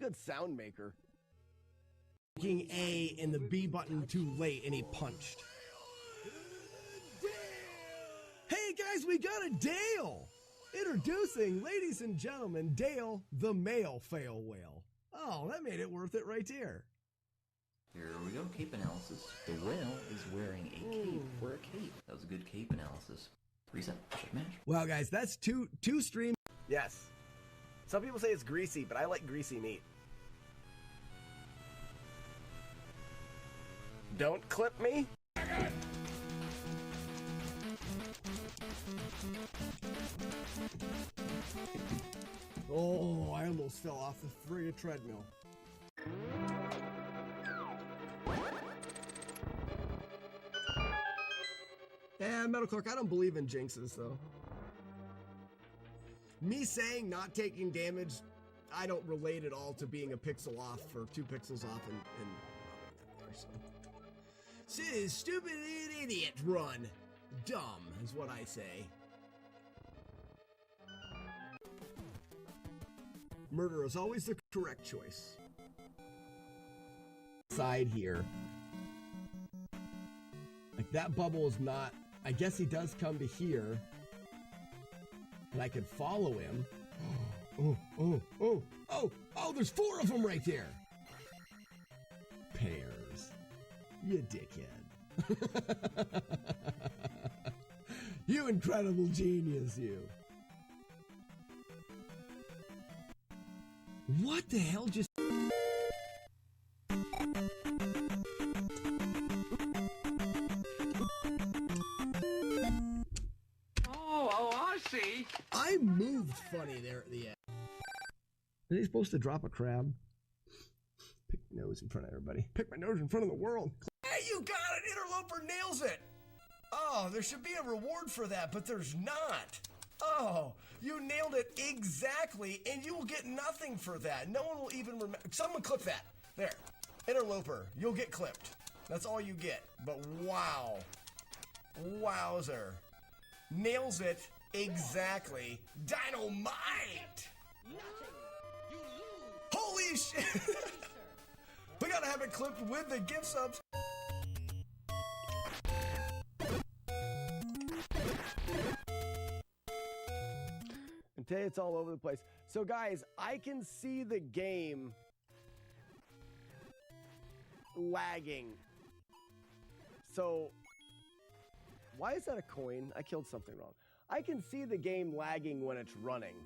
good sound maker. Clicking A and the B button too late, and he punched. Hey guys, we got a Dale! Introducing, ladies and gentlemen, Dale, the male fail whale. Oh, that made it worth it right there. Here we go, cape analysis. The whale is wearing a cape for a cape. That was a good cape analysis. Reset, check match. Well, guys, that's two streams. Yes. Some people say it's greasy, but I like greasy meat. Don't clip me. Oh, I almost fell off the friggin' treadmill. Metal Clerk, I don't believe in jinxes, though. Me saying not taking damage, I don't relate at all to being a pixel off for 2 pixels off and so. Stupid idiot run. Dumb is what I say. Murder is always the correct choice. Side here. Like that bubble is not, I guess he does come to here. And I could follow him. Oh, there's 4 of them right there. Pairs. You dickhead. You incredible genius, you. What the hell just... Oh, I see. I moved funny there at the end. Are they supposed to drop a crab? Pick my nose in front of everybody. Pick my nose in front of the world. Hey, you got it! Interloper nails it! Oh, there should be a reward for that, but there's not. Oh, you nailed it exactly, and you will get nothing for that. No one will even remember. Someone clip that. There. Interloper. You'll get clipped. That's all you get. But wow. Wowzer. Nails it exactly. Dynamite! Holy shit! We gotta have it clipped with the gift subs. And today it's all over the place. So guys, I can see the game lagging. So why is that a coin? I killed something wrong. I can see the game lagging when it's running.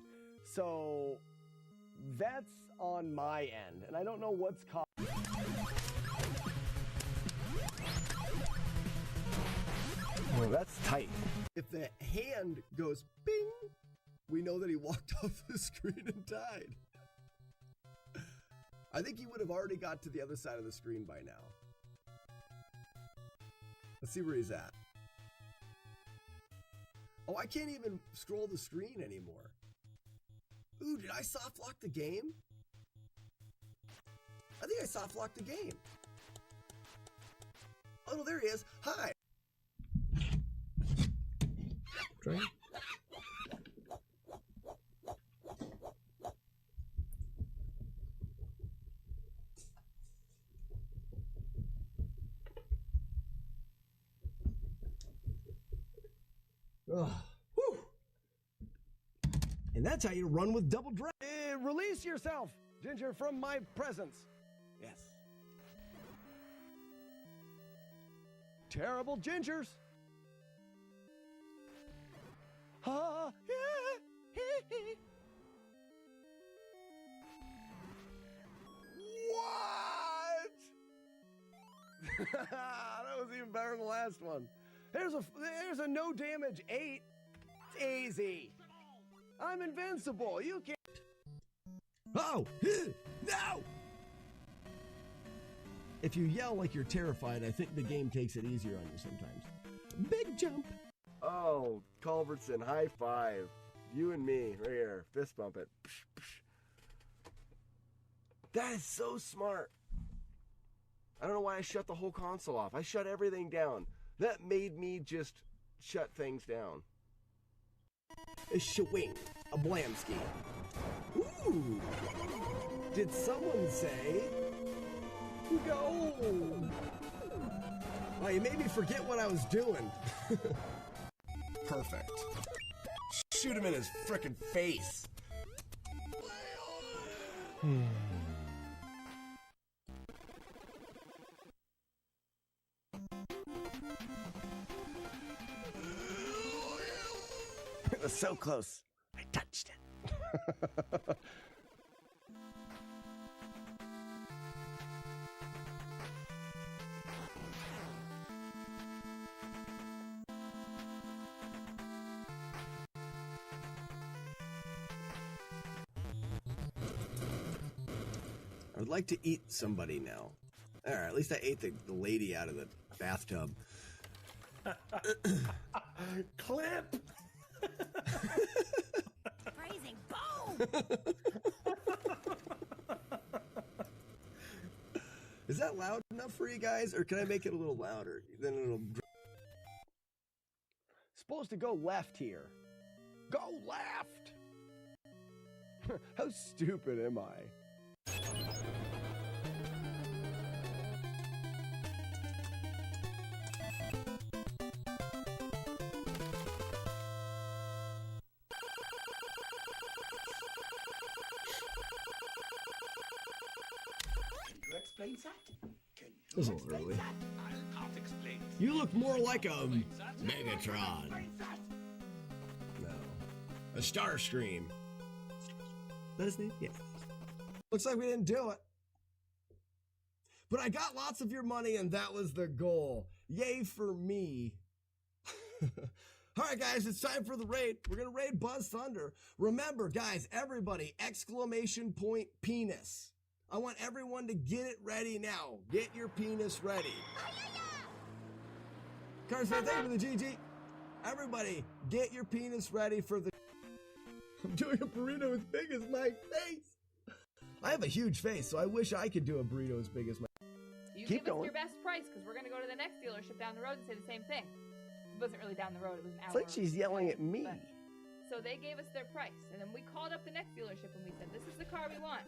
So that's on my end. And I don't know what's causing. Oh, that's tight. If the hand goes bing, we know that he walked off the screen and died. I think he would have already got to the other side of the screen by now. Let's see where he's at. Oh, I can't even scroll the screen anymore. Ooh, did I soft lock the game? I think I soft locked the game. Oh, no, there he is. Hi. Try. Whew. And that's how you run with double drag. Release yourself, Ginger, from my presence. Yes. Terrible gingers. What? That was even better than the last one. There's a no damage 8. It's easy. I'm invincible. You can't. Oh, no! If you yell like you're terrified, I think the game takes it easier on you sometimes. Big jump. Oh, Culbertson, high five. You and me, right here. Fist bump it. Psh, psh. That is so smart. I don't know why I shut the whole console off. I shut everything down. That made me just shut things down. A swing. A blamski. Ooh. Did someone say go? Oh, you made me forget what I was doing. Perfect. Shoot him in his frickin' face. It was so close. I touched it. I would like to eat somebody now. Alright, at least I ate the lady out of the bathtub. Clip! Praising boom! Is that loud enough for you guys, or can I make it a little louder? Then it'll... Supposed to go left here. Go left! How stupid am I? Explain that? It was a little early. You look more like a Megatron. No. A Starscream. That his name? Yeah. Looks like we didn't do it. But I got lots of your money, and that was the goal. Yay for me. Alright guys, it's time for the raid. We're gonna raid Buzz Thunder. Remember, guys, everybody, exclamation point penis. I want everyone to get it ready now. Get your penis ready. Carson, thank you for the GG. Everybody, get your penis ready for the... I'm doing a burrito as big as my face. I have a huge face, so I wish I could do a burrito as big as my... You Keep give us going. your best price, because we're going to go to the next dealership down the road and say the same thing. It wasn't really down the road, it was an hour. It's like she's yelling at me. But- so they gave us their price, and then we called up the next dealership and we said, this is the car we want.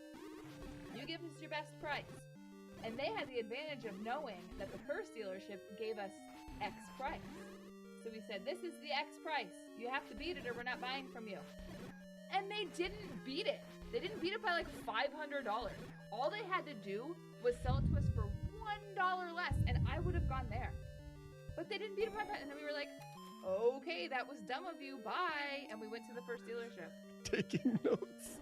You give us your best price. And they had the advantage of knowing that the first dealership gave us X price. So we said, this is the X price. You have to beat it or we're not buying from you. And they didn't beat it. They didn't beat it by like $500. All they had to do was sell it to us for $1 less, and I would have gone there. But they didn't beat it by that. And then we were like, okay, that was dumb of you. Bye. And we went to the first dealership. Taking notes.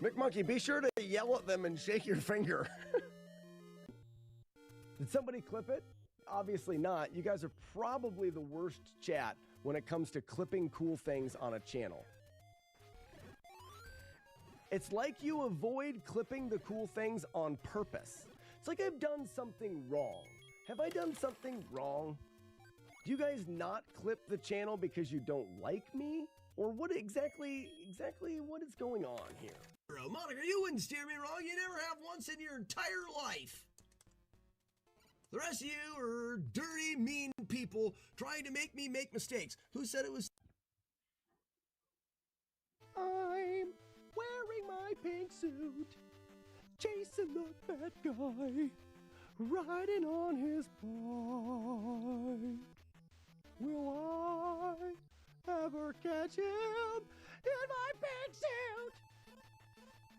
McMonkey, be sure to yell at them and shake your finger. Did somebody clip it? Obviously not. You guys are probably the worst chat when it comes to clipping cool things on a channel. It's like you avoid clipping the cool things on purpose. It's like I've done something wrong. Have I done something wrong? Do you guys not clip the channel because you don't like me? Or what exactly what is going on here? Monica, you wouldn't steer me wrong. You never have once in your entire life. The rest of you are dirty, mean people trying to make me make mistakes. Who said it was? I'm wearing my pink suit, chasing the bad guy, riding on his bike. Will I ever catch him in my pink suit?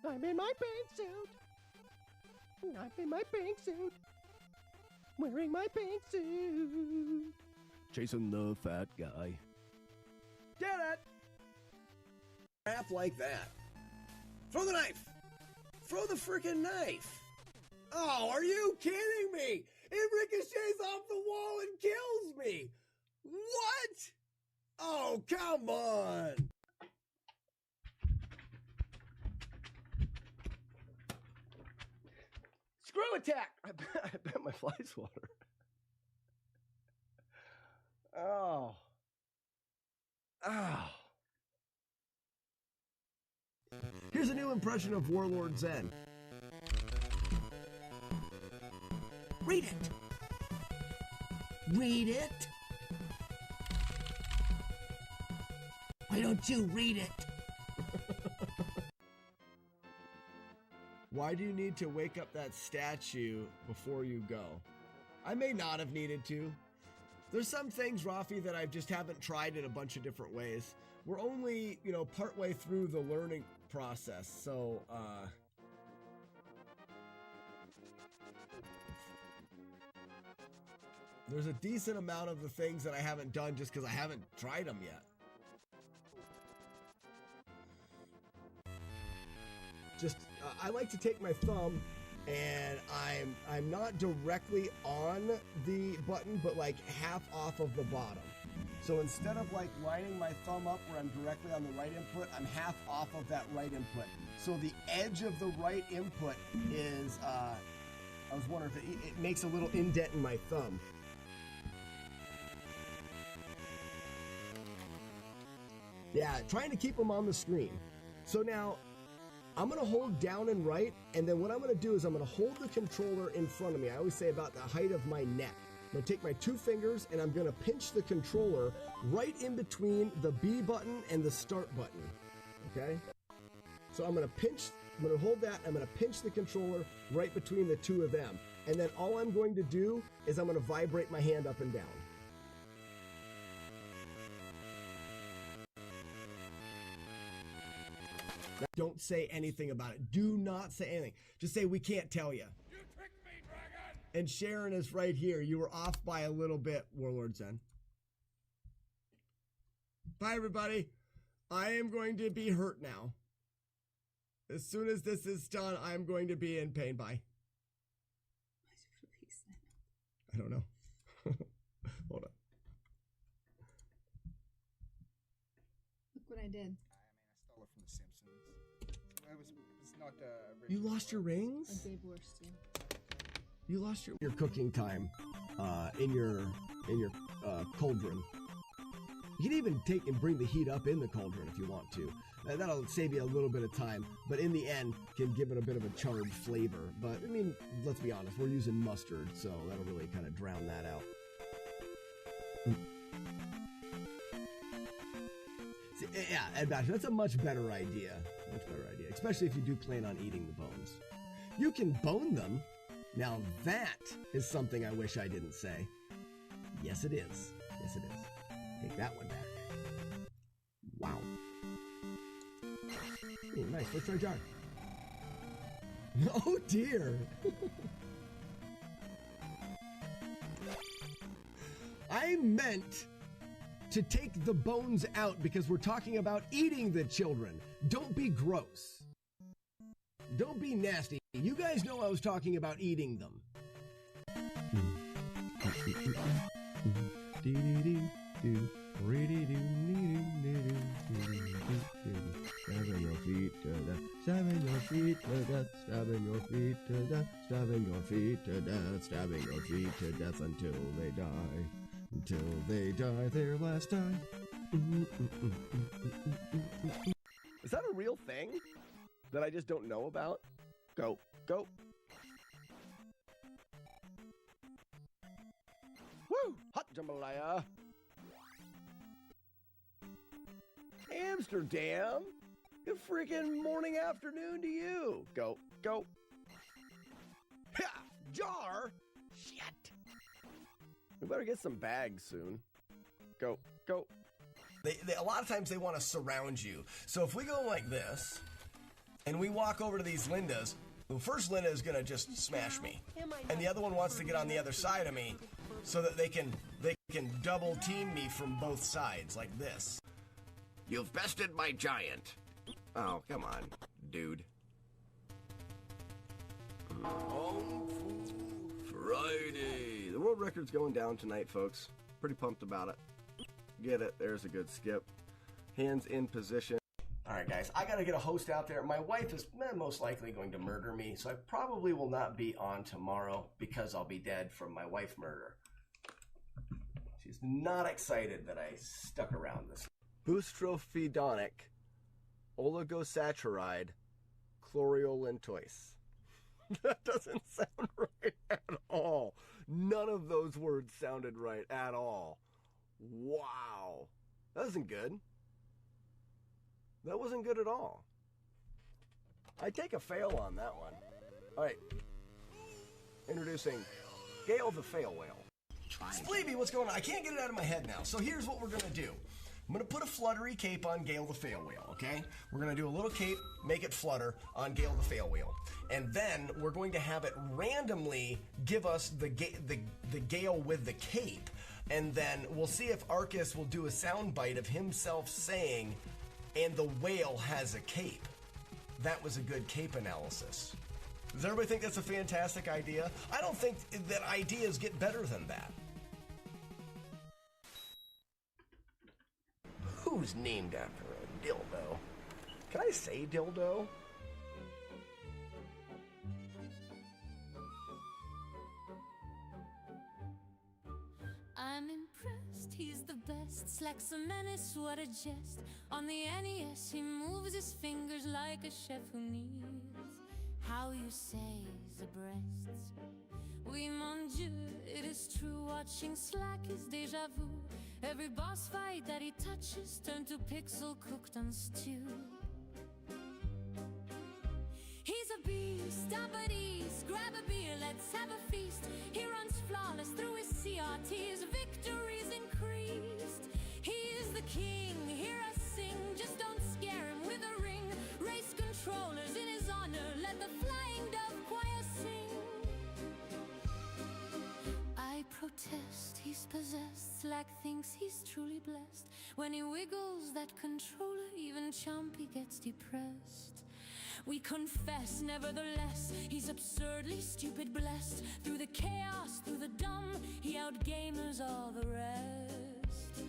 I'm in my pink suit. I'm in my pink suit. Wearing my pink suit. Chasing the fat guy. Get it? Crap like that. Throw the knife. Throw the freaking knife. Oh, are you kidding me? It ricochets off the wall and kills me. What? Oh, come on. Screw attack! I bet my flies water. Oh. Oh. Here's a new impression of Warlord Zen. Read it. Read it. Why don't you read it? Why do you need to wake up that statue before you go? I may not have needed to. There's some things, Rafi, that I just haven't tried in a bunch of different ways. We're only, partway through the learning process, so, there's a decent amount of the things that I haven't done just because I haven't tried them yet. I like to take my thumb and I'm not directly on the button, but like half off of the bottom. So instead of like lining my thumb up where I'm directly on the right input, I'm half off of that right input. So the edge of the right input is, I was wondering if it makes a little indent in my thumb. Yeah, trying to keep them on the screen. So now, I'm going to hold down and right, and then what I'm going to do is I'm going to hold the controller in front of me. I always say about the height of my neck. I'm going to take my two fingers, and I'm going to pinch the controller right in between the B button and the start button, okay? So I'm going to hold that, I'm going to pinch the controller right between the two of them. And then all I'm going to do is I'm going to vibrate my hand up and down. Don't say anything about it. Do not say anything. Just say, we can't tell you. You tricked me, Dragon! And Sharon is right here. You were off by a little bit, Warlord Zen. Bye, everybody. I am going to be hurt now. As soon as this is done, I'm going to be in pain. Bye. I don't know. Hold on. Look what I did. I stole it from The Simpsons. It's not You lost your rings? I gave worse too. You lost your cooking time in your cauldron. You can even take and bring the heat up in the cauldron if you want to. That'll save you a little bit of time, but in the end can give it a bit of a charred flavor. But I mean, let's be honest, we're using mustard, so that'll really kind of drown that out. See, yeah, Ed Basher, that's a much better idea. Much better idea, especially if you do plan on eating the bones. You can bone them. Now that is something I wish I didn't say. Yes, it is. Yes, it is. Take that one back. Wow. Hey, nice. Let's try jar. Oh dear. I meant to take the bones out because we're talking about eating the children. Don't be gross. Don't be nasty. You guys know I was talking about eating them. Stabbing your feet to death, stabbing your feet to death, stabbing your feet to death, stabbing your feet to death, stabbing your feet to death until they die their last time. Is that a real thing that I just don't know about? Go. Woo! Hot jambalaya. Amsterdam. Good freaking morning, afternoon to you. Go. Ha! Jar. Shit. We better get some bags soon. Go. A lot of times they want to surround you. So if we go like this, and we walk over to these Lindas, the first Linda is going to just smash me. And the other one wants to get on the other side of me so that they can double team me from both sides, like this. You've bested my giant. Oh, come on, dude. Kung Fu Friday. The world record's going down tonight, folks. Pretty pumped about it. Get it. There's a good skip. Hands in position. All right, guys. I got to get a host out there. My wife is most likely going to murder me, so I probably will not be on tomorrow because I'll be dead from my wife murder. She's not excited that I stuck around this. Boostrophodonic, oligosaccharide, chloriolentois. That doesn't sound right at all. None of those words sounded right at all. Wow. That wasn't good. That wasn't good at all. I take a fail on that one. All right. Introducing Gale the Fail Whale. Spleeby, what's going on? I can't get it out of my head now. So here's what we're going to do. I'm going to put a fluttery cape on Gale the Fail Whale, okay? We're going to do a little cape, make it flutter on Gale the Fail Whale. And then we're going to have it randomly give us the Gale with the cape. And then we'll see if Arcus will do a soundbite of himself saying, and the whale has a cape. That was a good cape analysis. Does everybody think that's a fantastic idea? I don't think that ideas get better than that. Who's named after a dildo? Can I say dildo? I'm impressed, he's the best. Slacks a menace, what a jest. On the NES, he moves his fingers like a chef who needs how you say the breasts. Oui, mon Dieu, it is true. Watching Slack is deja vu. Every boss fight that he touches turn to pixel cooked on stew. He's a beast, up at ease. Grab a beer, let's have a feast. He runs flawless through his CRTs. Victories increased. He is the king, hear us sing. Just don't scare him with a ring. Race controllers in his honor. Let the flying dove choir sing. I protest, he's possessed. Slack thinks he's truly blessed. When he wiggles that controller, even Chompy gets depressed. We confess, nevertheless, he's absurdly stupid blessed. Through the chaos, through the dumb, he outgamers all the rest.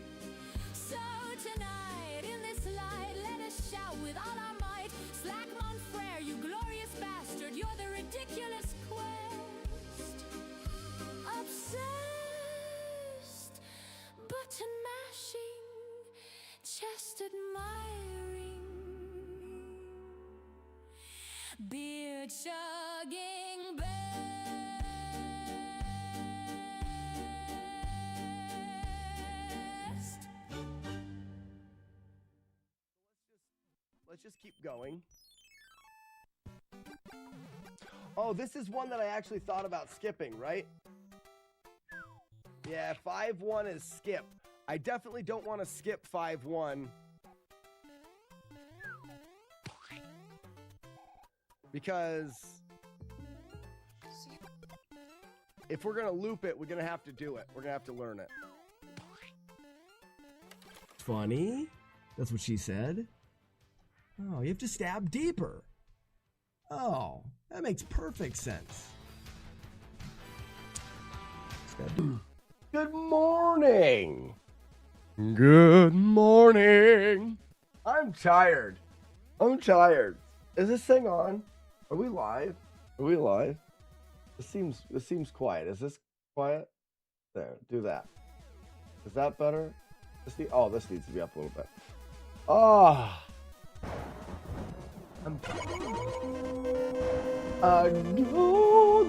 So tonight, in this light, let us shout with all our might. Slack mon frere, you glorious bastard, you're the ridiculous quest. Obsessed, button mashing, chest admiring, beard chugging best. Let's just keep going. Oh, this is one that I actually thought about skipping, right? Yeah, 5-1 is skip. I definitely don't want to skip 5-1. Because if we're going to loop it, we're going to have to do it. We're going to have to learn it. Funny? That's what she said? Oh, you have to stab deeper. Oh, that makes perfect sense. Good morning. Good morning. I'm tired. I'm tired. Is this thing on? Are we live? Are we live? This seems quiet. Is this quiet? There, do that. Is that better? This needs to be up a little bit. Oh.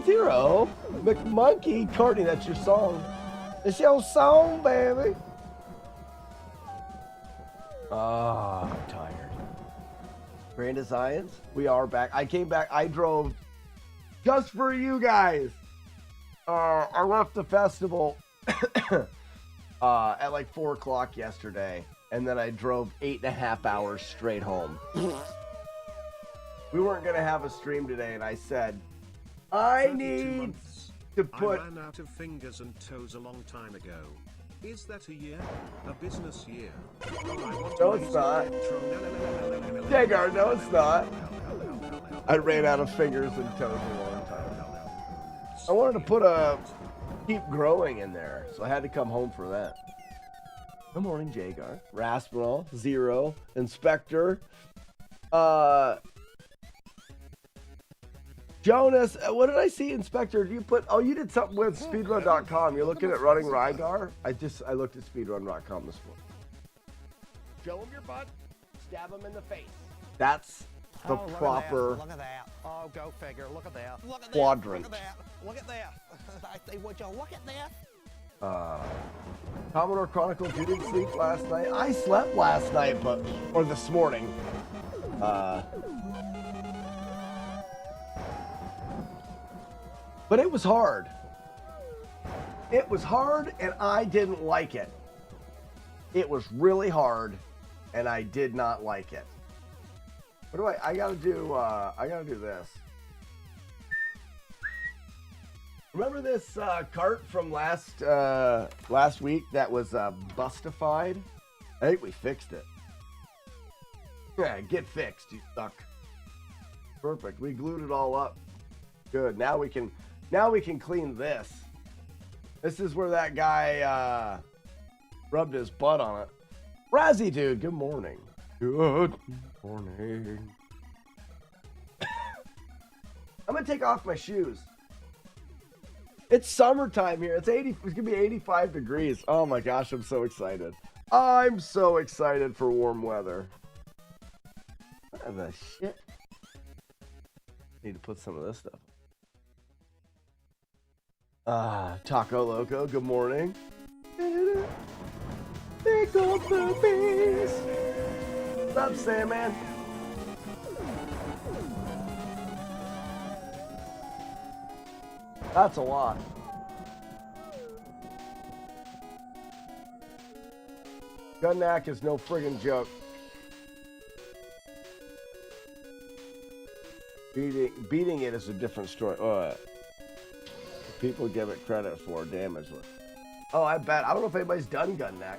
Zero. McMonkey, Courtney, that's your song. It's your song, baby. I'm tired. Grand Designs, we are back. I came back. I drove just for you guys. I left the festival at like 4 o'clock yesterday, and then I drove 8.5 hours straight home. We weren't gonna have a stream today, and I said, I need to put. I ran out of fingers and toes a long time ago. Is that a year? A business year? No, it's not. Jagar, no, it's not. I ran out of fingers and toes a long time. I wanted to put a keep growing in there, so I had to come home for that. Good morning, Jagar. Raspinol, Zero, Inspector. Jonas, what did I see, Inspector? You did something with speedrun.com. You're looking at running Rygar? I looked at speedrun.com this morning. Show him your butt, stab him in the face. That's the proper. Look at that. Oh, go figure. Look at that. Look at that. Quadrant. Look at that. Look at that. I say, would you look at that? Commodore Chronicles, you didn't sleep last night? I slept last night, or this morning. But it was hard. It was hard, and I didn't like it. It was really hard, and I did not like it. What do I gotta do? I gotta do this. Remember this cart from last week that was bustified? I think we fixed it. Yeah, get fixed, you suck. Perfect. We glued it all up. Good. Now we can clean this. This is where that guy rubbed his butt on it. Razzie dude, good morning. Good morning. I'm gonna take off my shoes. It's summertime here. It's gonna be 85 degrees. Oh my gosh, I'm so excited. I'm so excited for warm weather. What the shit? Need to put some of this stuff. Taco Loco, good morning. Big old boobies. What's up, Sandman? That's a lot. Gunnack is no friggin' joke. Beating it is a different story. People give it credit for damage. Oh, I bet. I don't know if anybody's done Gunnack.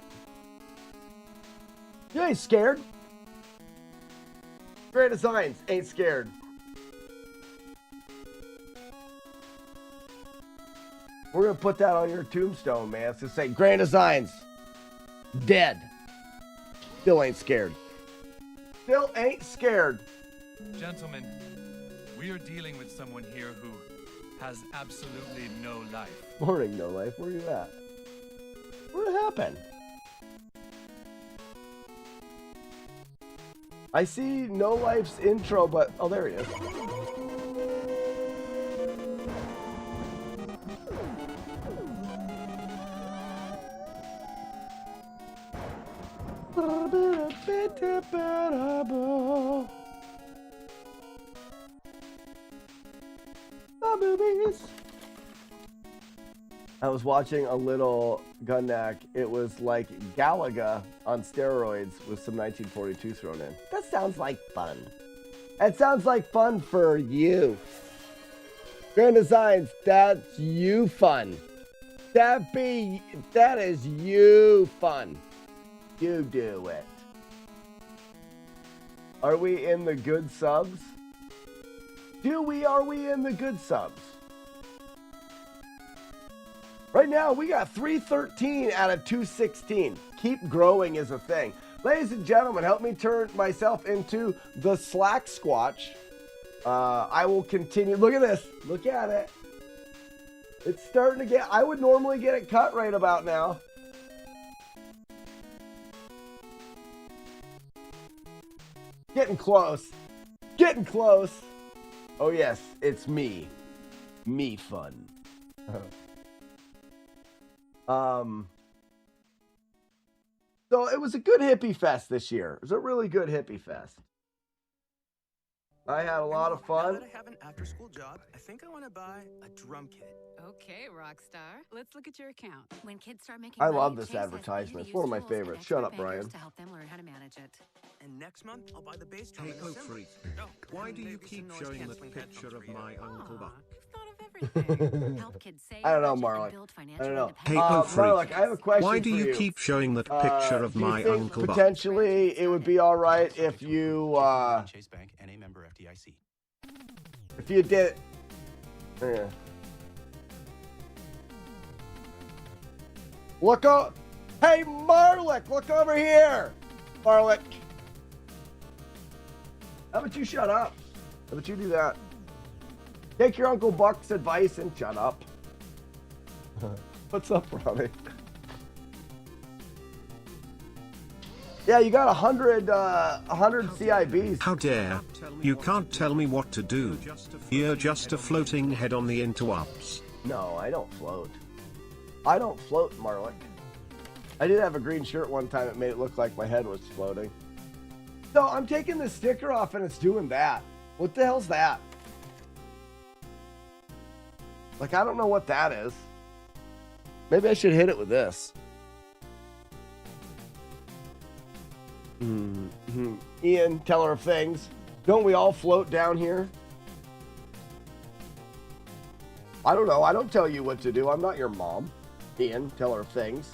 You ain't scared. Great Designs ain't scared. We're gonna put that on your tombstone, man. It's gonna say Grand Designs dead. Still ain't scared. Still ain't scared. Gentlemen, we are dealing with someone here who has absolutely no life. Morning, no life. Where you at? What happened? I see No Life's intro, but oh, there he is. I was watching a little Gunnack. It was like Galaga on steroids with some 1942 thrown in. That sounds like fun. That sounds like fun for you. Grand Designs, that's you fun. That is you fun. You do it. Are we in the good subs? Are we in the good subs? Right now, we got 313 out of 216. Keep growing is a thing. Ladies and gentlemen, help me turn myself into the Slack Squatch. I will continue. Look at this. Look at it. It's starting to get... I would normally get it cut right about now. Getting close. Getting close. Oh, yes. It's me. Me fun. So it was a good hippie fest this year. It was a really good hippie fest. I had a lot of fun. Now that I have an after-school job, I think I want to buy a drum kit. Okay, Rockstar. Let's look at your account. When kids start making I money, love this Chase has advertisement. It's easy-to-use one of my tools and favorites. expert Shut up, bankers Brian. to help them learn how to manage it. And next month, I'll buy the bass drum Hey, and Oak assemble Freak, it. why do you keep showing that picture of my Uncle Buck? Help kids save, I don't know, budget, and Marlon. build I financial don't know. Hey, Oak Freak, Marlon, I have a question why do for you keep showing that picture of do you my think Uncle Buck? potentially it would be all right if you Chase Bank and a member FDIC. if you did yeah. Look up. Hey, Marlick, look over here. Marlick. How about you shut up? How about you do that? Take your Uncle Buck's advice and shut up. What's up, Robbie? Yeah, you got 100 CIBs. How dare. You can't tell me what to do. You're just a floating head on the interwebs. No, I don't float. I don't float, Marlick. I did have a green shirt one time. It made it look like my head was floating. So I'm taking the sticker off and it's doing that. What the hell's that? Like, I don't know what that is. Maybe I should hit it with this. Ian, teller of things. Don't we all float down here? I don't know. I don't tell you what to do. I'm not your mom. Ian, teller of things.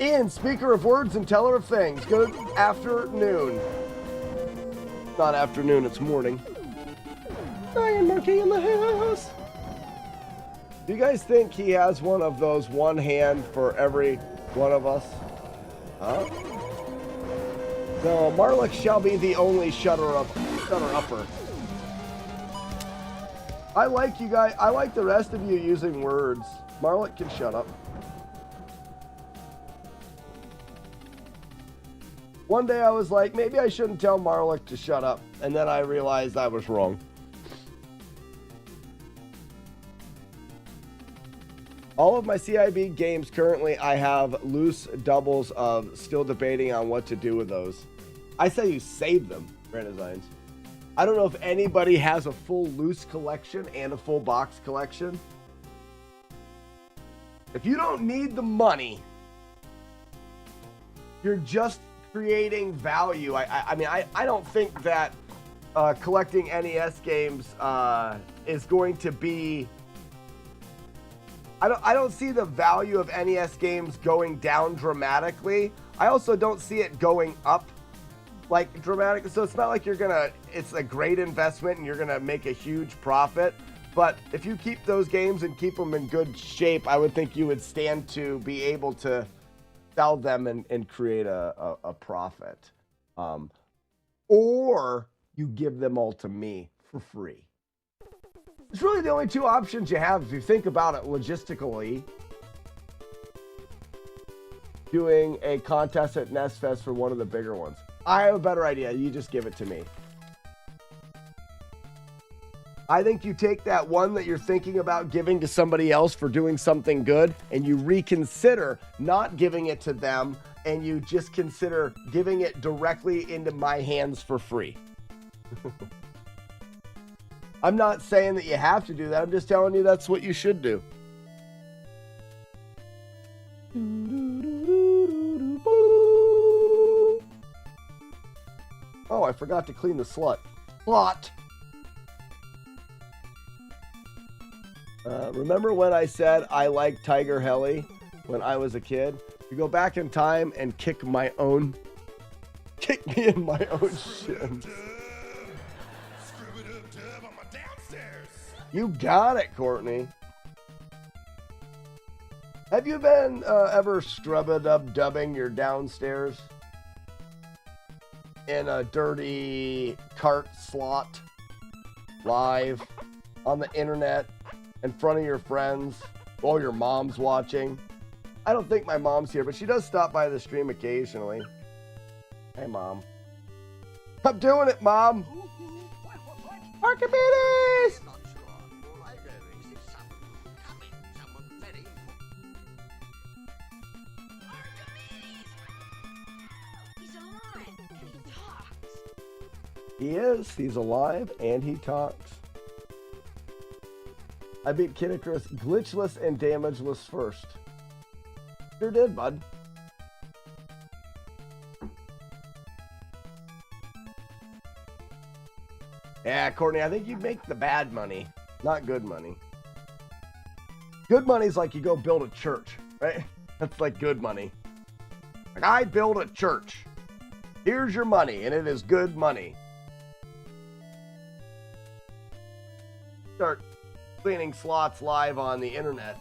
Ian, speaker of words and teller of things. Good afternoon. Not afternoon, it's morning. Iron Monkey in the house. Do you guys think he has one of those one hand for every one of us? Huh? No, Marlik shall be the only shutter-upper. I like you guys. I like the rest of you using words. Marlik can shut up. One day I was like, maybe I shouldn't tell Marlik to shut up. And then I realized I was wrong. All of my CIB games currently, I have loose doubles of still debating on what to do with those. I say you save them, Renaissance. I don't know if anybody has a full loose collection and a full box collection. If you don't need the money, you're just creating value. I mean, I don't think that collecting NES games is going to be... I don't see the value of NES games going down dramatically. I also don't see it going up like dramatic. So it's not like it's a great investment and you're gonna make a huge profit. But if you keep those games and keep them in good shape, I would think you would stand to be able to sell them and create a profit. Or you give them all to me for free. It's really the only two options you have if you think about it logistically. Doing a contest at NES Fest for one of the bigger ones. I have a better idea. You just give it to me. I think you take that one that you're thinking about giving to somebody else for doing something good, and you reconsider not giving it to them, and you just consider giving it directly into my hands for free. I'm not saying that you have to do that. I'm just telling you that's what you should do. Oh, I forgot to clean the slot. Remember when I said I liked Tiger Heli when I was a kid? You go back in time and kick me in my own shins. You got it, Courtney. Have you been ever scrub-a-dub-dubbing your downstairs in a dirty cart slot live on the internet in front of your friends while your mom's watching? I don't think my mom's here, but she does stop by the stream occasionally. Hey, Mom. I'm doing it, Mom. Archimedes! He is. He's alive and he talks. I beat Kid Icarus glitchless and damageless first. Sure did, bud. Yeah, Courtney, I think you'd make the bad money, not good money. Good money's like you go build a church, right? That's like good money. Like, I build a church. Here's your money, and it is good money. Start cleaning slots live on the internet.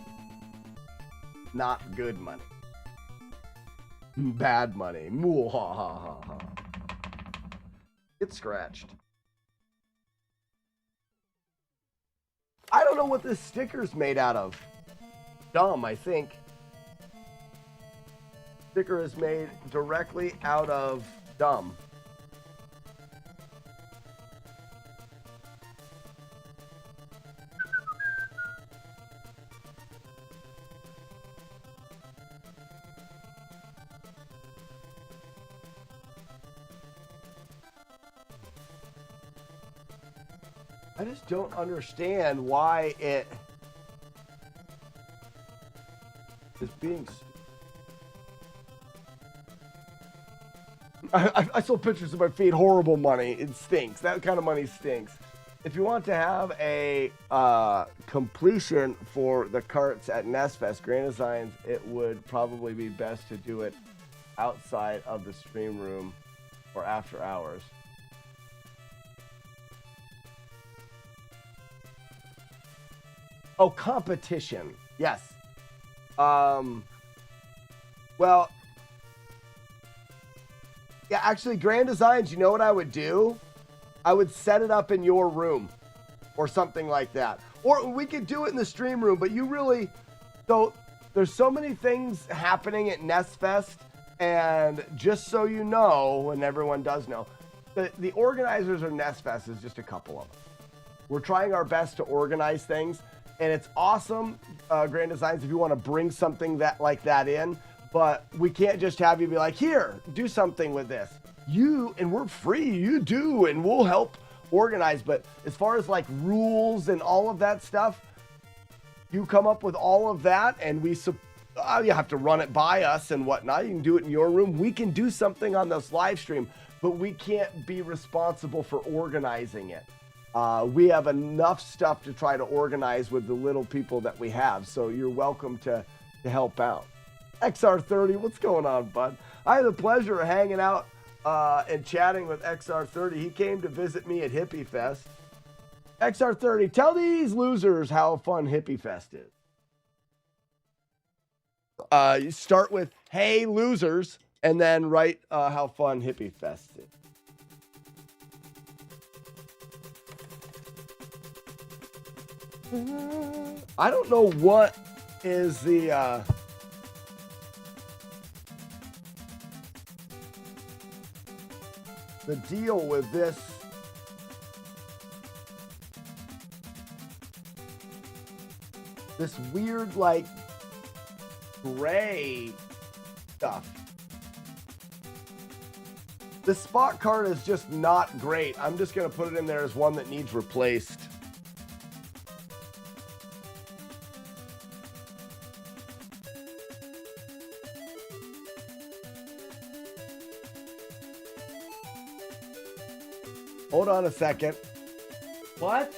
Not good money. Bad money. Moo-ha-ha-ha-ha. Get scratched. I don't know what this sticker's made out of. Dumb, I think. Sticker is made directly out of dumb. I just don't understand why it is being... I saw pictures of my feet. Horrible money. It stinks. That kind of money stinks. If you want to have a completion for the carts at NES Fest, Grand Designs, it would probably be best to do it outside of the stream room or after hours. Oh, competition. Yes. Well, yeah, actually, Grand Designs, you know what I would do? I would set it up in your room or something like that. Or we could do it in the stream room, but you really... So there's so many things happening at NES Fest, and just so you know, and everyone does know, the organizers of NES Fest is just a couple of them. We're trying our best to organize things, and it's awesome, Grand Designs, if you want to bring something like that in, but we can't just have you be like, here, do something with this. And we're free, you do, and we'll help organize. But as far as like rules and all of that stuff, you come up with all of that, and you have to run it by us and whatnot. You can do it in your room. We can do something on this live stream, but we can't be responsible for organizing it. We have enough stuff to try to organize with the little people that we have, so you're welcome to help out. XR30, what's going on, bud? I had the pleasure of hanging out and chatting with XR30. He came to visit me at Hippie Fest. XR30, tell these losers how fun Hippie Fest is. You start with, hey, losers, and then write how fun Hippie Fest is. I don't know what is the deal with this. This weird, like, gray stuff. The spot card is just not great. I'm just going to put it in there as one that needs replaced. Hold on a second. What?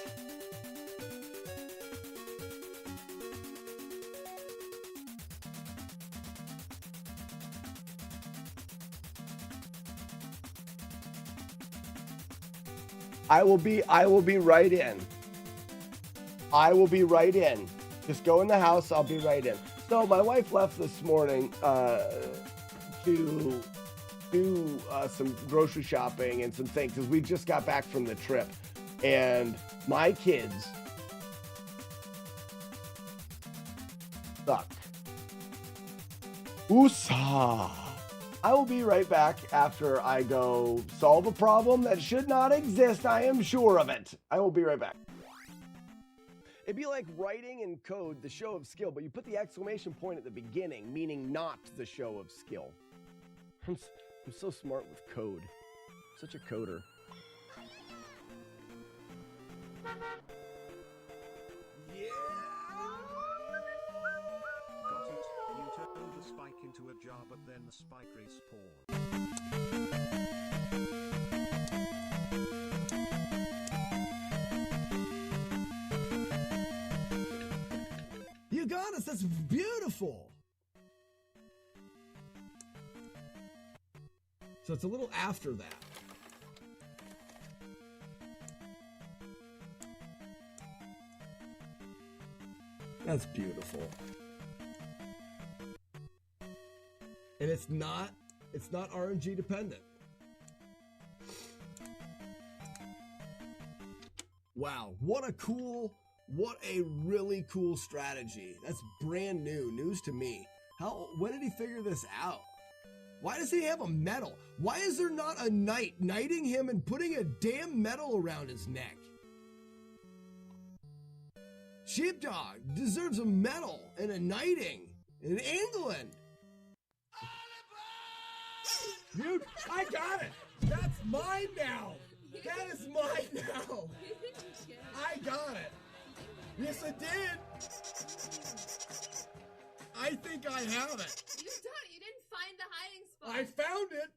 I will be right in. I will be right in. Just go in the house. I'll be right in. So my wife left this morning to do some grocery shopping and some things because we just got back from the trip, and my kids suck. Oosa. I will be right back after I go solve a problem that should not exist. I am sure of it. I will be right back. It'd be like writing in code the show of skill, but you put the exclamation point at the beginning, meaning not the show of skill. I'm so smart with code. Such a coder. Yeah! Got it. You turned the spike into a jar, but then the spike respawned. You got us. That's beautiful. So it's a little after that. That's beautiful. And it's not RNG dependent. Wow, what a really cool strategy. That's brand new, news to me. When did he figure this out? Why does he have a medal? Why is there not a knight knighting him and putting a damn medal around his neck? Sheepdog deserves a medal and a knighting in England. Dude, I got it. That's mine now. That is mine now. I got it. Yes, I did. I think I have it. You don't. You didn't find the hiding spot. I found it.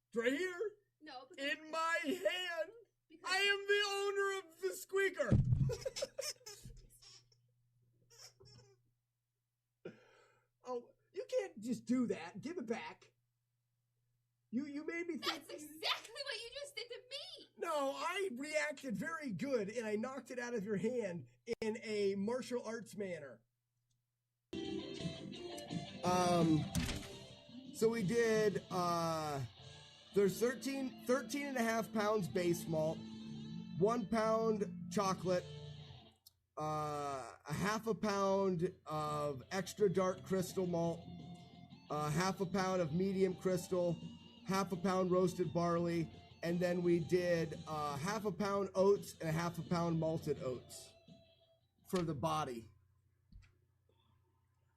It's right here. No. In my hand. I am the owner of the squeaker. Oh, you can't just do that. Give it back. You made me think. That's exactly what you just did to me. No, I reacted very good, and I knocked it out of your hand in a martial arts manner. So we did, there's 13 and a half pounds base malt, 1 pound chocolate, a half a pound of extra dark crystal malt, half a pound of medium crystal, half a pound roasted barley, and then we did half a pound oats and half a pound malted oats for the body.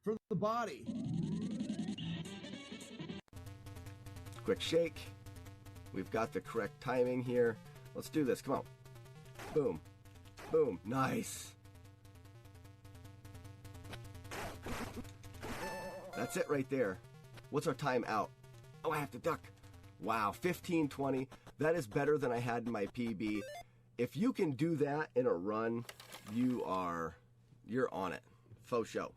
For the body. Quick shake. We've got the correct timing here. Let's do this. Come on. Boom. Boom. Nice. That's it right there. What's our time out? Oh, I have to duck. Wow, 15:20. That is better than I had in my PB. If you can do that in a run, you're on it. Faux show.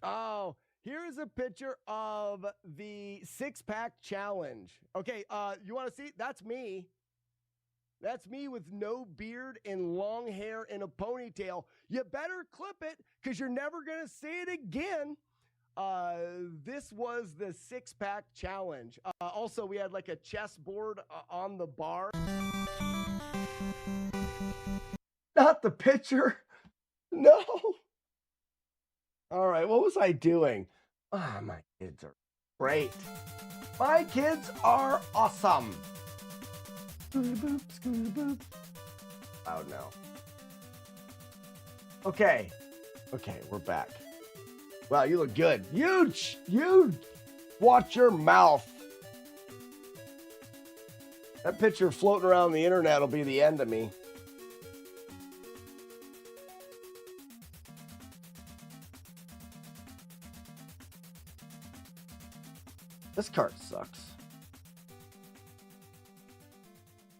Oh, here's a picture of the 6-pack challenge. Okay, you want to see? That's me. That's me with no beard and long hair and a ponytail. You better clip it because you're never going to see it again. This was the 6-pack challenge. Also, we had like a chessboard on the bar. Not the picture. No. All right, what was I doing? Ah, my kids are great. My kids are awesome. Scooty boop, scooty boop. Loud now. Okay, we're back. Wow, you look good. You watch your mouth. That picture floating around the internet will be the end of me. This card sucks.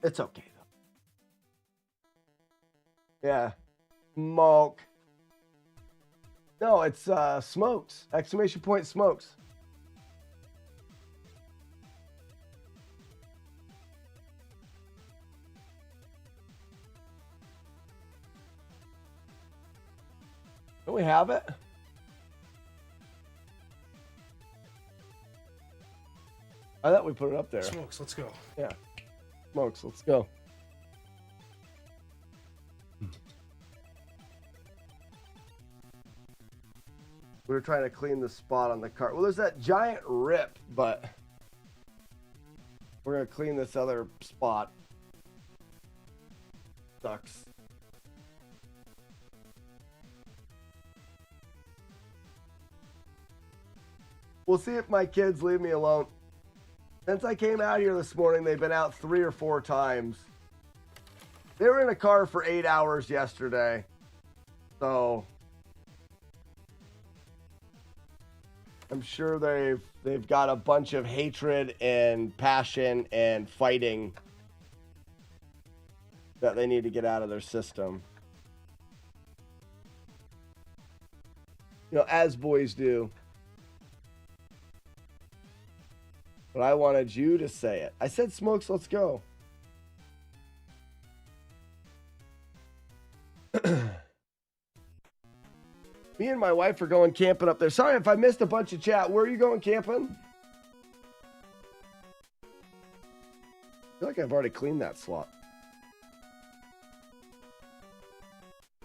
It's okay, though. Yeah. Smoke. No, it's smokes. Exclamation point smokes. Don't we have it? I thought we put it up there. Smokes, let's go. Yeah. Smokes, let's go. We were trying to clean the spot on the cart. Well, there's that giant rip, but we're going to clean this other spot. Sucks. We'll see if my kids leave me alone. Since I came out here this morning, they've been out 3 or 4 times. They were in a car for 8 hours yesterday. So I'm sure they've got a bunch of hatred and passion and fighting that they need to get out of their system. You know, as boys do. But I wanted you to say it. I said, Smokes, let's go. Me and my wife are going camping up there. Sorry if I missed a bunch of chat. Where are you going camping? I feel like I've already cleaned that slot.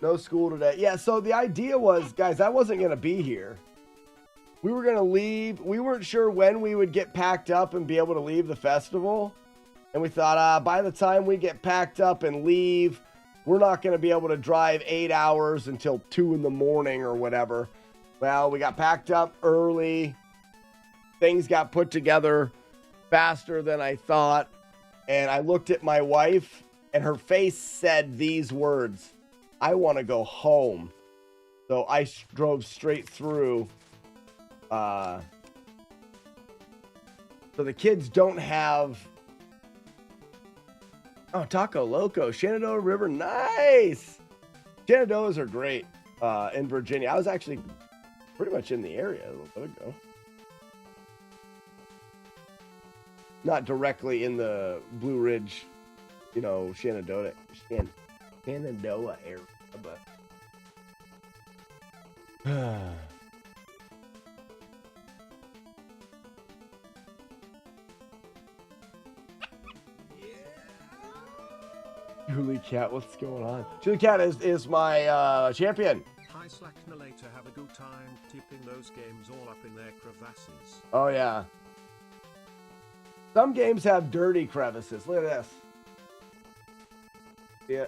No school today. Yeah, so the idea was, guys, I wasn't going to be here. We were going to leave. We weren't sure when we would get packed up and be able to leave the festival. And we thought, by the time we get packed up and leave, we're not going to be able to drive 8 hours until 2 in the morning or whatever. Well, we got packed up early. Things got put together faster than I thought. And I looked at my wife and her face said these words, "I want to go home." So I drove straight through. So the kids don't have... Oh, Taco Loco, Shenandoah River, nice! Shenandoahs are great in Virginia. I was actually pretty much in the area a little bit ago. Not directly in the Blue Ridge, you know, Shenandoah area, but... Julie Cat, what's going on? Julie Cat is my champion. Hi Slackner, later have a good time tipping those games all up in their crevasses. Oh yeah. Some games have dirty crevices. Look at this. Yeah.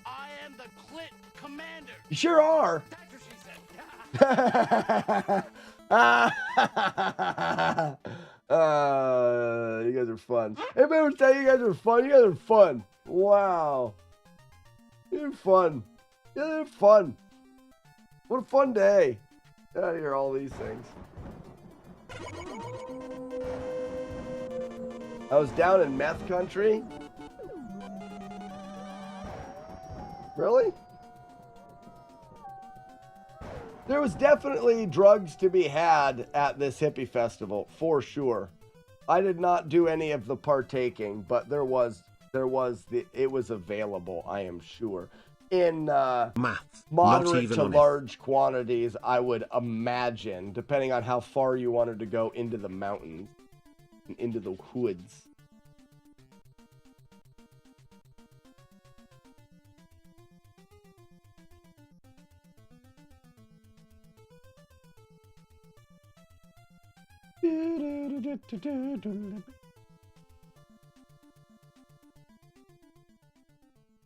I am the Clit Commander. You sure are. That's what she said. You guys are fun. Anybody would say you guys are fun? You guys are fun. Wow. You're fun. You're fun. What a fun day. Get out of here, all these things. I was down in meth country. Really? There was definitely drugs to be had at this hippie festival, for sure. I did not do any of the partaking, but it was available, I am sure. In moderate to large quantities, I would imagine, depending on how far you wanted to go into the mountains, into the woods.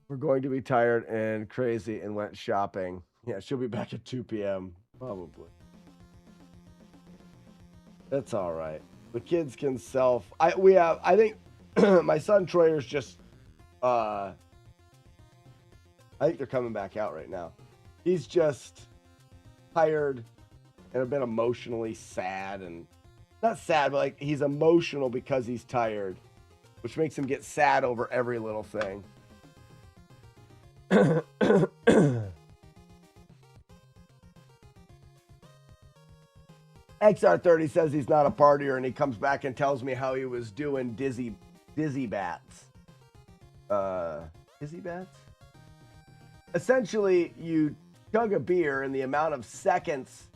We're going to be tired and crazy and went shopping. Yeah, she'll be back at 2 p.m. Probably. That's all right. The kids can I think my son Troyer's just I think they're coming back out right now. He's just tired and a bit emotionally sad, and not sad, but like he's emotional because he's tired, which makes him get sad over every little thing. XR30 says he's not a partier, and he comes back and tells me how he was doing dizzy bats. Dizzy bats? Essentially, you chug a beer, and the amount of seconds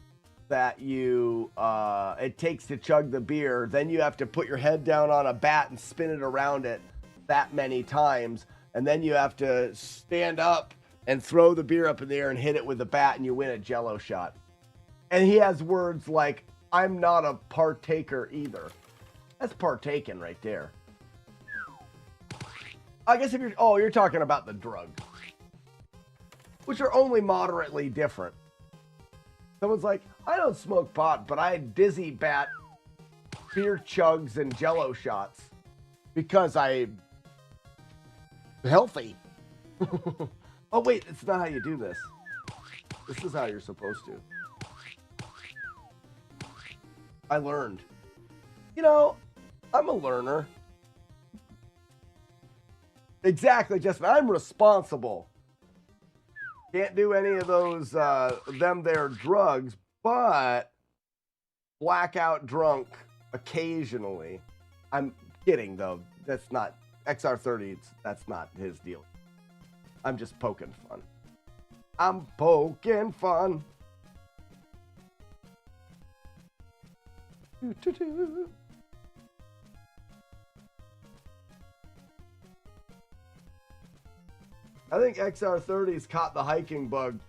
that it takes to chug the beer, then you have to put your head down on a bat and spin it around it that many times, and then you have to stand up and throw the beer up in the air and hit it with the bat, and you win a Jello shot. And he has words like, "I'm not a partaker either." That's partaking right there. I guess if you're talking about the drug, which are only moderately different. Someone's like, "I don't smoke pot, but I dizzy bat beer chugs and Jello shots because I'm healthy." Oh wait, it's not how you do this. This is how you're supposed to. I learned. You know, I'm a learner. Exactly, Justin. I'm responsible. Can't do any of those there drugs, but blackout drunk occasionally. I'm kidding though. That's not XR30. That's not his deal. I'm just poking fun. I'm poking fun. I think XR30's caught the hiking bug.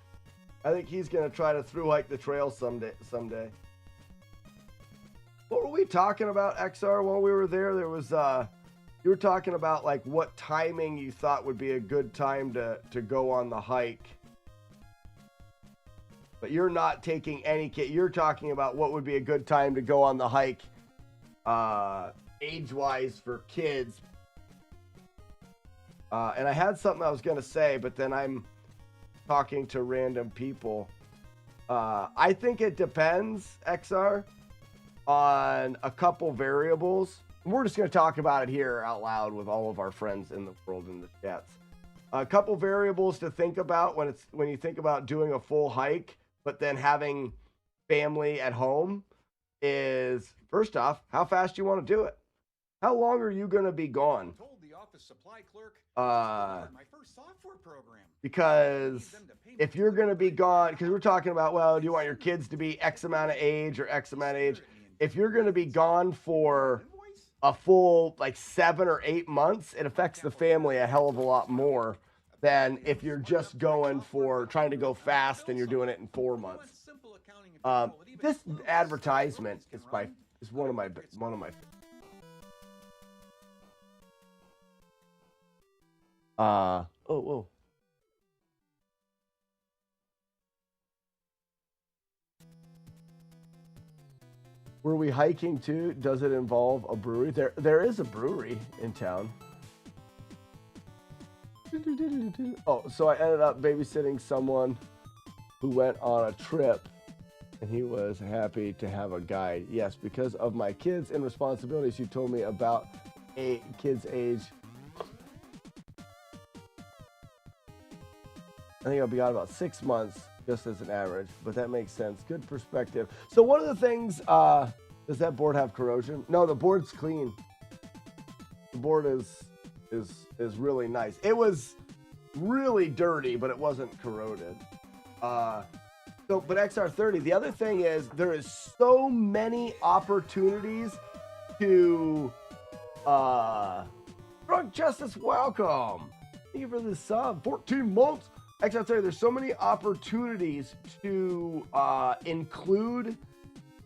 I think he's going to try to thru hike the trail someday. What were we talking about, XR, while we were there? There was, you were talking about like what timing you thought would be a good time to go on the hike. But you're not taking any kid. You're talking about what would be a good time to go on the hike, age-wise for kids. And I had something I was going to say, but then I'm talking to random people. I think it depends, XR, on a couple variables. We're just going to talk about it here out loud with all of our friends in the world in the chats. A couple variables to think about when you think about doing a full hike, but then having family at home is, first off, how fast you want to do it. How long are you going to be gone? Because if you're going to be gone, because we're talking about, well, do you want your kids to be X amount of age or X amount of age? If you're going to be gone for a full like 7 or 8 months, it affects the family a hell of a lot more than if you're just going for trying to go fast and you're doing it in 4 months. This advertisement is one of my whoa. Were we hiking too? Does it involve a brewery? There is a brewery in town. Oh, so I ended up babysitting someone who went on a trip, and he was happy to have a guide. Yes, because of my kids and responsibilities, you told me about a kid's age. I think I'll be gone about 6 months, just as an average, but that makes sense. Good perspective. So one of the things, does that board have corrosion? No, the board's clean. The board is really nice. It was really dirty, but it wasn't corroded. But XR30, the other thing is there is so many opportunities to, Drunk Justice, welcome. Thank you for the sub, 14 months. XR30, there's so many opportunities to include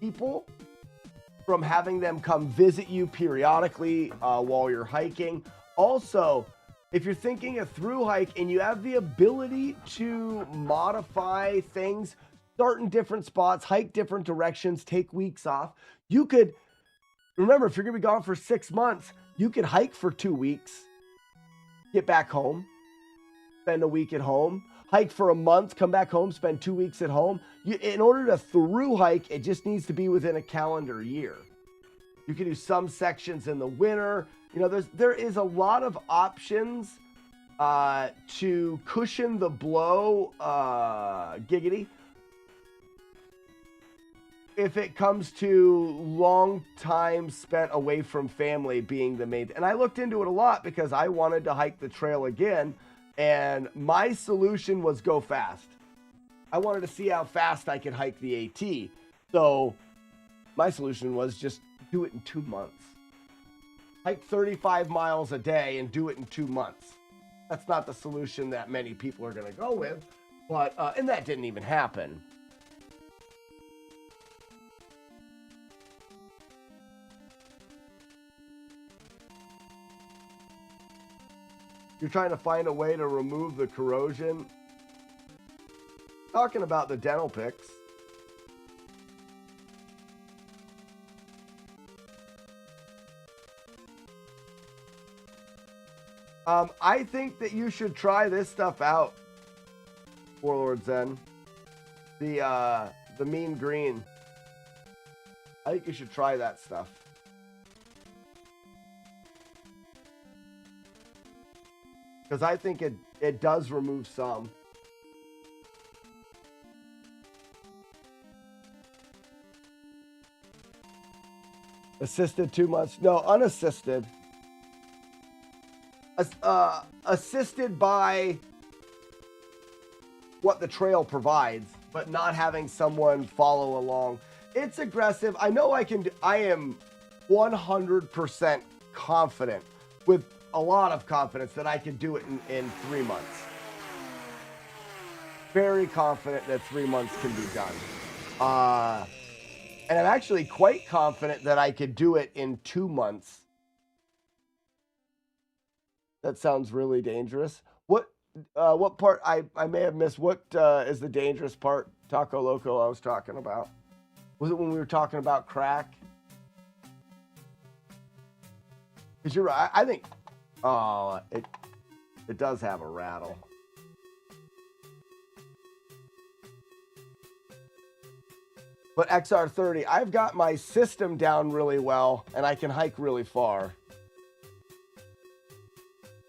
people from having them come visit you periodically while you're hiking. Also, if you're thinking a through hike and you have the ability to modify things, start in different spots, hike different directions, take weeks off, you could, remember, if you're gonna be gone for 6 months, you could hike for 2 weeks, get back home, spend a week at home, hike for a month, come back home, spend 2 weeks at home. In order to through hike, it just needs to be within a calendar year. You can do some sections in the winter. You know, there is a lot of options to cushion the blow, giggity, if it comes to long time spent away from family being the main. And I looked into it a lot because I wanted to hike the trail again. And my solution was go fast. I wanted to see how fast I could hike the AT. So my solution was just do it in 2 months. Hike 35 miles a day and do it in 2 months. That's not the solution that many people are going to go with. But, and that didn't even happen. You're trying to find a way to remove the corrosion. Talking about the dental picks. I think that you should try this stuff out, Warlord Zen. The mean green. I think you should try that stuff. Because I think it does remove some. Assisted 2 months. No, unassisted. Assisted by what the trail provides, but not having someone follow along. It's aggressive. I know I can. I am 100% confident, with a lot of confidence, that I can do it in 3 months. Very confident that 3 months can be done. And I'm actually quite confident that I could do it in 2 months. That sounds really dangerous. What part I may have missed? What is the dangerous part, Taco Loco, I was talking about? Was it when we were talking about crack? Because you're right. I think, It does have a rattle. But XR30, I've got my system down really well, and I can hike really far.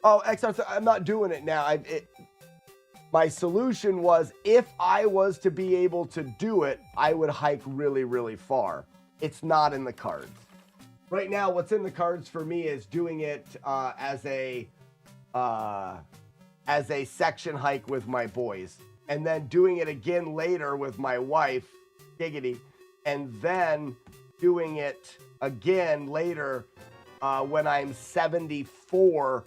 Oh, XR30, I'm not doing it now. My solution was, if I was to be able to do it, I would hike really, really far. It's not in the cards. Right now, what's in the cards for me is doing it as a section hike with my boys, and then doing it again later with my wife, Giggity, and then doing it again later when I'm 74,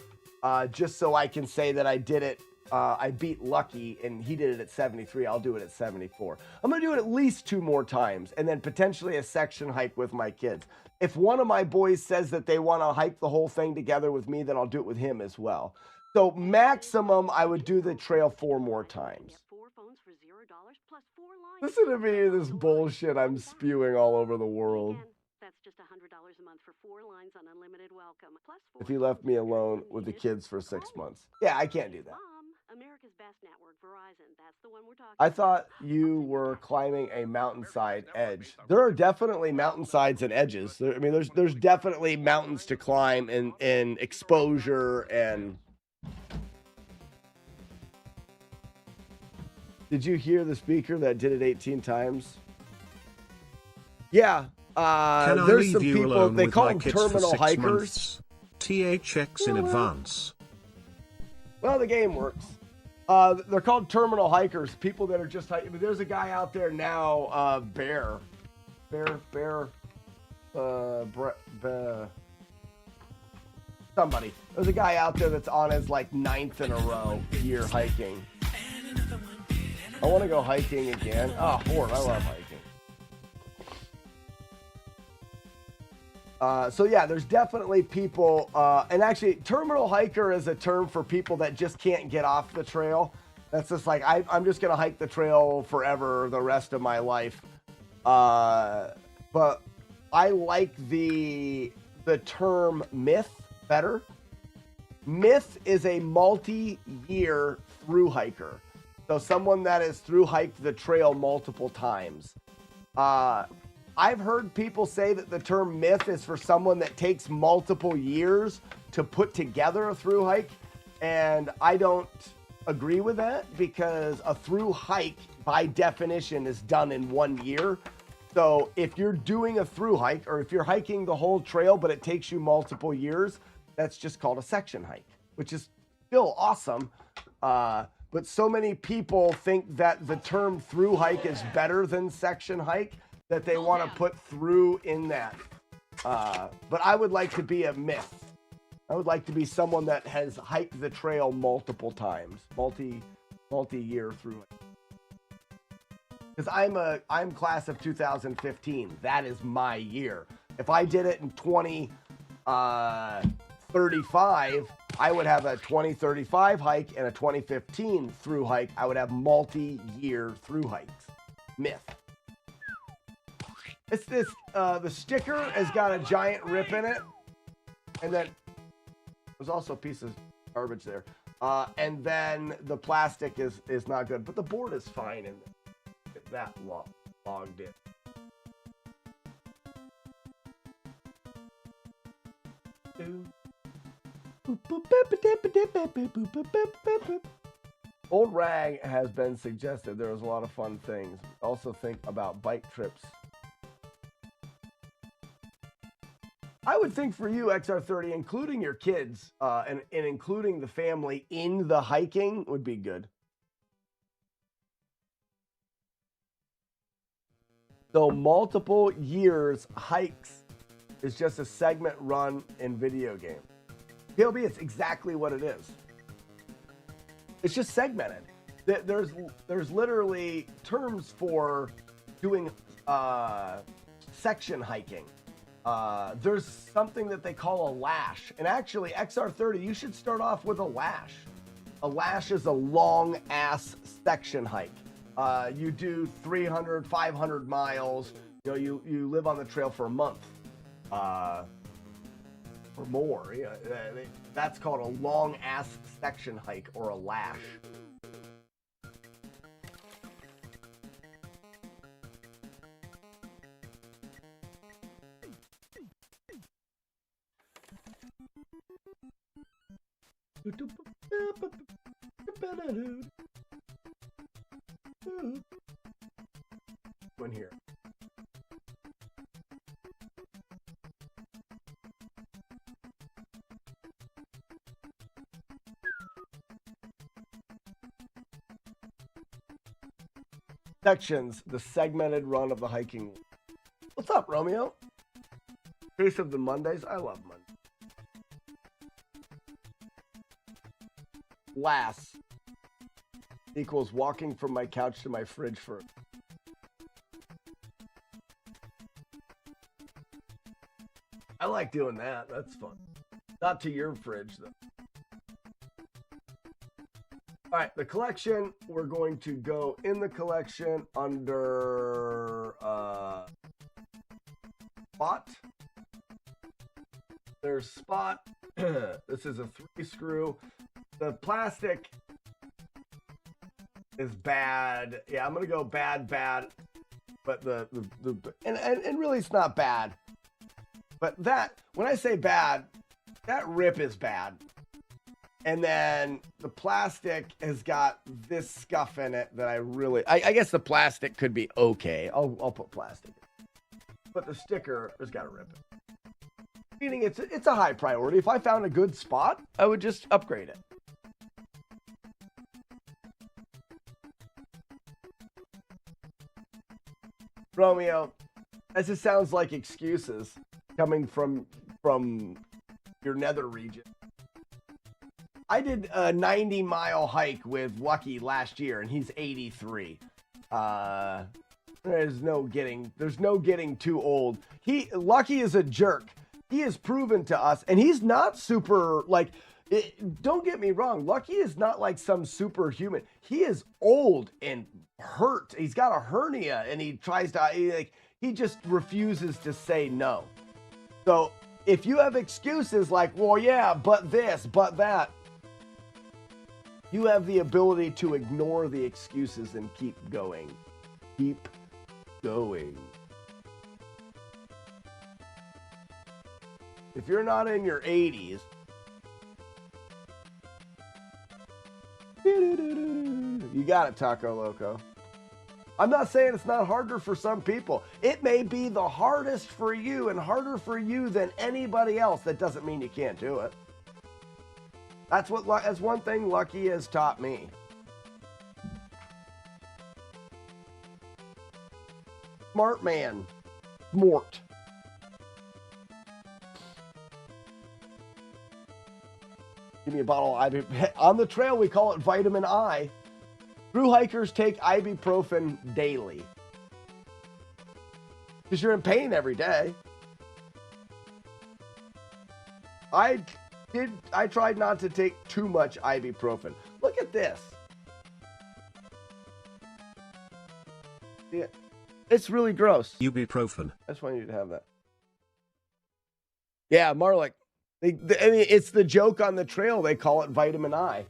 just so I can say that I did it. I beat Lucky, and he did it at 73. I'll do it at 74. I'm going to do it at least 2 more times, and then potentially a section hike with my kids. If one of my boys says that they want to hike the whole thing together with me, then I'll do it with him as well. So maximum, I would do the trail 4 more times. Listen to me, this bullshit I'm spewing all over the world. That's just $100 a month for 4 lines on unlimited welcome. Plus If you left me alone with the kids for 6 months. Yeah, I can't do that. America's best network, Verizon. That's the one we're talking I thought you were climbing a mountainside edge. There are definitely mountainsides and edges. There's definitely mountains to climb and exposure and... Did you hear the speaker that did it 18 times? Yeah. There's some people, they call them terminal hikers. THX in advance. Well, the game works. They're called terminal hikers, people that are just hiking. There's a guy out there now, Bear. Somebody. There's a guy out there that's on his like 9th in a row year hiking. I want to go hiking again. Oh, Ford, I love hiking. So yeah, there's definitely people, and actually terminal hiker is a term for people that just can't get off the trail. That's just like, I'm just going to hike the trail forever, the rest of my life. But I like the term myth better. Myth is a multi-year through hiker. So someone that has through hiked the trail multiple times. I've heard people say that the term myth is for someone that takes multiple years to put together a through hike. And I don't agree with that, because a through hike by definition is done in 1 year. So if you're doing a through hike, or if you're hiking the whole trail, but it takes you multiple years, that's just called a section hike, which is still awesome. But so many people think that the term through hike is better than section hike that they want to put through in that. But I would like to be a myth. I would like to be someone that has hiked the trail multiple times, multi-year through it. Because I'm class of 2015. That is my year. If I did it in 2035, I would have a 2035 hike and a 2015 through hike. I would have multi-year through hikes. Myth. It's this, the sticker has got a giant rip in it. And then there's also a piece of garbage there. And then the plastic is not good, but the board is fine and that logged in. Old Rag has been suggested. There was a lot of fun things. Also think about bike trips. I would think for you, XR30, including your kids and including the family in the hiking would be good. So multiple years hikes is just a segment run in video game. PLB, it's exactly what it is. It's just segmented. There's literally terms for doing section hiking. There's something that they call a lash. And actually, XR30, you should start off with a lash. A lash is a long-ass section hike. You do 300, 500 miles. You know, you live on the trail for a month. or more. Yeah, that's called a long ass section hike or a lash. One here. Sections, the segmented run of the hiking. What's up, Romeo? Taste of the Mondays. I love Mondays. Last equals walking from my couch to my fridge for. I like doing that. That's fun. Not to your fridge, though. All right, the collection, we're going to go in the collection under spot. There's spot. This is a 3-screw. The plastic is bad. Yeah, I'm going to go bad. But and really it's not bad. But that, when I say bad, that rip is bad. And then the plastic has got this scuff in it that I guess the plastic could be okay. I'll put plastic. But the sticker has got to rip it. Meaning it's a high priority. If I found a good spot, I would just upgrade it. Romeo, as it sounds like excuses coming from your nether region. I did a 90-mile hike with Lucky last year, and he's 83. There's no getting too old. Lucky is a jerk. He has proven to us, and he's not super don't get me wrong. Lucky is not like some superhuman. He is old and hurt. He's got a hernia, and he tries to he just refuses to say no. So if you have excuses like, well, yeah, but this, but that. You have the ability to ignore the excuses and keep going. Keep going. If you're not in your 80s, you got it, Taco Loco. I'm not saying it's not harder for some people. It may be the hardest for you and harder for you than anybody else. That doesn't mean you can't do it. That's one thing Lucky has taught me. Smart man. Smart. Give me a bottle of ibuprofen. On the trail, we call it vitamin I. Thru hikers take ibuprofen daily. Because you're in pain every day. I tried not to take too much ibuprofen. Look at this. Yeah, it's really gross. Ibuprofen. I just want you to have that. Yeah, Marlik. I mean, it's the joke on the trail. They call it vitamin I.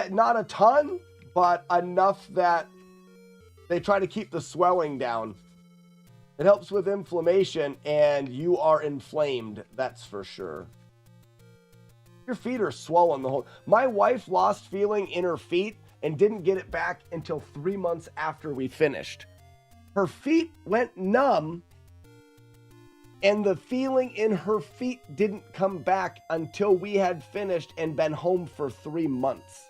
Not a ton, but enough that they try to keep the swelling down. It helps with inflammation, and you are inflamed. That's for sure. Your feet are swollen the whole. My wife lost feeling in her feet and didn't get it back until 3 months after we finished. Her feet went numb, and the feeling in her feet didn't come back until we had finished and been home for 3 months.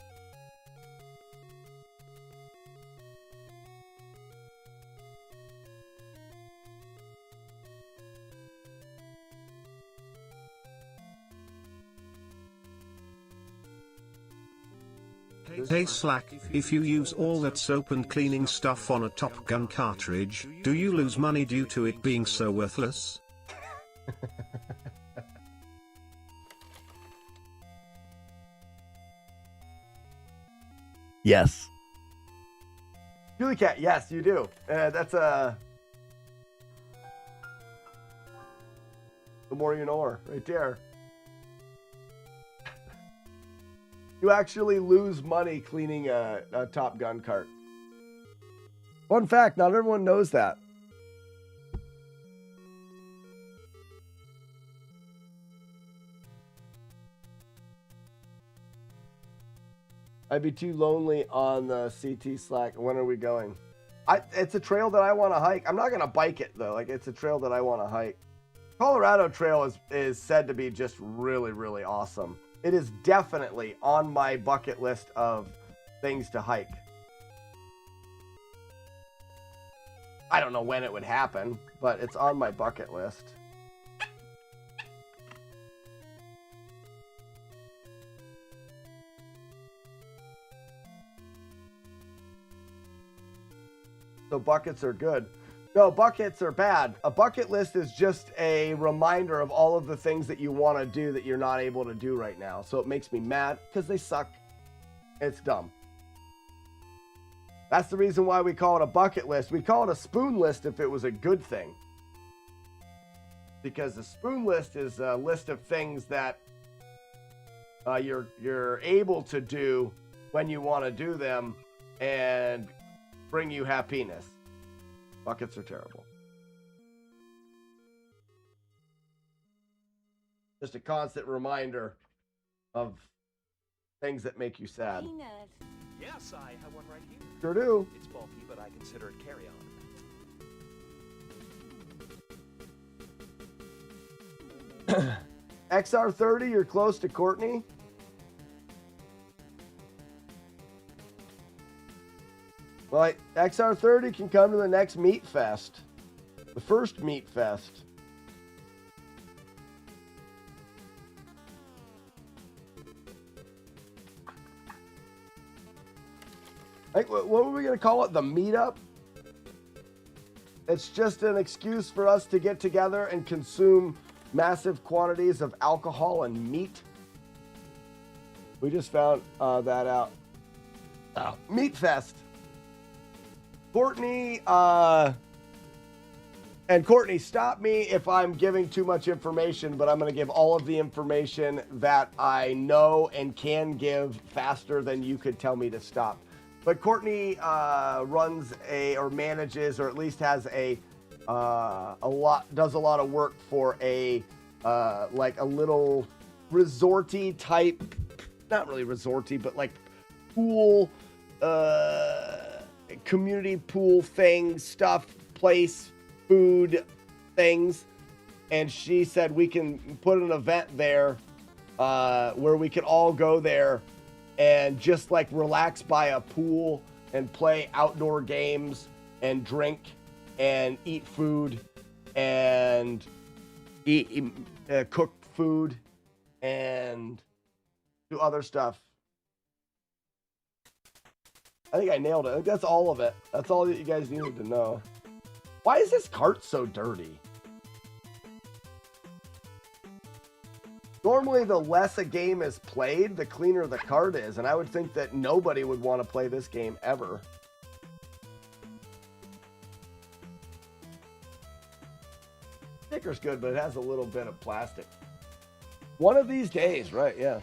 Hey Slack, if you use all that soap and cleaning stuff on a Top Gun cartridge, do you lose money due to it being so worthless? Yes. Julie Cat, yes, you do. That's more you know her. Right there. You actually lose money cleaning a Top Gun cart. Fun fact, not everyone knows that. I'd be too lonely on the CT Slack. When are we going? It's a trail that I want to hike. I'm not going to bike it, though. Like, it's a trail that I want to hike. Colorado Trail is said to be just really, really awesome. It is definitely on my bucket list of things to hike. I don't know when it would happen, but it's on my bucket list. So buckets are good. No, buckets are bad. A bucket list is just a reminder of all of the things that you want to do that you're not able to do right now. So it makes me mad because they suck. It's dumb. That's the reason why we call it a bucket list. We call it a spoon list if it was a good thing. Because the spoon list is a list of things that you're able to do when you want to do them and bring you happiness. Buckets are terrible. Just a constant reminder of things that make you sad. Yes, I have one right here. Sure do. It's bulky, but I consider it carry-on. XR30, you're close to Courtney. Well, XR30 can come to the next Meat Fest. The first Meat Fest. Like, what were we going to call it? The meetup? It's just an excuse for us to get together and consume massive quantities of alcohol and meat. We just found that out. Oh, Meat Fest. Courtney, and Courtney, stop me if I'm giving too much information, but I'm going to give all of the information that I know and can give faster than you could tell me to stop. But Courtney runs or manages, or at least has does a lot of work for like a little resorty type, not really resorty, but like pool, community pool thing, stuff, place, food, things. And she said we can put an event there where we could all go there and just like relax by a pool and play outdoor games and drink and eat food and cook food and do other stuff. I think I nailed it. I think that's all of it. That's all that you guys needed to know. Why is this cart so dirty? Normally, the less a game is played, the cleaner the cart is. And I would think that nobody would want to play this game ever. Sticker's good, but it has a little bit of plastic. One of these days, right, yeah.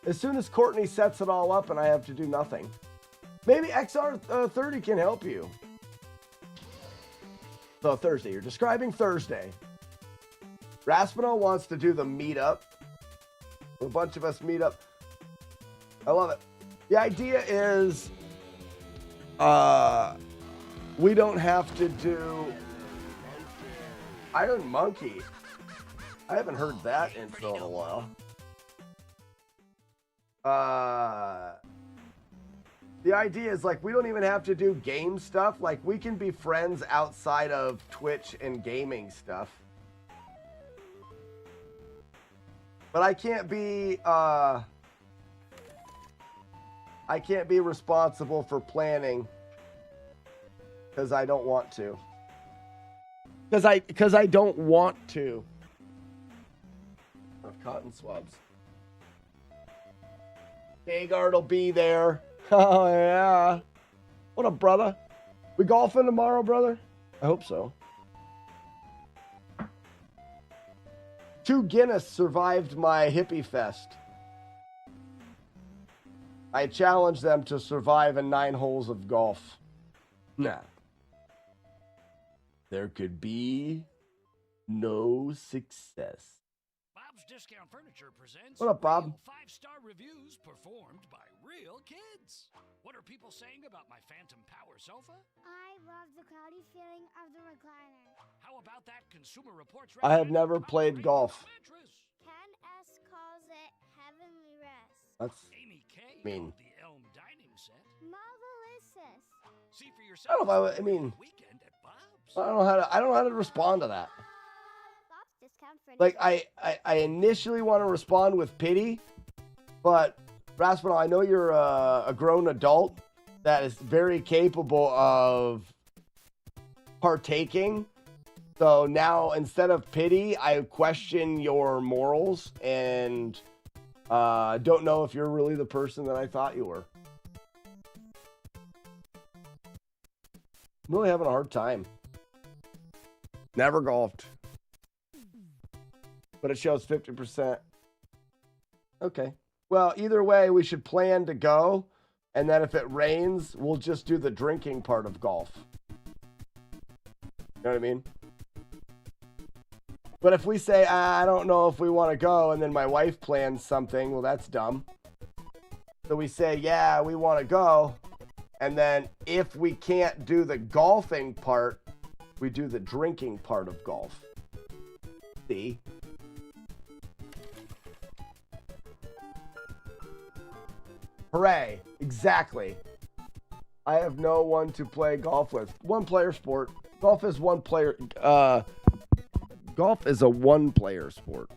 As soon as Courtney sets it all up and I have to do nothing. Maybe XR30 can help you. So Thursday, you're describing Thursday. Raspino wants to do the meetup. A bunch of us meet up. I love it. The idea is we don't have to do Iron Monkey. I haven't heard that intro in a while. The idea is like we don't even have to do game stuff. Like we can be friends outside of Twitch and gaming stuff. But I can't be responsible for planning because I don't want to. Because I don't want to. Of cotton swabs. Dagard will be there. Oh yeah. What up, brother? We golfing tomorrow, brother? I hope so. 2 Guinness survived my hippie fest. I challenged them to survive in 9 holes of golf. Nah. There could be no success. Bob's Discount Furniture presents What up, Bob? real 5-star reviews performed by real kids. What are people saying about my Phantom Power sofa? I love the cloudy feeling of the recliner. How about that Consumer Reports I have never played golf. Ken S. calls it heavenly rest. That's mean. The Elm Dining Set. Marvelous. See for I yourself. don't know if I mean, I don't know how to respond to that. Bob's Discount Furniture. Like I initially want to respond with pity, but Raspinall, I know you're a grown adult that is very capable of partaking. So now instead of pity, I question your morals and don't know if you're really the person that I thought you were. I'm really having a hard time. Never golfed. But it shows 50%. Okay. Well, either way, we should plan to go. And then if it rains, we'll just do the drinking part of golf. You know what I mean? But if we say, I don't know if we want to go, and then my wife plans something, well, that's dumb. So we say, yeah, we want to go. And then if we can't do the golfing part, we do the drinking part of golf. See? Hooray. Exactly. I have no one to play golf with. One player sport. Golf is one player. Golf is a one-player sport.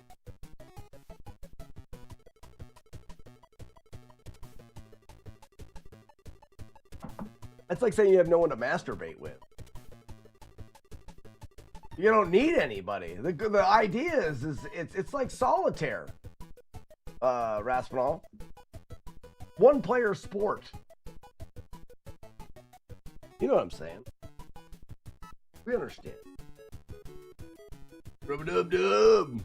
That's like saying you have no one to masturbate with. You don't need anybody. The idea is it's like solitaire. Raspinall. One-player sport. You know what I'm saying. We understand. Rub-a-dub-dub.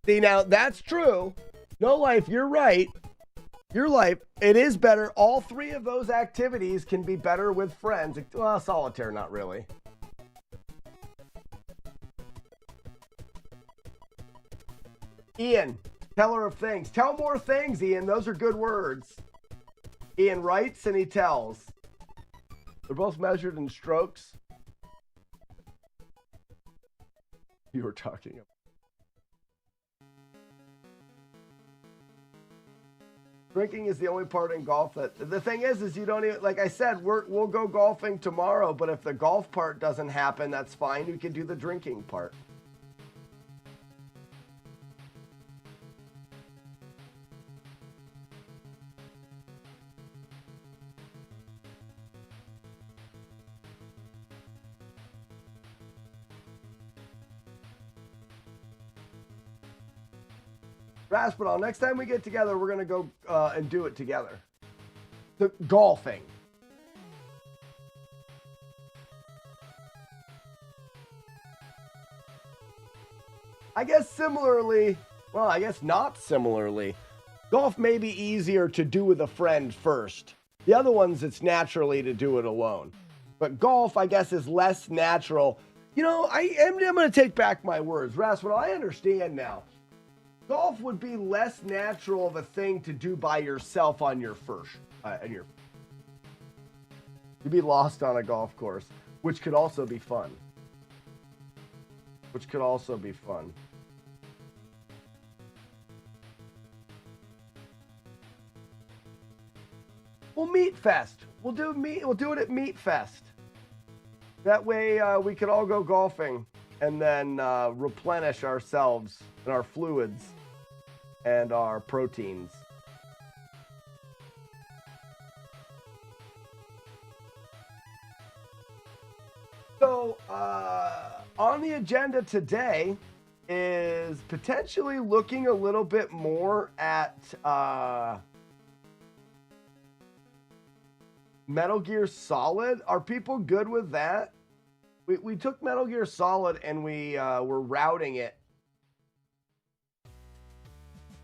See, now, that's true. No Life, you're right. Your life, it is better. All 3 of those activities can be better with friends. Well, solitaire, not really. Ian, teller of things. Tell more things, Ian. Those are good words. Ian writes and he tells. They're both measured in strokes. You were talking about. Drinking is the only part in golf that the thing is you don't even, like I said, we'll go golfing tomorrow, but if the golf part doesn't happen, that's fine. We can do the drinking part. Raspinall, next time we get together, we're going to go and do it together. The golfing. I guess similarly, well, I guess not similarly. Golf may be easier to do with a friend first. The other ones, it's naturally to do it alone. But golf, I guess, is less natural. You know, I'm going to take back my words. Raspinall, I understand now. Golf would be less natural of a thing to do by yourself on your first. You'd be lost on a golf course, which could also be fun. Well, Meat Fest. We'll do it at Meat Fest. That way we could all go golfing and then replenish ourselves and our fluids and our proteins. So, on the agenda today is potentially looking a little bit more at Metal Gear Solid. Are people good with that? We took Metal Gear Solid and we were routing it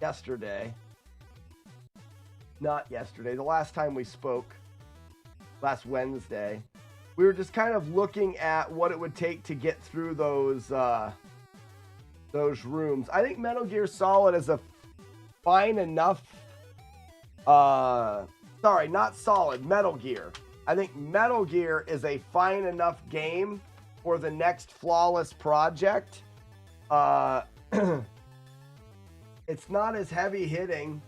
yesterday. Not yesterday. The last time we spoke, last Wednesday, we were just kind of looking at what it would take to get through those rooms. I think Metal Gear Solid is a fine enough. Sorry, not Solid. Metal Gear. I think Metal Gear is a fine enough game for the next Flawless project. It's not as heavy hitting.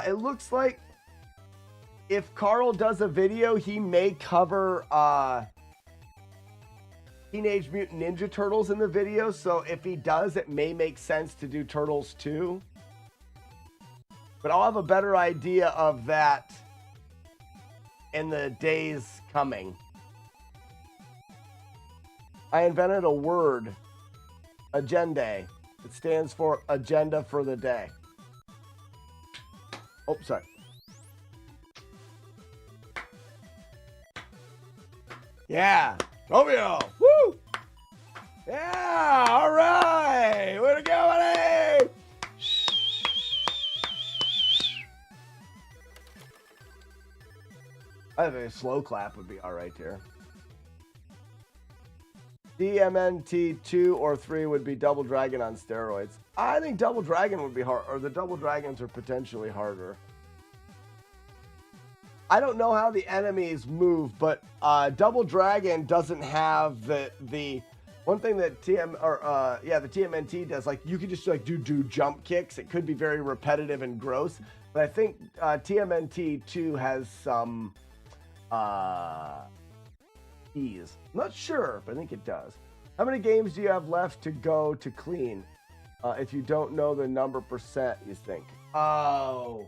It looks like if Carl does a video, he may cover Teenage Mutant Ninja Turtles in the video. So if he does, it may make sense to do Turtles 2. But I'll have a better idea of that in the days coming. I invented a word, agenda. It stands for agenda for the day. Oh, sorry. Yeah. Romeo. Woo. Yeah. All right. Way to go, buddy. I think a slow clap would be all right here. DMNT 2 or 3 would be Double Dragon on steroids. I think Double Dragon would be hard, or the Double Dragons are potentially harder. I don't know how the enemies move, but Double Dragon doesn't have the one thing that the TMNT does. Like you could just like do jump kicks. It could be very repetitive and gross, but I think TMNT 2 has some ease. I'm not sure, but I think it does. How many games do you have left to go to clean? If you don't know the number percent, you think. Oh.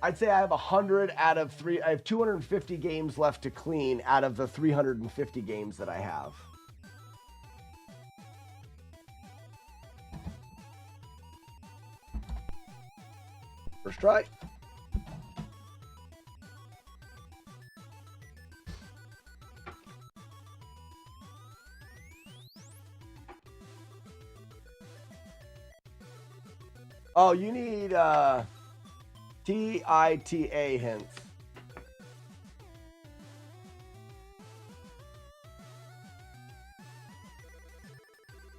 I'd say I have 100 out of 3. I have 250 games left to clean out of the 350 games that I have. First try. Oh, you need TITA hints.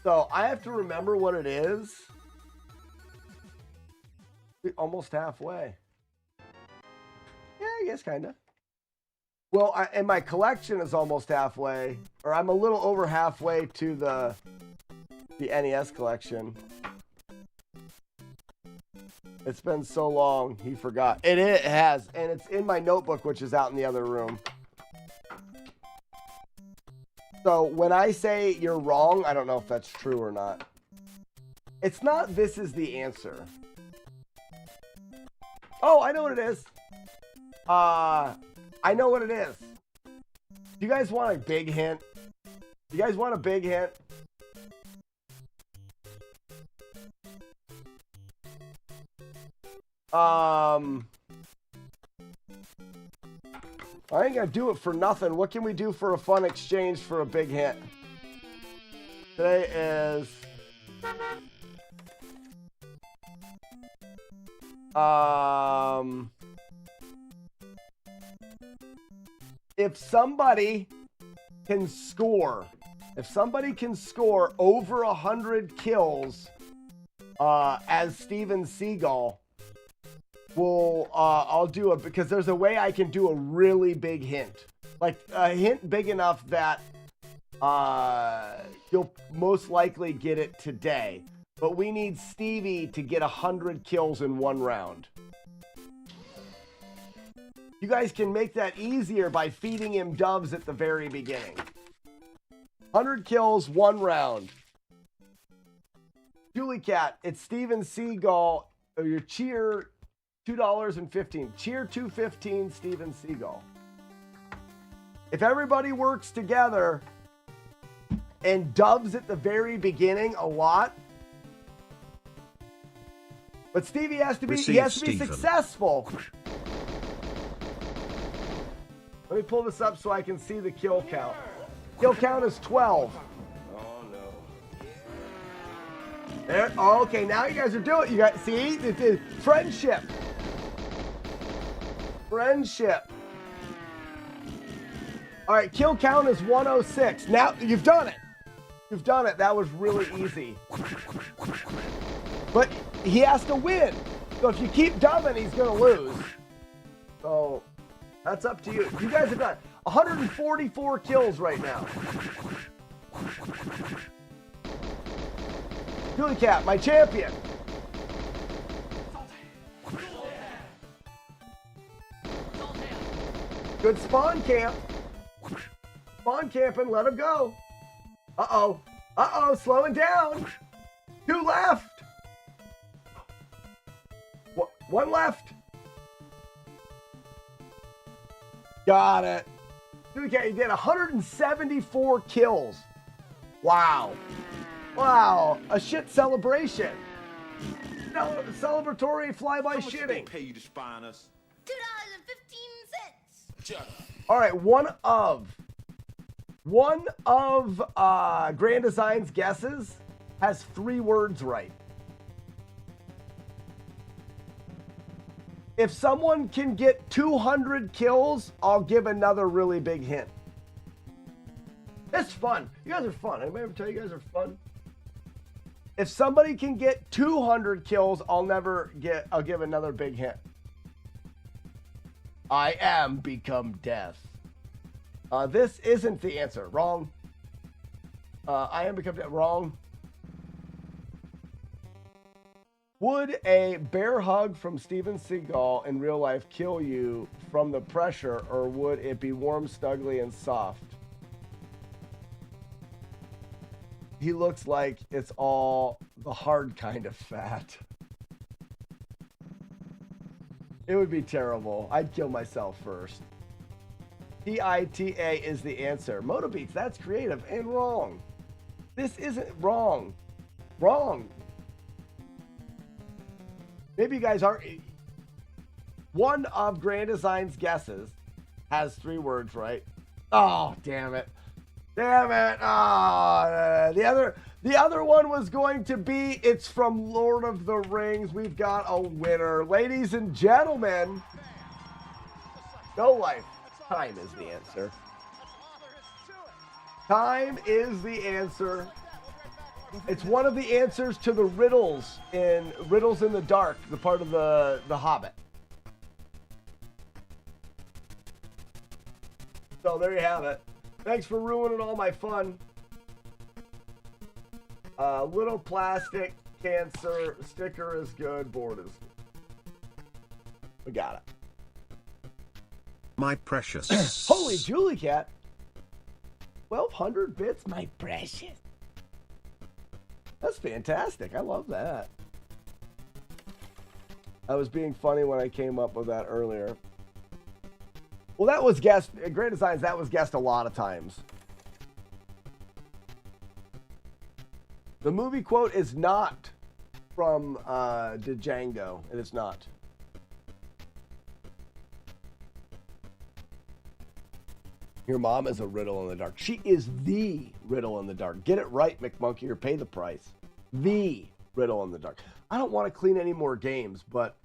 So I have to remember what it is. We're almost halfway. Yeah, I guess kind of. Well, and my collection is almost halfway, or I'm a little over halfway to the NES collection. It's been so long, he forgot. It has, and it's in my notebook, which is out in the other room. So when I say you're wrong, I don't know if that's true or not. It's not this is the answer. Oh, I know what it is. I know what it is. Do you guys want a big hint? Do you guys want a big hint? I ain't gonna do it for nothing. What can we do for a fun exchange for a big hint? Today is if somebody can score over 100 kills as Steven Seagal, I'll do it, because there's a way I can do a really big hint, like a hint big enough that you'll most likely get it today. But we need Stevie to get 100 kills in one round. You guys can make that easier by feeding him doves at the very beginning. 100 kills, one round. Julie Cat, it's Steven Seagal. Or your cheer $2.15. Cheer $2.15, Steven Seagal. If everybody works together and doves at the very beginning a lot, but Stevie has to be successful. Let me pull this up so I can see the kill count. Kill count is 12. Oh no. There. Oh, okay, now you guys are doing it. You got see the friendship. Friendship. All right, kill count is 106. Now you've done it. You've done it. That was really easy. But he has to win. So if you keep dumbing, he's gonna lose. So that's up to you. You guys have done 144 kills right now. Julie Cat, my champion. Good spawn camp. Spawn camping, let him go. Uh-oh. Uh-oh, slowing down. 2 left. One left. Got it. Julie Cat, you did 174 kills. Wow. Wow. A shit celebration. Celebratory flyby shitting. Pay you to spy on us. $2.15. All right, one of Grand Design's guesses has 3 words right. If someone can get 200 kills, I'll give another really big hint. It's fun. You guys are fun. Anybody ever tell you guys are fun? If somebody can get 200 kills, I'll give another big hint. I am become death. This isn't the answer. Wrong. I am become death. Wrong. Would a bear hug from Steven Seagal in real life kill you from the pressure, or would it be warm, snuggly, and soft? He looks like it's all the hard kind of fat. It would be terrible. I'd kill myself first. TITA is the answer. Motobeats, that's creative and wrong. This isn't wrong. Wrong. Maybe you guys aren't. One of Grand Design's guesses has 3 words right. Oh, damn it. Damn it. Oh, the other one was going to be, it's from Lord of the Rings. We've got a winner. Ladies and gentlemen, no life. Time is the answer. Time is the answer. It's one of the answers to the riddles in the Dark, the part of the Hobbit. So there you have it. Thanks for ruining all my fun. Little plastic, cancer, sticker is good, board is good. We got it. My precious. Holy Julie Cat. 1,200 bits, my precious. That's fantastic. I love that. I was being funny when I came up with that earlier. Well, that was guessed. Great Designs, that was guessed a lot of times. The movie quote is not from Django. It is not. Your mom is a riddle in the dark. She is the riddle in the dark. Get it right, McMonkey, or pay the price. The riddle in the dark. I don't want to clean any more games, but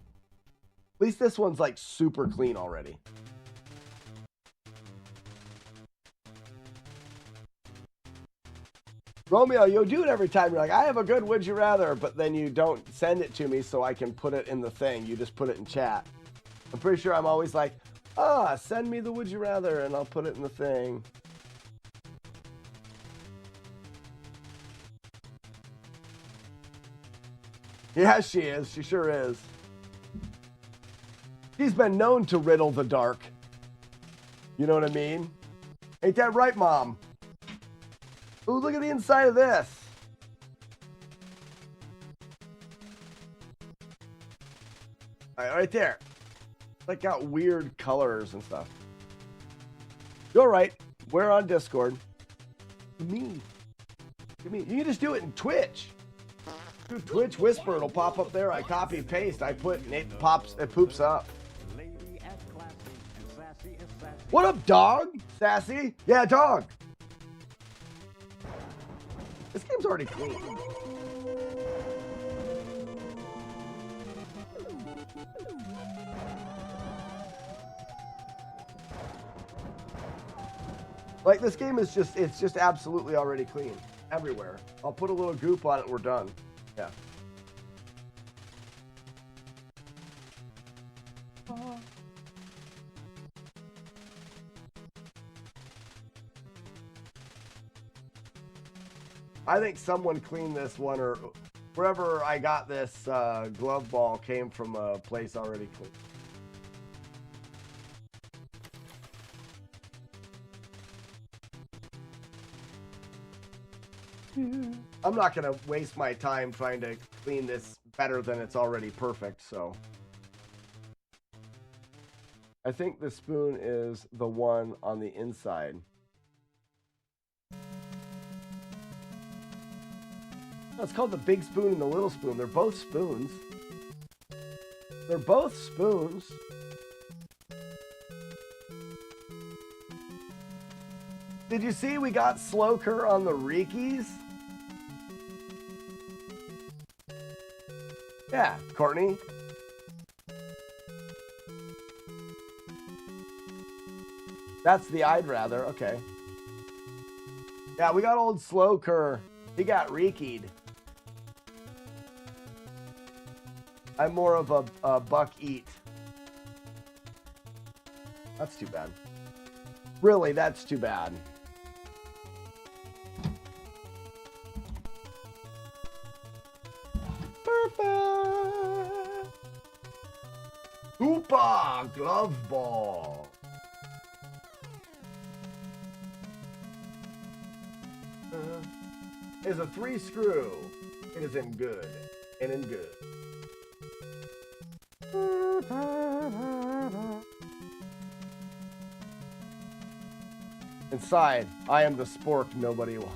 at least this one's like super clean already. Romeo, you'll do it every time. You're like, I have a good would you rather, but then you don't send it to me so I can put it in the thing. You just put it in chat. I'm pretty sure I'm always like, send me the would you rather, and I'll put it in the thing. Yeah, she is. She sure is. She's been known to riddle the dark. You know what I mean? Ain't that right, Mom? Ooh, look at the inside of this. All right there. It's like got weird colors and stuff. You're right. We're on Discord. Me. You can just do it in Twitch. Do Twitch Whisper. It'll pop up there. I copy paste. I put and it poops up. What up, dog? Sassy? Yeah, dog. This game's already clean. Like, this game is just, it's just absolutely already clean. Everywhere. I'll put a little goop on it and we're done. Yeah. I think someone cleaned this one, or wherever I got this glove ball came from a place already clean. I'm not going to waste my time trying to clean this better than it's already perfect, so. I think the spoon is the one on the inside. No, it's called the big spoon and the little spoon. They're both spoons. They're both spoons. Did you see we got Sloker on the Rikis? Yeah, Courtney. That's the I'd rather. Okay. Yeah, we got old Sloker. He got Riki'd. I'm more of a buck eat. That's too bad. Really, that's too bad. Hoopa glove ball. Is a 3-screw. It is in good and in good. Inside, I am the spork nobody wants.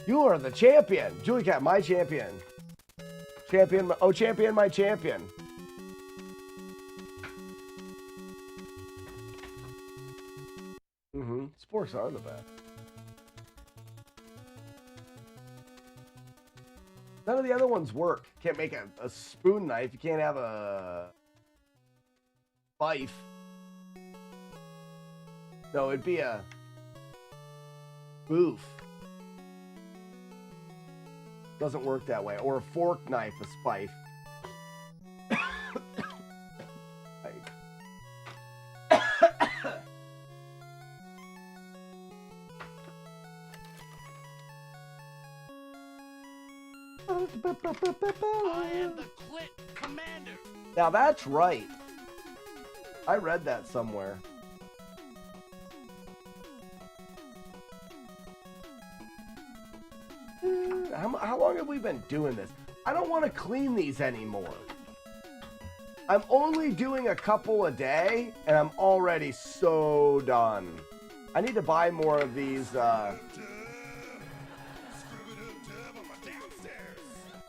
You are the champion. Julie Cat, my champion. Champion, oh, champion, my champion. Sporks are the best. None of the other ones work. Can't make a spoon knife. You can't have a fife. No, it'd be a boof. Doesn't work that way. Or a fork knife, a spife. I am the Clit Commander. Now that's right. I read that somewhere. How long have we been doing this? I don't want to clean these anymore. I'm only doing a couple a day, and I'm already so done. I need to buy more of these.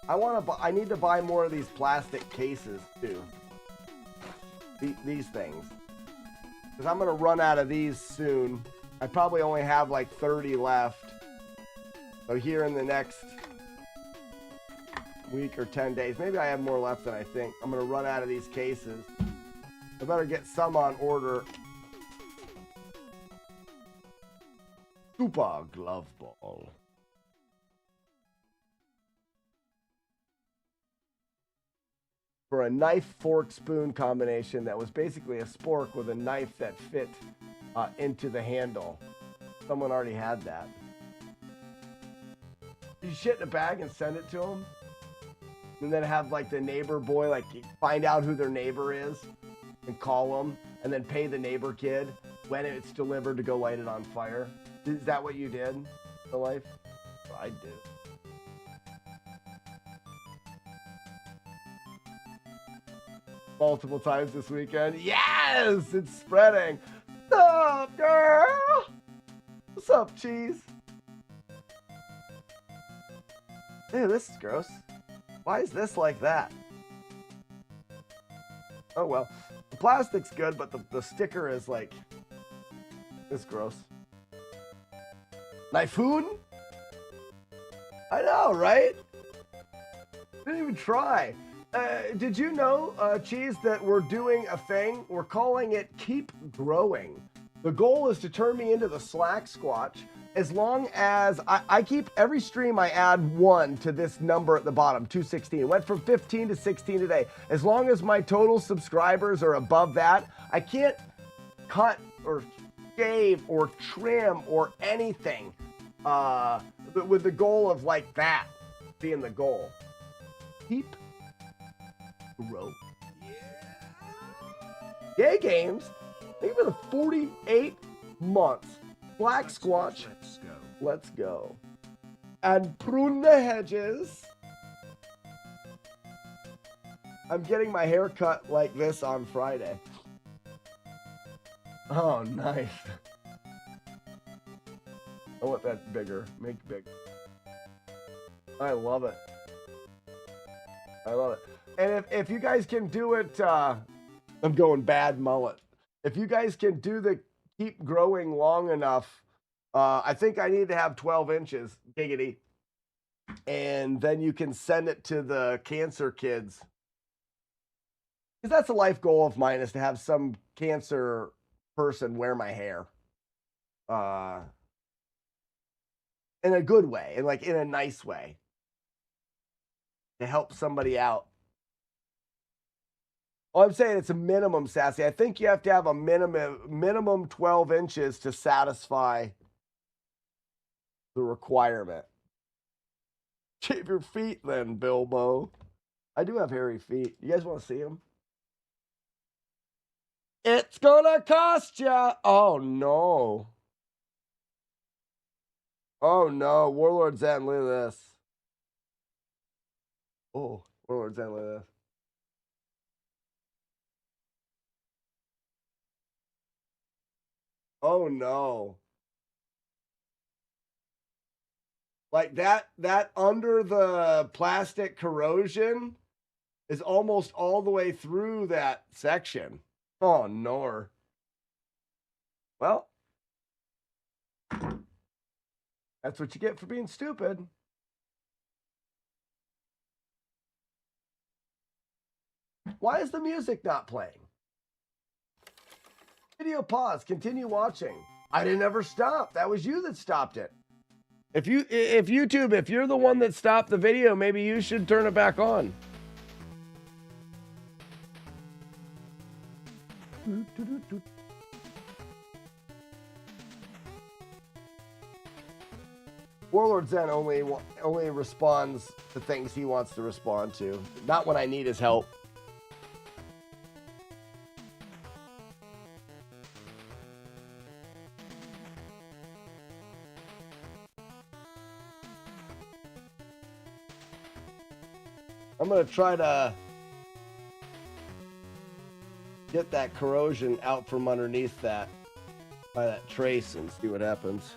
I need to buy more of these plastic cases too. These things, because I'm gonna run out of these soon. I probably only have like 30 left. So here in the next week or 10 days, maybe I have more left than I think. I'm gonna run out of these cases. I better get some on order. Super glove ball. For a knife, fork, spoon combination that was basically a spork with a knife that fit into the handle. Someone already had that. You shit in a bag and send it to them, and then have like the neighbor boy like find out who their neighbor is and call them, and then pay the neighbor kid when it's delivered to go light it on fire. Is that what you did in the life? Well, I did. Multiple times this weekend. Yes, it's spreading. What's up, girl? What's up, cheese? Ew, this is gross. Why is this like that? Oh well. plastic's good, but the sticker is like, it's gross. Knifehoon? I know, right? Didn't even try. Did you know, Cheese, that we're doing a thing? We're calling it Keep Growing. The goal is to turn me into the Slack Squatch. As long as I keep every stream, I add 1 to this number at the bottom, 216. It went from 15 to 16 today. As long as my total subscribers are above that, I can't cut or shave or trim or anything with the goal of like that being the goal. Keep growing. Yay Games, thank you for the 48 months. Black Squatch, let's go. And prune the hedges. I'm getting my hair cut like this on Friday. Oh, nice. I want that bigger. Make big. I love it. I love it. And if you guys can do it, I'm going bad mullet. If you guys can do the keep growing long enough, I think I need to have 12 inches, giggity. And then you can send it to the cancer kids. Because that's a life goal of mine, is to have some cancer person wear my hair. In a good way, and like in a nice way. To help somebody out. Oh, I'm saying it's a minimum, Sassy. I think you have to have a minimum 12 inches to satisfy the requirement. Shave your feet then, Bilbo. I do have hairy feet. You guys want to see them? It's gonna cost ya. Oh, no. Oh, no. Warlord Zen, look at this. Oh, Warlord Zen, look at this. Oh no. Like that under the plastic corrosion is almost all the way through that section. Oh no. Well, that's what you get for being stupid. Why is the music not playing? Video pause. Continue watching. I didn't ever stop. That was you that stopped it. If YouTube, if you're the one that stopped the video, maybe you should turn it back on. Warlord Zen only responds to things he wants to respond to, not when I need his help. I'm going to try to get that corrosion out from underneath that by that trace and see what happens.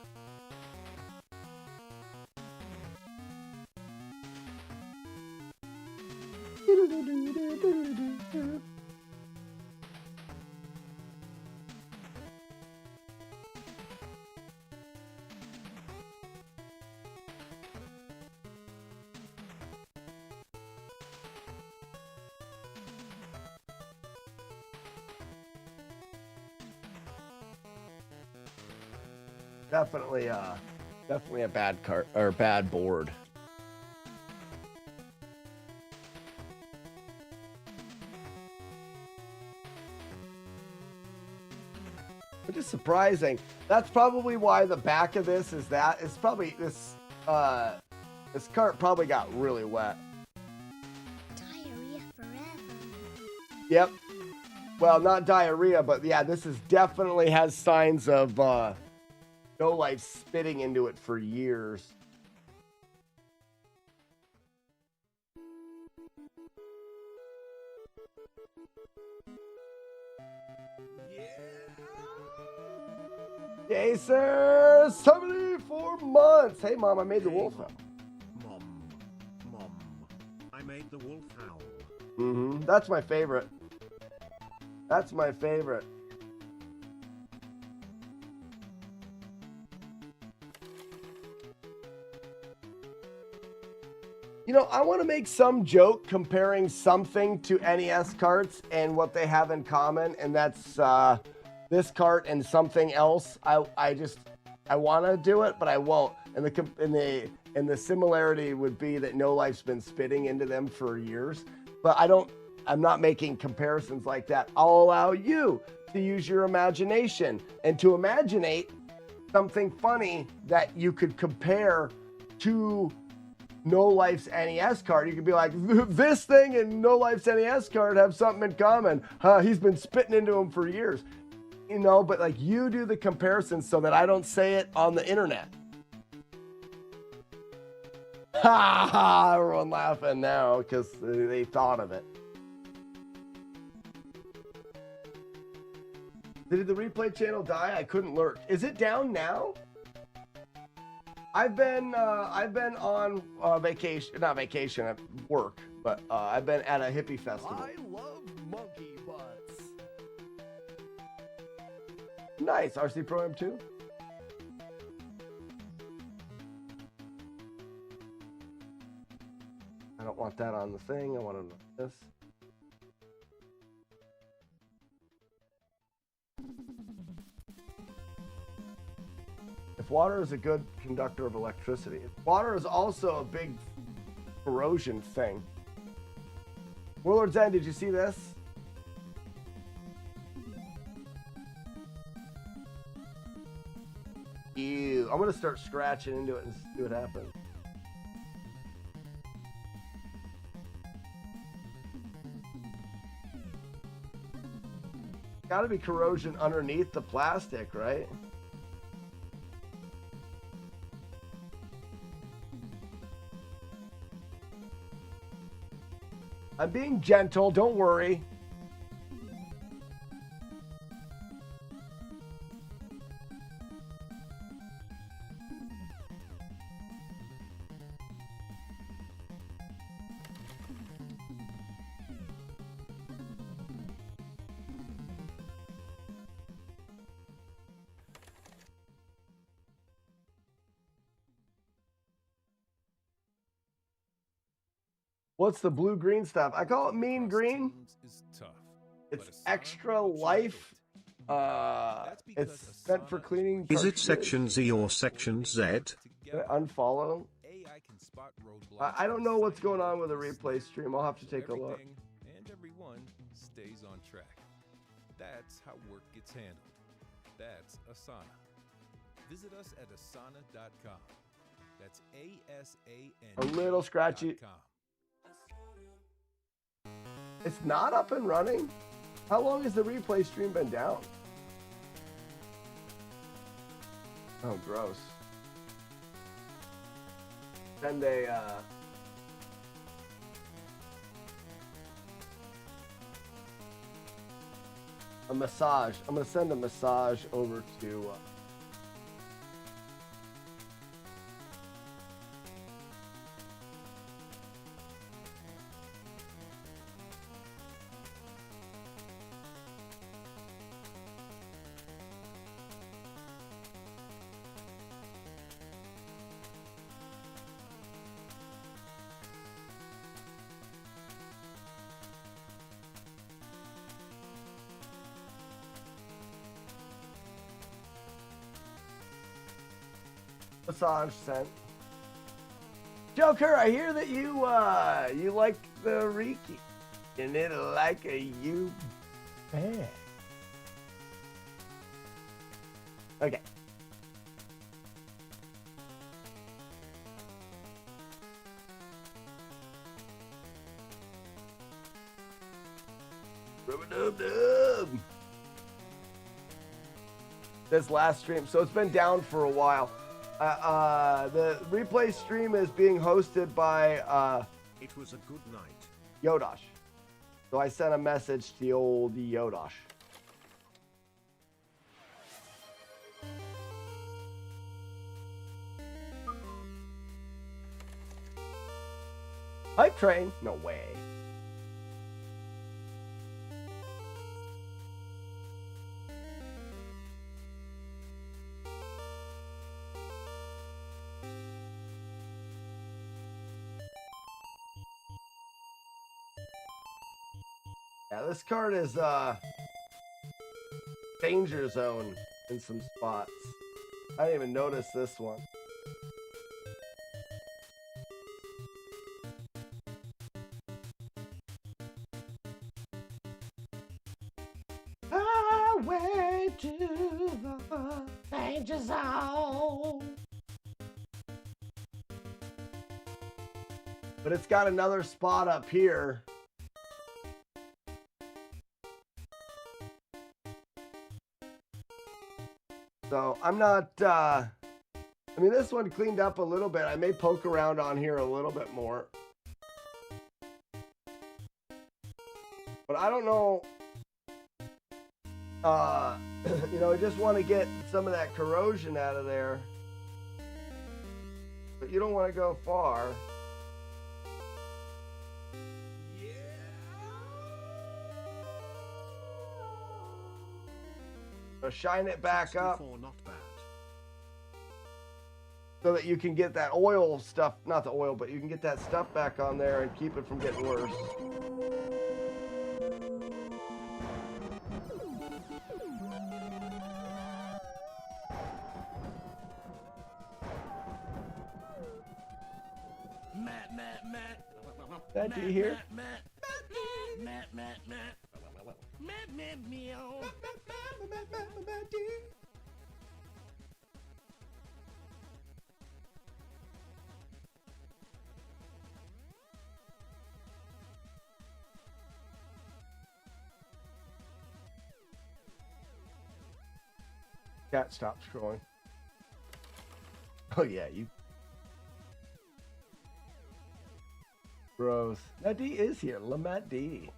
Definitely a bad cart or bad board. Which is surprising. That's probably why the back of this is that. It's probably this cart probably got really wet. Diarrhea forever. Yep. Well, not diarrhea, but yeah, this is definitely has signs of no life spitting into it for years. Yay, sir! 74 months! Hey, Mom, I made the wolf howl. Mom, I made the wolf howl. That's my favorite. That's my favorite. You know, I want to make some joke comparing something to NES carts and what they have in common, and that's this cart and something else. I want to do it, but I won't. And the similarity would be that No Life's been spitting into them for years, but I'm not making comparisons like that. I'll allow you to use your imagination and to imaginate something funny that you could compare to No Life's NES card. You could be like, this thing and No Life's NES card have something in common. He's been spitting into him for years. You know, but like you do the comparison so that I don't say it on the internet. Ha ha! Everyone laughing now because they thought of it. Did the replay channel die? I couldn't lurk. Is it down now? I've been on vacation, not vacation, at work, but I've been at a hippie festival. I love monkey butts. Nice. RC Pro M2? I don't want that on the thing. I want to know this. If water is a good conductor of electricity, water is also a big corrosion thing. Warlord Zen, did you see this? Ew. I'm going to start scratching into it and see what happens. Got to be corrosion underneath the plastic, right? I'm being gentle, don't worry. What's the blue-green stuff? I call it mean green. It's extra life. It's meant for cleaning. Is it section Z or section Z? Unfollow. I don't know what's going on with the replay stream. I'll have to take a look. And everyone stays on track. That's how work gets handled. That's Asana. Visit us at asana.com. That's ASAN. A little scratchy. It's not up and running? How long has the replay stream been down? Oh, gross. Send a massage. I'm going to send a massage over to... massage sent. Joker, I hear that you like the Reiki, and it like a you bad. Okay. Rub-a-dub-dub. This last stream, so it's been down for a while. The replay stream is being hosted by It was a good night. Yodosh. So I sent a message to the old Yodosh. Hype train? No way. Yeah, this card is danger zone in some spots. I didn't even notice this one. Highway to the danger zone. But it's got another spot up here. So I'm not, I mean, this one cleaned up a little bit. I may poke around on here a little bit more. But I don't know, you know, I just want to get some of that corrosion out of there. But you don't want to go far. So shine it back up not bad. so that you can get that oil stuff, not the oil, but you can get that stuff back on there and keep it from getting worse. Matt, do you hear? Cat, stop scrolling. Oh yeah, you. Gross. Matt D is here. Matt D.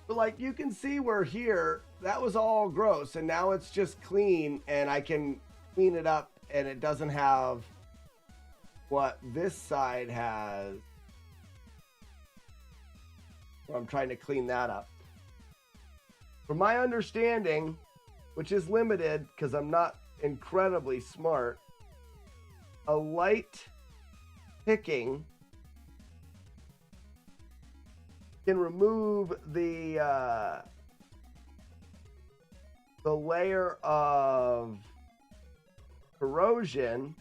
But like you can see where here, that was all gross and now it's just clean and I can clean it up and it doesn't have what this side has. Well, I'm trying to clean that up. From my understanding, which is limited because I'm not incredibly smart, a light picking can remove the layer of corrosion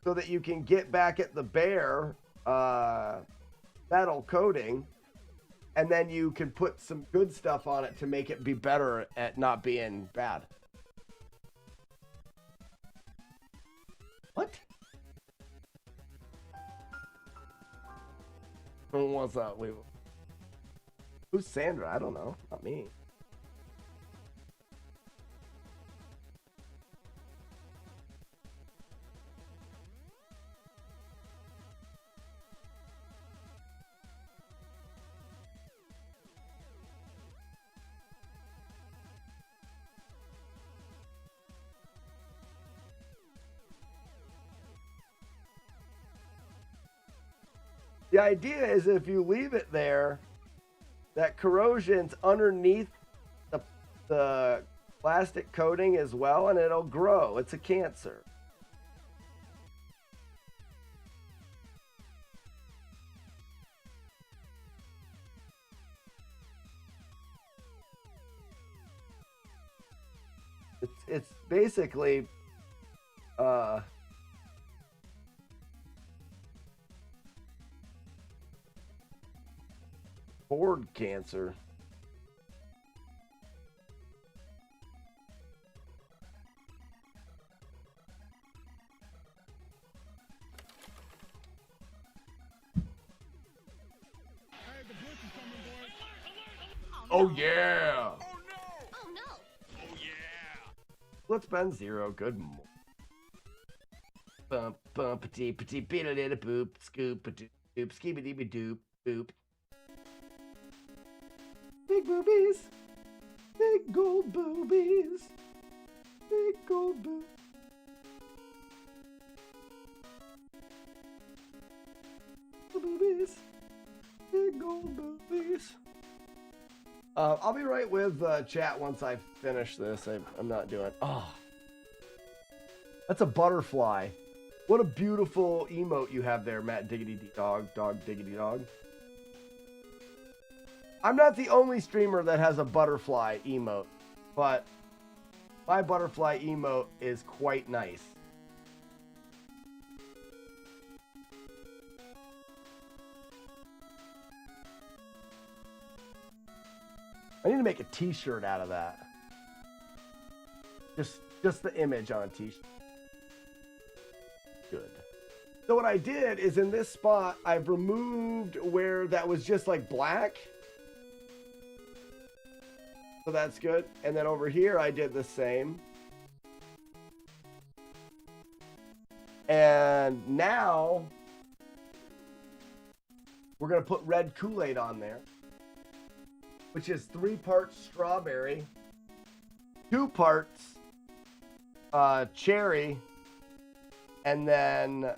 so that you can get back at the bare metal coating, and then you can put some good stuff on it to make it be better at not being bad. What? What's up? Wait, who's Sandra? I don't know. Not me. The idea is if you leave it there, that corrosion's underneath the plastic coating as well, and it'll grow. It's a cancer. It's basically board cancer. Oh yeah. Oh no. Oh yeah. Let's spend zero. Good. Bump bumpity patty beetle little boop scoop a doop skibby doop boop. Big boobies, big gold boobies, big gold boobies. Boobies, big gold boobies. I'll be right with chat once I finish this. I'm not doing. Oh, that's a butterfly. What a beautiful emote you have there, Matt Diggity Dog, Dog Diggity Dog. I'm not the only streamer that has a butterfly emote, but my butterfly emote is quite nice. I need to make a t-shirt out of that. Just the image on a t-shirt. Good. So what I did is in this spot, I've removed where that was just like black. So that's good. And then over here, I did the same. And now we're going to put red Kool-Aid on there, which is 3 parts strawberry, 2 parts cherry, and then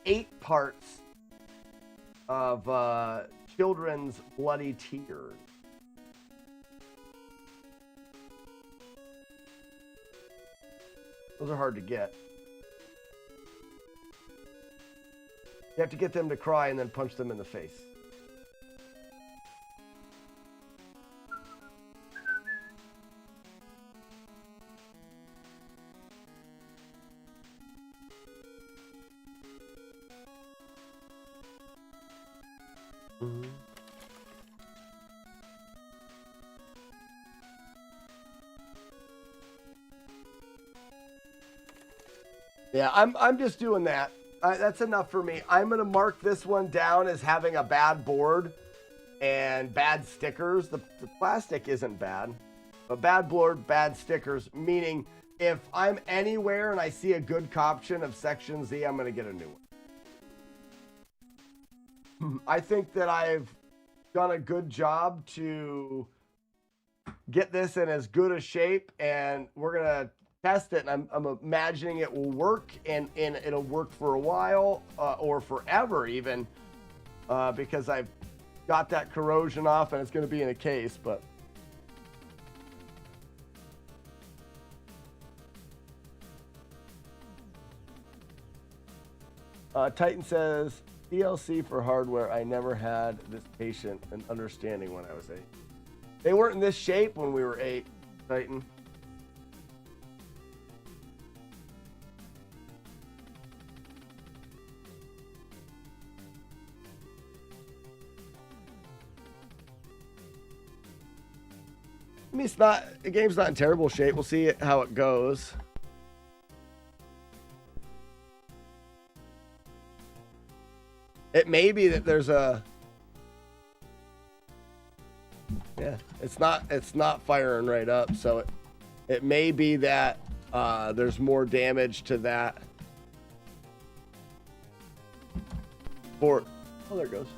8 parts of children's bloody tears. Those are hard to get. You have to get them to cry and then punch them in the face. Mm-hmm. Yeah, I'm just doing that. That's enough for me. I'm going to mark this one down as having a bad board and bad stickers. The plastic isn't bad, but bad board, bad stickers, meaning if I'm anywhere and I see a good option of Section Z, I'm going to get a new one. I think that I've done a good job to get this in as good a shape, and we're going to test it, and I'm imagining it will work, and it'll work for a while or forever even, because I've got that corrosion off and it's going to be in a case. But Titan says DLC for hardware. I never had this patient and understanding when I was 8. They weren't in this shape when we were 8, Titan. I mean, the game's not in terrible shape. We'll see how it goes. It may be that there's a... Yeah, it's not firing right up, so it may be that there's more damage to that port. Oh, there it goes.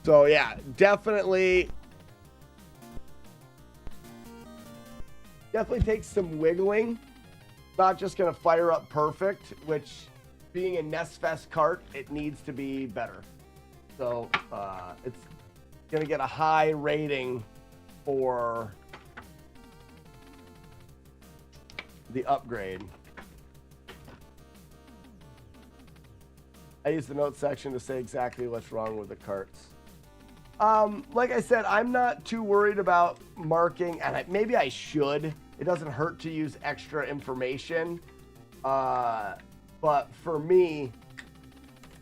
So yeah, definitely takes some wiggling. Not just gonna fire up perfect, which being a NESFest cart, it needs to be better. So it's gonna get a high rating for the upgrade. I use the notes section to say exactly what's wrong with the carts. Like I said, I'm not too worried about marking, and maybe I should. It doesn't hurt to use extra information. But for me,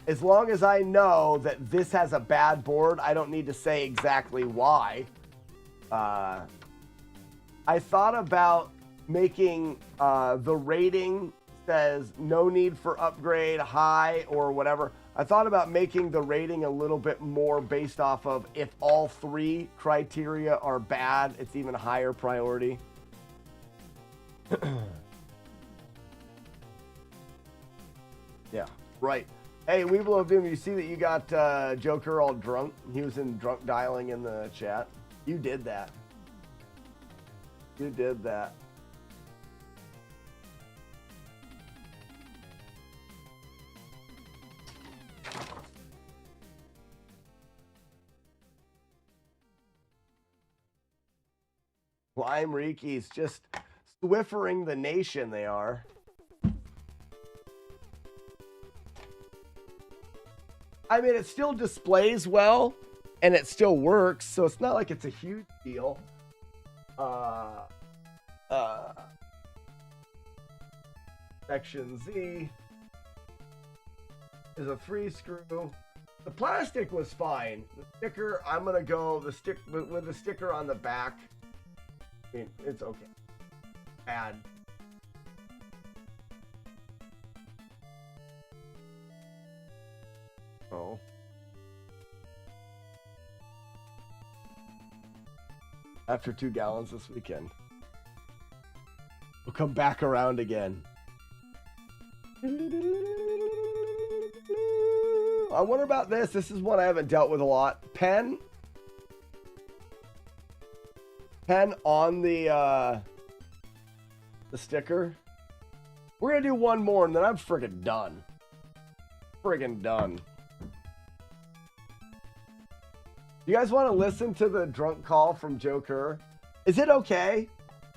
as long as I know that this has a bad board, I don't need to say exactly why. I thought about making the rating says no need for upgrade, high, or whatever. I thought about making the rating a little bit more based off of if all 3 criteria are bad, it's even higher priority. Yeah, right. Hey, Weeble of Doom, you see that you got Joker all drunk? He was in drunk dialing in the chat. You did that. You did that. Lime Riki's just Swiffering the nation, they are. I mean, it still displays well, and it still works, so it's not like it's a huge deal. Section Z is a 3-screw. The plastic was fine. The sticker, I'm gonna go with the sticker on the back. I mean, it's okay. Add. Oh. After 2 gallons this weekend. We'll come back around again. I wonder about this. This is one I haven't dealt with a lot. Pen on the sticker. We're gonna do one more and then I'm friggin' done. You guys want to listen to the drunk call from Joe Kerr? Is it okay?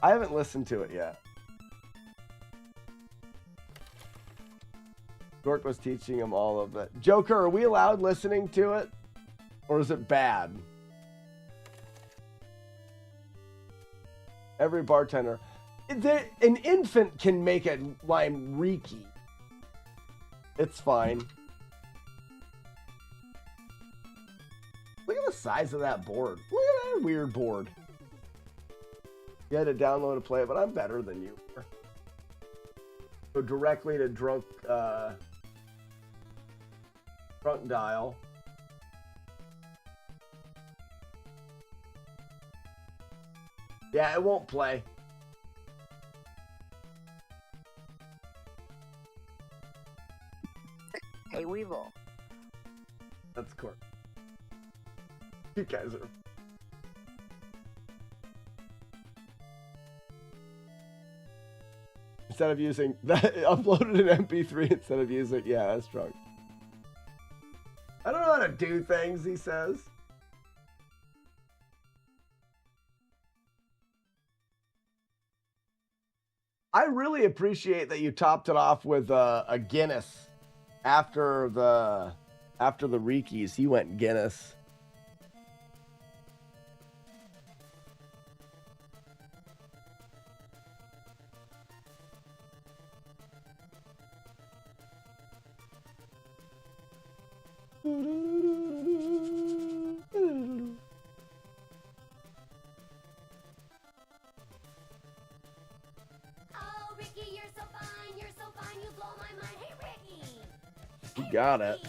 I haven't listened to it yet. Dork was teaching him all of it. Joker, are we allowed listening to it? Or is it bad? Every bartender. An infant can make a lime reeky. It's fine. Look at the size of that board. Look at that weird board. You had to download to play it, but I'm better than you. Go directly to drunk dial. Yeah, it won't play. Hey, Weevil. That's cool. You guys are... Instead of using that, uploaded an MP3 instead of using... Yeah, that's drunk. I don't know how to do things, he says. I really appreciate that you topped it off with a Guinness after the Reekies. He went Guinness. You got it.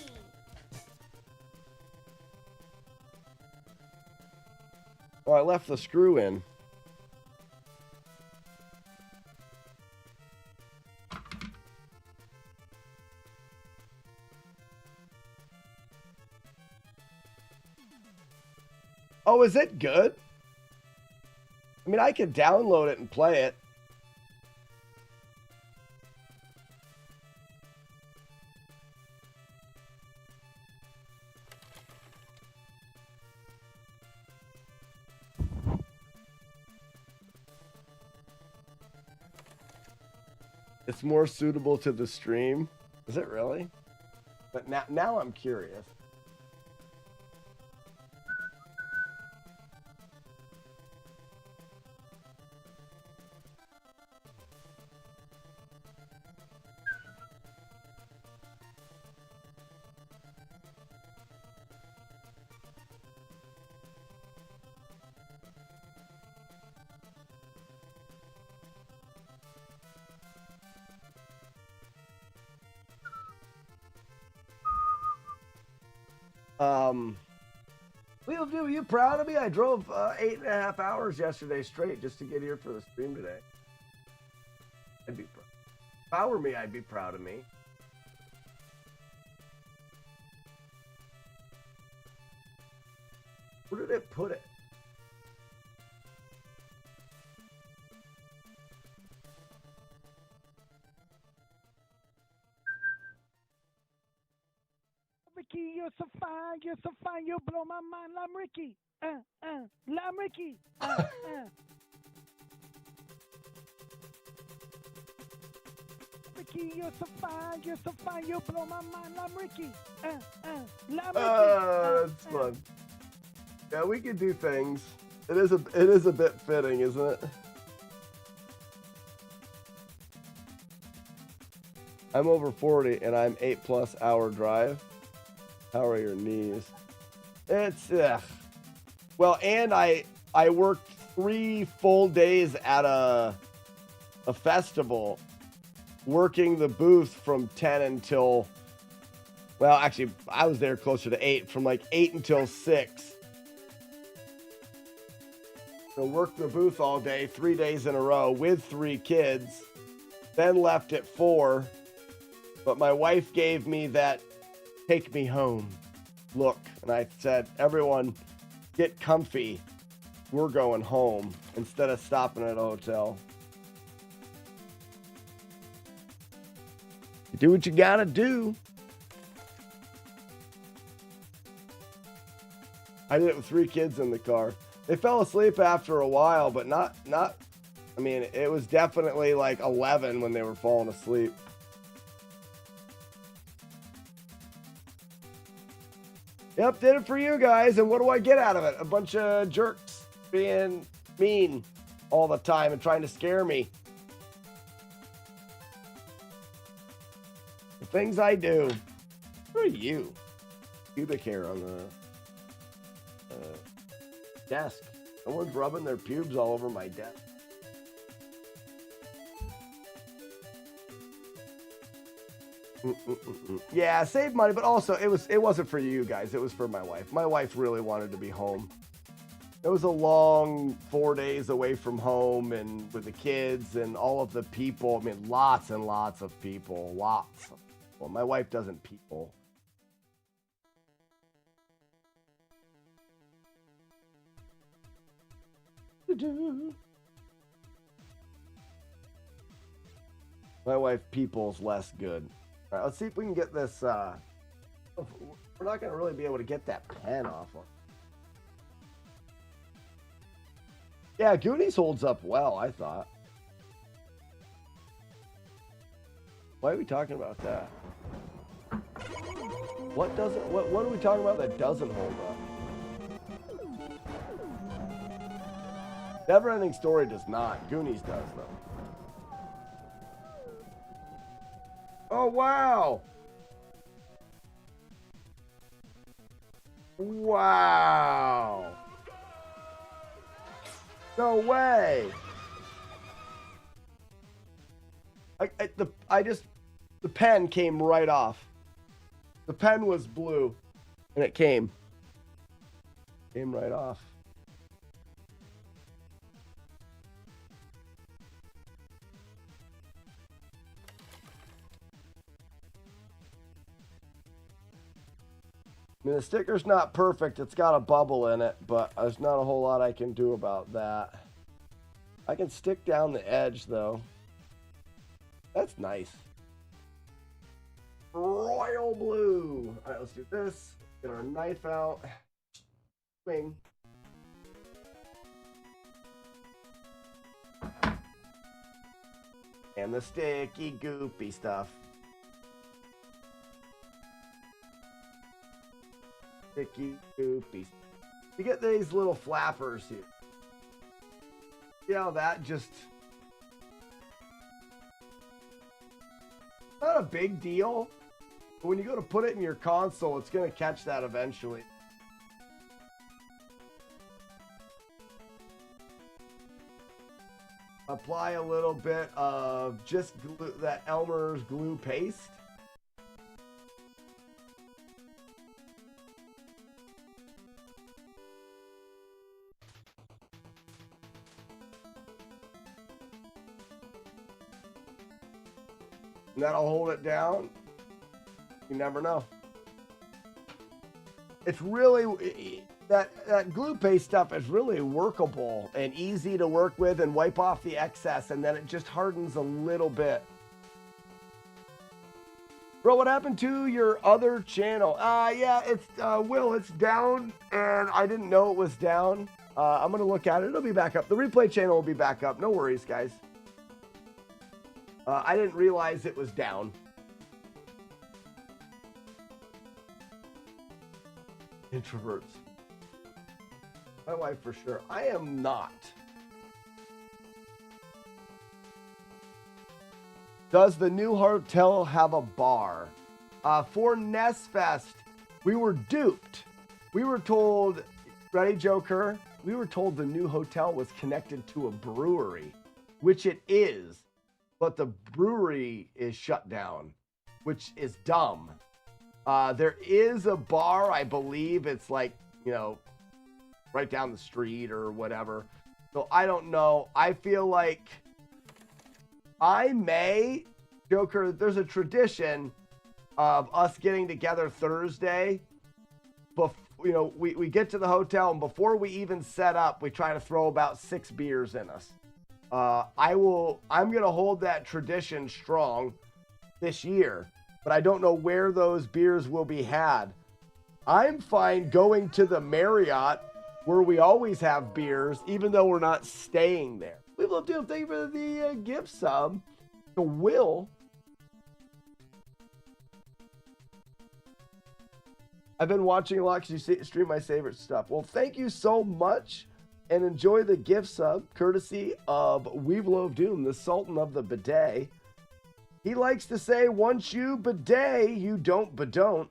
Oh, I left the screw in. Oh, is it good? I mean, I could download it and play it. It's more suitable to the stream. Is it really? But now I'm curious. We'll do. You proud of me? I drove 8.5 hours yesterday straight just to get here for the stream today. I'd be proud. If I were me, I'd be proud of me. Where did it put it? Ricky, you're so fine, you blow my mind. I'm Ricky, I'm Ricky, Ricky, you're so fine, you blow my mind. I'm Ricky, I'm Ricky. That's fun. Yeah, we could do things. It is a bit fitting, isn't it? I'm over 40 and I'm 8+ hour drive. How are your knees? It's well, and I worked 3 full days at a festival, working the booth from 10 until, well, actually I was there closer to 8, from like 8 until 6. So worked the booth all day, 3 days in a row with 3 kids, then left at 4. But my wife gave me that take me home look. And I said, everyone get comfy. We're going home instead of stopping at a hotel. You do what you gotta do. I did it with 3 kids in the car. They fell asleep after a while, but not, I mean, it was definitely like 11 when they were falling asleep. Yep, did it for you guys. And what do I get out of it? A bunch of jerks being mean all the time and trying to scare me. The things I do. Who are you? Pubic hair on the desk. Someone's rubbing their pubes all over my desk. Yeah, save money, but also it wasn't for you guys. It was for my wife. My wife really wanted to be home. It was a long 4 days away from home and with the kids and all of the people. I mean, lots and lots of people. Lots of people. My wife doesn't people. My wife people's less good. All right, let's see if we can get this. We're not going to really be able to get that pen off. Yeah, Goonies holds up well, I thought. Why are we talking about that? What doesn't? What are we talking about that doesn't hold up? Never-ending Story does not. Goonies does, though. Oh, wow. Wow. No way. The pen came right off. The pen was blue and it came right off. I mean, the sticker's not perfect. It's got a bubble in it, but there's not a whole lot I can do about that. I can stick down the edge, though. That's nice. Royal blue. All right, let's do this. Get our knife out. Swing. And the sticky, goopy stuff. Sticky, goopy. You get these little flappers here. See how that just... Not a big deal. But when you go to put it in your console, it's going to catch that eventually. Apply a little bit of just glue, that Elmer's glue paste. And that'll hold it down. You never know. It's really, that glue paste stuff is really workable and easy to work with and wipe off the excess, and then it just hardens a little bit. Bro, what happened to your other channel? Yeah, it's, Will, it's down, and I didn't know it was down. I'm going to look at it. It'll be back up. The replay channel will be back up. No worries, guys. I didn't realize it was down. Introverts. My wife for sure. I am not. Does the new hotel have a bar? For NES Fest, we were duped. We were told, ready, Joker? We were told the new hotel was connected to a brewery, which it is, but the brewery is shut down, which is dumb. There is a bar, I believe it's like, you know, right down the street or whatever. So I don't know. I feel like I may, Joker, there's a tradition of us getting together Thursday. You know, we get to the hotel, and before we even set up, we try to throw about 6 beers in us. I'm going to hold that tradition strong this year, but I don't know where those beers will be had. I'm fine going to the Marriott where we always have beers, even though we're not staying there. We will do. Thank you for the gift sub. So Will. I've been watching a lot because you stream my favorite stuff. Well, thank you so much, and enjoy the gift sub, courtesy of Weevil of Doom, the Sultan of the Bidet. He likes to say, once you bidet, you don't badon't,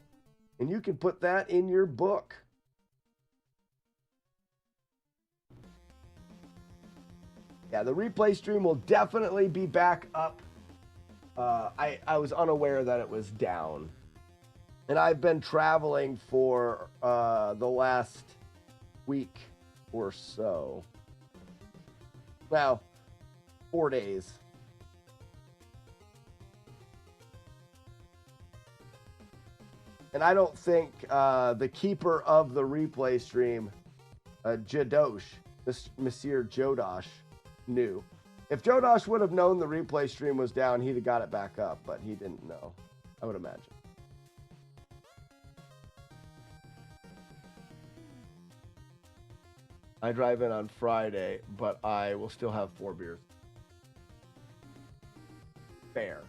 and you can put that in your book. Yeah, the replay stream will definitely be back up. I was unaware that it was down. And I've been traveling for the last week or so. Well, 4 days. And I don't think the keeper of the replay stream, Jadosh, Monsieur Jodosh, knew. If Jodosh would have known the replay stream was down, he'd have got it back up, but he didn't know, I would imagine. I drive in on Friday, but I will still have 4 beers. Fair.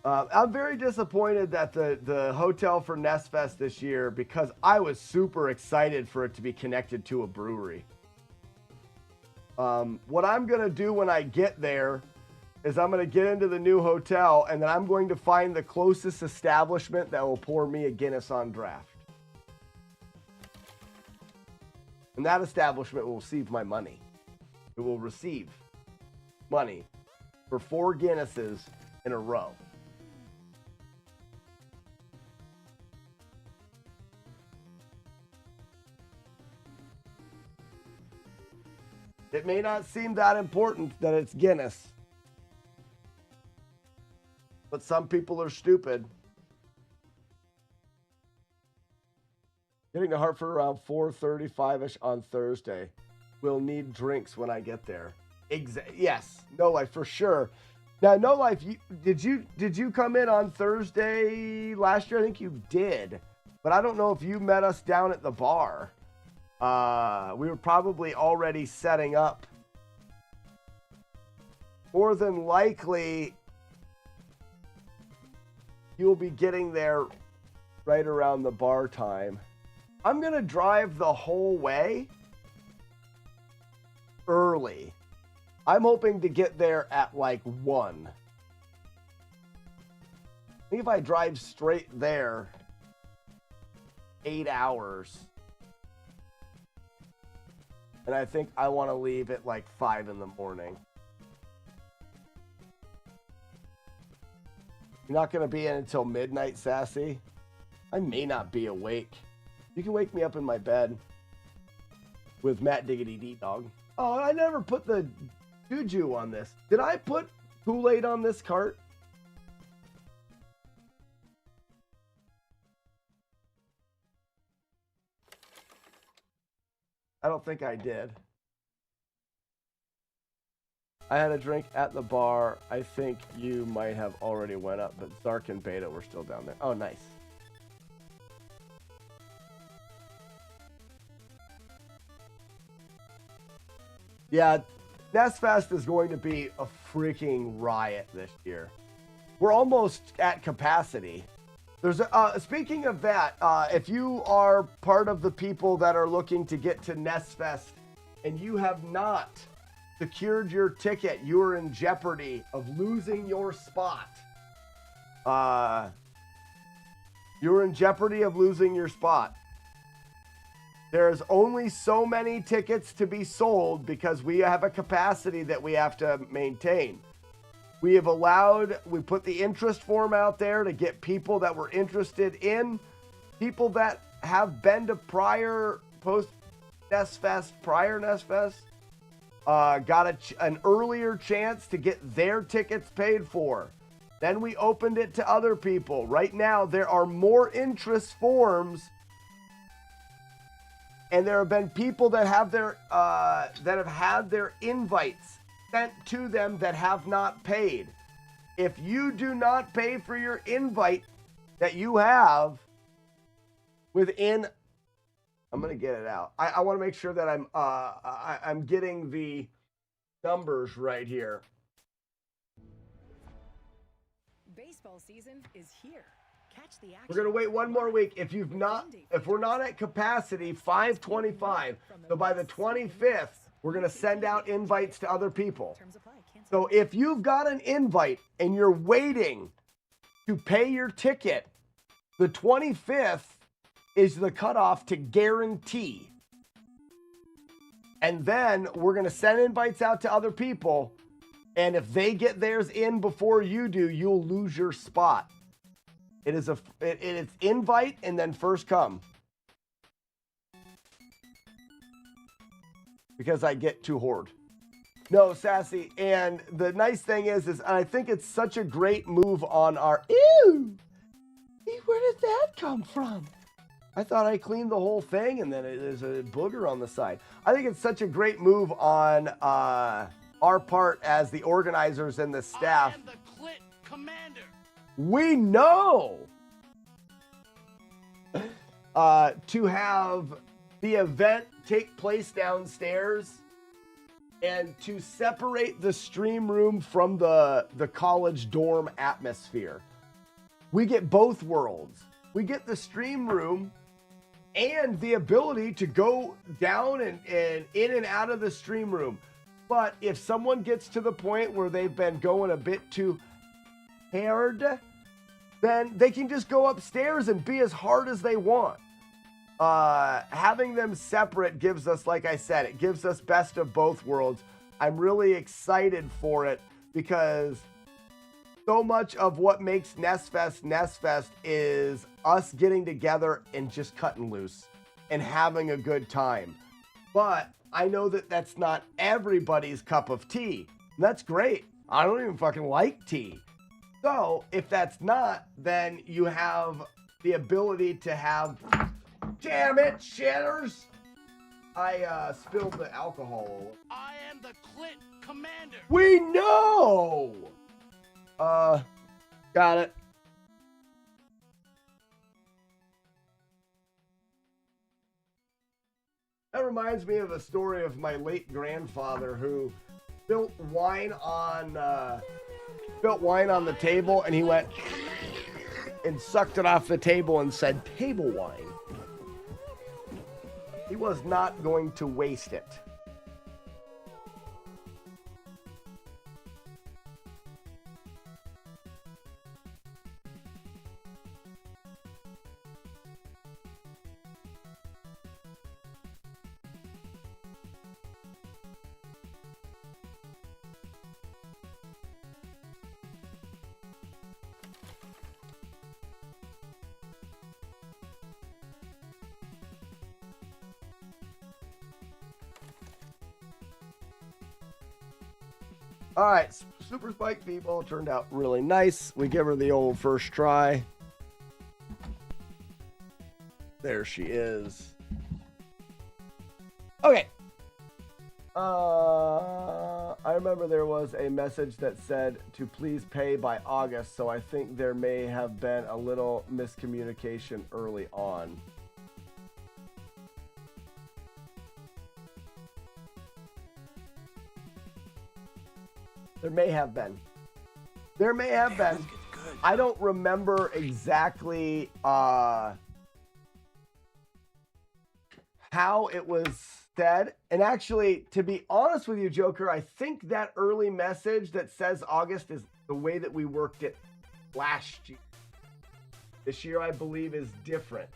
I'm very disappointed that the hotel for NES Fest this year, because I was super excited for it to be connected to a brewery. What I'm going to do when I get there is I'm going to get into the new hotel, and then I'm going to find the closest establishment that will pour me a Guinness on draft. And that establishment will receive my money. It will receive money for 4 Guinnesses in a row. It may not seem that important that it's Guinness, but some people are stupid. Getting to Hartford around 4:35ish on Thursday. We'll need drinks when I get there. Yes, No Life for sure. Now, No Life, did you come in on Thursday last year? I think you did, but I don't know if you met us down at the bar. We were probably already setting up. More than likely, you'll be getting there right around the bar time. I'm going to drive the whole way early. I'm hoping to get there at like 1. I think if I drive straight there, 8 hours. And I think I want to leave at like 5 in the morning. You're not going to be in until midnight, Sassy? I may not be awake. You can wake me up in my bed with Matt Diggity D Dog. Oh, I never put the juju on this. Did I put Kool-Aid on this cart? I don't think I did. I had a drink at the bar. I think you might have already went up, but Zark and Beta were still down there. Oh, nice. Yeah, NES Fest is going to be a freaking riot this year. We're almost at capacity. There's speaking of that, if you are part of the people that are looking to get to NES Fest and you have not secured your ticket, you are in jeopardy of losing your spot. You're in jeopardy of losing your spot. There's only so many tickets to be sold because we have a capacity that we have to maintain. We put the interest form out there to get people that were interested in, people that have been to prior NES Fest, got an earlier chance to get their tickets paid for. Then we opened it to other people. Right now, there are more interest forms, and there have been people that have had their invites sent to them that have not paid. If you do not pay for your invite that you have within, I'm gonna get it out. I want to make sure that I'm getting the numbers right here. Baseball season is here. Catch the action. We're gonna wait one more week. If we're not at capacity, 525. So by the 25th, we're gonna send out invites to other people. So if you've got an invite and you're waiting to pay your ticket, the 25th is the cutoff to guarantee. And then we're gonna send invites out to other people. And if they get theirs in before you do, you'll lose your spot. It's invite and then first come. Because I get too hoard. No, Sassy. And the nice thing is I think it's such a great move on our... Ew! Where did that come from? I thought I cleaned the whole thing and then there's a booger on the side. I think it's such a great move on our part as the organizers and the staff. I am the Clit Commander. We know to have the event take place downstairs and to separate the stream room from the college dorm atmosphere. We get both worlds. We get the stream room and the ability to go down and in and out of the stream room. But if someone gets to the point where they've been going a bit too hard, then they can just go upstairs and be as hard as they want. Having them separate gives us, like I said, it gives us best of both worlds. I'm really excited for it because so much of what makes NES Fest is us getting together and just cutting loose and having a good time. But I know that that's not everybody's cup of tea. That's great. I don't even fucking like tea. So if that's not, then you have the ability to have... Damn it, shitters! I spilled the alcohol. I am the Clit Commander. We know! Got it. That reminds me of a story of my late grandfather who spilt wine on the table, and he went and sucked it off the table and said, "Table wine." He was not going to waste it. All right, Super Spike B-Ball turned out really nice. We give her the old first try. There she is. Okay. I remember there was a message that said to please pay by August, so I think there may have been a little miscommunication early on. There may have been. There may have been. I don't remember exactly how it was said. And actually, to be honest with you, Joker, I think that early message that says August is the way that we worked it last year. This year, I believe, is different.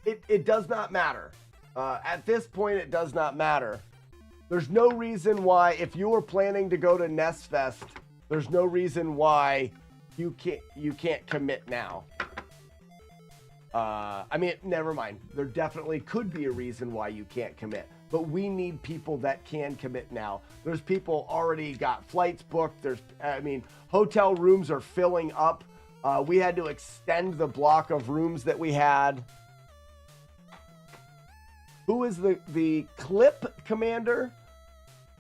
It does not matter. At this point, it does not matter. There's no reason why, if you were planning to go to NES Fest, there's no reason why you can't commit now. I mean, never mind. There definitely could be a reason why you can't commit, but we need people that can commit now. There's people already got flights booked. Hotel rooms are filling up. We had to extend the block of rooms that we had. Who is the clip commander?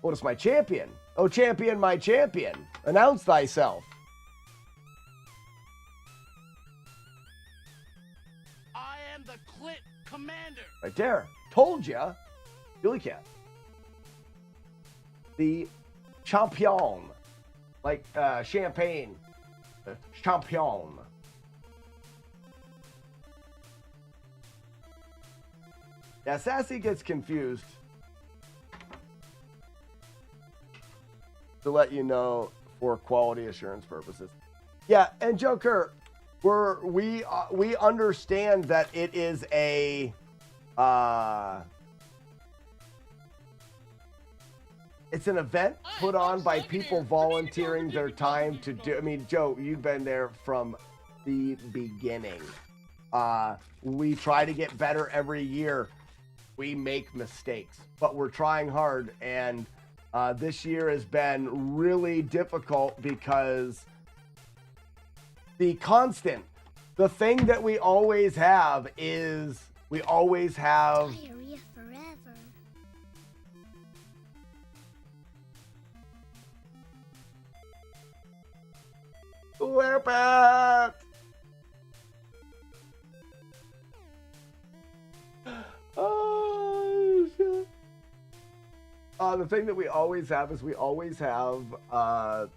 What is my champion? Oh, champion, my champion. Announce thyself. I am the Clit Commander. Right there. Told ya. Billy Cat. The champion. Like champagne. Champion. Yeah, Sassy gets confused. To let you know for quality assurance purposes. Yeah, and Joker, we understand that it is a it's an event put on by people volunteering their time to do. I mean, Joe, you've been there from the beginning. We try to get better every year. We make mistakes, but we're trying hard, and this year has been really difficult because the thing that we always have is we always have Diarrhea forever. We're back. Oh, shit. The thing that we always have is we always have a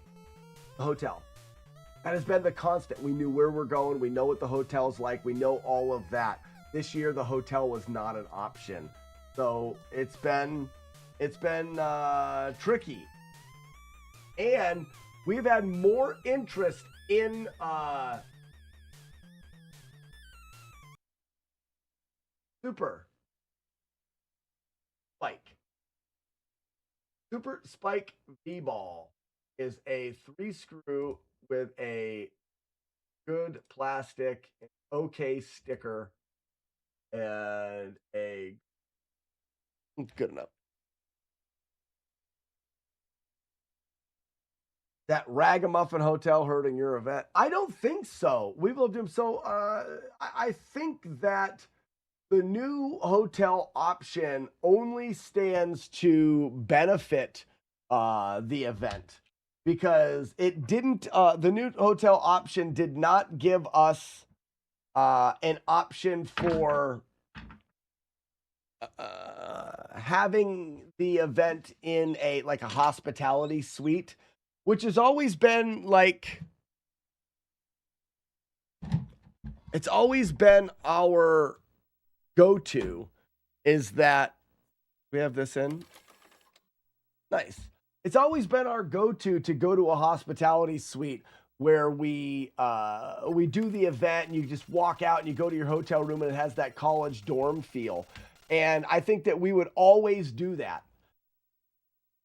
hotel. That has been the constant. We knew where we're going. We know what the hotel's like. We know all of that. This year, the hotel was not an option. So it's been tricky. And we've had more interest in Super Spike. Super Spike V-Ball is a 3-screw with a good plastic, okay sticker, and a good enough. That Ragamuffin Hotel hurting your event? I don't think so. We've loved him. So I think that the new hotel option only stands to benefit the event because it didn't. The new hotel option did not give us an option for having the event in a hospitality suite, which has always been it's always been our go-to. Is that we have this in? Nice. It's always been our go-to to go to a hospitality suite where we do the event and you just walk out and you go to your hotel room and it has that college dorm feel. And I think that we would always do that.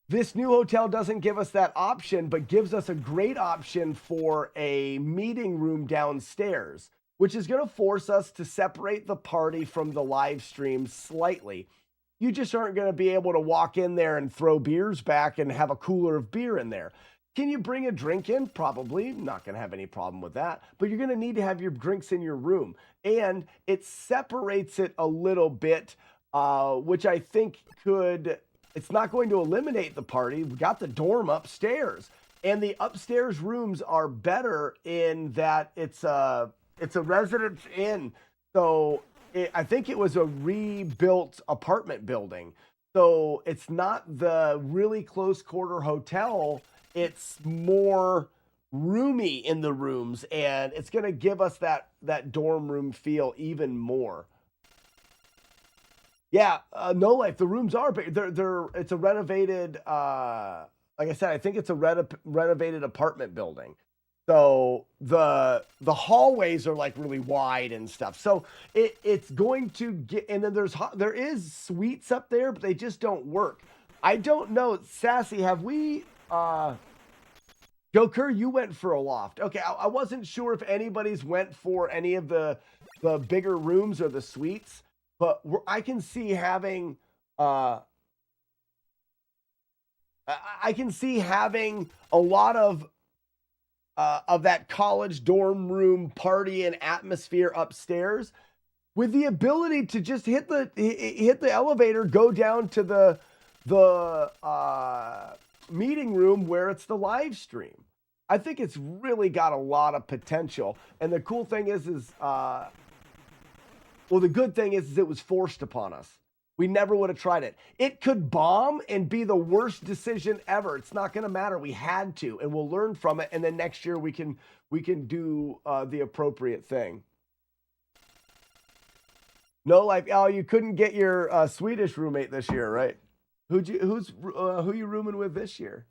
This new hotel doesn't give us that option, but gives us a great option for a meeting room downstairs, which is going to force us to separate the party from the live stream slightly. You just aren't going to be able to walk in there and throw beers back and have a cooler of beer in there. Can you bring a drink in? Probably. Not going to have any problem with that. But you're going to need to have your drinks in your room. And it separates it a little bit, which I think could... It's not going to eliminate the party. We got the dorm upstairs. And the upstairs rooms are better in that it's a residence inn. So I think it was a rebuilt apartment building. So it's not the really close quarter hotel. It's more roomy in the rooms, and it's going to give us that dorm room feel even more. Yeah, No Life. The rooms are big. It's a renovated. Like I said, I think it's a renovated apartment building. So the hallways are like really wide and stuff. So it's going to get. And then there is suites up there, but they just don't work. I don't know, Sassy. Have we? Joker, you went for a loft. Okay, I wasn't sure if anybody's went for any of the bigger rooms or the suites. But I can see having, I can see having a lot of that college dorm room party and atmosphere upstairs, with the ability to just hit the elevator, go down to the meeting room where it's the live stream. I think it's really got a lot of potential. And the cool thing is well, the good thing is it was forced upon us. We never would have tried it. It could bomb and be the worst decision ever. It's not going to matter. We had to, and we'll learn from it. And then next year we can do the appropriate thing. No Life. Oh, you couldn't get your Swedish roommate this year, right? Who you rooming with this year?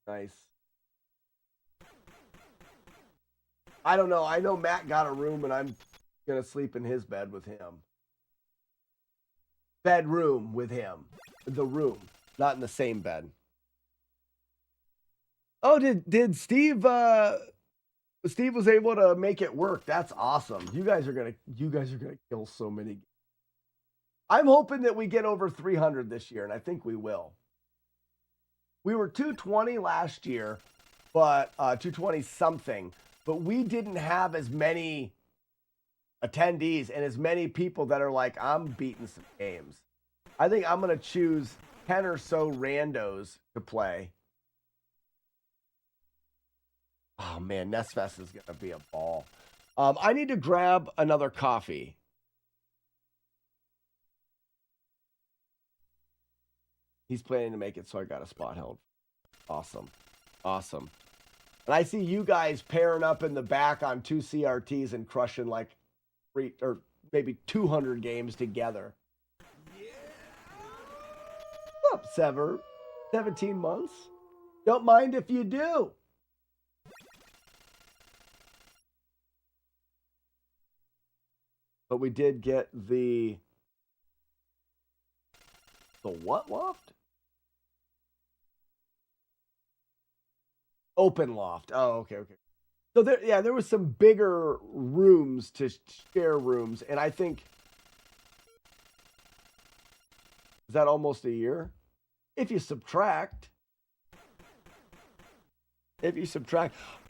Nice. I don't know. I know Matt got a room, and I'm going to sleep in his bed with him. Bedroom with him. The room. Not in the same bed. Oh, did Steve... Steve was able to make it work. That's awesome. You guys are gonna kill so many. I'm hoping that we get over 300 this year, and I think we will. We were 220 last year, but 220 something, but we didn't have as many attendees and as many people that are like, I'm beating some games. I think I'm going to choose 10 or so randos to play. Oh man, Nestfest is going to be a ball. I need to grab another coffee. He's planning to make it, so I got a spot held. Awesome. Awesome. And I see you guys pairing up in the back on 2 CRTs and crushing like 3 or maybe 200 games together. Yeah. What's up, Sever? 17 months? Don't mind if you do. But we did get the what loft? Open loft. Oh, okay. So there was some bigger rooms to share rooms, and I think is that almost a year? If you subtract.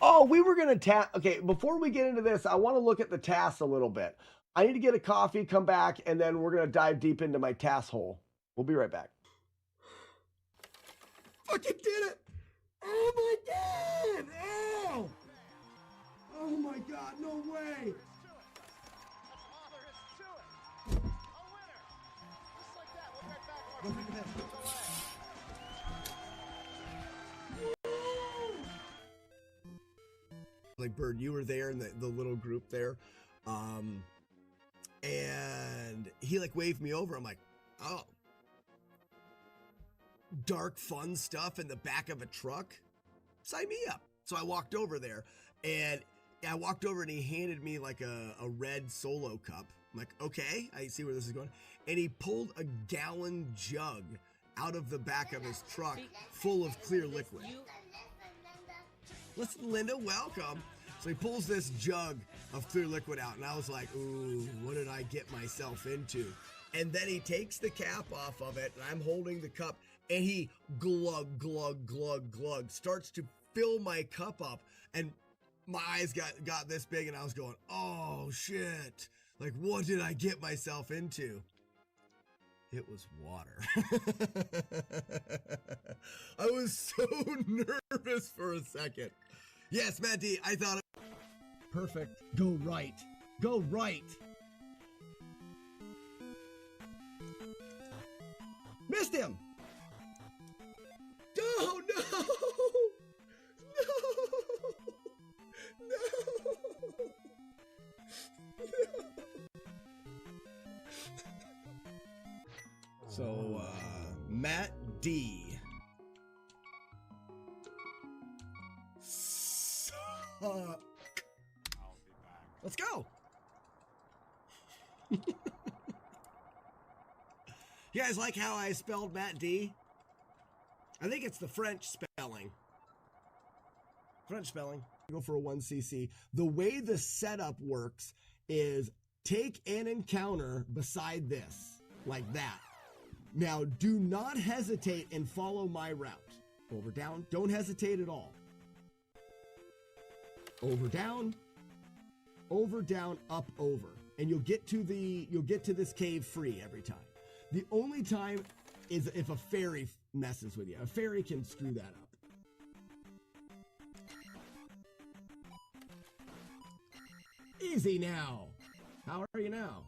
Oh, we were gonna okay, before we get into this, I want to look at the tasks a little bit. I need to get a coffee, come back, and then we're gonna dive deep into my task hole. We'll be right back. Fucking did it! Oh my god! Oh! Oh my god, no way! Like Bird, you were there in the little group there. And he like waved me over. I'm like, oh. Dark fun stuff in the back of a truck? Sign me up. So I walked over there, and he handed me like a red Solo cup. I'm like, okay, I see where this is going. And he pulled a gallon jug out of the back of his truck full of clear liquid. Listen, Linda, welcome. So he pulls this jug of clear liquid out, and I was like, ooh, what did I get myself into? And then he takes the cap off of it, and I'm holding the cup, and he glug, glug, glug, glug, starts to fill my cup up, and my eyes got this big, and I was going, oh, shit. Like, what did I get myself into? It was water. I was so nervous for a second. Yes, Matt D, I thought it. Perfect. Go right. Go right. Missed him! Oh, no! No! So, Matt D. Suck. Let's go! You guys like how I spelled Matt D? I think it's the French spelling. French spelling. Go for a 1cc. The way the setup works is take an encounter beside this, like that. Now, do not hesitate and follow my route. Over, down. Don't hesitate at all. Over, down. Over, down, up, over. And you'll get to this cave free every time. The only time is if a fairy messes with you. A fairy can screw that up. Easy now. How are you now?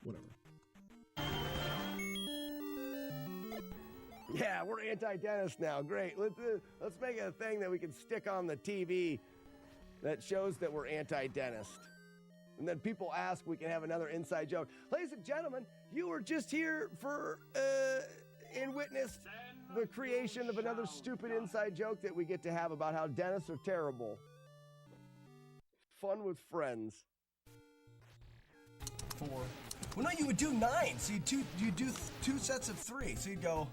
Whatever. Yeah, we're anti-dentist now. Great. Let's make it a thing that we can stick on the TV that shows that we're anti-dentist. And then people ask, we can have another inside joke. Ladies and gentlemen, you were just here for and witnessed the creation of another stupid inside joke that we get to have about how dentists are terrible. Fun with friends. 4. Well, no, you would do 9. So you do 2 sets of 3. So you'd go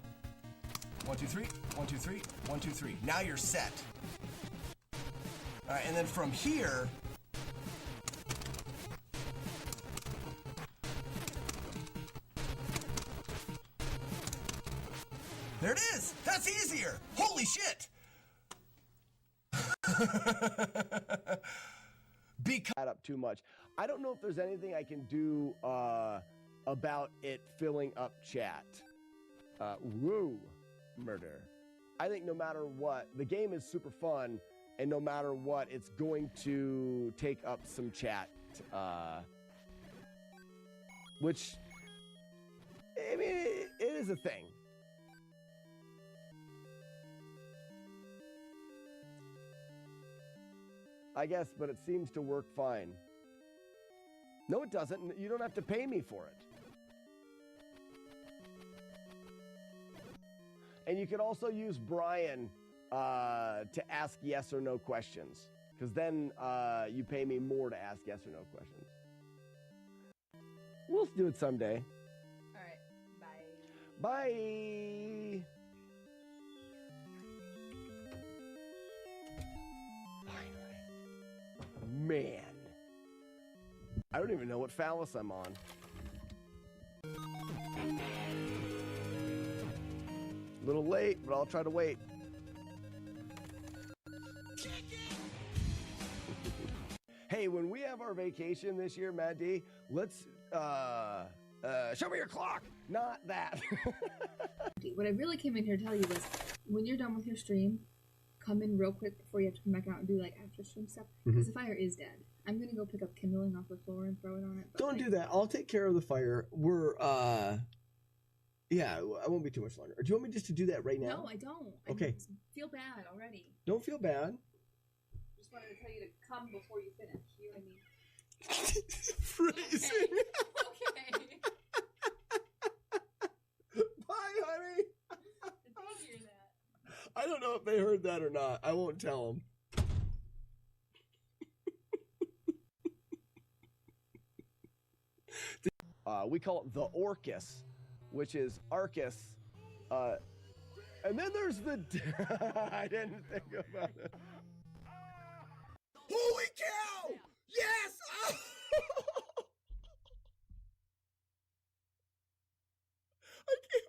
1, 2, 3, 1, 2, 3, 1, 2, 3. Now you're set. All right, and then from here. There it is. That's easier. Holy shit. Because up too much. I don't know if there's anything I can do about it filling up chat. Woo, murder. I think no matter what, the game is super fun, and no matter what, it's going to take up some chat. Which, I mean, it is a thing. I guess, but it seems to work fine. No, it doesn't. You don't have to pay me for it. And you could also use Brian to ask yes or no questions, because then you pay me more to ask yes or no questions. We'll do it someday. All right. Bye. Bye. Man, I don't even know what phallus I'm on. A little late, but I'll try to wait. Hey, when we have our vacation this year, Matt D, let's show me your clock. Not that. What I really came in here to tell you was, when you're done with your stream, come in real quick before you have to come back out and do like after stream stuff, because the fire is dead. I'm gonna go pick up kindling off the floor and throw it on it. Don't do that. I'll take care of the fire. We're yeah, I won't be too much longer. Do you want me just to do that right now? No, I don't. Okay. I feel bad already. Don't feel bad. Just wanted to tell you to come before you finish. You know what I mean? Phrasing. Okay. Bye, honey. Did they hear that? I don't know if they heard that or not. I won't tell them. We call it the Orcus, which is Arcus. And then there's the... I didn't think about it. Holy cow! Yes! Oh! I can't...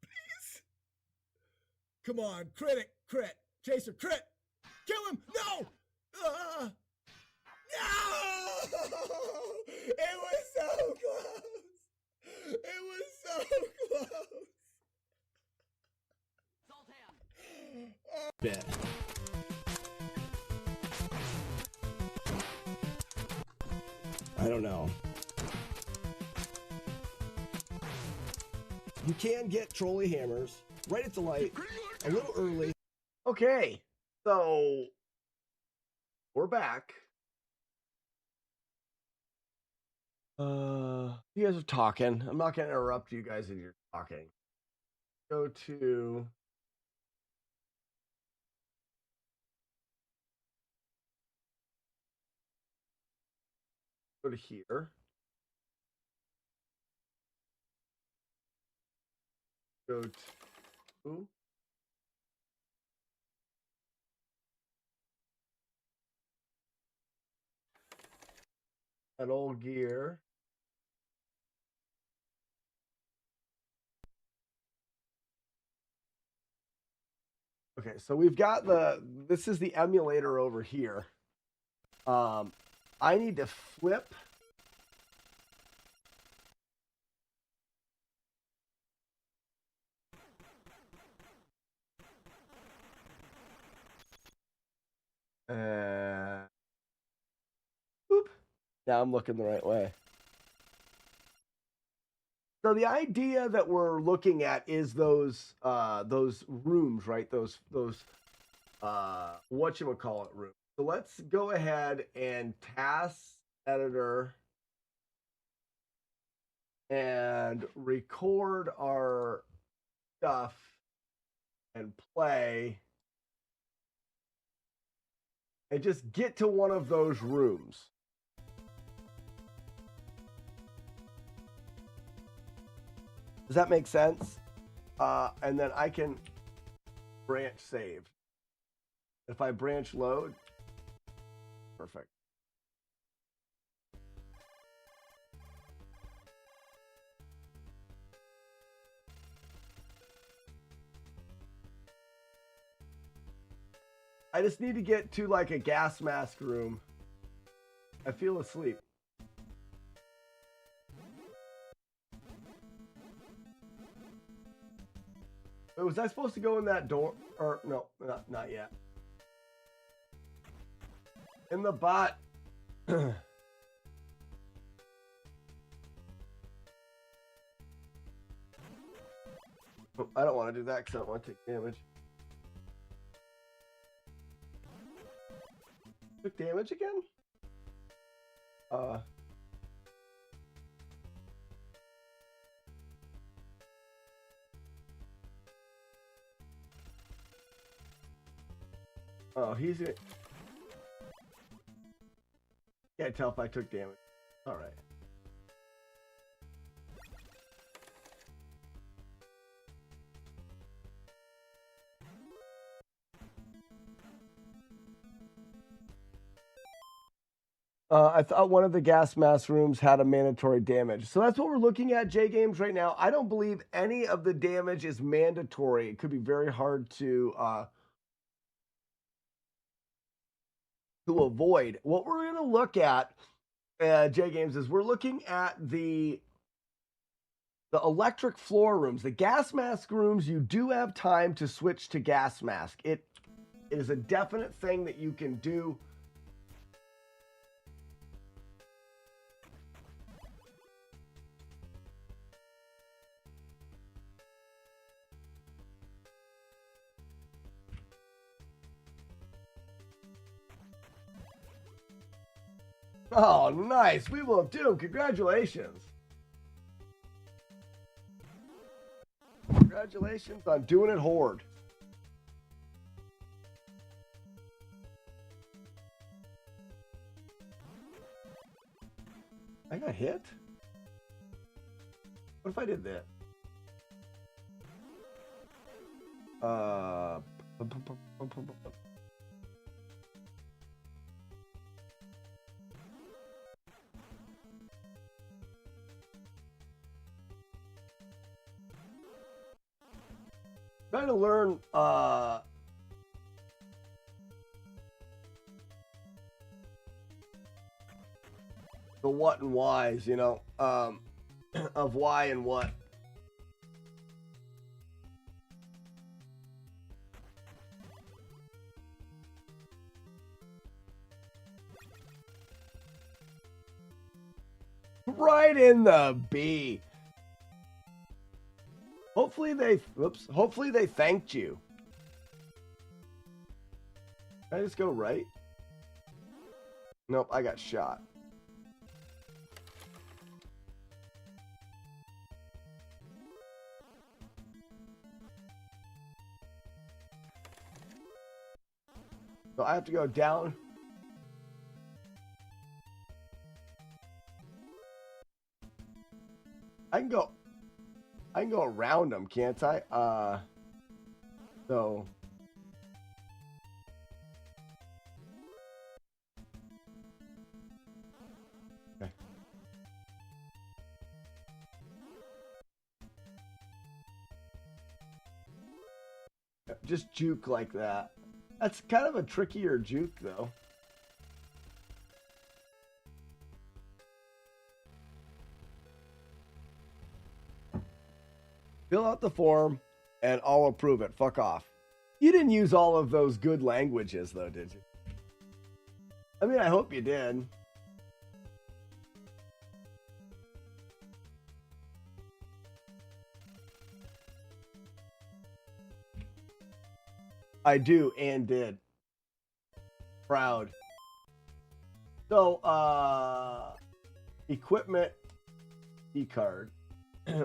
Please. Come on, crit. Chaser, crit. Kill him. No! No! It was so close. It was so close. Bet. I don't know. You can get trolley hammers right at the light, a little early. Okay, so we're back. You guys are talking. I'm not going to interrupt you guys as you're talking. Go to here. Go to that old gear. Okay, so we've got this is the emulator over here. I need to flip. Boop. Now I'm looking the right way. So the idea that we're looking at is those rooms, right? Those whatchamacallit rooms. So let's go ahead and task editor and record our stuff and play and just get to one of those rooms. Does that make sense? And then I can branch save. If I branch load, perfect. I just need to get to like a gas mask room. I feel asleep. Wait, was I supposed to go in that door? Or no, not yet. In the bot. Oh, I don't want to do that because I don't want to take damage. Took damage again? Oh, he's gonna... Can't tell if I took damage. All right. I thought one of the gas mask rooms had a mandatory damage. So that's what we're looking at, J Games, right now. I don't believe any of the damage is mandatory. It could be very hard to avoid. What we're going to look at, J Games, is we're looking at the electric floor rooms. The gas mask rooms, you do have time to switch to gas mask. It is a definite thing that you can do. Oh, nice. We will do. Congratulations. Congratulations on doing it, Horde. I got hit? What if I did that? Trying to learn the what and whys, you know, of why and what. Right in the B. Hopefully they thanked you. Can I just go right? Nope, I got shot. So I have to go down. I can go around them, can't I? So. Okay. Just juke like that. That's kind of a trickier juke, though. Fill out the form, and I'll approve it. Fuck off. You didn't use all of those good languages, though, did you? I mean, I hope you did. I do and did. Proud. So, equipment key card.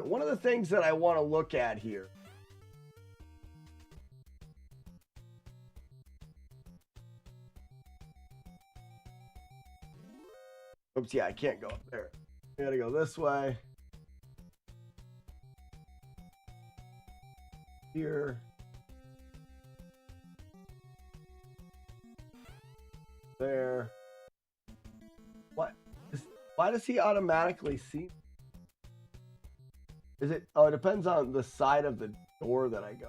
One of the things that I want to look at here. Oops, yeah, I can't go up there. I gotta go this way. Here. There. What? Why does he automatically see? Is it? Oh, it depends on the side of the door that I go.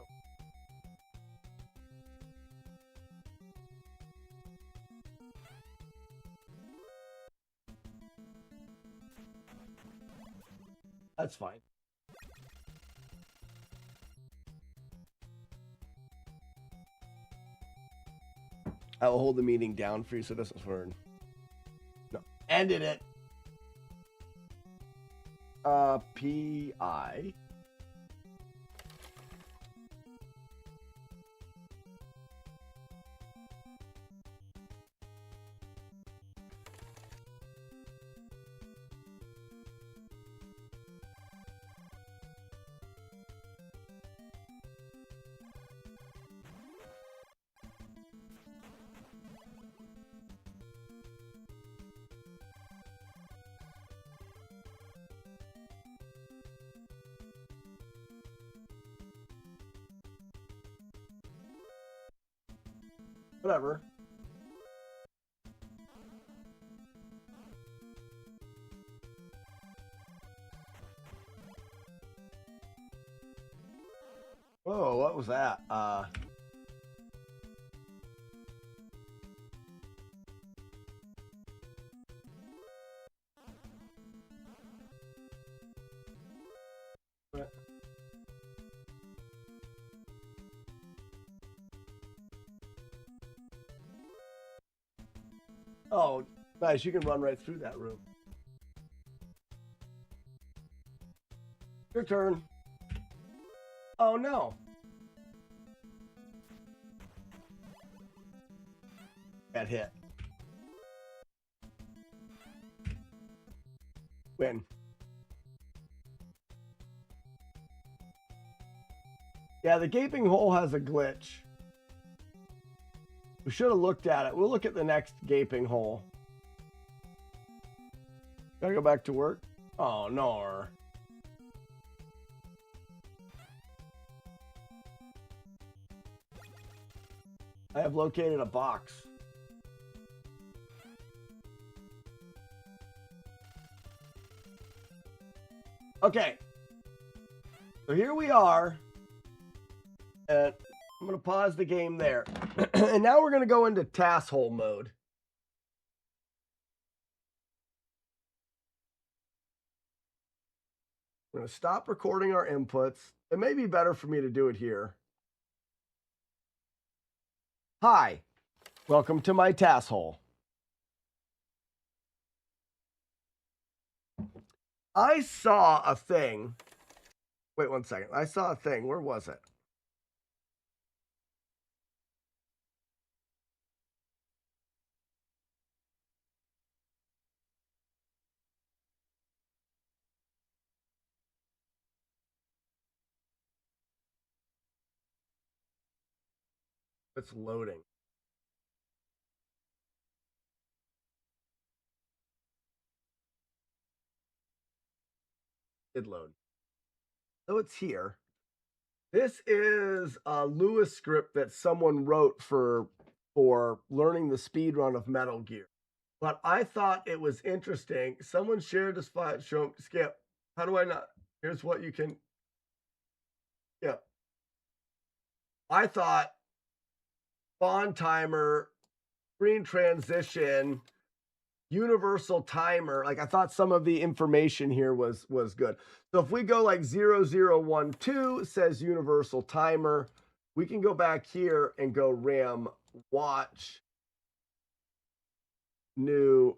That's fine. I will hold the meeting down for you so it doesn't swear. No. Ended it. P.I. Whatever. Whoa, what was that? Oh, nice. You can run right through that room. Your turn. Oh, no. Got hit. Win. Yeah, the gaping hole has a glitch. We should have looked at it. We'll look at the next gaping hole. Gotta go back to work? Oh, no. I have located a box. Okay. So here we are. And I'm going to pause the game there. And now we're going to go into task hole mode. We're going to stop recording our inputs. It may be better for me to do it here. Hi, welcome to my task hole. I saw a thing Wait 1 second. I saw a thing. Where was it? It's loading. Did load. So it's here. This is a Lewis script that someone wrote for learning the speed run of Metal Gear. But I thought it was interesting. Someone shared this file. Skip. How do I not? Here's what you can. Yeah. I thought spawn timer, screen transition, universal timer. Like I thought some of the information here was good. So if we go like 0012 says universal timer, we can go back here and go RAM watch new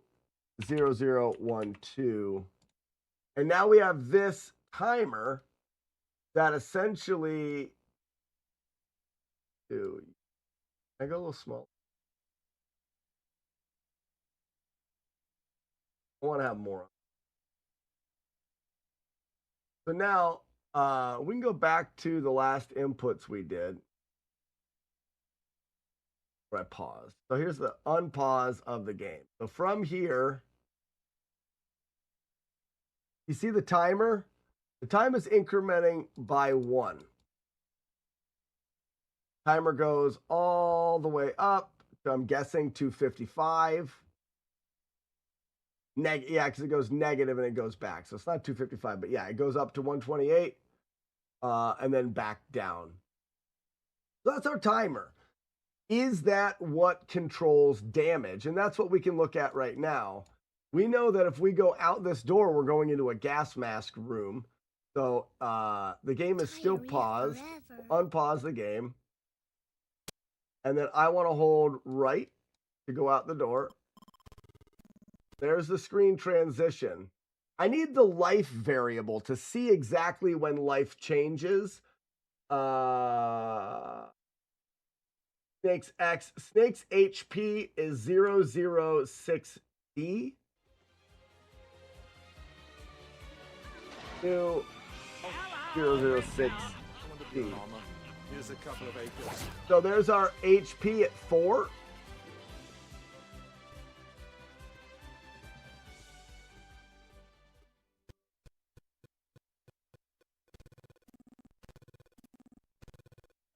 0012. And now we have this timer that essentially I go a little small. I want to have more. So now we can go back to the last inputs we did. Where I paused. So here's the unpause of the game. So from here, you see the timer? The time is incrementing by 1. Timer goes all the way up to, I'm guessing, 255. Yeah, because it goes negative and it goes back. So it's not 255, but yeah, it goes up to 128 and then back down. So that's our timer. Is that what controls damage? And that's what we can look at right now. We know that if we go out this door, we're going into a gas mask room. So the game is still paused. Unpause the game. And then I want to hold right to go out the door. There's the screen transition. I need the life variable to see exactly when life changes. Snake's HP is 006D. To 006D. Here's a couple of acres. So there's our HP at 4.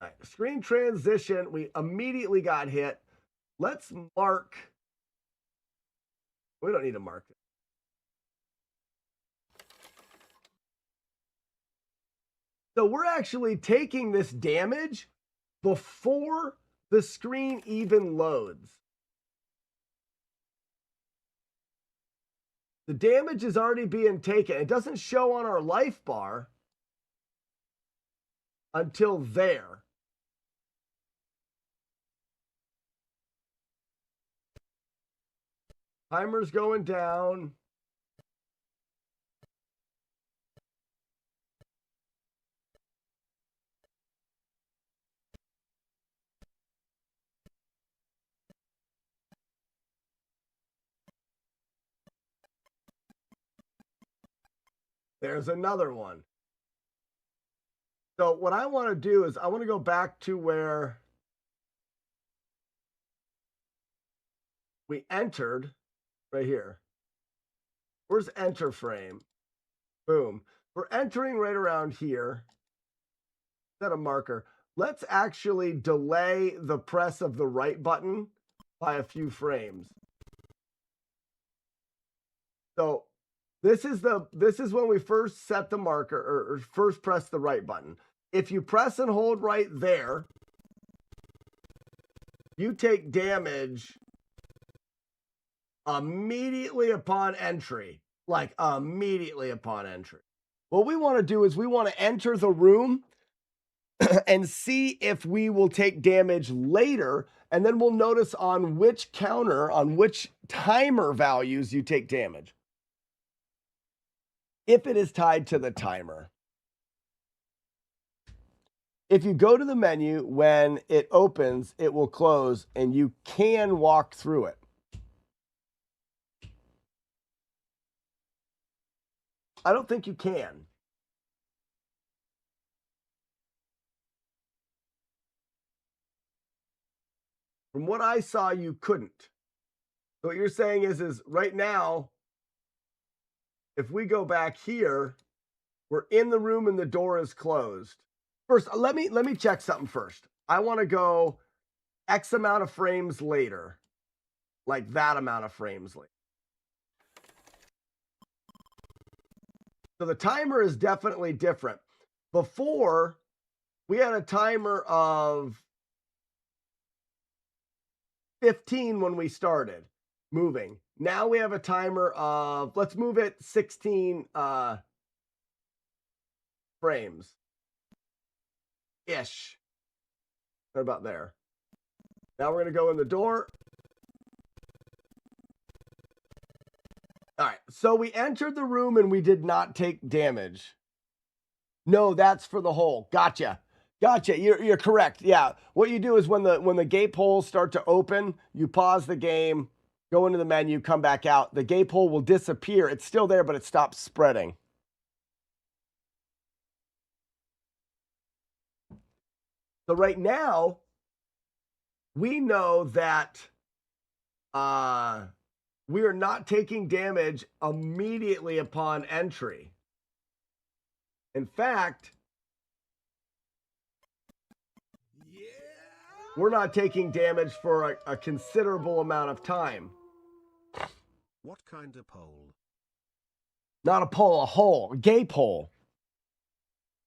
All right, screen transition. We immediately got hit. Let's mark. We don't need to mark it. So we're actually taking this damage before the screen even loads. The damage is already being taken. It doesn't show on our life bar until there. Timer's going down. There's another one. So what I want to do is I want to go back to where we entered right here. Where's enter frame? Boom. We're entering right around here. Set a marker. Let's actually delay the press of the right button by a few frames. So this is when we first set the marker or first press the right button. If you press and hold right there, you take damage immediately upon entry. Like immediately upon entry. What we want to do is we want to enter the room and see if we will take damage later, and then we'll notice on which counter, on which timer values you take damage. If it is tied to the timer. If you go to the menu, when it opens, it will close, and you can walk through it. I don't think you can. From what I saw, you couldn't. So what you're saying is right now, if we go back here, we're in the room and the door is closed. First, let me check something first. I want to go X amount of frames later, like that amount of frames later. So the timer is definitely different. Before, we had a timer of 15 when we started moving. Now we have a timer of, let's move it 16 frames. Ish. Right about there. Now we're going to go in the door. All right. So we entered the room and we did not take damage. No, that's for the hole. Gotcha. Gotcha. You're correct. Yeah. What you do is when the gape holes start to open, you pause the game, go into the menu, come back out. The gape hole will disappear. It's still there, but it stops spreading. So right now, we know that we are not taking damage immediately upon entry. In fact, we're not taking damage for a considerable amount of time. What kind of hole? Not a pole, a hole, a gape hole.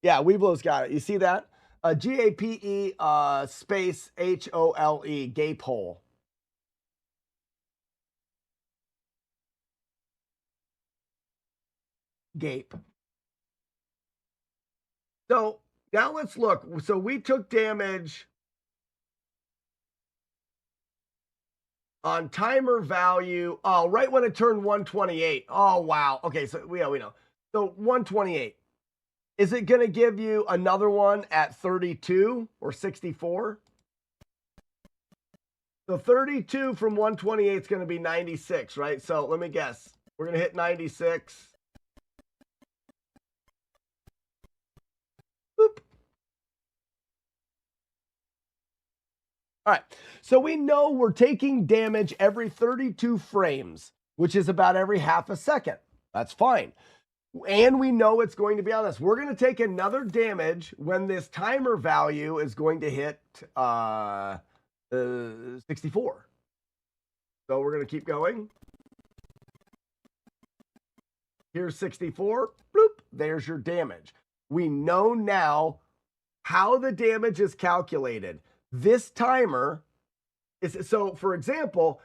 Yeah, Weeblo's got it. You see that? G-A-P-E space H-O-L-E, gape hole. Gape. So now let's look. So we took damage on timer value. Oh, right when it turned 128. Oh, wow. Okay, so we know. So 128. Is it going to give you another one at 32 or 64? So 32 from 128 is going to be 96, right? So let me guess. We're going to hit 96. Boop. All right. So we know we're taking damage every 32 frames, which is about every half a second. That's fine. And we know it's going to be on this. We're going to take another damage when this timer value is going to hit 64. So we're going to keep going. Here's 64. Bloop. There's your damage. We know now how the damage is calculated. This timer is, so for example,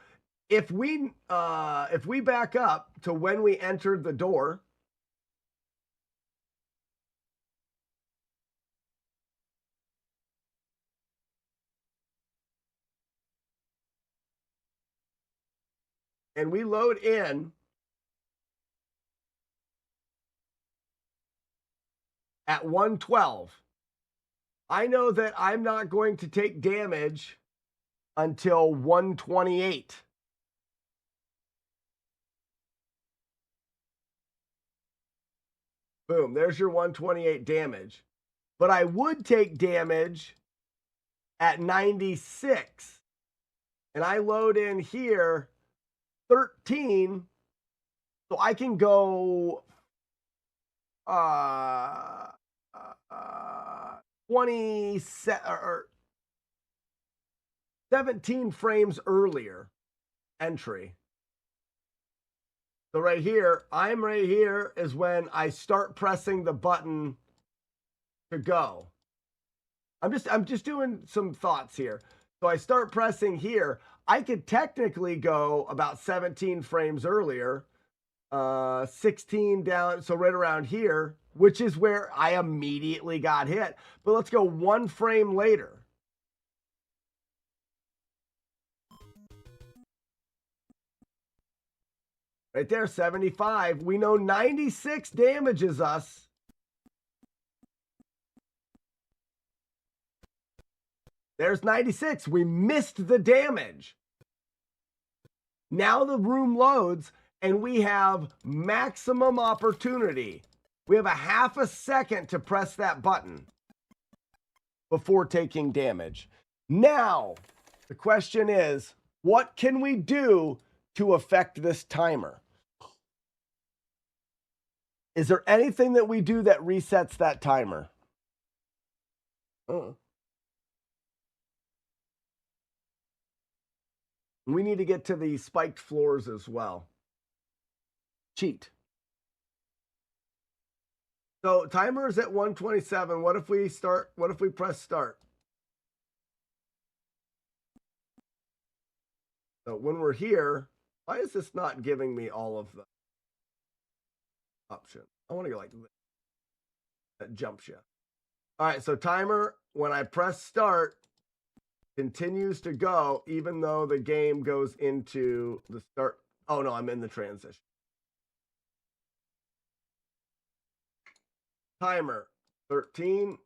if we back up to when we entered the door, and we load in at 112, I know that I'm not going to take damage until 128. Boom, there's your 128 damage. But I would take damage at 96. And I load in here 13, so I can go 17 frames earlier entry. So right here, I'm right here is when I start pressing the button to go. I'm just doing some thoughts here. So I start pressing here. I could technically go about 17 frames earlier, 16 down, so right around here, which is where I immediately got hit. But let's go 1 frame later. Right there, 75. We know 96 damages us. There's 96. We missed the damage. Now the room loads and we have maximum opportunity. We have a half a second to press that button before taking damage. Now, the question is, what can we do to affect this timer? Is there anything that we do that resets that timer? We need to get to the spiked floors as well. Cheat. So timer is at 127. What if we start? What if we press start? So when we're here, why is this not giving me all of the options? I want to go like this. That jump shift. All right, so timer, when I press start, continues to go even though the game goes into the start. Oh no, I'm in the transition. Timer 13.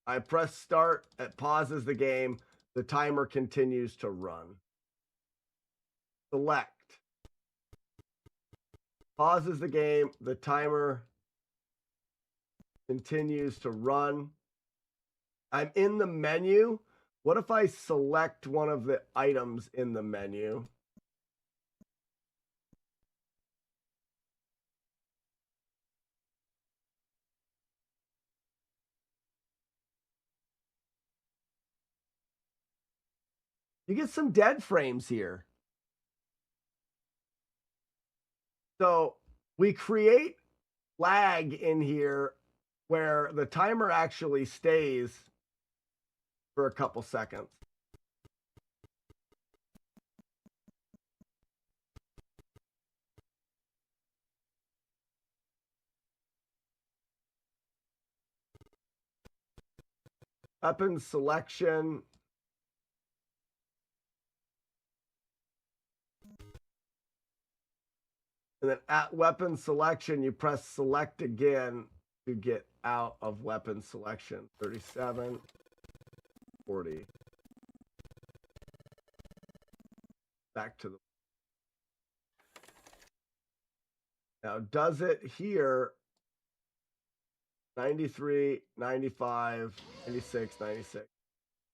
I press start, it pauses the game, the timer continues to run. Select. Pauses the game, the timer continues to run. I'm in the menu. What if I select one of the items in the menu? You get some dead frames here. So we create lag in here where the timer actually stays for a couple seconds. Weapon selection. And then at weapon selection, you press select again to get out of weapon selection. 37, 40. Back to the. Now, does it here? 93, 95, 96, 96.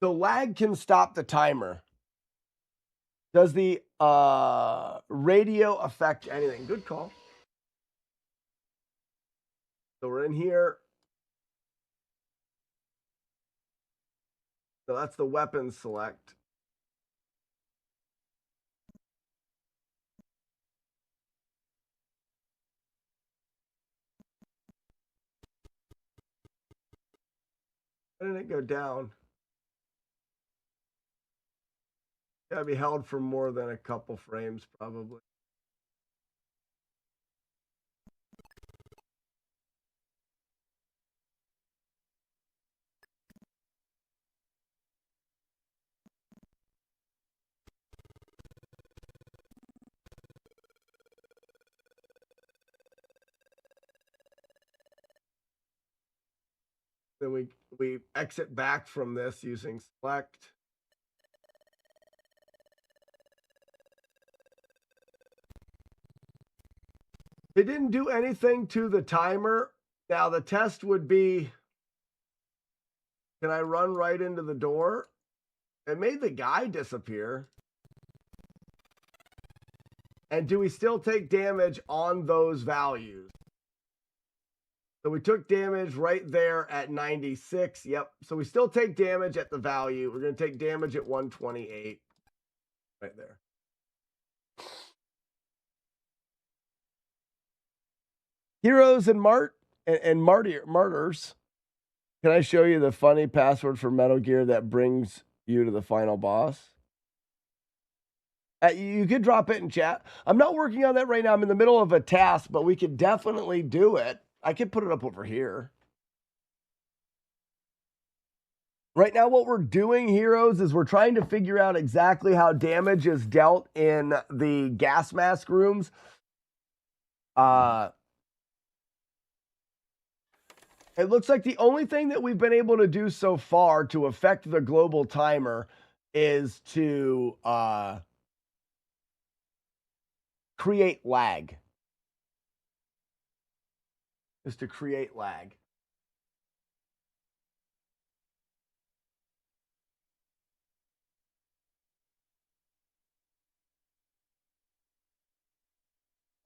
So lag can stop the timer. Does the radio affect anything? Good call. So we're in here. So that's the weapon select. Why didn't it go down? Gotta be held for more than a couple frames, probably. Then we exit back from this using select. It didn't do anything to the timer. Now the test would be, can I run right into the door? It made the guy disappear. And do we still take damage on those values? So we took damage right there at 96. Yep. So we still take damage at the value. We're going to take damage at 128. Right there. Heroes and martyrs. Can I show you the funny password for Metal Gear that brings you to the final boss? You could drop it in chat. I'm not working on that right now. I'm in the middle of a task, but we could definitely do it. I could put it up over here. Right now, what we're doing, heroes, is we're trying to figure out exactly how damage is dealt in the gas mask rooms. It looks like the only thing that we've been able to do so far to affect the global timer is to create lag.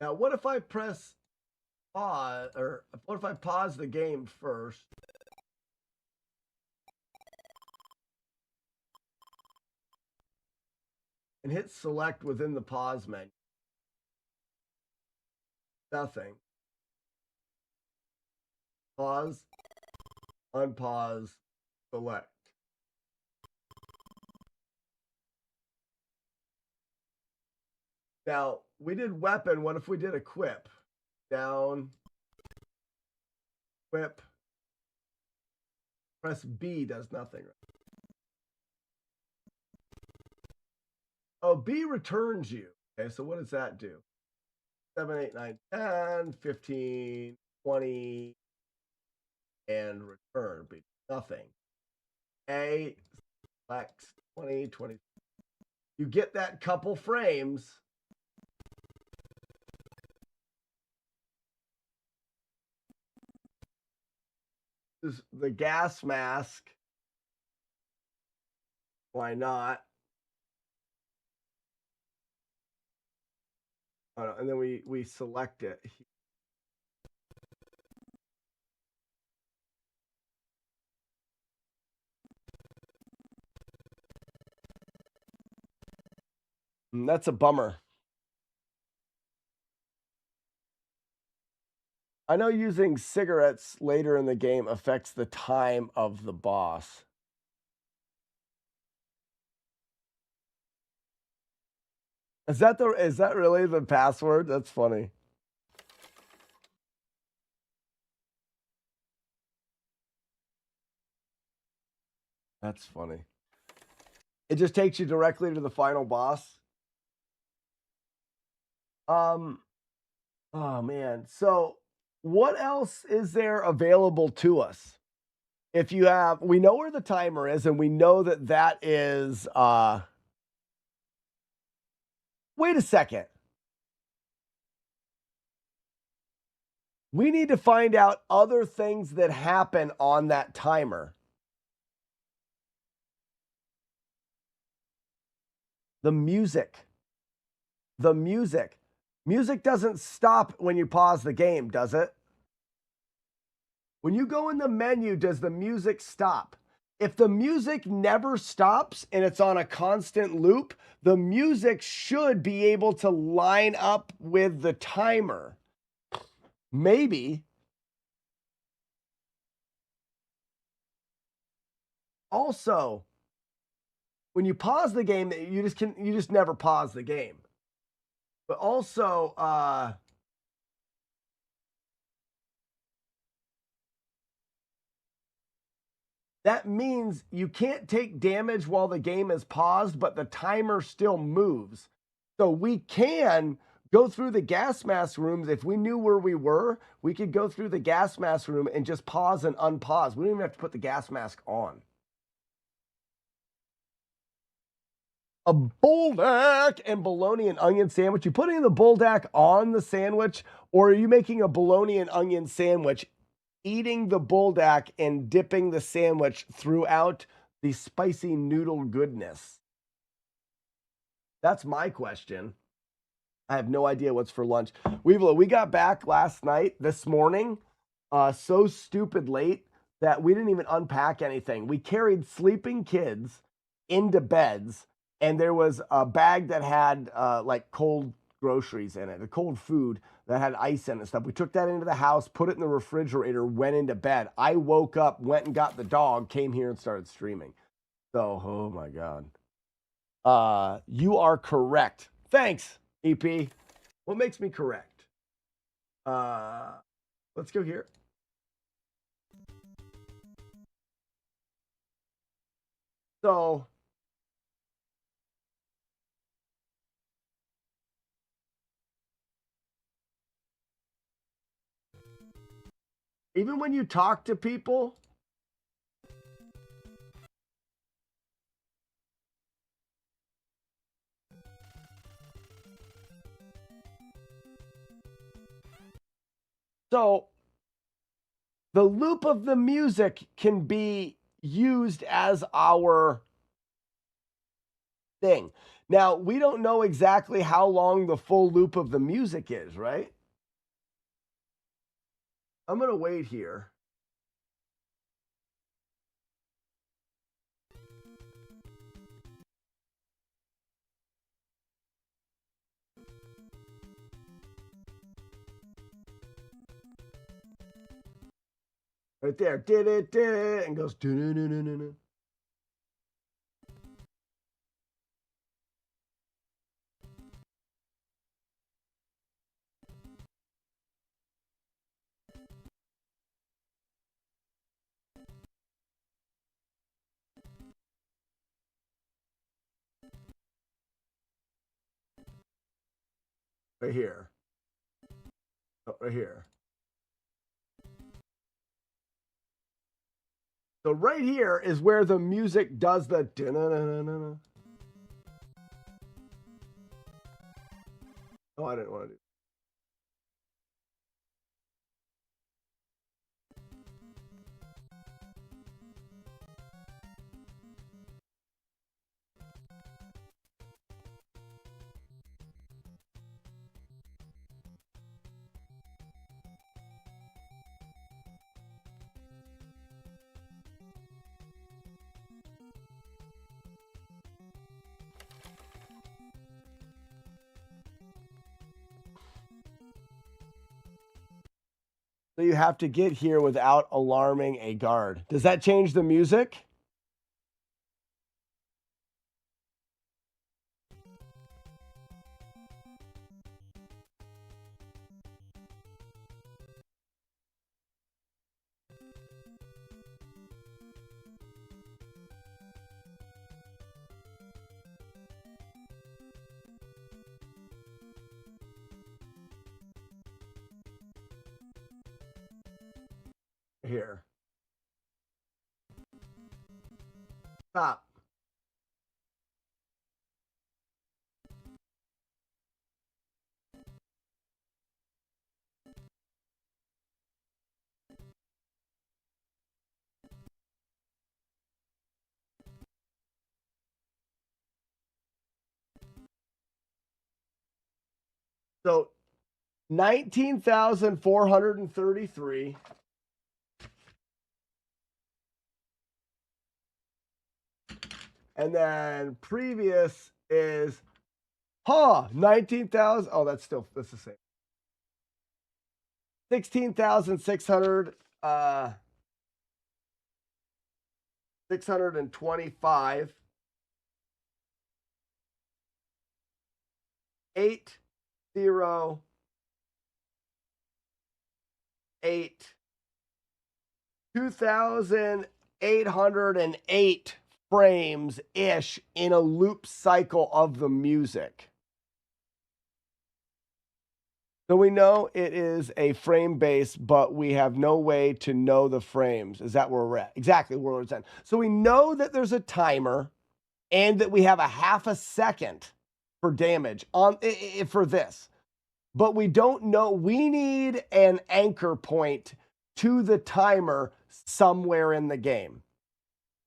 Now, what if I press pause, or what if I pause the game first? And hit select within the pause menu. Nothing. Pause, unpause, select. Now, we did weapon. What if we did equip? Down, equip. Press B does nothing. Oh, B returns you. Okay, so what does that do? 7, 8, 9, 10, 15, 20, and return. B, nothing. A, select 20, 20. You get that couple frames. This is the gas mask. Why not? And then we select it. That's a bummer. I know using cigarettes later in the game affects the time of the boss. Is that really the password? That's funny. That's funny. It just takes you directly to the final boss. Oh man. So what else is there available to us? If you have, we know where the timer is, and we know that that is, wait a second. We need to find out other things that happen on that timer. The music. Music doesn't stop when you pause the game, does it? When you go in the menu, does the music stop? If the music never stops and it's on a constant loop, the music should be able to line up with the timer. Maybe. Also, when you pause the game, you just never pause the game. But also, that means you can't take damage while the game is paused, but the timer still moves. So we can go through the gas mask rooms. If we knew where we were, we could go through the gas mask room and just pause and unpause. We don't even have to put the gas mask on. A buldak and bologna and onion sandwich. You putting the buldak on the sandwich, or are you making a bologna and onion sandwich, eating the buldak and dipping the sandwich throughout the spicy noodle goodness? That's my question. I have no idea what's for lunch. We got back last night, this morning, so stupid late that we didn't even unpack anything. We carried sleeping kids into beds, and there was a bag that had like cold groceries in it, a cold food that had ice in it and stuff. We took that into the house, put it in the refrigerator, went into bed. I woke up, went and got the dog, came here and started streaming. So, oh my God. You are correct. Thanks, EP. What makes me correct? Let's go here. So, Even when you talk to people, so the loop of the music can be used as our thing. Now, we don't know exactly how long the full loop of the music is, right? I'm going to wait here. Right there. Did it, and goes. Right here. Oh, right here. So right here is where the music does the da-na-na-na-na. Oh, I didn't want to do. So you have to get here without alarming a guard. Does that change the music? Here. Stop. So 19,433. And then previous is 19,000. Oh, that's the same. 16,600 625. 808. 2,808 frames ish in a loop cycle of the music. So we know it is a frame base, but we have no way to know the frames. Is that where we're at? Exactly where we're at. So we know that there's a timer and that we have a half a second for damage on for this. But we don't know. We need an anchor point to the timer somewhere in the game.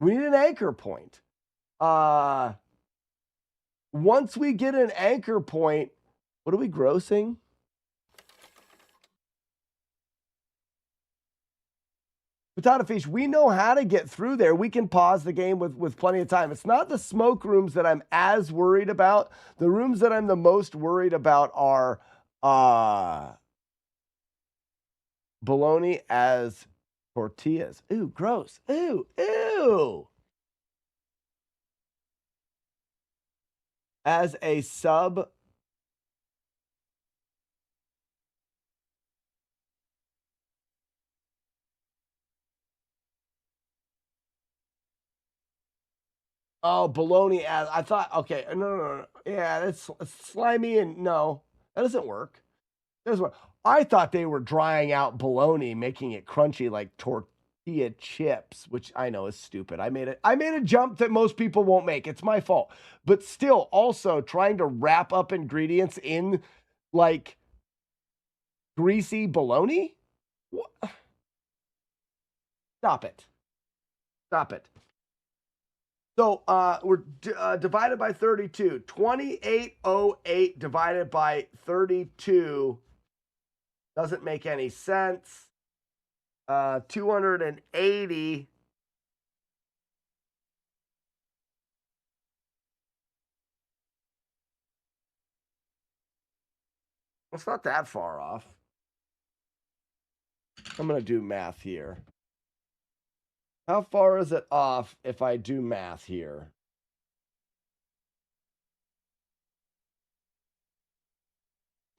We need an anchor point. Once we get an anchor point, what are we grossing? Potato Fish, we know how to get through there. We can pause the game with plenty of time. It's not the smoke rooms that I'm as worried about. The rooms that I'm the most worried about are bologna as tortillas. Ooh, gross. Ooh, ew. As a sub. Oh, bologna as I thought. Okay, no. Yeah, that's slimy and no, that doesn't work. Here's what I thought they were drying out bologna, making it crunchy like tortilla chips, which I know is stupid. I made a jump that most people won't make. It's my fault. But still, also trying to wrap up ingredients in like greasy bologna? What? Stop it. Stop it. So we're divided by 32. 2808 divided by 32 doesn't make any sense. 280. It's not that far off. I'm going to do math here. How far is it off if I do math here?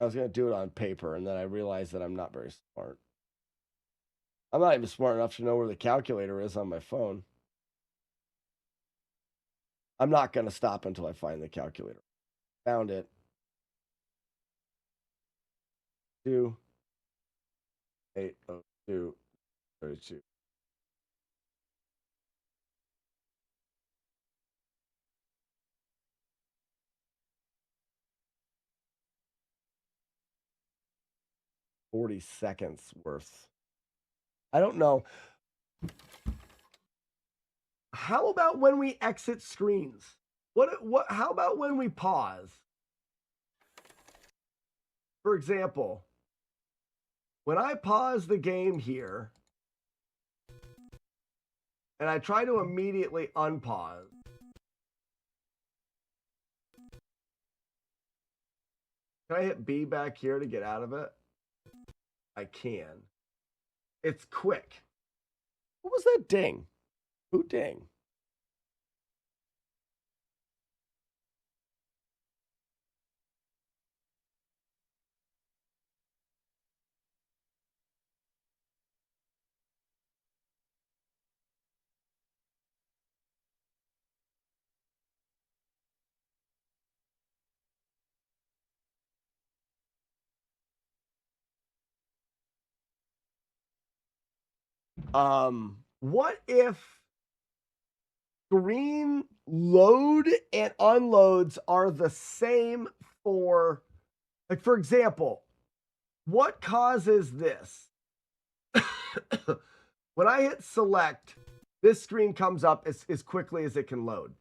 I was going to do it on paper, and then I realized that I'm not very smart. I'm not even smart enough to know where the calculator is on my phone. I'm not going to stop until I find the calculator. Found it. 2, 8, 2, 32. $40 worth. I don't know. How about when we exit screens? How about when we pause? For example, when I pause the game here and I try to immediately unpause, can I hit B back here to get out of it? I can. It's quick. What was that ding? Who ding? What if screen load and unloads are the same for, like, for example, what causes this? When I hit select, this screen comes up as quickly as it can load.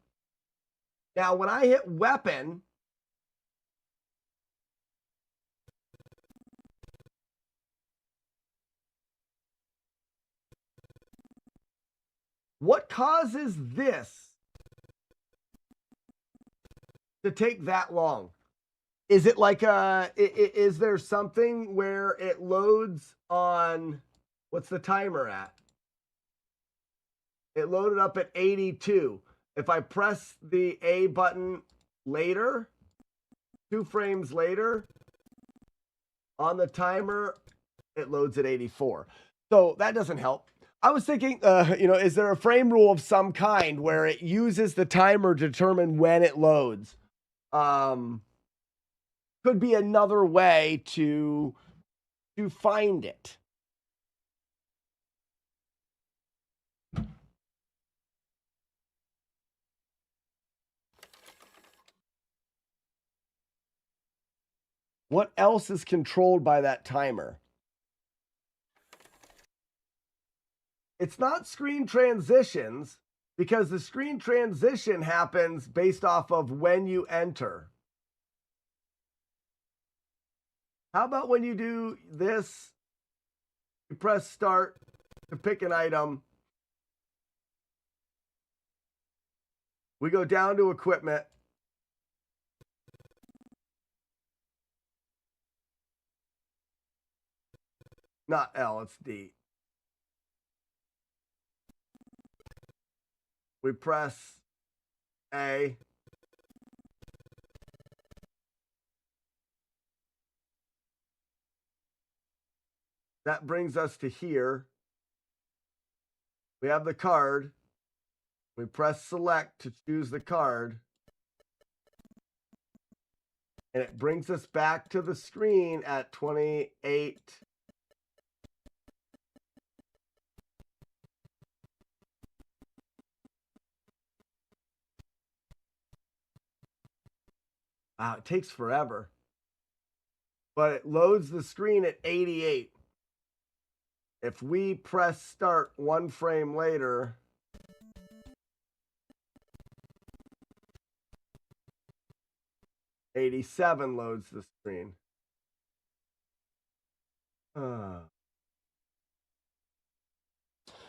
Now, when I hit weapon, what causes this to take that long? Is it like is there something where it loads on, what's the timer at? It loaded up at 82. If I press the A button later, 2 frames later, on the timer, it loads at 84. So that doesn't help. I was thinking, is there a frame rule of some kind where it uses the timer to determine when it loads? Could be another way to find it. What else is controlled by that timer? It's not screen transitions, because the screen transition happens based off of when you enter. How about when you do this, you press start to pick an item. We go down to equipment. Not L, it's D. We press A. That brings us to here. We have the card. We press select to choose the card. And it brings us back to the screen at 28. Wow, it takes forever. But it loads the screen at 88. If we press start 1 frame later, '87 loads the screen.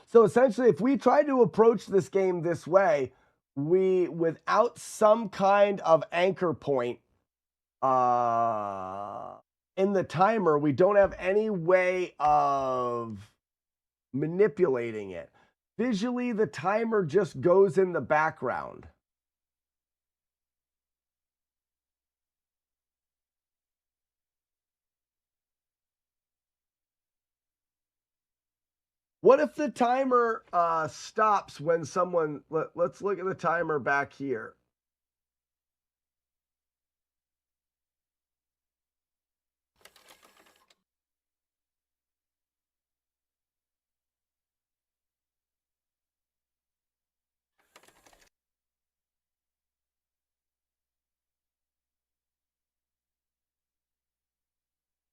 So essentially, if we try to approach this game this way, without some kind of anchor point in the timer, we don't have any way of manipulating it. Visually, the timer just goes in the background. What if the timer stops when someone, let's look at the timer back here.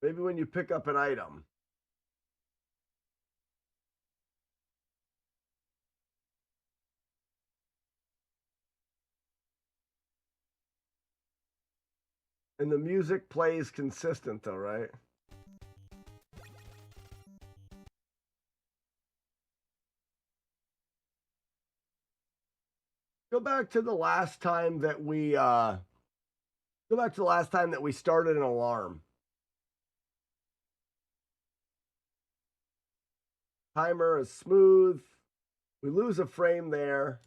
Maybe when you pick up an item. And the music plays consistent though, right? Go back to the last time that we started an alarm. Timer is smooth. We lose a frame there.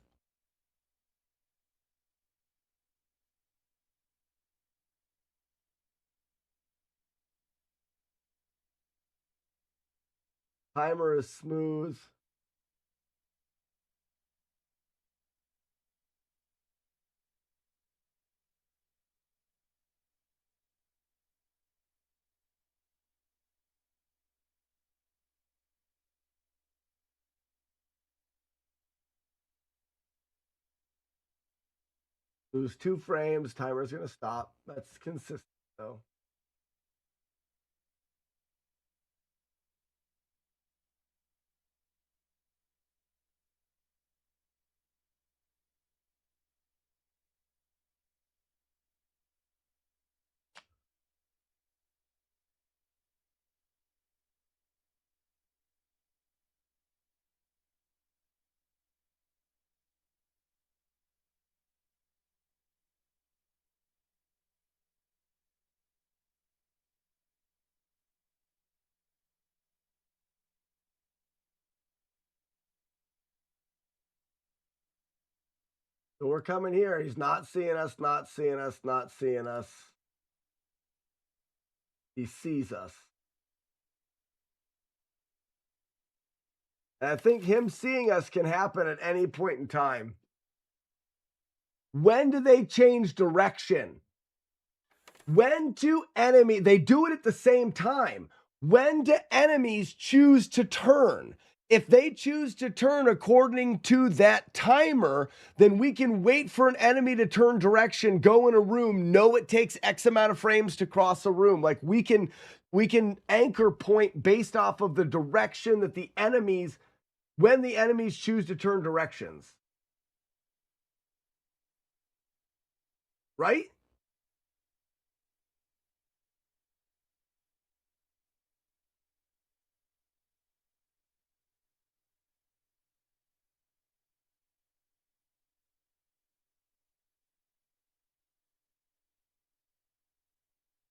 Timer is smooth. Lose 2 frames. Timer's going to stop. That's consistent though. So we're coming here. He's not seeing us, not seeing us, not seeing us. He sees us. And I think him seeing us can happen at any point in time. When do they change direction? When do they do it at the same time. When do enemies choose to turn? If they choose to turn according to that timer, then we can wait for an enemy to turn direction, go in a room, know it takes X amount of frames to cross a room. Like we can anchor point based off of the direction that the enemies, when the enemies choose to turn directions. Right?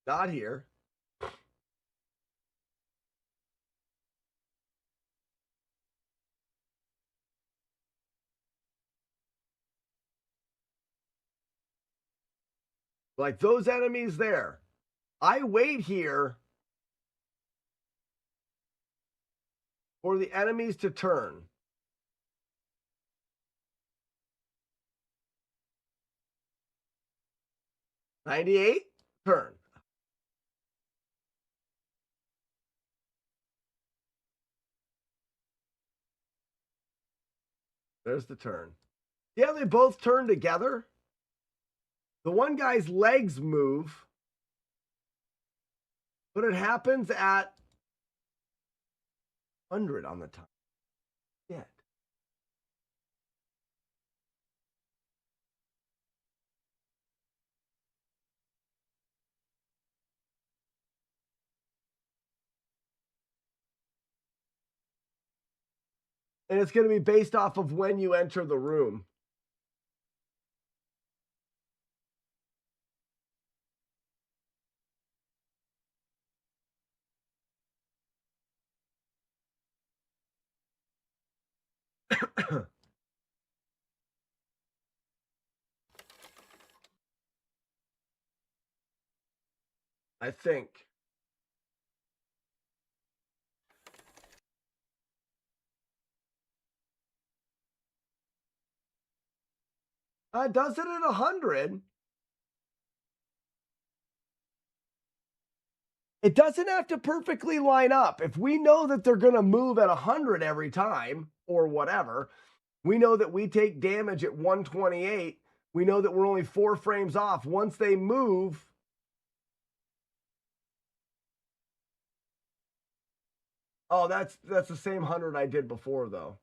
Not here. Like those enemies there. I wait here for the enemies to turn. $98? Turn. There's the turn. Yeah, they both turn together. The one guy's legs move, but it happens at 100 on the time. Yeah. And it's going to be based off of when you enter the room. I think. Does it at 100? It doesn't have to perfectly line up. If we know that they're going to move at 100 every time or whatever, we know that we take damage at 128. We know that we're only 4 frames off. Once they move, oh, that's the same 100 I did before, though.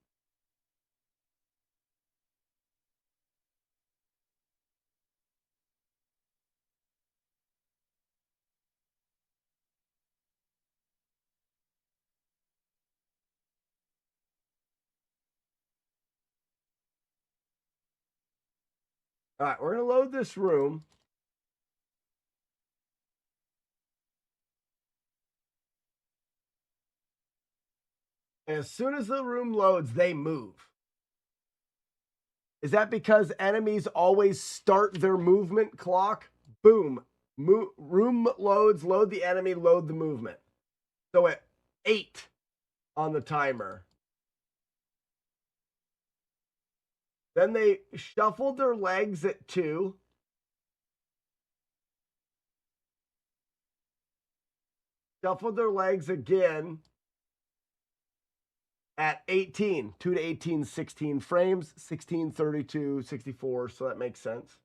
All right, we're going to load this room. And as soon as the room loads, they move. Is that because enemies always start their movement clock? Boom. Room loads, load the enemy, load the movement. So at 8 on the timer. Then they shuffled their legs at 2. Shuffled their legs again at 18. 2 to 18, 16 frames. 16, 32, 64. So that makes sense.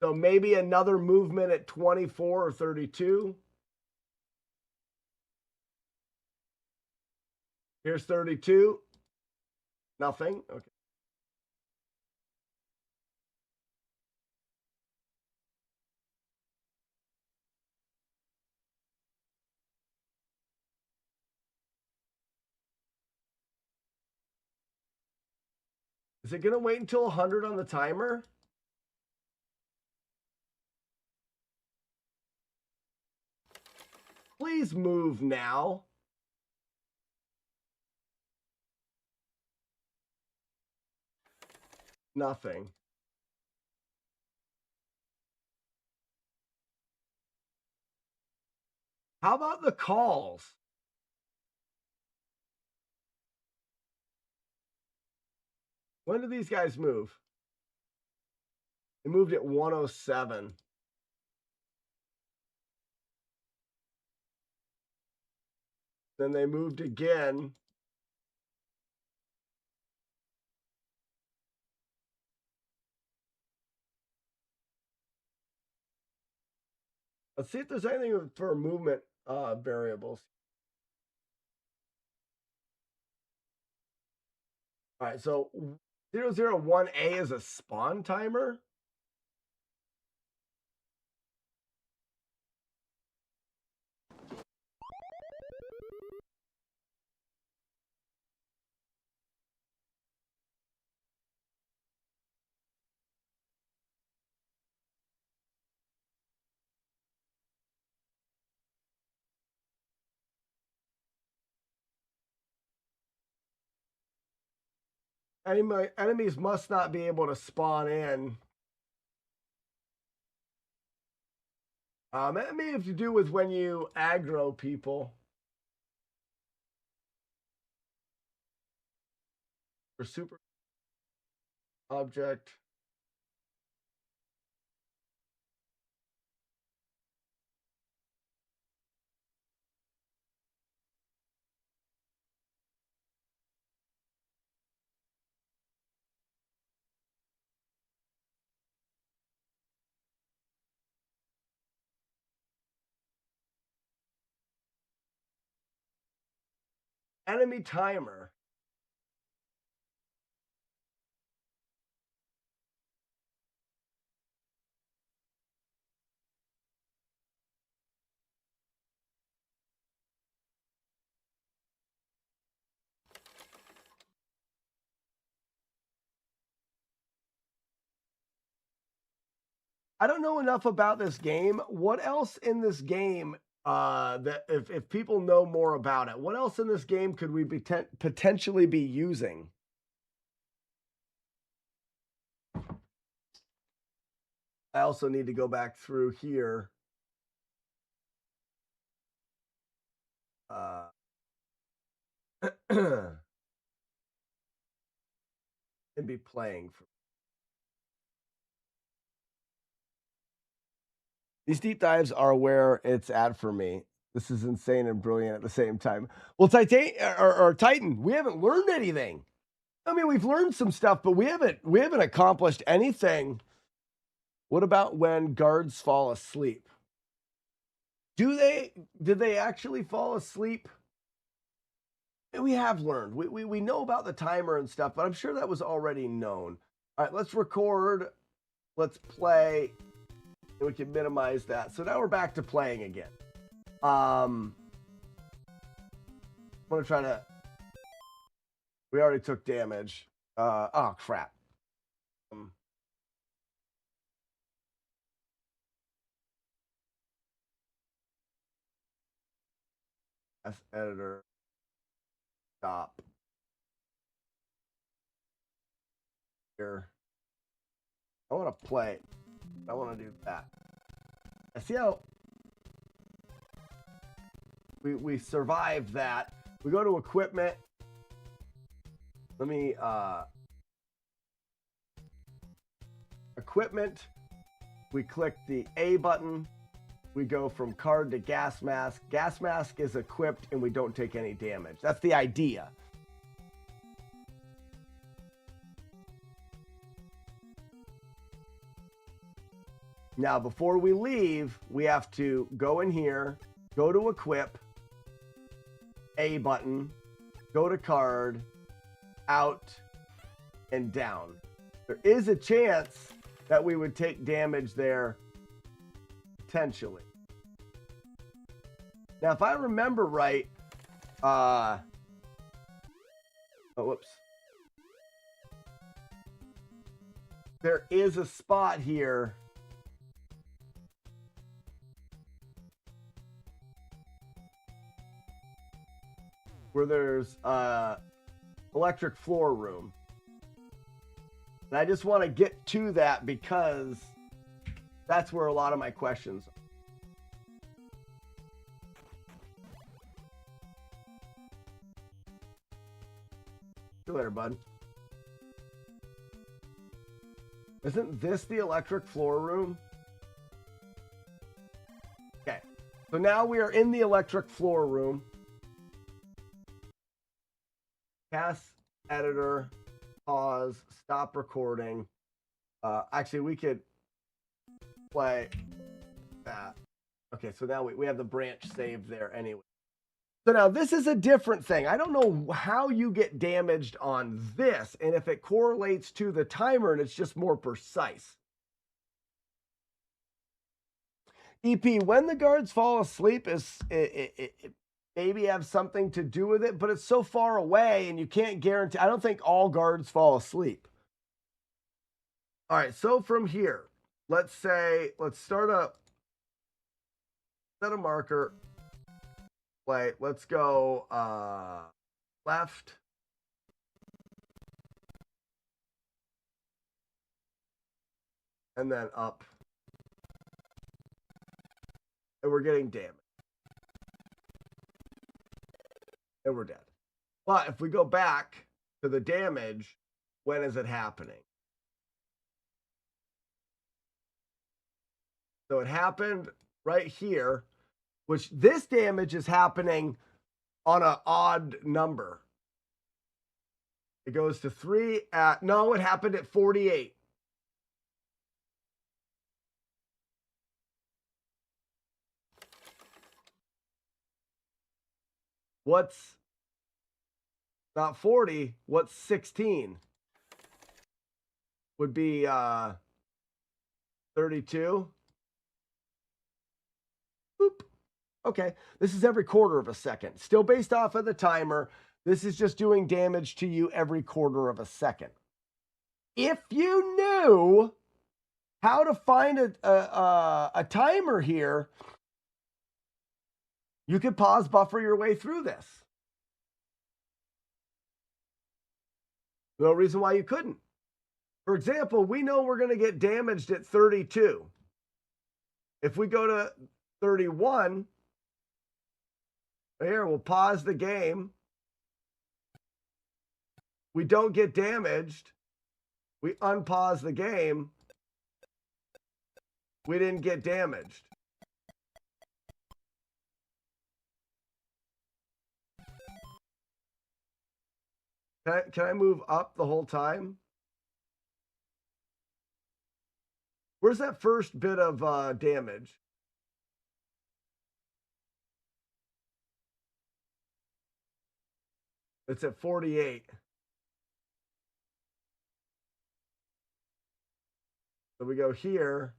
So maybe another movement at 24 or 32. Here's 32. Nothing. Okay. Is it going to wait until 100 on the timer? Please move now. Nothing. How about the calls? When did these guys move? They moved at 107. Then they moved again. Let's see if there's anything for movement variables. All right, so 001A is a spawn timer. Enemies must not be able to spawn in. That may have to do with when you aggro people. For super object. Enemy timer. I don't know enough about this game. What else in this game, that if people know more about it, what else in this game could we potentially be using? I also need to go back through here. And be playing for. These deep dives are where it's at for me. This is insane and brilliant at the same time. Well, Titan, we haven't learned anything. I mean, we've learned some stuff, but we haven't accomplished anything. What about when guards fall asleep? Did they actually fall asleep? We have learned. We know about the timer and stuff, but I'm sure that was already known. All right, let's record. Let's play. And we can minimize that. So now we're back to playing again. I'm going to try to... We already took damage. Oh, crap. As editor. Stop. Here. I want to play. I want to do that. I see how we survived that. We go to equipment. Let me equipment. We click the A button. We go from card to gas mask. Gas mask is equipped and we don't take any damage. That's the idea. Now, before we leave, we have to go in here, go to equip, A button, go to card, out, and down. There is a chance that we would take damage there, potentially. Now, if I remember right, oh, whoops. There is a spot here where there's electric floor room. And I just want to get to that because that's where a lot of my questions are. See you later, bud. Isn't this the electric floor room? Okay. So now we are in the electric floor room. Cast editor, pause, stop recording. Actually, we could play that. Okay, so now we have the branch saved there anyway. So now this is a different thing. I don't know how you get damaged on this and if it correlates to the timer and it's just more precise. EP, when the guards fall asleep, it maybe have something to do with it, but it's so far away and you can't guarantee. I don't think all guards fall asleep. All right, so from here, let's start set a marker. Wait, let's go left. And then up. And we're getting damage. And we're dead. But if we go back to the damage, when is it happening? So it happened right here, which this damage is happening on an odd number. It goes to 3 at, no, it happened at 48. What's Not 40. What's 16? Would be 32. Boop. Okay. This is every quarter of a second. Still based off of the timer. This is just doing damage to you every quarter of a second. If you knew how to find a timer here, you could pause buffer your way through this. No reason why you couldn't. For example, we know we're going to get damaged at 32. If we go to 31, here, we'll pause the game. We don't get damaged. We unpause the game. We didn't get damaged. Can I move up the whole time? Where's that first bit of damage? It's at 48. So we go here.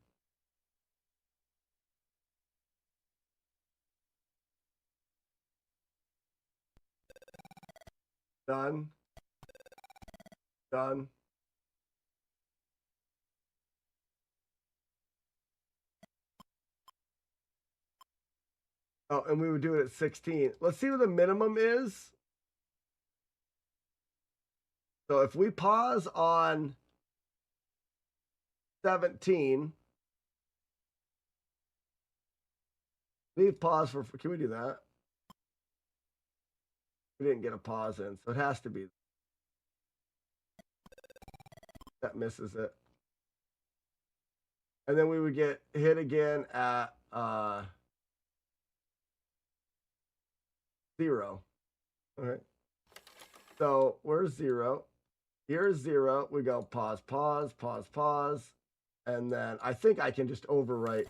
Done. Done. Oh, and we would do it at 16. Let's see what the minimum is. So if we pause on 17, leave pause for, can we do that? We didn't get a pause in, so it has to be. That misses it. And then we would get hit again at 0. All right. So where's 0? Here's 0. We go pause, pause, pause, pause. And then I think I can just overwrite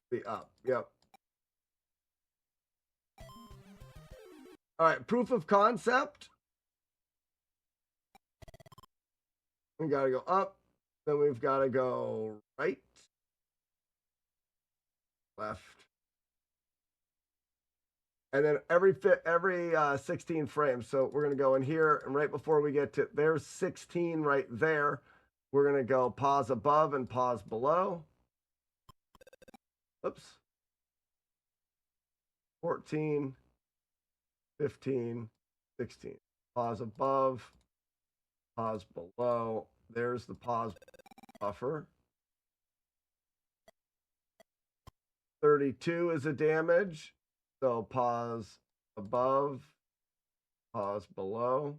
the up. Yep. All right. Proof of concept. We got to go up. Then we've got to go right, left. And then every 16 frames. So we're going to go in here, and right before we get to, there's 16 right there. We're going to go pause above and pause below. Oops. 14, 15, 16. Pause above, pause below. There's the pause buffer. 32 is a damage. So pause above, pause below.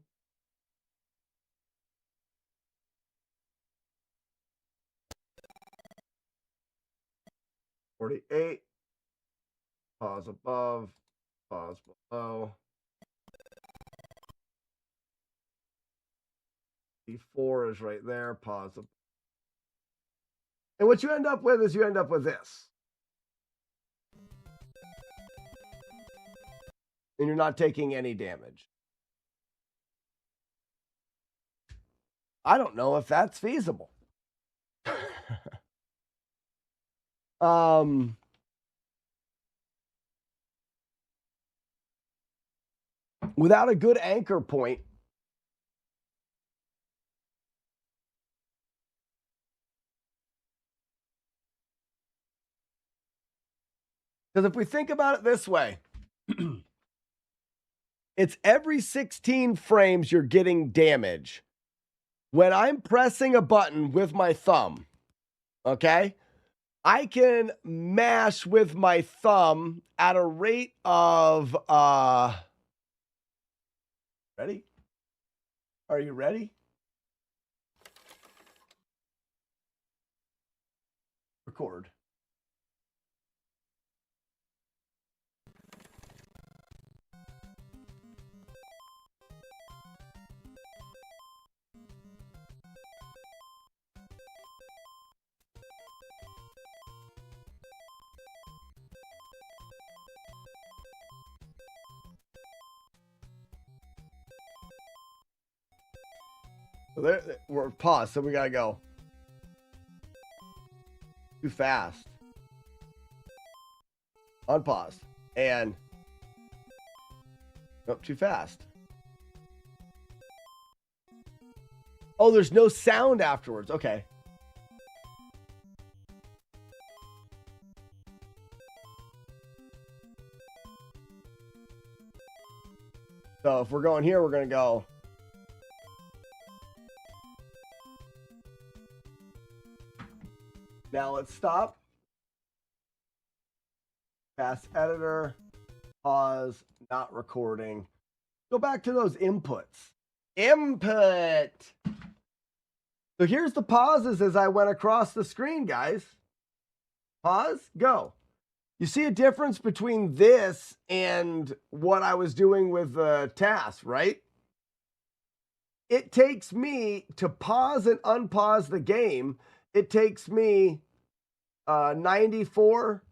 $48, pause above, pause below. D4 is right there, pause above. And what you end up with is you end up with this. And you're not taking any damage. I don't know if that's feasible. Without a good anchor point, because if we think about it this way, it's every 16 frames you're getting damage. When I'm pressing a button with my thumb, okay, I can mash with my thumb at a rate of, ready? Are you ready? Record. So we're paused, so we gotta go. Too fast. Unpause. And nope, too fast. Oh, there's no sound afterwards. Okay. So if we're going here, we're going to go. Now let's stop. Pass editor. Pause. Not recording. Go back to those inputs. Input. So here's the pauses as I went across the screen, guys. Pause. Go. You see a difference between this and what I was doing with the task, right? It takes me to pause and unpause the game. It takes me 94.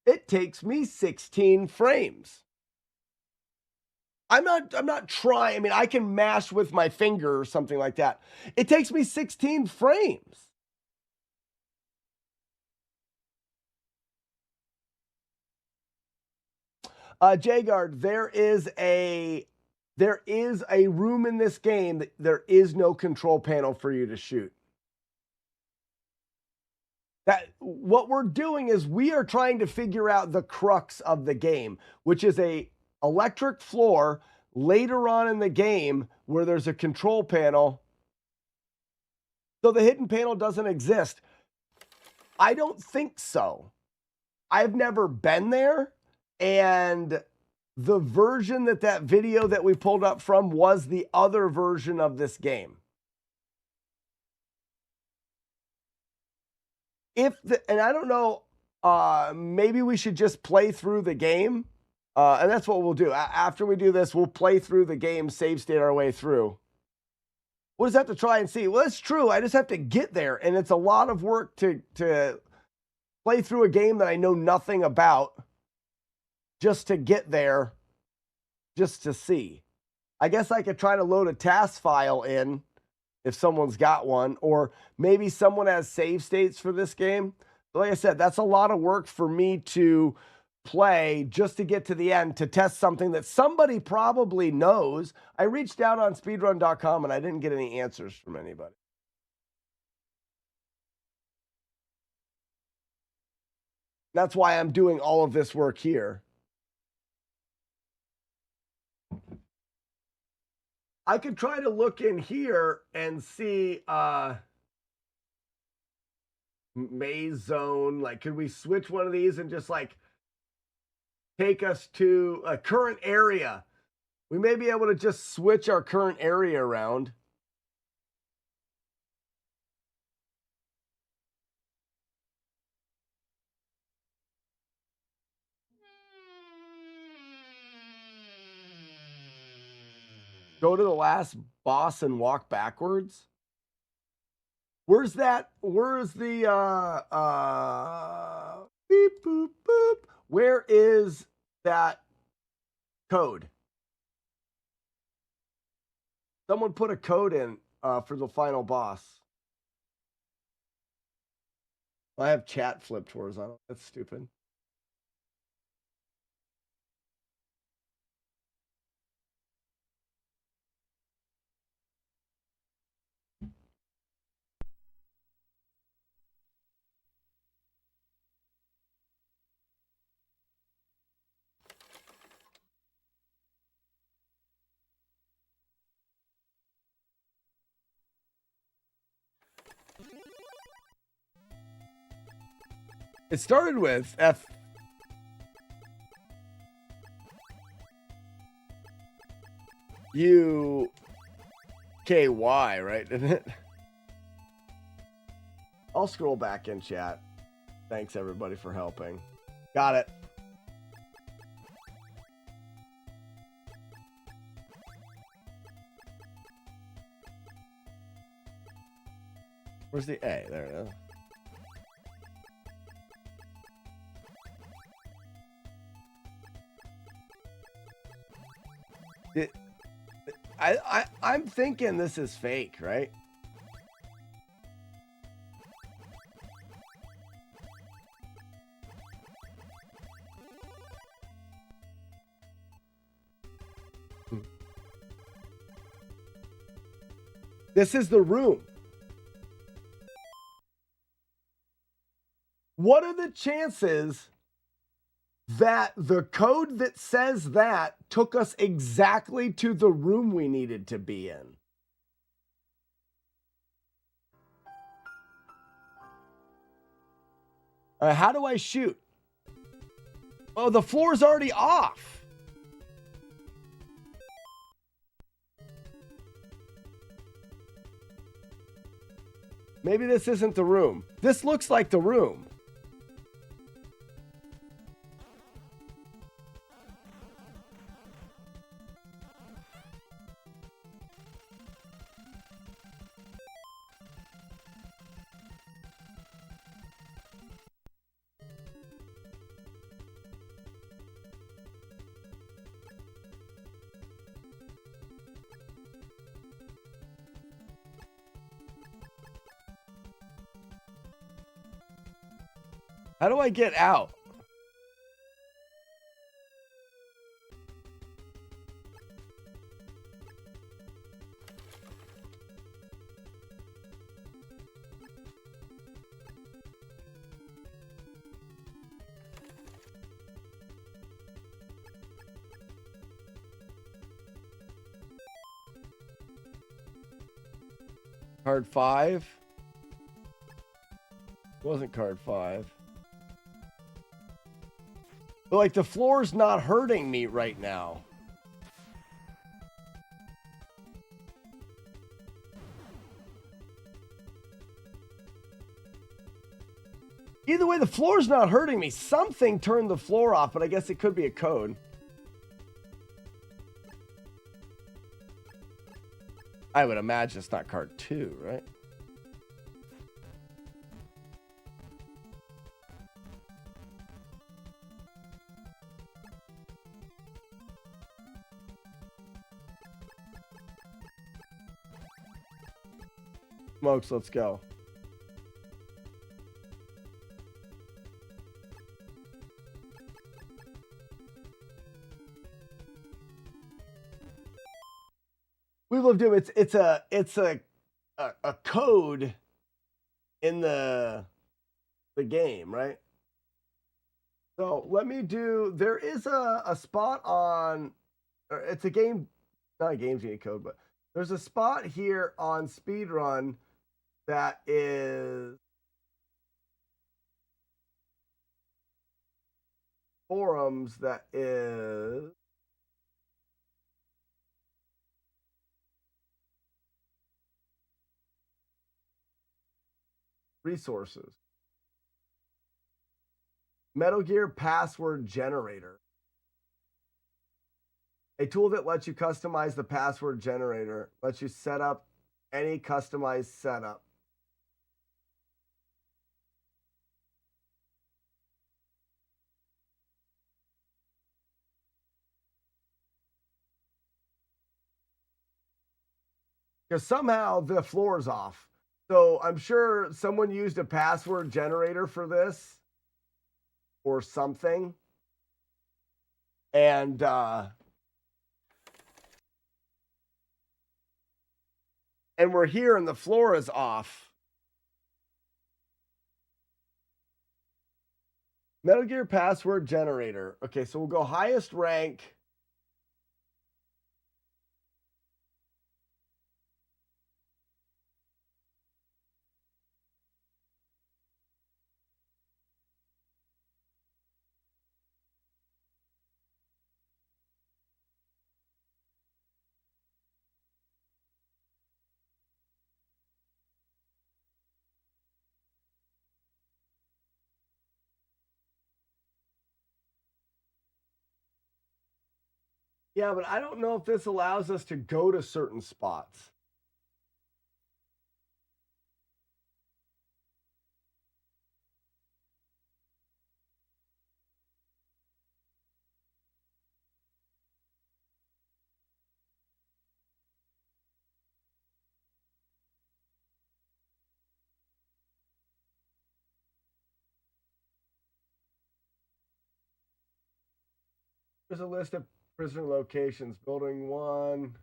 It takes me 16 frames. I'm not trying. I mean, I can mash with my finger or something like that. It takes me 16 frames. Jagard, there is a room in this game that there is no control panel for you to shoot. That what we're doing is we are trying to figure out the crux of the game, which is a electric floor later on in the game where there's a control panel. So the hidden panel doesn't exist. I don't think so. I've never been there. And the version that video that we pulled up from was the other version of this game. And I don't know, maybe we should just play through the game. And that's what we'll do. After we do this, we'll play through the game, save state our way through. We'll just have to try and see. Well, it's true. I just have to get there. And it's a lot of work to play through a game that I know nothing about. Just to get there, just to see. I guess I could try to load a task file in if someone's got one, or maybe someone has save states for this game. But like I said, that's a lot of work for me to play just to get to the end to test something that somebody probably knows. I reached out on speedrun.com and I didn't get any answers from anybody. That's why I'm doing all of this work here. I could try to look in here and see maze zone. Like, could we switch one of these and just like take us to a current area? We may be able to just switch our current area around. Go to the last boss and walk backwards. Where's that? Where's the beep boop boop? Where is that code? Someone put a code in for the final boss. I have chat flipped horizontal. That's stupid. It started with F. U. K. Y, right? Didn't it? I'll scroll back in chat. Thanks everybody for helping. Got it. Where's the A? There it is. I'm thinking this is fake, right? This is the room. What are the chances that the code that says that took us exactly to the room we needed to be in? How do I shoot? Oh, the floor's already off. Maybe this isn't the room. This looks like the room. How do I get out? Card 5? Wasn't card 5. But like the floor's not hurting me right now. Either way, the floor's not hurting me. Something turned the floor off, but I guess it could be a code. I would imagine it's not card 2, right? Smokes, let's go. We will do it's a code in the game, right? So let me do. There is a spot on. Or it's a game, not a games game code, but there's a spot here on speedrun that is forums that is resources. Metal Gear password generator. A tool that lets you customize the password generator, lets you set up any customized setup. Because somehow the floor's off. So I'm sure someone used a password generator for this or something. And we're here and the floor is off. Metal Gear password generator. Okay, so we'll go highest rank. Yeah, but I don't know if this allows us to go to certain spots. There's a list of prisoner locations. Building 1.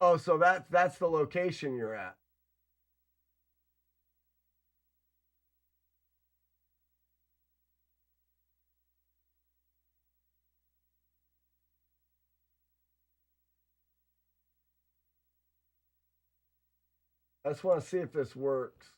Oh, so that's the location you're at. I just want to see if this works.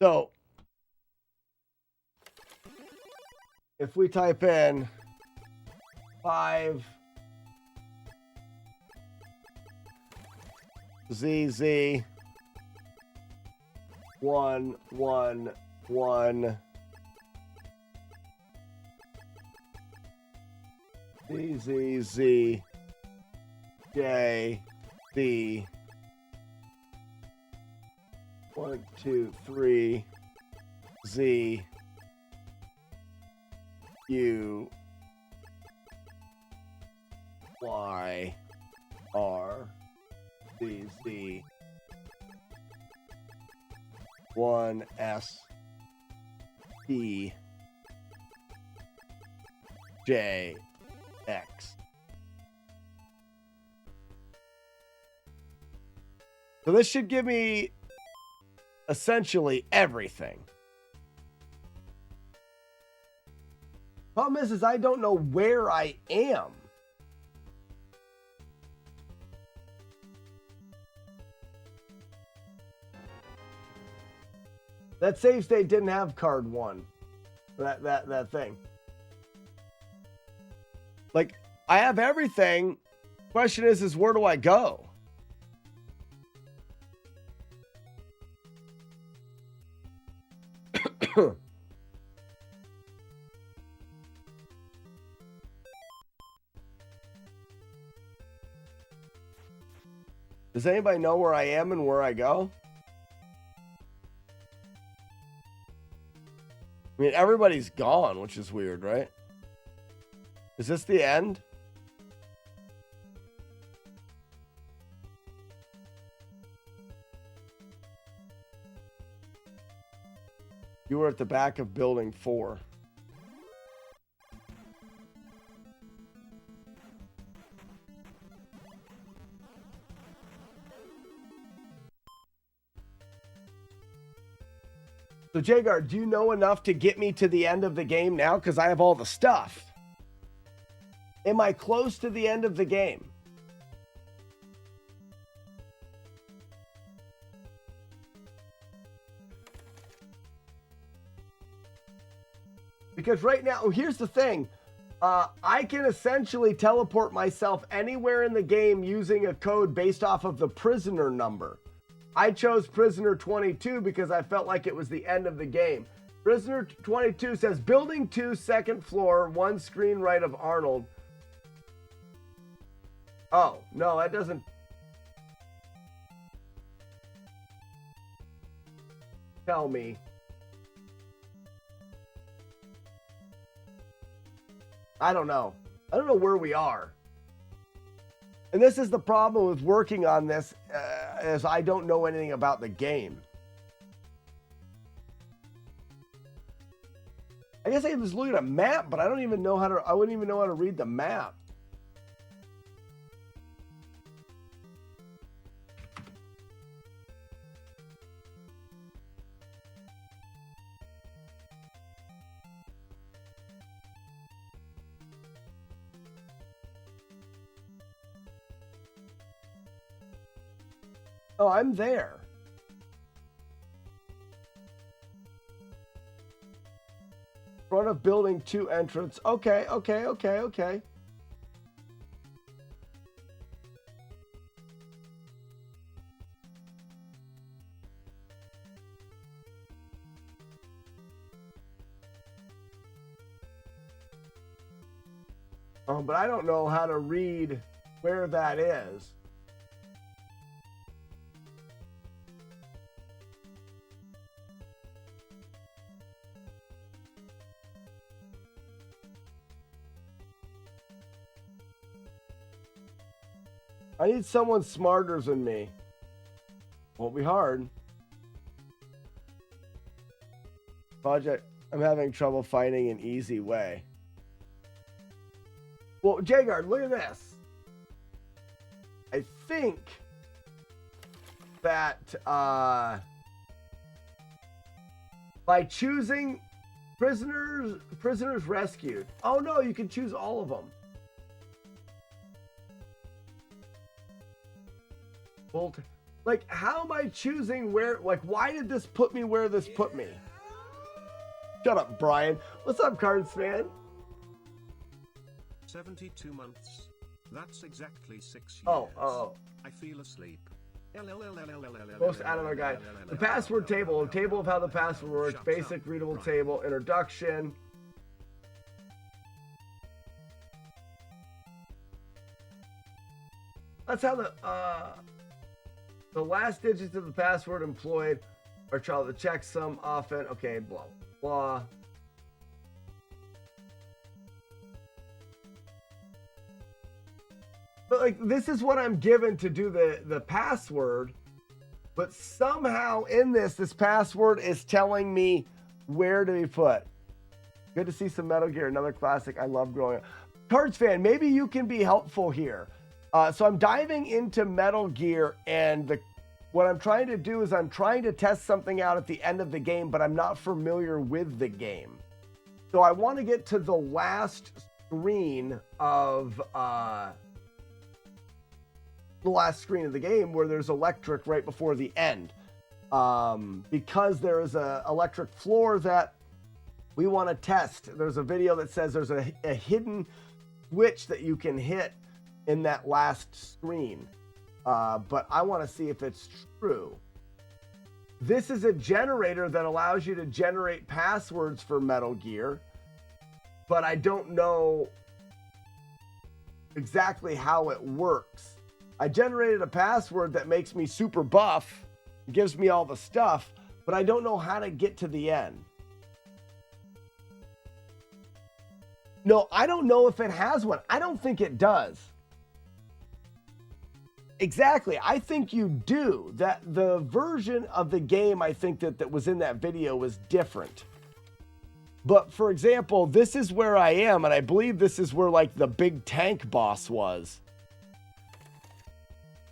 So, if we type in 5 ZZ 111 ZZZ J B 1 2 3 Z U Y R Z Z 1 S P J X. So this should give me essentially everything. Problem is I don't know where I am. That save state didn't have card 1. That thing. Like, I have everything. Question is where do I go? Does anybody know where I am and where I go? I mean, everybody's gone, which is weird, right? Is this the end? You were at the back of building 4. So, Jagar, do you know enough to get me to the end of the game now? Because I have all the stuff. Am I close to the end of the game? Because right now, here's the thing. I can essentially teleport myself anywhere in the game using a code based off of the prisoner number. I chose prisoner 22 because I felt like it was the end of the game. Prisoner 22 says building 2, second floor, 1 screen right of Arnold. Oh, no, that doesn't. Tell me. I don't know. I don't know where we are. And this is the problem with working on this, is I don't know anything about the game. I guess I can just look at a map, but I don't even know how to, I wouldn't even know how to read the map. Oh, I'm there. Front of building 2 entrance. Okay. But I don't know how to read where that is. I need someone smarter than me. Won't be hard. Project, I'm having trouble finding an easy way. Well, Jagard, look at this. I think that by choosing prisoners rescued. Oh no, you can choose all of them. Well, like, how am I choosing where? Like, why did this put me where this put me? Shut up, Brian. What's up, Cards fan? 72 months. That's exactly 6 years. Oh. I feel asleep. Most anime guy. The password table. A table of how the password works. Basic readable table. Introduction. That's how the last digits of the password employed are child to check some often. Okay, blah, blah. But like, this is what I'm given to do the password, but somehow in this password is telling me where to be put. Good to see some Metal Gear, another classic I love growing up. Cards fan, maybe you can be helpful here. So I'm diving into Metal Gear, and what I'm trying to do is I'm trying to test something out at the end of the game, but I'm not familiar with the game. So I want to get to the last screen of the game where there's electric right before the end, because there is a electric floor that we want to test. There's a video that says there's a hidden switch that you can hit in that last screen, but I want to see if it's true. This is a generator that allows you to generate passwords for Metal Gear, but I don't know exactly how it works. I generated a password that makes me super buff, gives me all the stuff, but I don't know how to get to the end. No, I don't know if it has one. I don't think it does. Exactly. I think you do. That the version of the game I think that was in that video was different. But for example, this is where I am, and I believe this is where like the big tank boss was.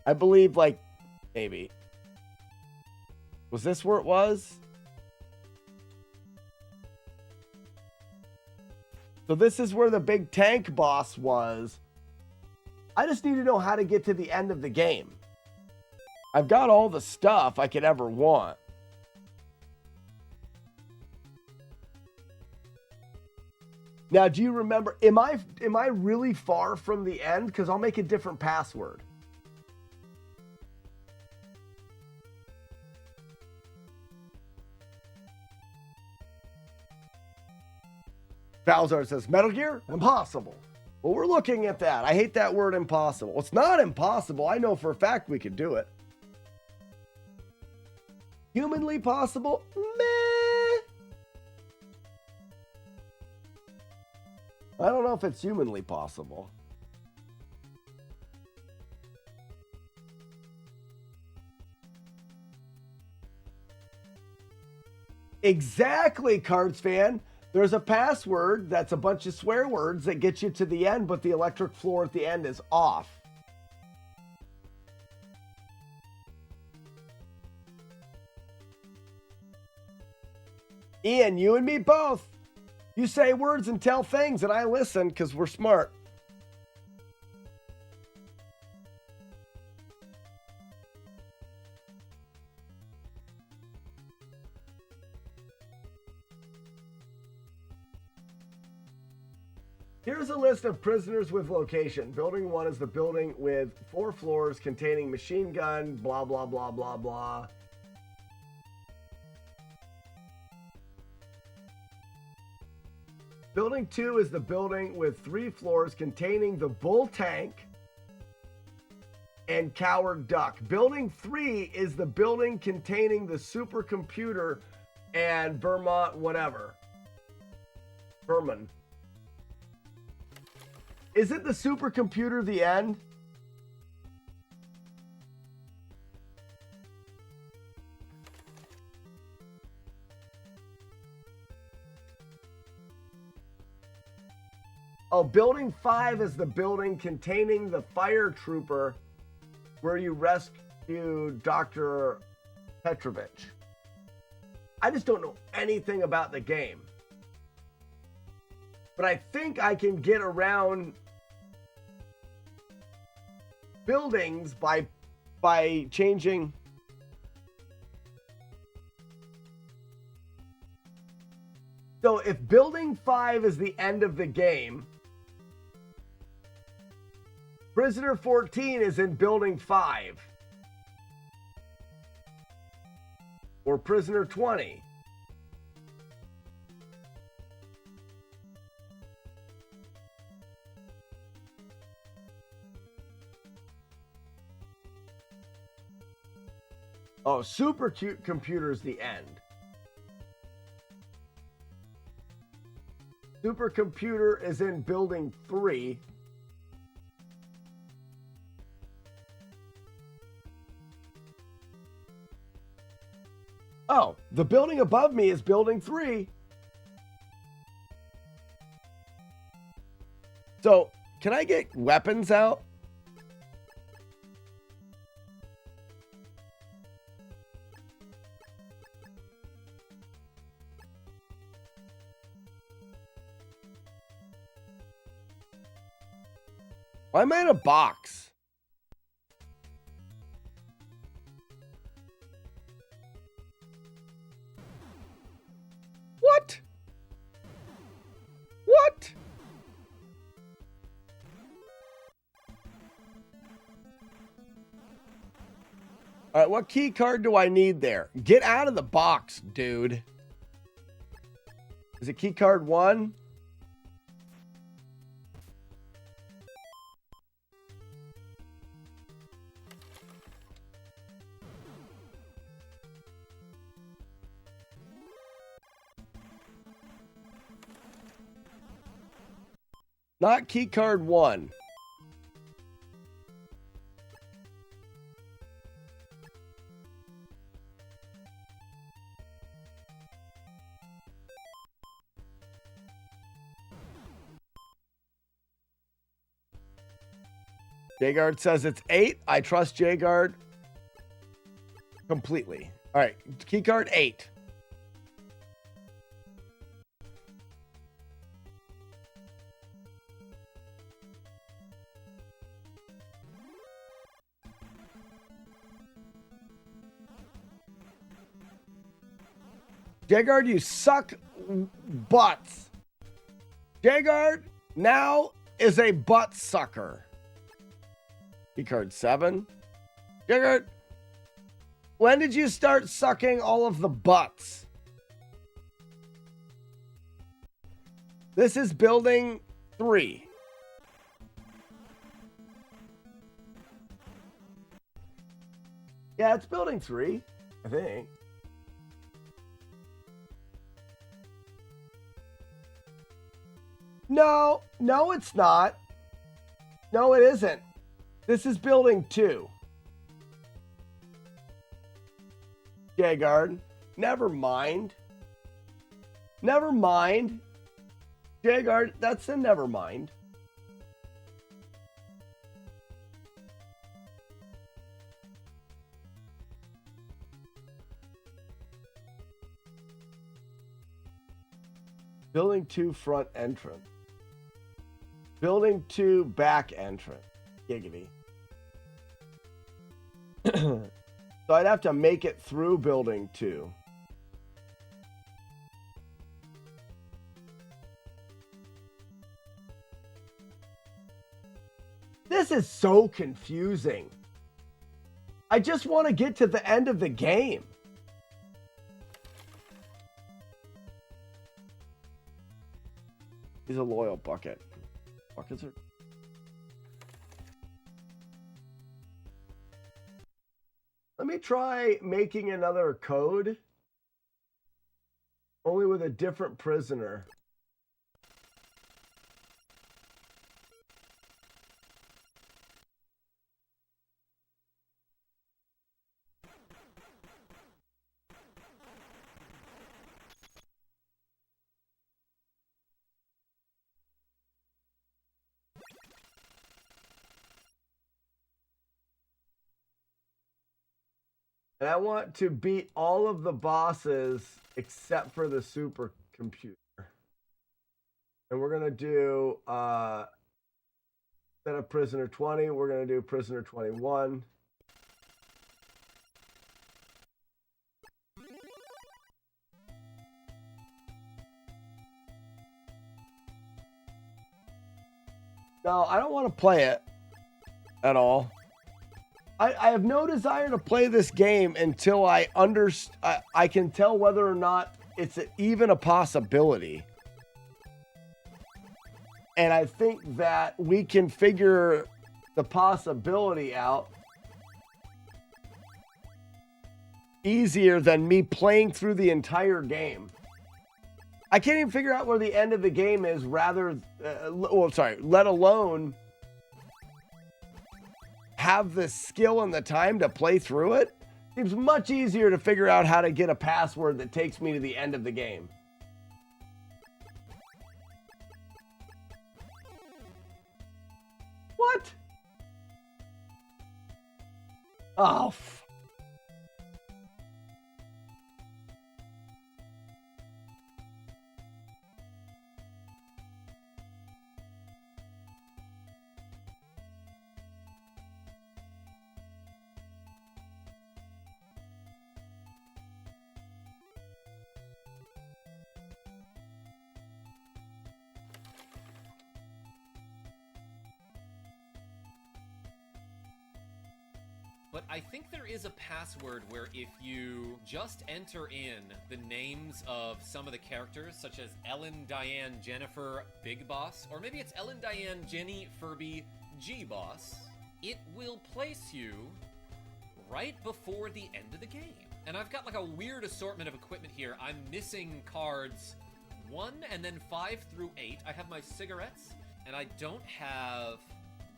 I believe, like, maybe. Was this where it was? So this is where the big tank boss was. I just need to know how to get to the end of the game. I've got all the stuff I could ever want. Now, do you remember, am I really far from the end? Because I'll make a different password. Bowser says, Metal Gear? Impossible. Well, we're looking at that. I hate that word impossible. It's not impossible. I know for a fact we could do it. Humanly possible? Meh. I don't know if it's humanly possible. Exactly, Cards fan. There's a password that's a bunch of swear words that gets you to the end, but the electric floor at the end is off. Ian, you and me both. You say words and tell things, and I listen because we're smart. Here's a list of prisoners with location. Building 1 is the building with 4 floors containing machine gun, blah, blah, blah, blah, blah. Building 2 is the building with 3 floors containing the bull tank and coward duck. Building 3 is the building containing the supercomputer and Vermont whatever. Vermin. Isn't the supercomputer the end? Oh, building 5 is the building containing the fire trooper where you rescue Dr. Petrovich. I just don't know anything about the game. But I think I can get around buildings by changing. So if building 5 is the end of the game, Prisoner 14 is in building 5. Or Prisoner 20. Oh, supercomputer's the end. Supercomputer is in building 3. Oh, the building above me is building 3. So, can I get weapons out? Why am I in a box? What? What? All right, what key card do I need there? Get out of the box, dude. Is it key card 1? Not key card 1. Jagard says it's 8. I trust Jagard completely. All right, key card 8. Jagard, you suck butts. Jagard now is a butt sucker. Key card 7. Jagard, when did you start sucking all of the butts? This is building 3. Yeah, it's building 3, I think. No, it's not. No, it isn't. This is building 2. Jagard, never mind. Never mind. Jagard, that's a never mind. Building 2 front entrance. Building 2 back entrance. Giggity. So I'd have to make it through building 2. This is so confusing. I just want to get to the end of the game. He's a loyal bucket. Buckets are... Let me try making another code. Only with a different prisoner. And I want to beat all of the bosses except for the supercomputer. And we're going to do, instead of prisoner 20, we're going to do prisoner 21. No, I don't want to play it at all. I have no desire to play this game until I can tell whether or not it's even a possibility. And I think that we can figure the possibility out easier than me playing through the entire game. I can't even figure out where the end of the game is, let alone have the skill and the time to play through it. Seems much easier to figure out how to get a password that takes me to the end of the game. What? Oh, But I think there is a password where if you just enter in the names of some of the characters, such as Ellen, Diane, Jennifer, Big Boss, or maybe it's Ellen, Diane, Jenny, Furby, G-Boss, it will place you right before the end of the game. And I've got like a weird assortment of equipment here. I'm missing cards 1 and then 5 through 8. I have my cigarettes, and I don't have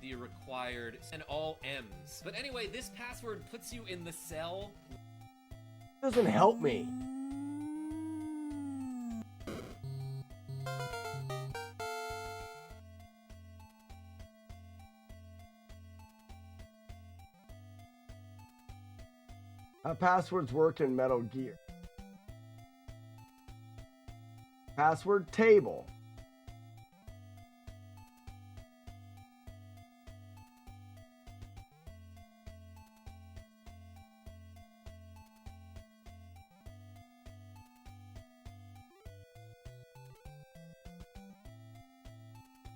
the required and all M's. But anyway, this password puts you in the cell. Doesn't help me. How passwords work in Metal Gear. Password table.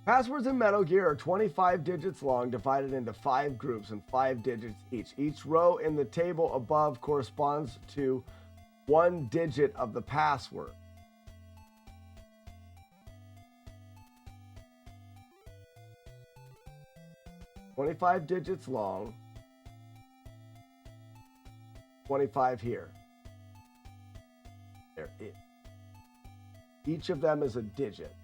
Passwords in Metal Gear are 25 digits long, divided into 5 groups and 5 digits each. Each row in the table above corresponds to 1 digit of the password. "25 digits long, 25 here. There it is. Each of them is a digit.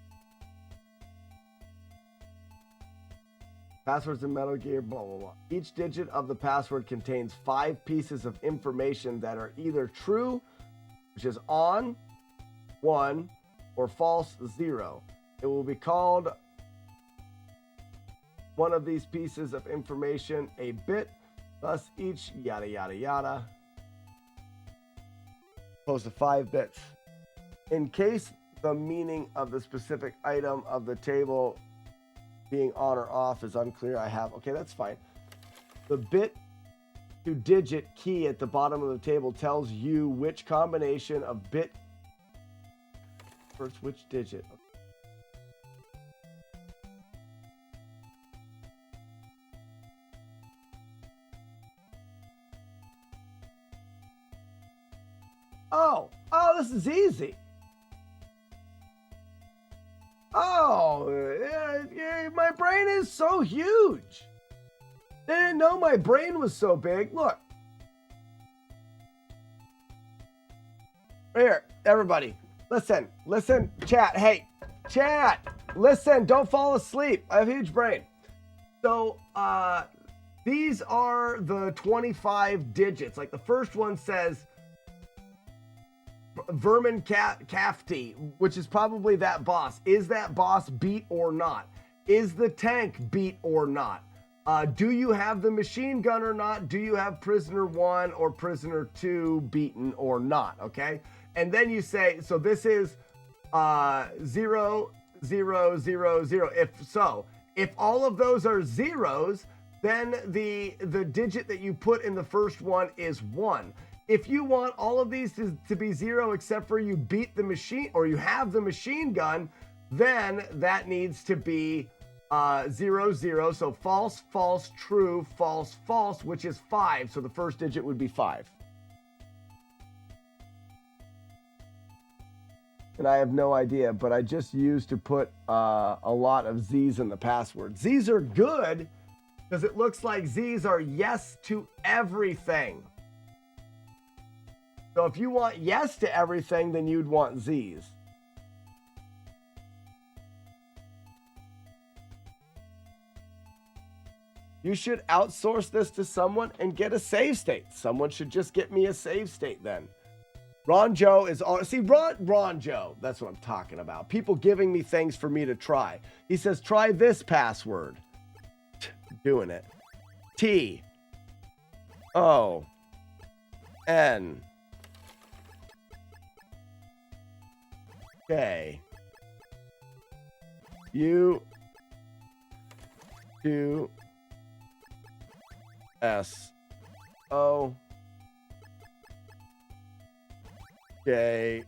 Passwords in Metal Gear, blah, blah, blah. Each digit of the password contains 5 pieces of information that are either true, which is on, 1, or false, 0. It will be called one of these pieces of information a bit, thus each yada, yada, yada. Opposed to 5 bits. In case the meaning of the specific item of the table being on or off is unclear, okay, that's fine. The bit to digit key at the bottom of the table tells you which combination of bit first which digit. Oh, this is easy. Oh, Wow! My brain is so huge. They didn't know my brain was so big. Look. Here, everybody. Listen, chat. Hey, chat. Listen, don't fall asleep. I have a huge brain. So, these are the 25 digits. Like the first one says Vermin Cafty, which is probably that boss. Is that boss beat or not? Is the tank beat or not? Do you have the machine gun or not? Do you have prisoner 1 or prisoner 2 beaten or not? Okay. And then you say, so this is 0, 0, 0, 0. If all of those are zeros, then the digit that you put in the first one is 1. If you want all of these to be 0 except for you beat the machine or you have the machine gun, then that needs to be 0, 0. So false, false, true, false, false, which is 5. So the first digit would be 5. And I have no idea, but I just used to put a lot of Z's in the password. Z's are good because it looks like Z's are yes to everything. So if you want yes to everything, then you'd want Z's. You should outsource this to someone and get a save state. Someone should just get me a save state then. Ron Joe is on. See, Ron Joe, that's what I'm talking about. People giving me things for me to try. He says, try this password. Doing it. T O N K U 2 S O J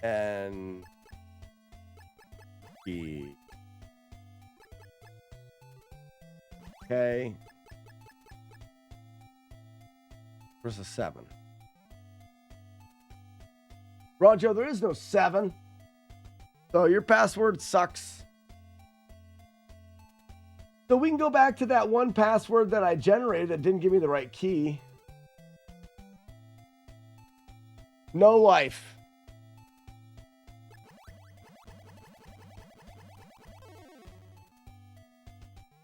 N E K. Where's the 7? Rojo, there is no 7. So your password sucks. So we can go back to that one password that I generated that didn't give me the right key. No life.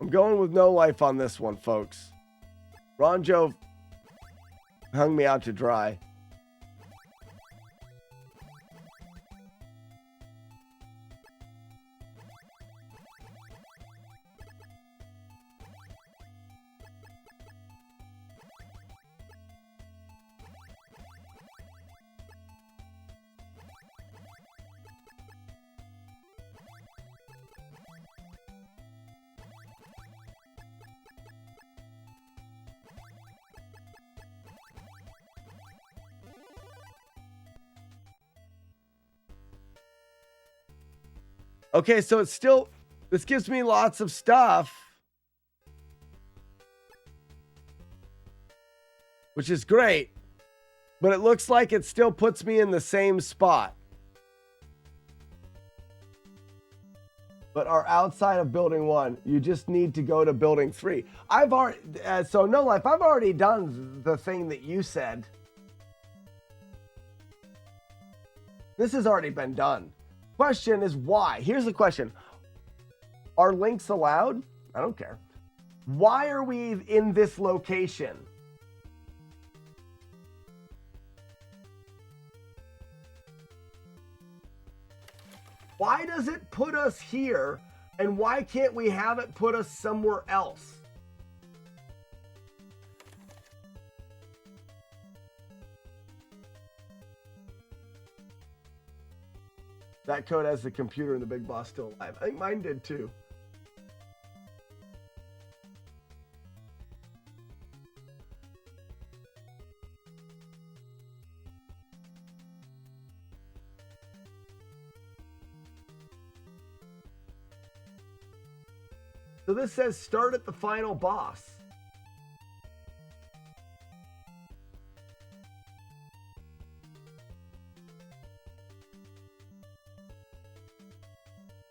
I'm going with no life on this one, folks. Ronjo hung me out to dry. Okay, so it's still, this gives me lots of stuff, which is great, but it looks like it still puts me in the same spot. But are outside of building 1. You just need to go to building 3. I've already, so no life, I've already done the thing that you said. This has already been done. Question is why? Here's the question. Are links allowed? I don't care. Why are we in this location? Why does it put us here, and why can't we have it put us somewhere else? That code has the computer and the big boss still alive. I think mine did too. So this says start at the final boss.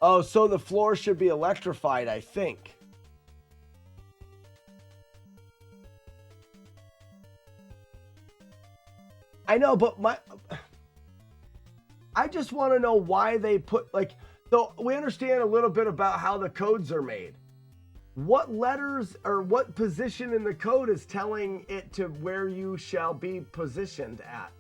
Oh, so the floor should be electrified, I think. I know, but I just want to know why they put, like, so we understand a little bit about how the codes are made. What letters or what position in the code is telling it to where you shall be positioned at?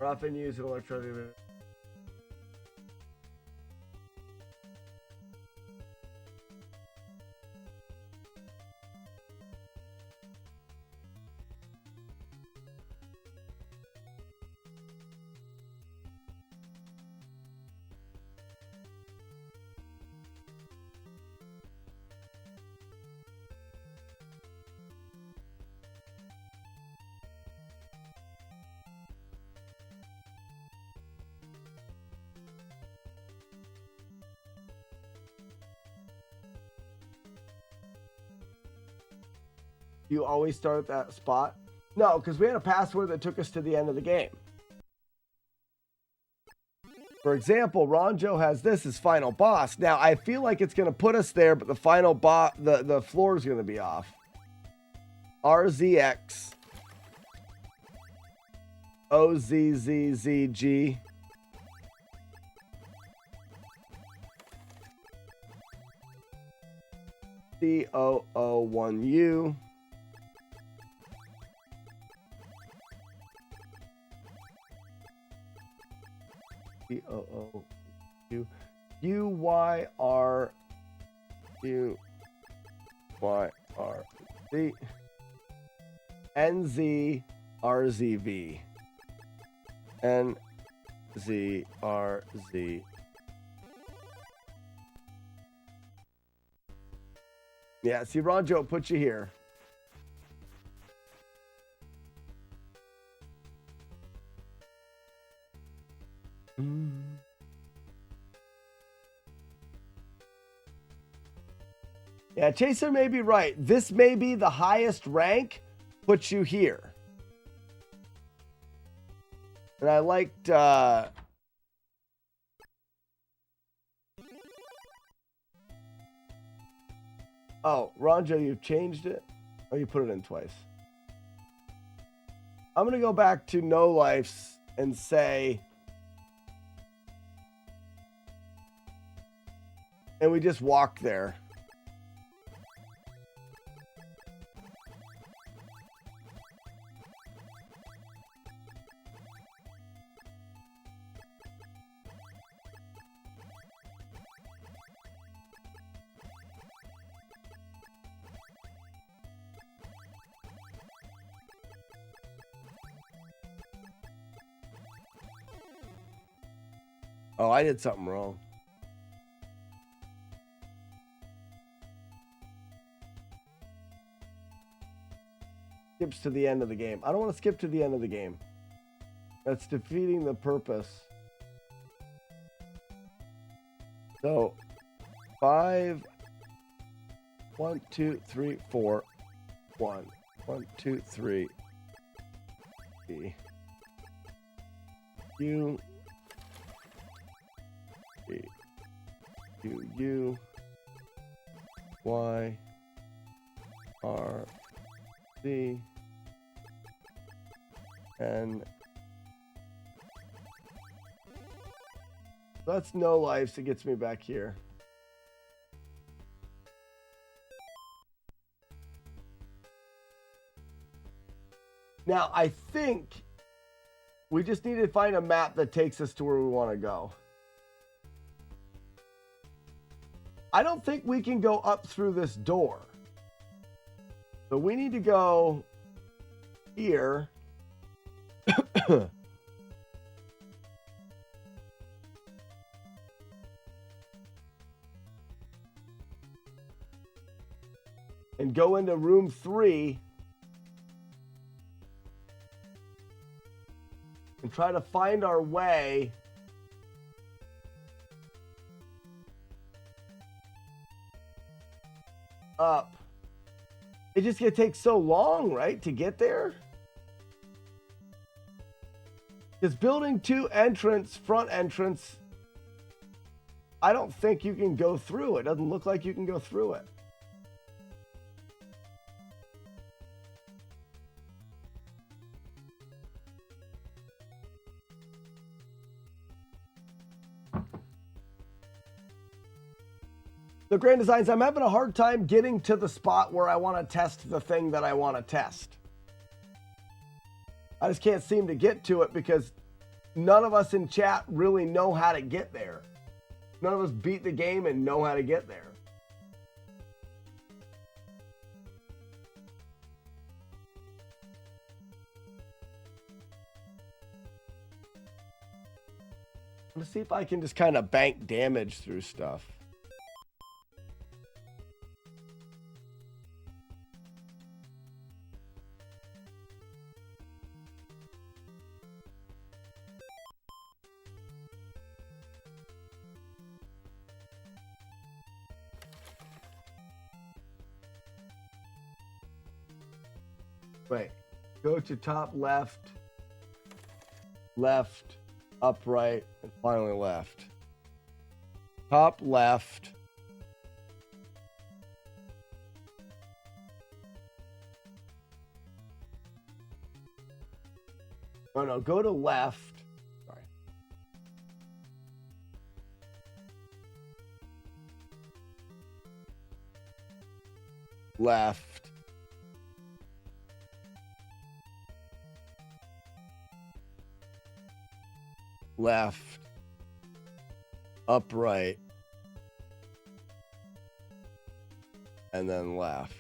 Often used in electronic. You always start at that spot? No, because we had a password that took us to the end of the game. For example, Ronjo has this as final boss. Now, I feel like it's going to put us there, but the final boss, the floor is going to be off. RZX. OZZZG. COO1U. COO UYRUYRZ NZRZV NZRZ. Yeah, see, Ronjo put you here. Yeah, Chaser may be right. This may be the highest rank, puts you here. And I liked oh, Ronjo, you've changed it? Oh, you put it in twice. I'm going to go back to No Lifes and say, and we just walk there. Oh, I did something wrong. Skips to the end of the game. I don't want to skip to the end of the game. That's defeating the purpose. So, 5, 1, 2, 3, 4, 1, 1, 2, 3, B, U, B, U, U, Y, R, Z, and that's No Lives that gets me back here. Now, I think we just need to find a map that takes us to where we want to go. I don't think we can go up through this door. So we need to go here. And go into room 3 and try to find our way up It's just gonna take so long, right, to get there? Because building 2 entrance, front entrance, I don't think you can go through. It doesn't look like you can go through it. The Grand Designs, I'm having a hard time getting to the spot where I want to test the thing that I want to test. I just can't seem to get to it because none of us in chat really know how to get there. None of us beat the game and know how to get there. Let's see if I can just kind of bank damage through stuff. Wait, go to top left, left, upright, and finally left. Top left. Oh no, go to left. Sorry. Left. Left, upright, and then left.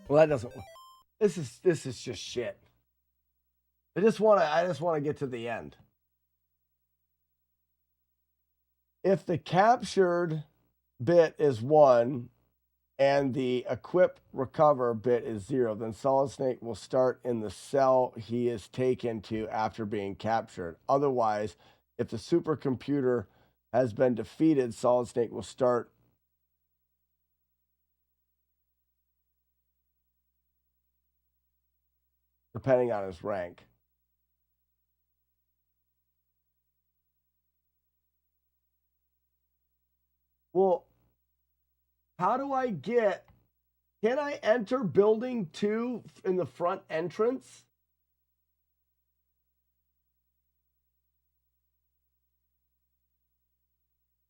Well, that doesn't. This is just shit. I just want to get to the end. If the captured bit is 1 and the equip recover bit is 0, then Solid Snake will start in the cell he is taken to after being captured. Otherwise, if the supercomputer has been defeated, Solid Snake will start depending on his rank. Well, how do I get... Can I enter building 2 in the front entrance?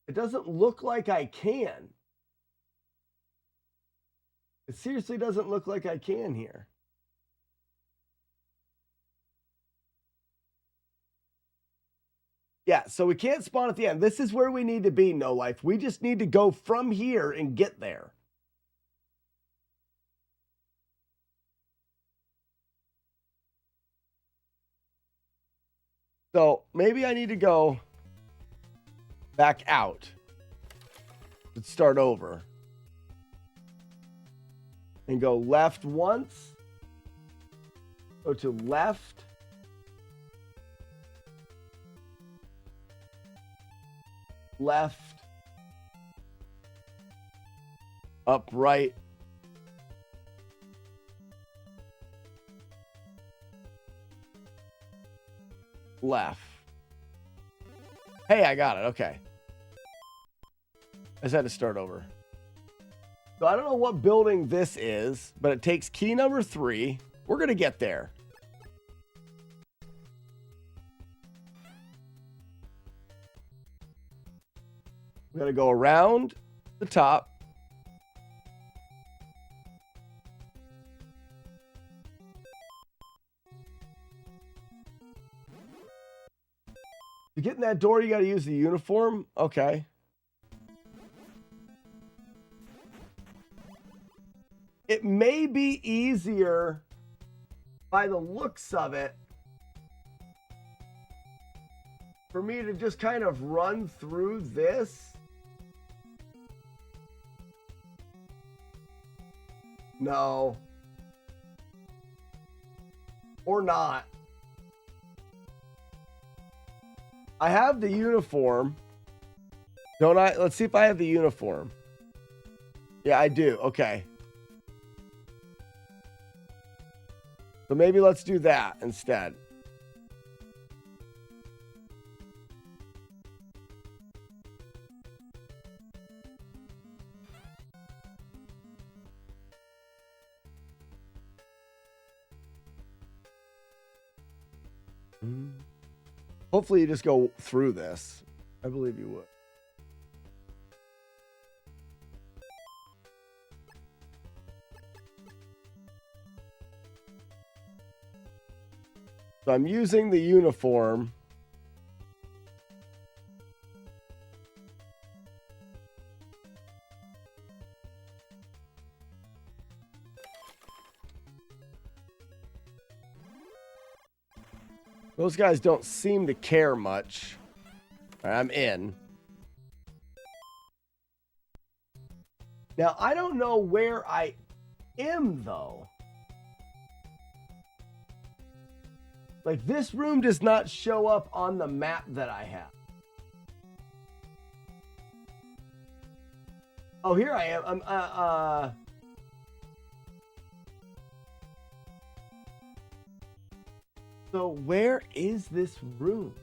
It doesn't look like I can. It seriously doesn't look like I can here. Yeah, so we can't spawn at the end. This is where we need to be, No Life. We just need to go from here and get there. So maybe I need to go back out. Let's start over. And go left once. Go to left. Left. Upright. Left. Hey, I got it. Okay. I just had to start over. So I don't know what building this is, but it takes key number 3. We're going to get there. We got to go around the top. To get in that door, you got to use the uniform. Okay. It may be easier by the looks of it for me to just kind of run through this. No. Or not. I have the uniform. Don't I? Let's see if I have the uniform. Yeah, I do. Okay. So maybe let's do that instead. Hopefully you just go through this. I believe you would. So I'm using the uniform. Those guys don't seem to care much. All right, I'm in. Now, I don't know where I am, though. Like, this room does not show up on the map that I have. Oh, here I am. I'm, So where is this room?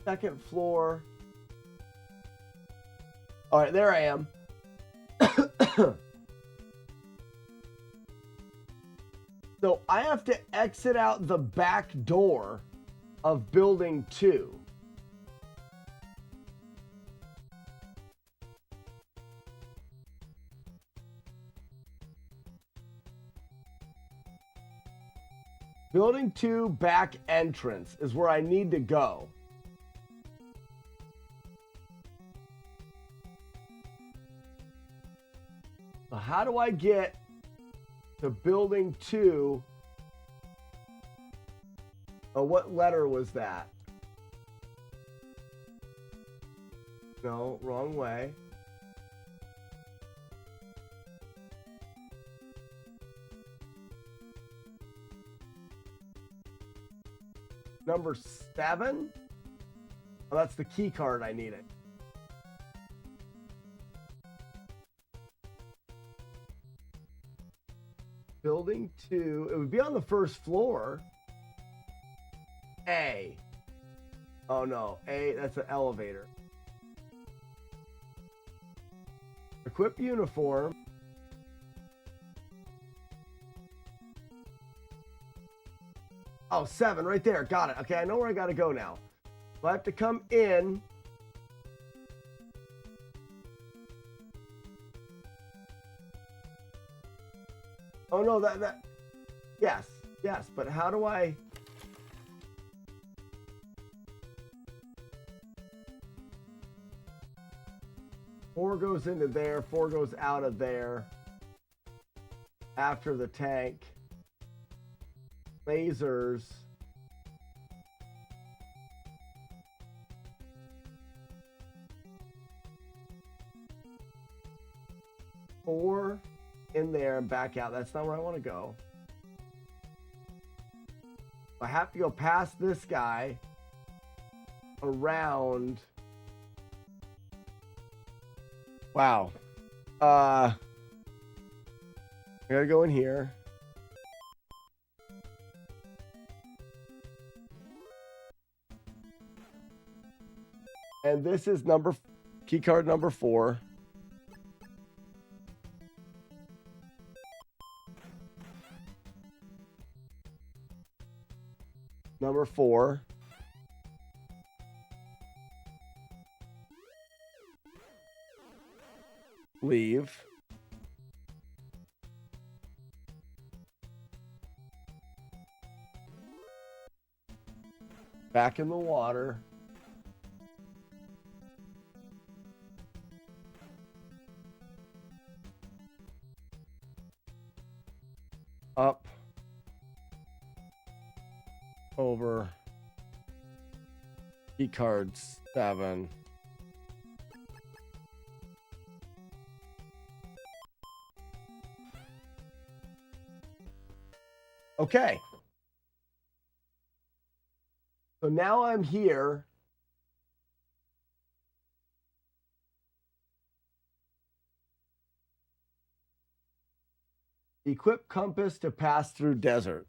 Second floor. All right, there I am. So I have to exit out the back door of building 2. Building 2 back entrance is where I need to go. So how do I get to building 2? Oh, what letter was that? No, wrong way. Number 7? Oh, that's the key card I needed. Building 2. It would be on the first floor. A. Oh no, A, that's an elevator. Equip uniform. Oh, 7 right there. Got it. Okay, I know where I got to go now. So I have to come in. Oh, no, that. Yes, but how do I? Four goes into there. 4 goes out of there. After the tank. Lasers. Four in there and back out. That's not where I want to go. I have to go past this guy around. Wow. I gotta go in here. And this is key card number 4. Number 4. Leave. Back in the water. Up. Over. Key card 7. Okay. So now I'm here. Equip compass to pass through desert.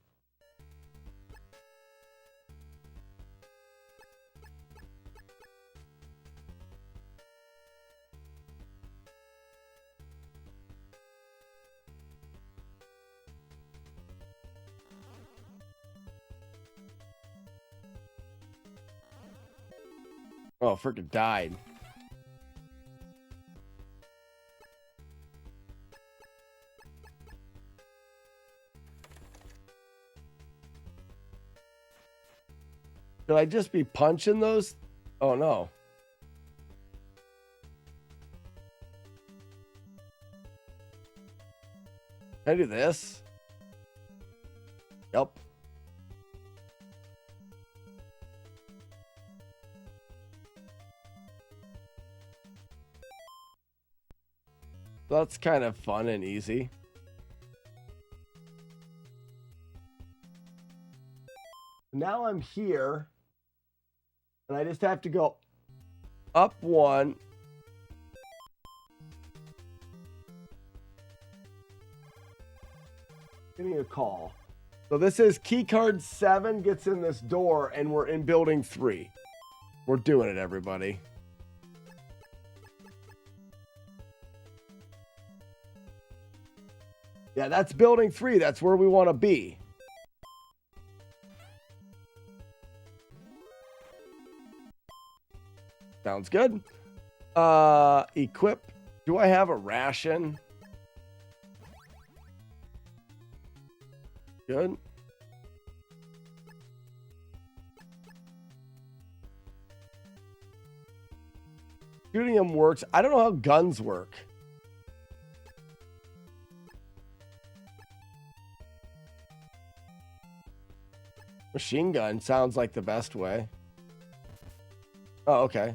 Oh, freaking died. Should I just be punching those? Oh, no. Can I do this? Yep. That's kind of fun and easy. Now I'm here. And I just have to go up one. Give me a call. So this is key card 7 gets in this door, and we're in building 3. We're doing it, everybody. Yeah, that's building 3. That's where we want to be. Sounds good. Equip. Do I have a ration? Good. Shooting him works. I don't know how guns work. Machine gun sounds like the best way. Oh, okay.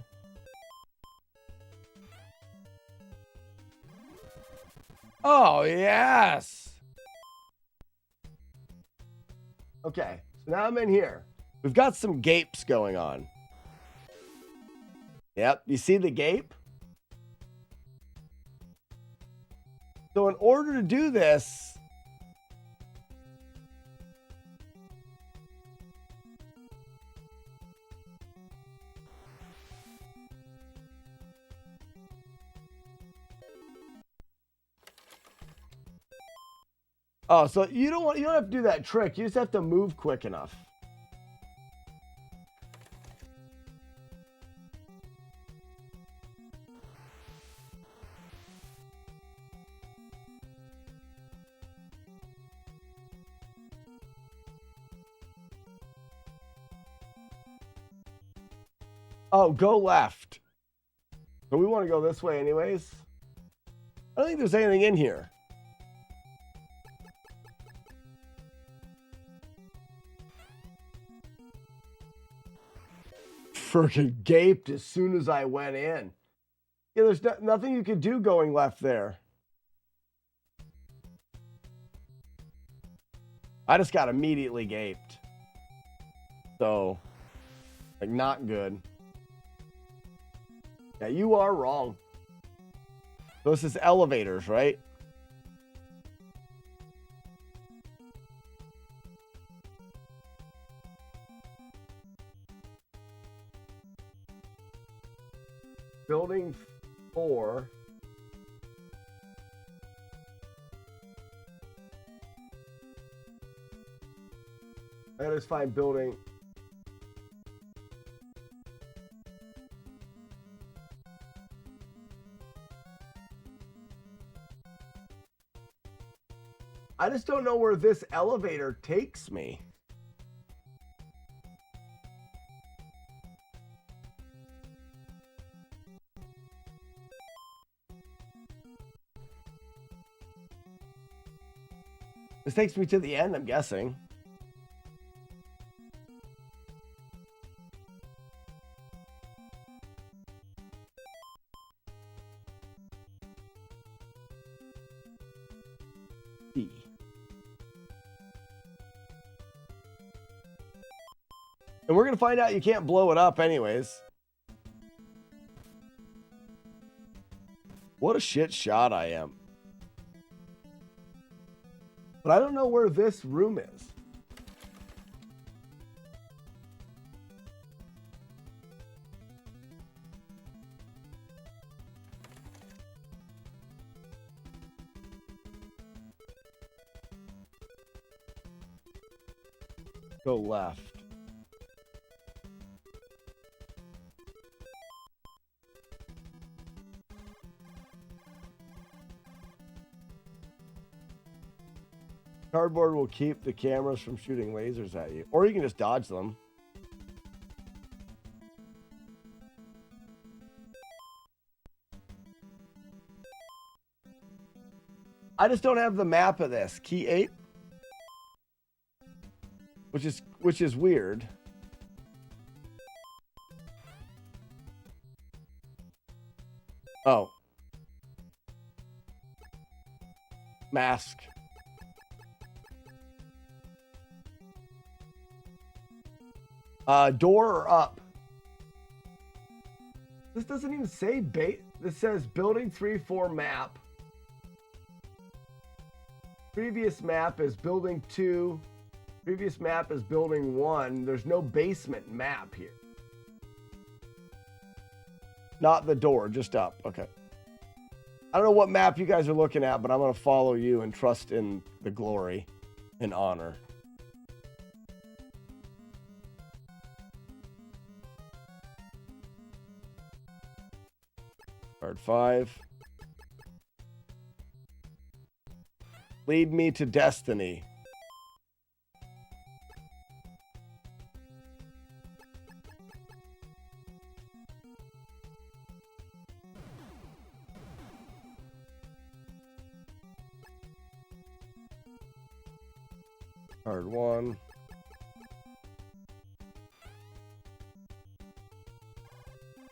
Oh, yes. Okay, so now I'm in here. We've got some gapes going on. Yep, you see the gape? So in order to do this, oh, so you don't have to do that trick. You just have to move quick enough. Oh, go left. So we want to go this way anyways. I don't think there's anything in here. Freaking gaped as soon as I went in. Yeah, there's nothing you could do going left there. I just got immediately gaped. So, like, not good. Yeah, you are wrong. So this is elevators, right? Building 4. I gotta just find building. I just don't know where this elevator takes me. This takes me to the end, I'm guessing. C. And we're going to find out you can't blow it up anyways. What a shit shot I am. But I don't know where this room is. Go left. Cardboard will keep the cameras from shooting lasers at you. Or you can just dodge them. I just don't have the map of this. Key 8. Which is weird. Oh. Mask. Door or up? This doesn't even say bait. This says building 3-4 map. Previous map is building 2. Previous map is building 1. There's no basement map here. Not the door, just up. Okay. I don't know what map you guys are looking at, but I'm going to follow you and trust in the glory and honor. Card 5. Lead me to destiny. Card 1.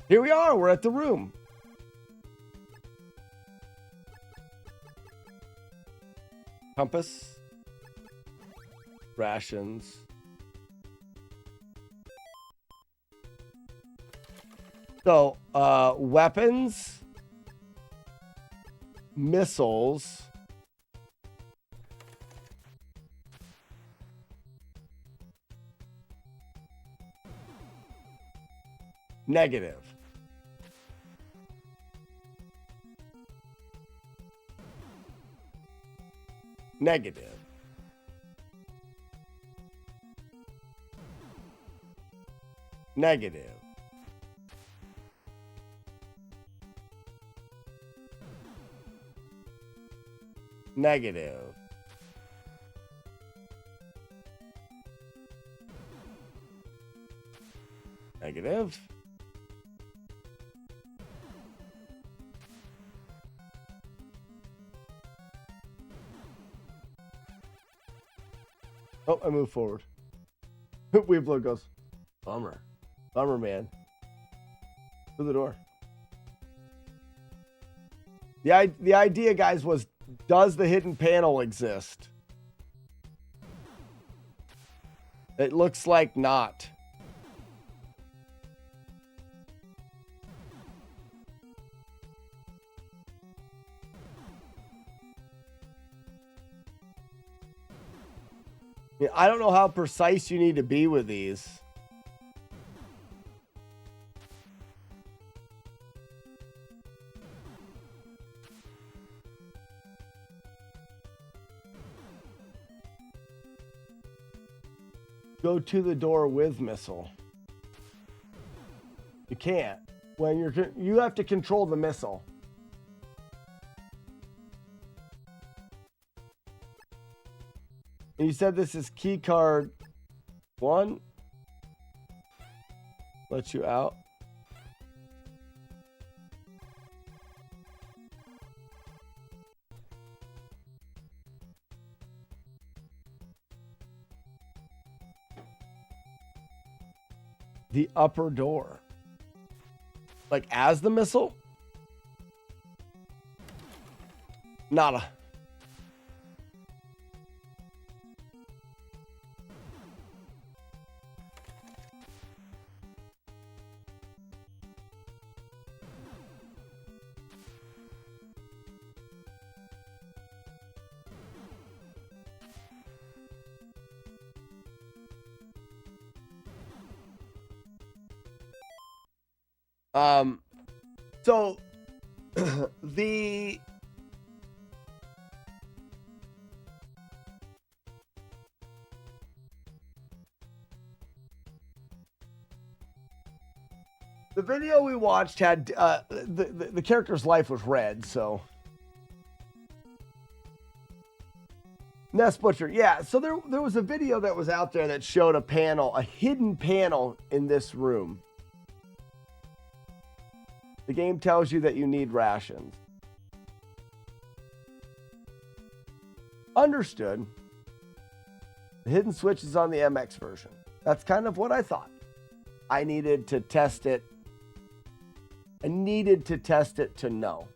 Here we are. We're at the room. Compass. Rations. So, weapons. Missiles. Negative. Negative. Negative. Negative. Negative. Oh, I moved forward. Weeblo goes, bummer. Bummer, man. Through the door. The idea, guys, was, does the hidden panel exist? It looks like not. I don't know how precise you need to be with these. Go to the door with missile. You can't. When you have to control the missile. And you said this is key card 1. Let you out. The upper door. Like as the missile? Nada. So the video we watched had the character's life was red, so Nest Butcher, yeah. So there was a video that was out there that showed a panel, a hidden panel in this room. The game tells you that you need rations. Understood. The hidden switch is on the MX version. That's kind of what I thought. I needed to test it. I needed to test it to know.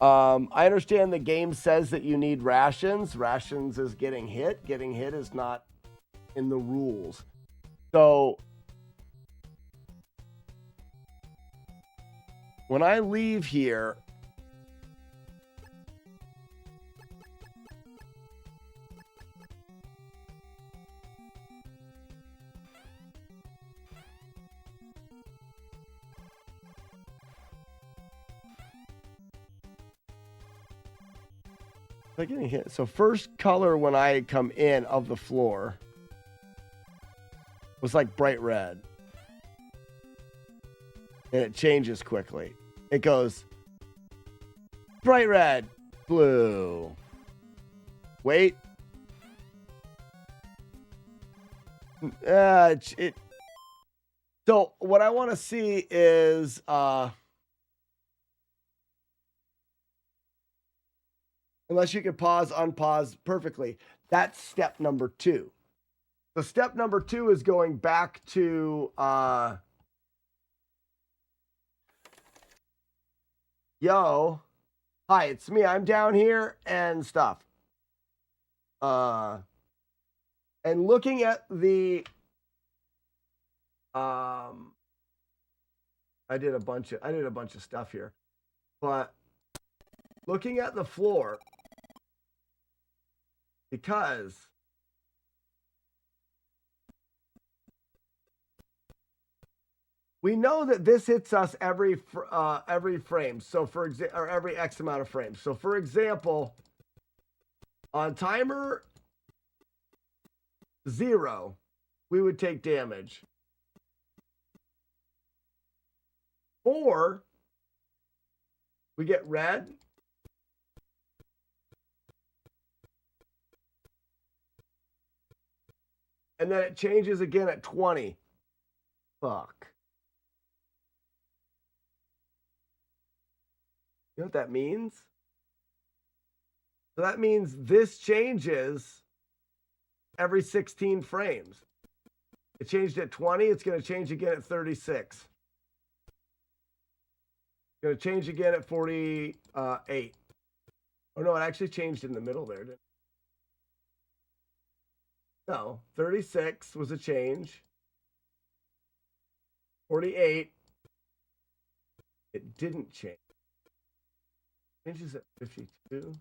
I understand the game says that you need rations. Rations is getting hit. Getting hit is not in the rules. So when I leave here, getting hit. So first color when I come in of the floor was like bright red. And it changes quickly. It goes bright red, blue. Wait. So what I want to see is unless you can pause, unpause perfectly. That's step number 2. So step number 2 is going back to yo, hi, it's me. I'm down here and stuff. And looking at the I did a bunch of stuff here. But looking at the floor, because we know that this hits us every frame. So for example, or every X amount of frames. So for example, on timer 0, we would take damage. 4, we get red. And then it changes again at 20. Fuck. You know what that means? So that means this changes every 16 frames. It changed at 20. It's going to change again at 36. It's going to change again at 48. Oh, no, it actually changed in the middle there, didn't it? No, 36 was a change. 48, it didn't change. Changes at 52.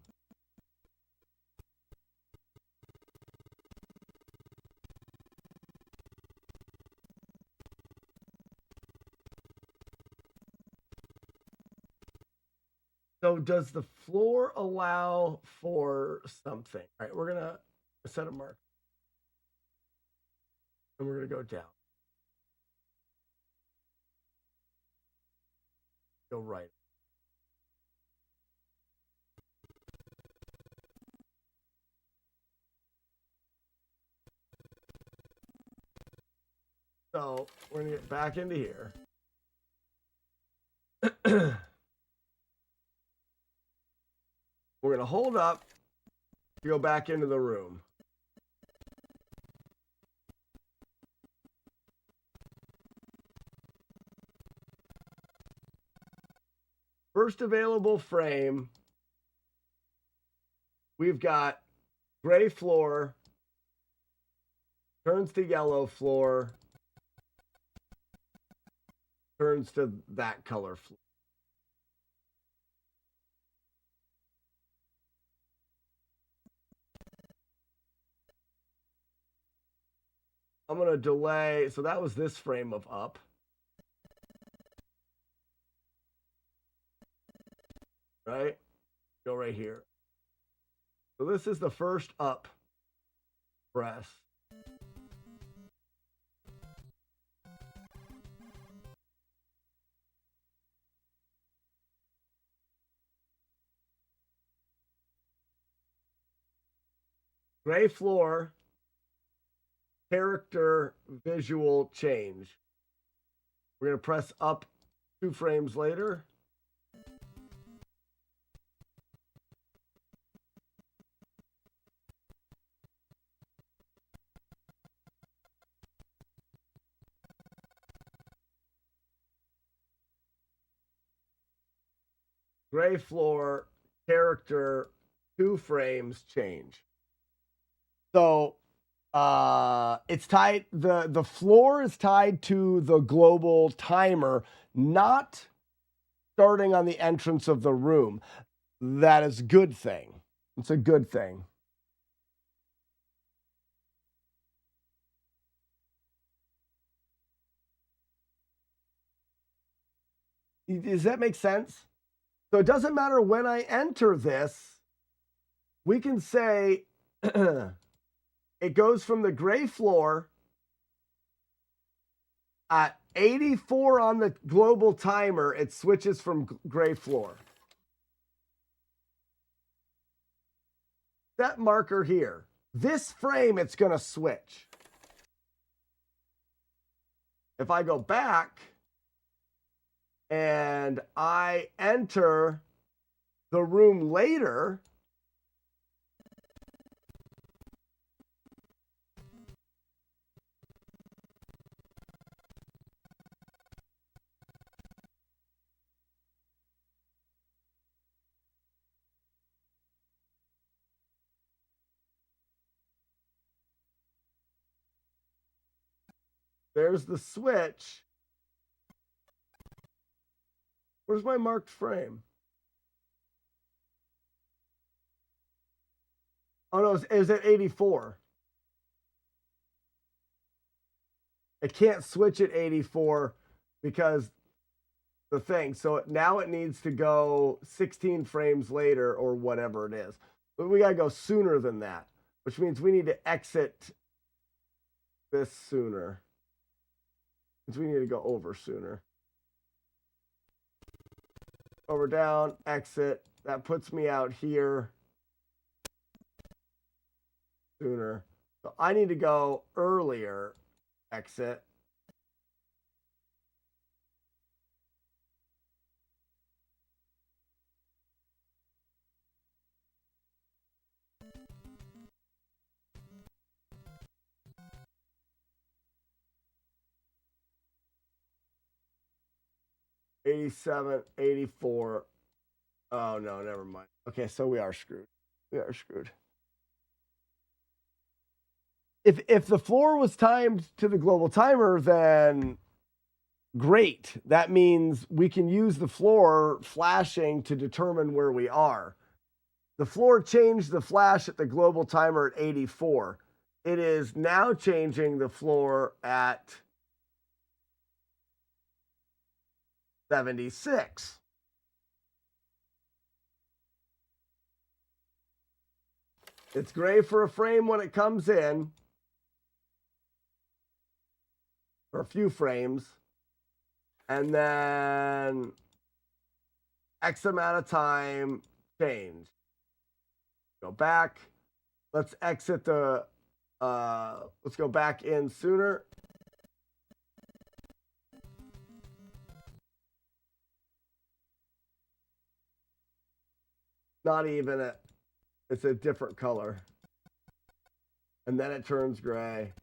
So does the floor allow for something? All right, we're going to set a mark. And we're going to go down. Go right. So we're going to get back into here. We're going to hold up to go back into the room. First available frame, we've got gray floor, turns to yellow floor, turns to that color floor. I'm going to delay. So that was this frame of up. right? Go right here. So this is the first up press. Gray floor, character visual change. We're going to press up 2 frames later. Gray floor, character 2 frames change. So it's tied, the floor is tied to the global timer, not starting on the entrance of the room. That is a good thing. It's a good thing. Does that make sense? So it doesn't matter when I enter this, we can say it goes from the gray floor at 84 on the global timer, it switches from gray floor. That marker here, this frame, it's going to switch. If I go back and I enter the room later, there's the switch. Where's my marked frame? Oh no, is it 84? It can't switch at 84 because the thing. So now it needs to go 16 frames later or whatever it is. But we got to go sooner than that, which means we need to exit this sooner. Which we need to go over sooner. Over, down, exit. That puts me out here sooner. So I need to go earlier, exit. $87, $84. Oh no, never mind. Okay, so we are screwed. We are screwed. If the floor was timed to the global timer, then great. That means we can use the floor flashing to determine where we are. The floor changed the flash at the global timer at 84. It is now changing the floor at 76. It's gray for a frame when it comes in, for a few frames, and then X amount of time change. Go back. Let's exit the, let's go back in sooner. Not even it's a different color. And then it turns gray.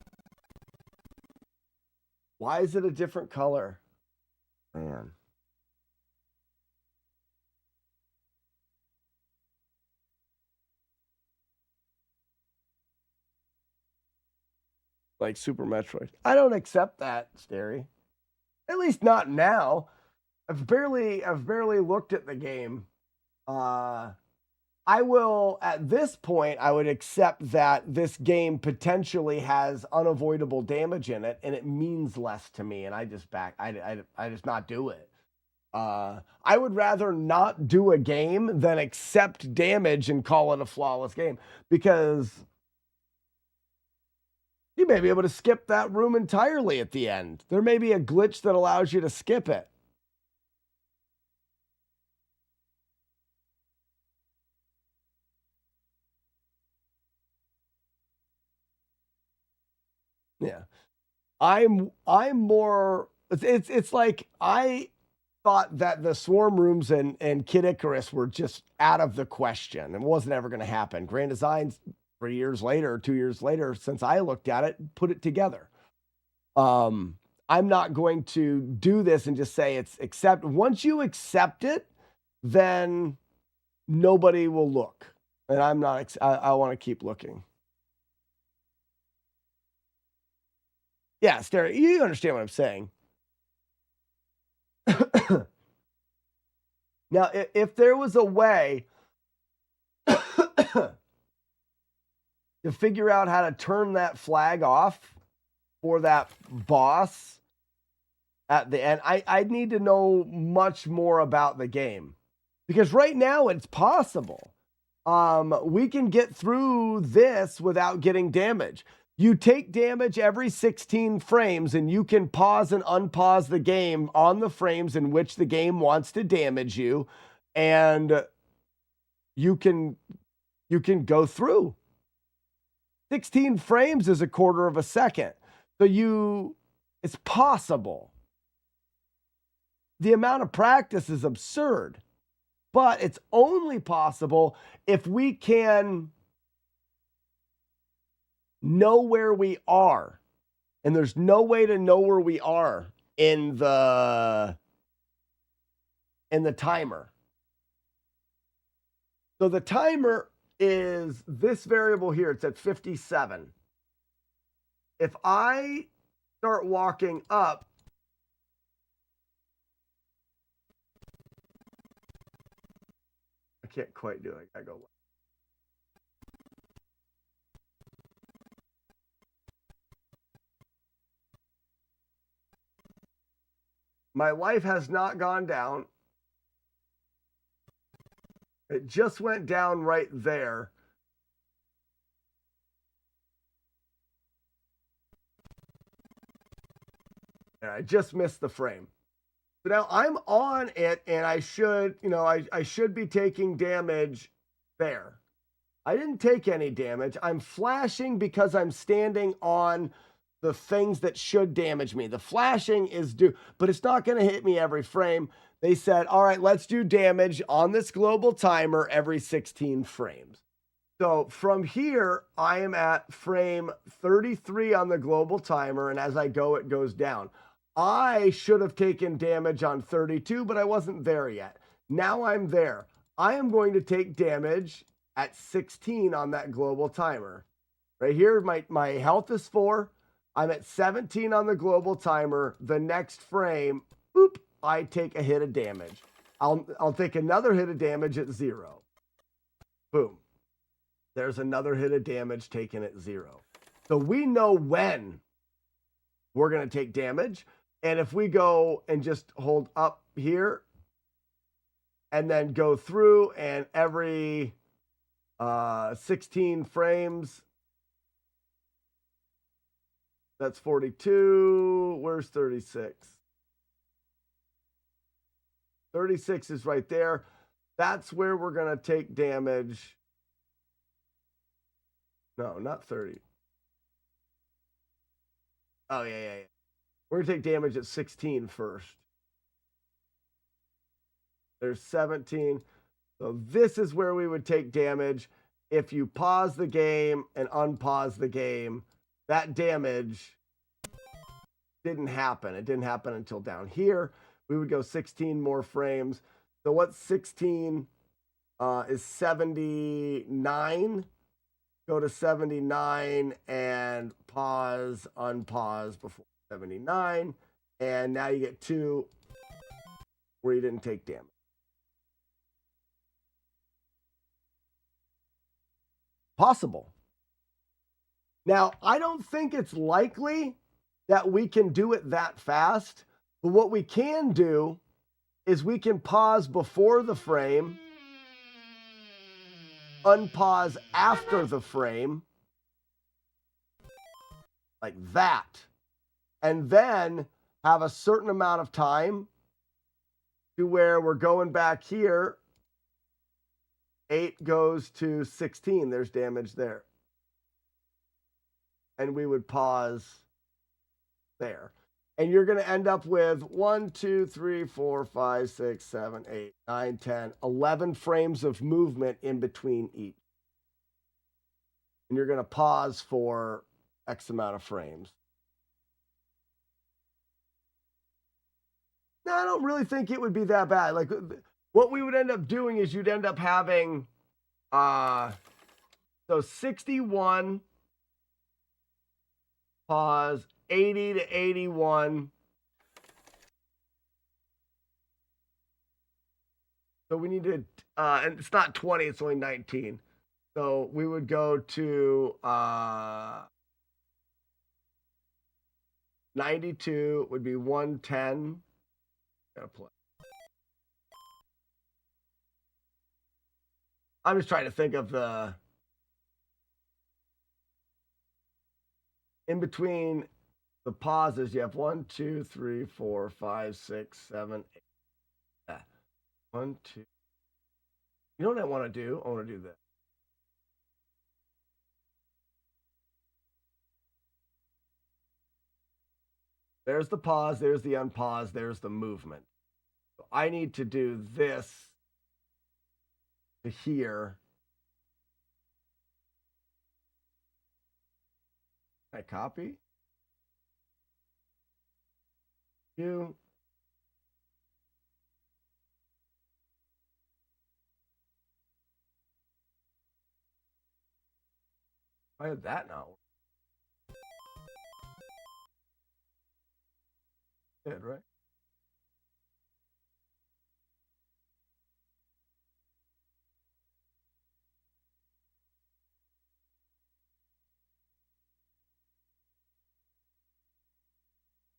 Why is it a different color? Man. Like Super Metroid. I don't accept that, Stary. At least not now. I've barely looked at the game. I will, at this point, I would accept that this game potentially has unavoidable damage in it, and it means less to me, and I just not do it. I would rather not do a game than accept damage and call it a flawless game, because you may be able to skip that room entirely at the end. There may be a glitch that allows you to skip it. Yeah. I'm more, it's like I thought that the swarm rooms and Kid Icarus were just out of the question and wasn't ever going to happen. Grand Designs 3 years later, 2 years later, since I looked at it, put it together. I'm not going to do this and just say it's accept. Once you accept it, then nobody will look. And I'm not, I want to keep looking. Yeah, Stereo, you understand what I'm saying. Now, if there was a way to figure out how to turn that flag off for that boss at the end, I'd need to know much more about the game. Because right now it's possible. We can get through this without getting damage. You take damage every 16 frames, and you can pause and unpause the game on the frames in which the game wants to damage you, and you can go through. 16 frames is a quarter of a second. So it's possible. The amount of practice is absurd, but it's only possible if we can know where we are. And there's no way to know where we are in the timer. So the timer is this variable here. It's at 57. If I start walking up, I can't quite do it. I gotta go. My life has not gone down. It just went down right there. And I just missed the frame. So now I'm on it, and I should, I should be taking damage there. I didn't take any damage. I'm flashing because I'm standing on the things that should damage me. The flashing is due, but it's not going to hit me every frame. They said, all right, let's do damage on this global timer every 16 frames. So from here, I am at frame 33 on the global timer, and as I go, it goes down. I should have taken damage on 32, but I wasn't there yet. Now I'm there. I am going to take damage at 16 on that global timer. Right here, my health is 4. I'm at 17 on the global timer. The next frame, boop, I take a hit of damage. I'll take another hit of damage at 0. Boom. There's another hit of damage taken at 0. So we know when we're going to take damage. And if we go and just hold up here and then go through, and every 16 frames, that's 42. Where's 36? 36 is right there. That's where we're going to take damage. No, not 30. Oh, yeah. We're going to take damage at 16 first. There's 17. So this is where we would take damage. If you pause the game and unpause the game, that damage didn't happen. It didn't happen until down here. We would go 16 more frames. So what's 16 is 79. Go to 79 and pause, unpause before 79. And now you get 2 where you didn't take damage. Possible. Now, I don't think it's likely that we can do it that fast, but what we can do is we can pause before the frame, unpause after the frame, like that, and then have a certain amount of time to where we're going back here. 8 goes to 16. There's damage there. And we would pause there. And you're going to end up with 1, 2, 3, 4, 5, 6, 7, 8, 9, 10, 11 frames of movement in between each. And you're going to pause for X amount of frames. No, I don't really think it would be that bad. Like, what we would end up doing is you'd end up having, so 61, pause, 80 to 81. So we need to, and it's not 20, it's only 19. So we would go to 92 would be 110. Gotta play. I'm just trying to think of the in between the pauses. You have 1, 2, 3, 4, 5, 6, 7, 8. Yeah. 1, 2. You know what I want to do? I want to do this. There's the pause, there's the unpause, there's the movement. So I need to do this to here. Can I copy? You. Why did that not work? Good, right?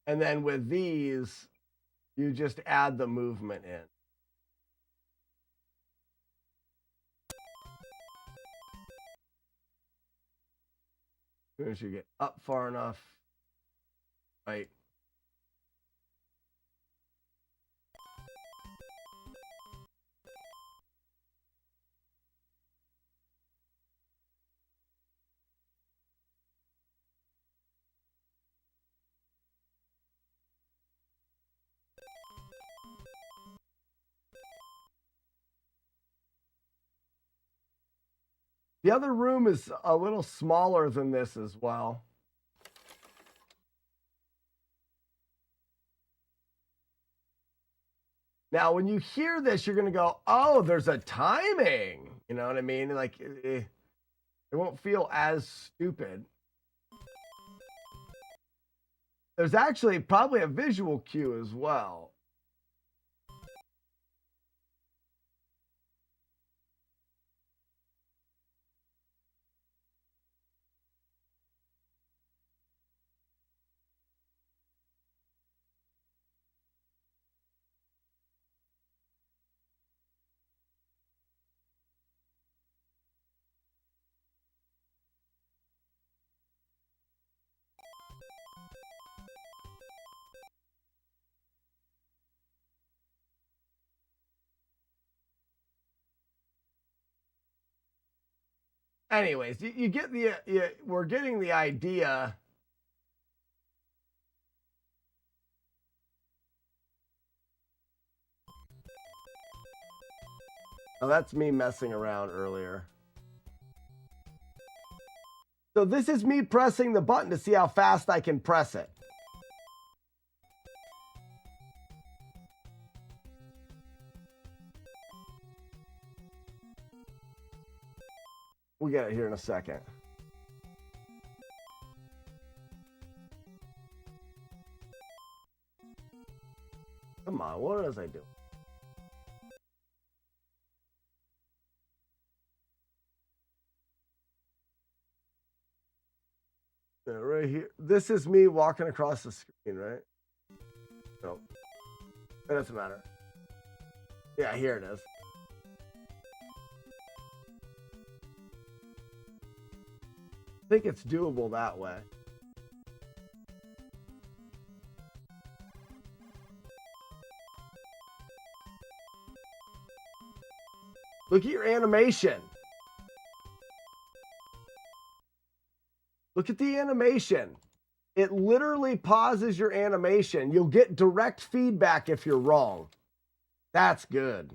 And then with these, you just add the movement in. As soon as you get up far enough, right? The other room is a little smaller than this as well. Now, when you hear this, you're going to go, oh, there's a timing. You know what I mean? Like, it won't feel as stupid. There's actually probably a visual cue as well. Anyways, you get the, we're getting the idea. Oh, that's me messing around earlier. So this is me pressing the button to see how fast I can press it. We'll get it here in a second. Come on, what was I doing? Yeah, right here. This is me walking across the screen, right? No, it doesn't matter. Yeah, here it is. I think it's doable that way. Look at your animation. Look at the animation. It literally pauses your animation. You'll get direct feedback if you're wrong. That's good.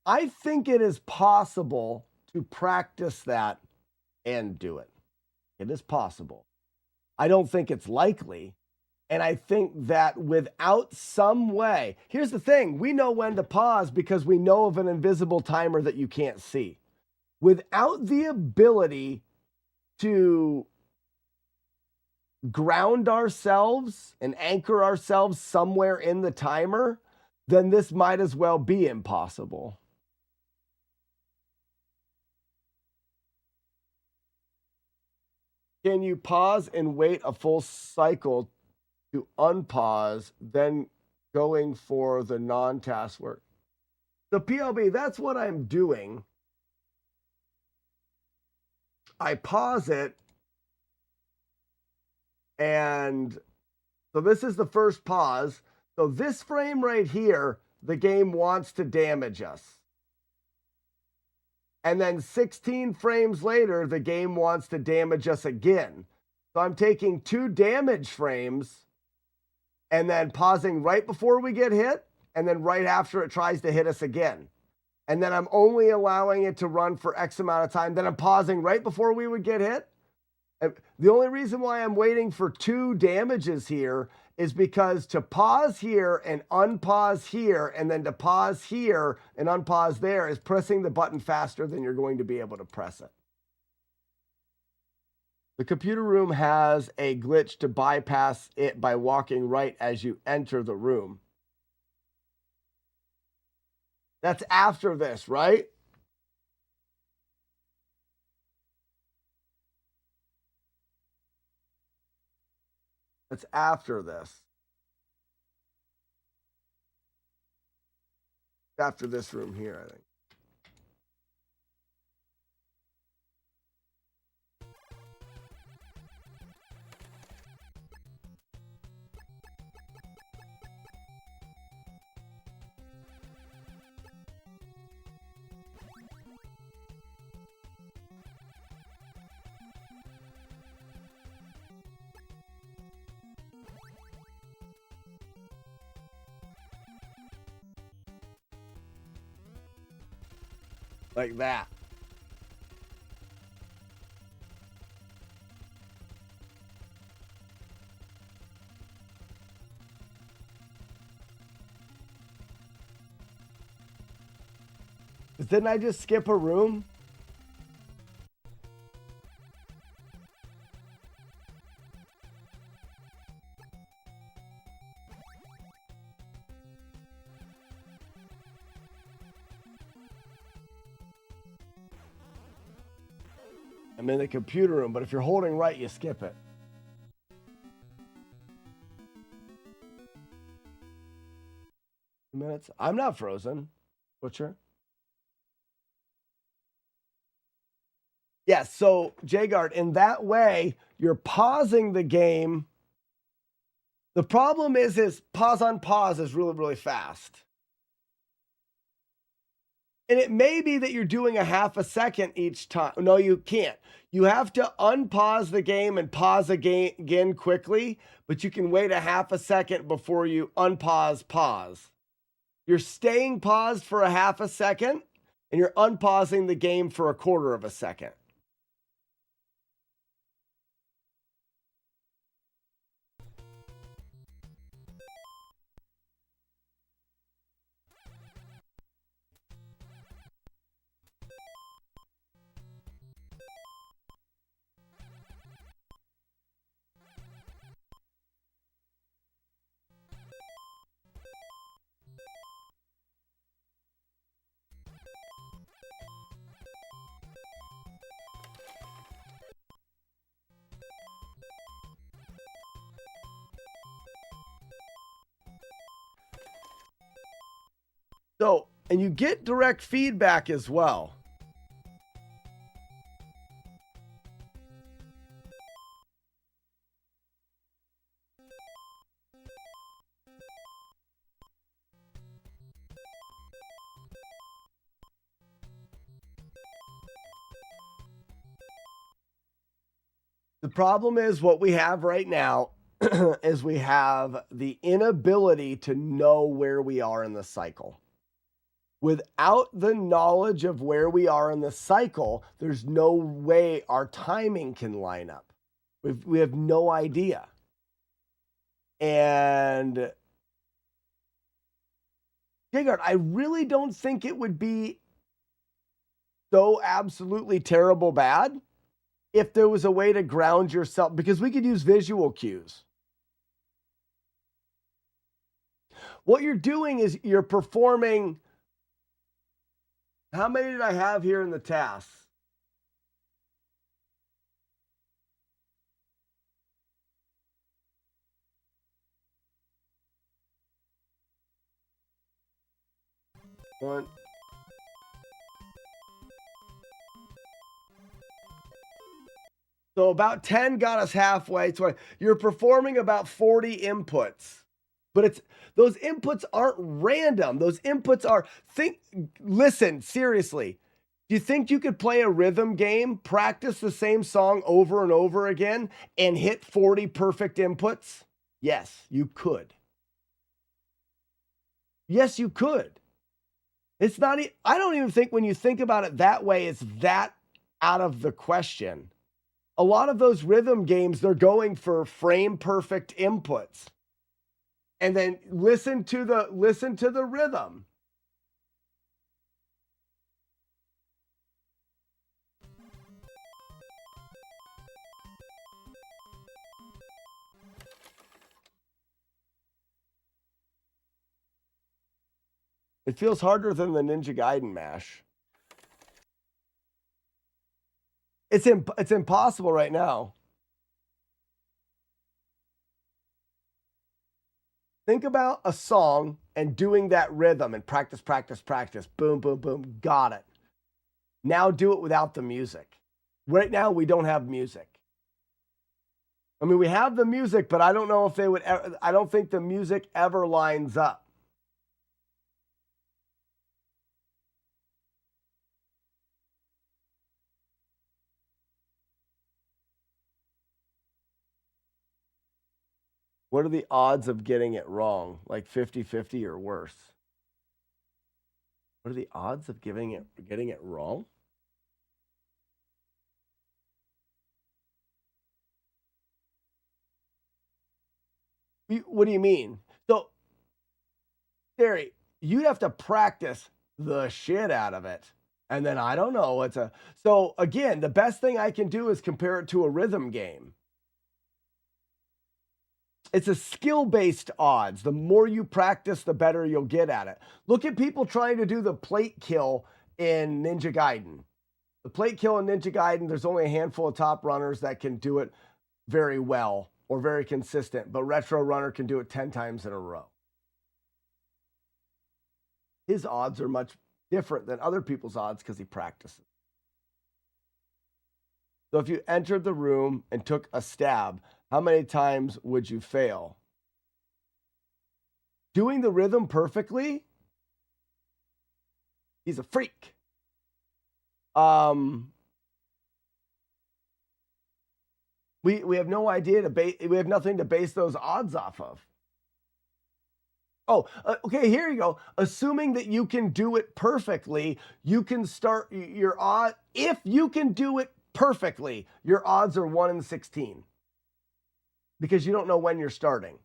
I think it is possible to practice that and do it. It is possible. I don't think it's likely. And I think that without some way, here's the thing, we know when to pause because we know of an invisible timer that you can't see. Without the ability to ground ourselves and anchor ourselves somewhere in the timer, then this might as well be impossible. Can you pause and wait a full cycle to unpause, then going for the non-task work? The PLB, that's what I'm doing. I pause it, and so this is the first pause. So this frame right here, the game wants to damage us. And then 16 frames later, the game wants to damage us again. So I'm taking 2 damage frames and then pausing right before we get hit, and then right after it tries to hit us again. And then I'm only allowing it to run for X amount of time. Then I'm pausing right before we would get hit. And the only reason why I'm waiting for 2 damages here is because to pause here and unpause here, and then to pause here and unpause there is pressing the button faster than you're going to be able to press it. The computer room has a glitch to bypass it by walking right as you enter the room. That's after this, right? That's after this. After this room here, I think. Like that. Didn't I just skip a room? I'm in the computer room, but if you're holding right, you skip it. Minutes. I'm not frozen. Butcher. Yes, so Jagard, in that way, you're pausing the game. The problem is pause on pause is really, really fast. And it may be that you're doing a half a second each time. No, you can't. You have to unpause the game and pause again quickly, but you can wait a half a second before you unpause, pause. You're staying paused for a half a second, and you're unpausing the game for a quarter of a second. So, and you get direct feedback as well. The problem is what we have right now is we have the inability to know where we are in the cycle. Without the knowledge of where we are in the cycle, there's no way our timing can line up. We have no idea. And Jagard, I really don't think it would be so absolutely terrible bad if there was a way to ground yourself, because we could use visual cues. What you're doing is you're performing. How many did I have here in the tasks? One. So about 10 got us halfway. So you're performing about 40 inputs. But those inputs aren't random. Those inputs are listen, seriously. Do you think you could play a rhythm game, practice the same song over and over again, and hit 40 perfect inputs? Yes, you could. Yes, you could. It's not, I don't even think when you think about it that way, it's that out of the question. A lot of those rhythm games, they're going for frame perfect inputs. And then listen to the rhythm. It feels harder than the Ninja Gaiden mash. It's impossible right now. Think about a song and doing that rhythm and practice, practice, practice. Boom, boom, boom. Got it. Now do it without the music. Right now, we don't have music. I mean, we have the music, but I don't know if they would. I don't think the music ever lines up. What are the odds of getting it wrong? Like 50-50 or worse? What are the odds of getting it wrong? What do you mean? So, Terry, you'd have to practice the shit out of it. And then I don't know. So again, the best thing I can do is compare it to a rhythm game. It's a skill-based odds. The more you practice, the better you'll get at it. Look at people trying to do the plate kill in Ninja Gaiden. The plate kill in Ninja Gaiden, there's only a handful of top runners that can do it very well or very consistent, but Retro Runner can do it 10 times in a row. His odds are much different than other people's odds because he practices. So if you entered the room and took a stab, how many times would you fail? Doing the rhythm perfectly? He's a freak. We have no idea we have nothing to base those odds off of. Oh, okay, here you go. Assuming that you can do it perfectly, you can start your odd. If you can do it perfectly, your odds are 1 in 16. Because you don't know when you're starting.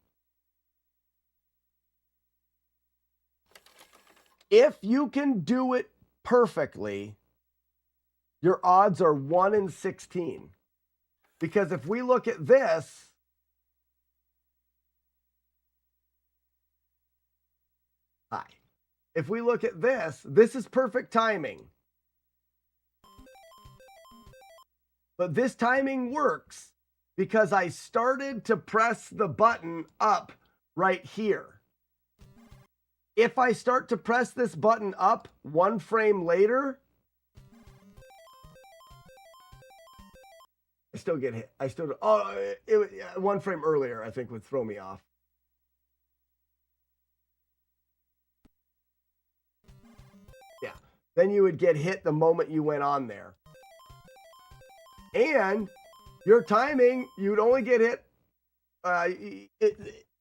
If you can do it perfectly, your odds are 1 in 16. Because if we look at this, if we look at this, this is perfect timing. But this timing works because I started to press the button up right here. If I start to press this button up 1 frame later, I still get hit. I still, 1 frame earlier, I think, would throw me off. Yeah. Then you would get hit the moment you went on there. And your timing, you'd only get hit.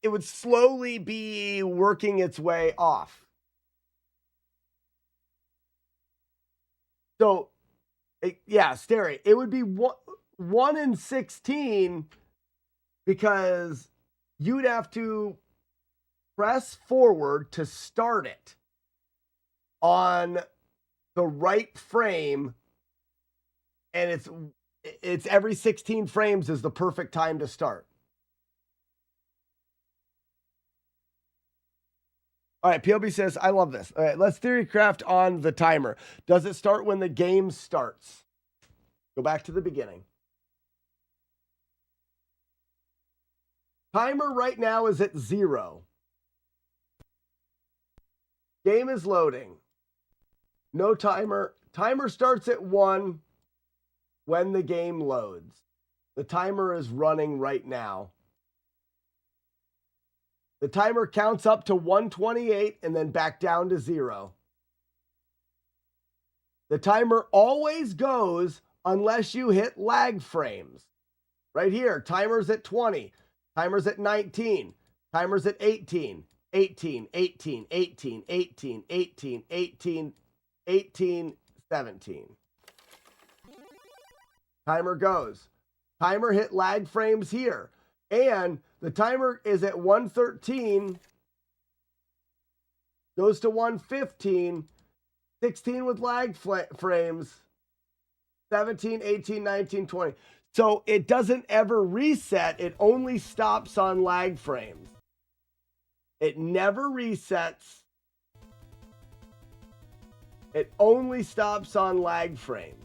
It would slowly be working its way off. So, Stary, it would be 1 in 16 because you'd have to press forward to start it on the right frame, and it's every 16 frames is the perfect time to start. All right, PLB says, I love this. All right, let's theorycraft on the timer. Does it start when the game starts? Go back to the beginning. Timer right now is at 0. Game is loading. No timer. Timer starts at 1 when the game loads. The timer is running right now. The timer counts up to 128 and then back down to 0. The timer always goes unless you hit lag frames. Right here, timer's at 20, timer's at 19, timer's at 18, 18, 18, 18, 18, 18, 18, 18, 17. Timer goes. Timer hit lag frames here. And the timer is at 113, goes to 115, 16 with lag frames, 17, 18, 19, 20. So it doesn't ever reset. It only stops on lag frames. It never resets. It only stops on lag frames.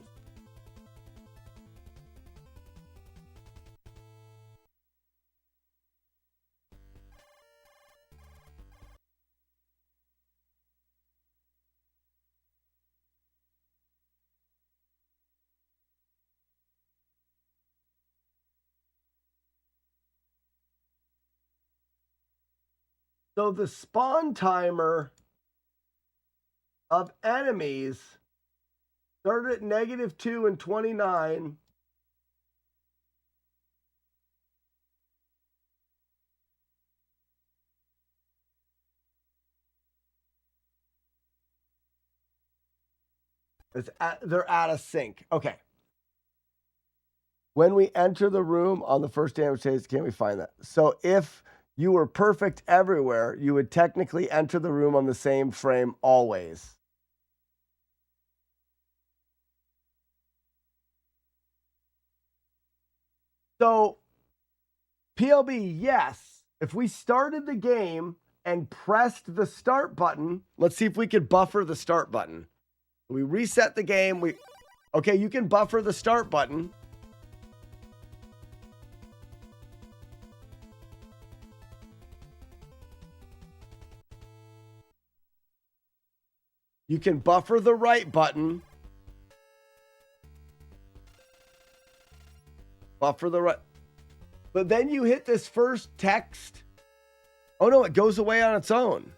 So the spawn timer of enemies started at -2 and 29. They're out of sync. Okay. When we enter the room on the first damage phase, can we find that? So if you were perfect everywhere, you would technically enter the room on the same frame always. So, PLB, yes. If we started the game and pressed the start button, let's see if we could buffer the start button. We reset the game. Okay, you can buffer the start button. You can buffer the right button. Buffer the right. But then you hit this first text. Oh no, it goes away on its own.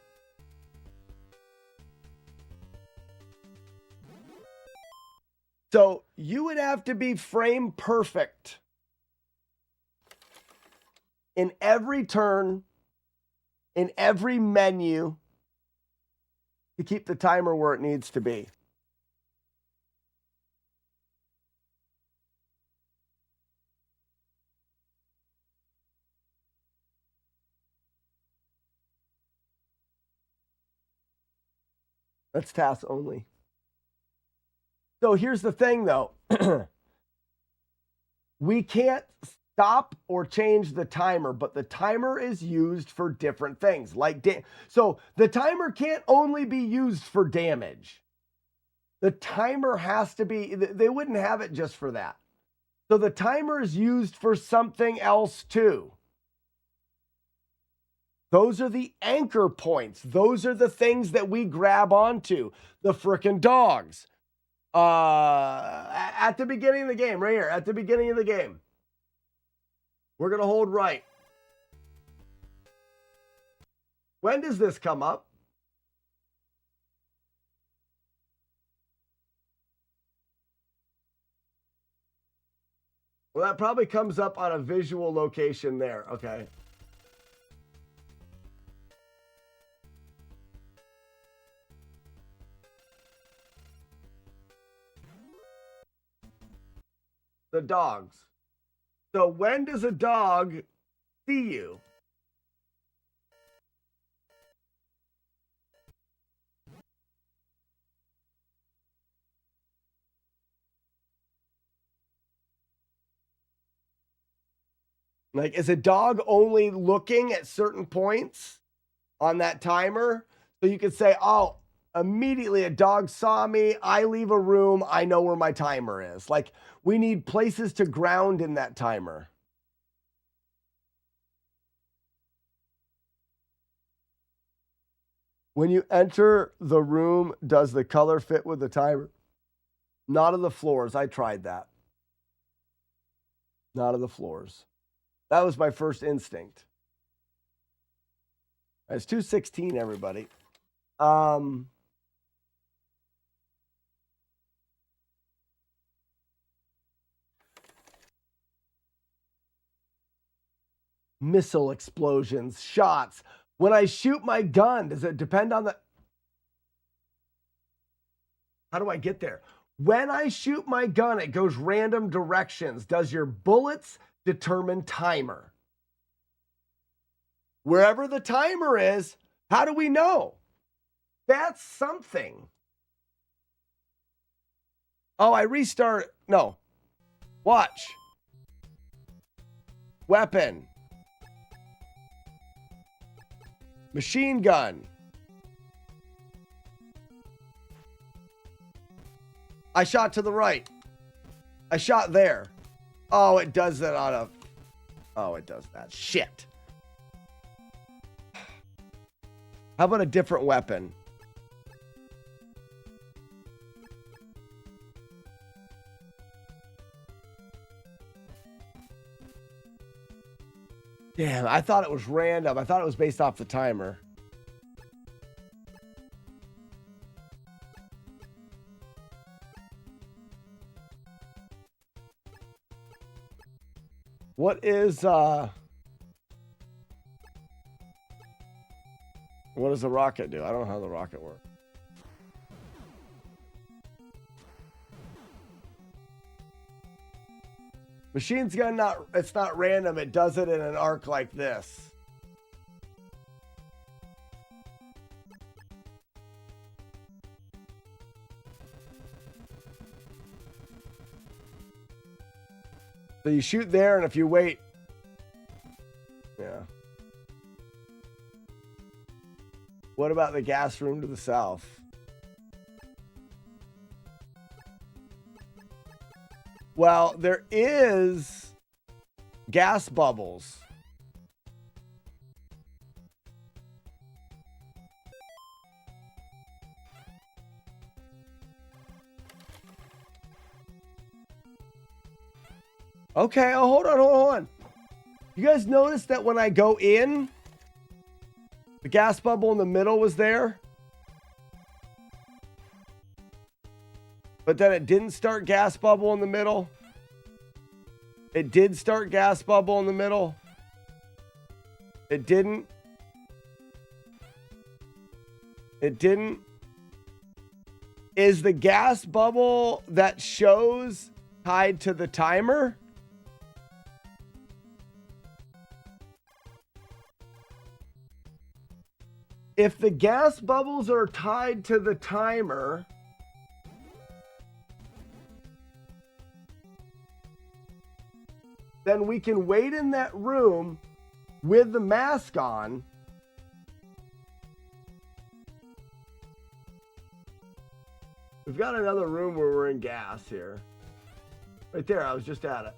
So you would have to be frame perfect in every turn, in every menu, to keep the timer where it needs to be. That's task only. So here's the thing, though. We can't stop or change the timer, but the timer is used for different things. So the timer can't only be used for damage. The timer has to be, they wouldn't have it just for that. So the timer is used for something else too. Those are the anchor points. Those are the things that we grab onto. The frickin' dogs. At the beginning of the game, right here, at the beginning of the game. We're going to hold right. When does this come up? Well, that probably comes up on a visual location there. Okay. The dogs. So when does a dog see you? Like, is a dog only looking at certain points on that timer? So you could say, oh, immediately a dog saw me. I leave a room. I know where my timer is. Like, we need places to ground in that timer. When you enter the room, does the color fit with the timer? Not of the floors. I tried that. Not of the floors. That was my first instinct. It's 2:16, everybody. Missile explosions, shots. When I shoot my gun, does it depend on the... How do I get there? When I shoot my gun, it goes random directions. Does your bullets determine timer? Wherever the timer is, how do we know? That's something. Oh, I restart. No. Watch. Weapon. Machine gun. I shot to the right. I shot there. Oh, it does that on a... Oh, it does that. Shit. How about a different weapon? Damn, I thought it was random. I thought it was based off the timer. What is, what does the rocket do? I don't know how the rocket works. Machine's gun, it's not random. It does it in an arc like this. So you shoot there, and if you wait, yeah. What about the gas room to the south? Well, there is gas bubbles. Okay, oh, hold on. You guys notice that when I go in, the gas bubble in the middle was there? But then it didn't start gas bubble in the middle. It did start gas bubble in the middle. It didn't. It didn't. Is the gas bubble that shows tied to the timer? If the gas bubbles are tied to the timer, then we can wait in that room with the mask on. We've got another room where we're in gas here. Right there, I was just at it.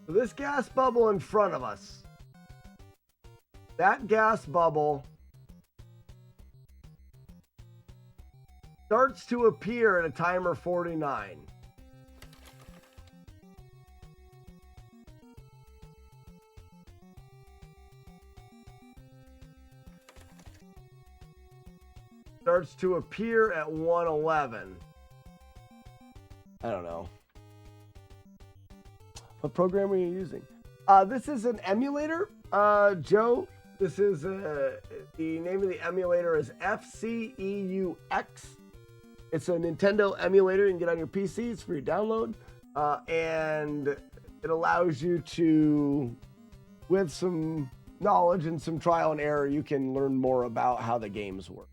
So this gas bubble in front of us, that gas bubble starts to appear at a timer 49. Starts to appear at 111. I don't know. What program are you using? This is an emulator, Joe. This is the name of the emulator is FCEUX. It's a Nintendo emulator you can get on your PC. It's free to download, and it allows you to, with some knowledge and some trial and error, you can learn more about how the games work.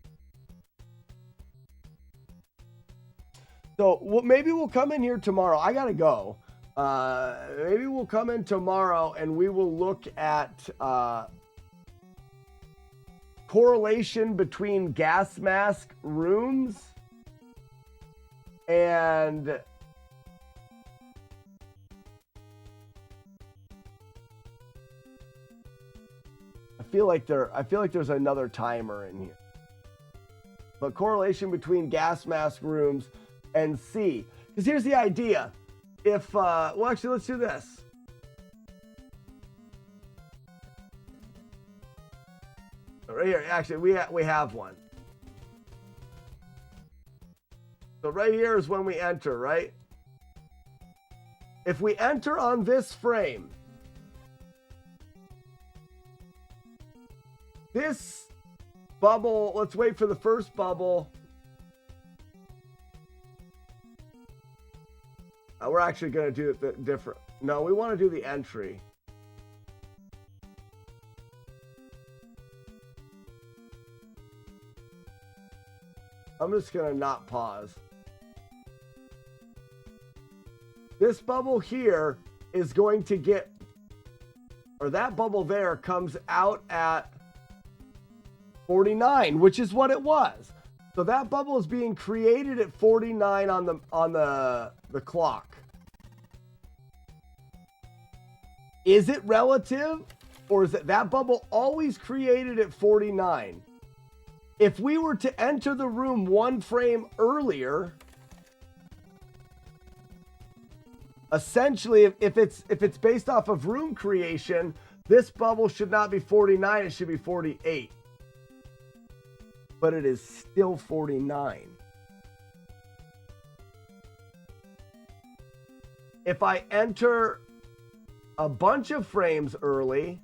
So maybe we'll come in here tomorrow. I gotta go. Maybe we'll come in tomorrow and we will look at correlation between gas mask rooms and I feel like there's another timer in here. But correlation between gas mask rooms and C. Because here's the idea. If, well, actually, let's do this. Right here, actually, we have one. So right here is when we enter, right? If we enter on this frame, this bubble, let's wait for the first bubble. We're actually going to do it different. No, we want to do the entry. I'm just going to not pause. This bubble here is going to get, or that bubble there comes out at 49, which is what it was. So that bubble is being created at 49 on the clock. Is it relative, or is it that bubble always created at 49? If we were to enter the room one frame earlier, essentially, if it's based off of room creation, this bubble should not be 49, it should be 48. But it is still 49. If I enter a bunch of frames early,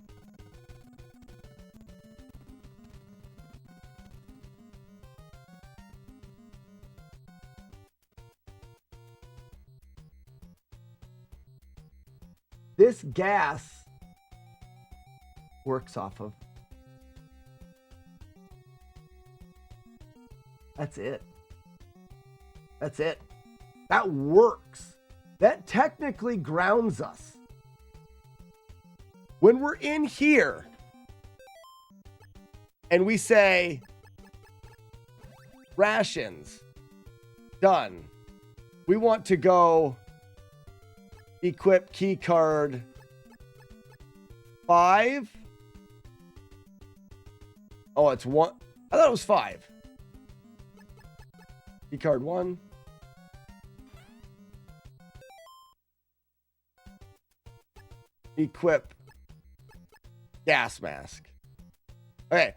this gas works off of. That's it. That's it. That works. That technically grounds us. When we're in here and we say rations, done. We want to go equip key card 5. Oh, it's 1. I thought it was 5. Key card 1. Equip gas mask. Okay.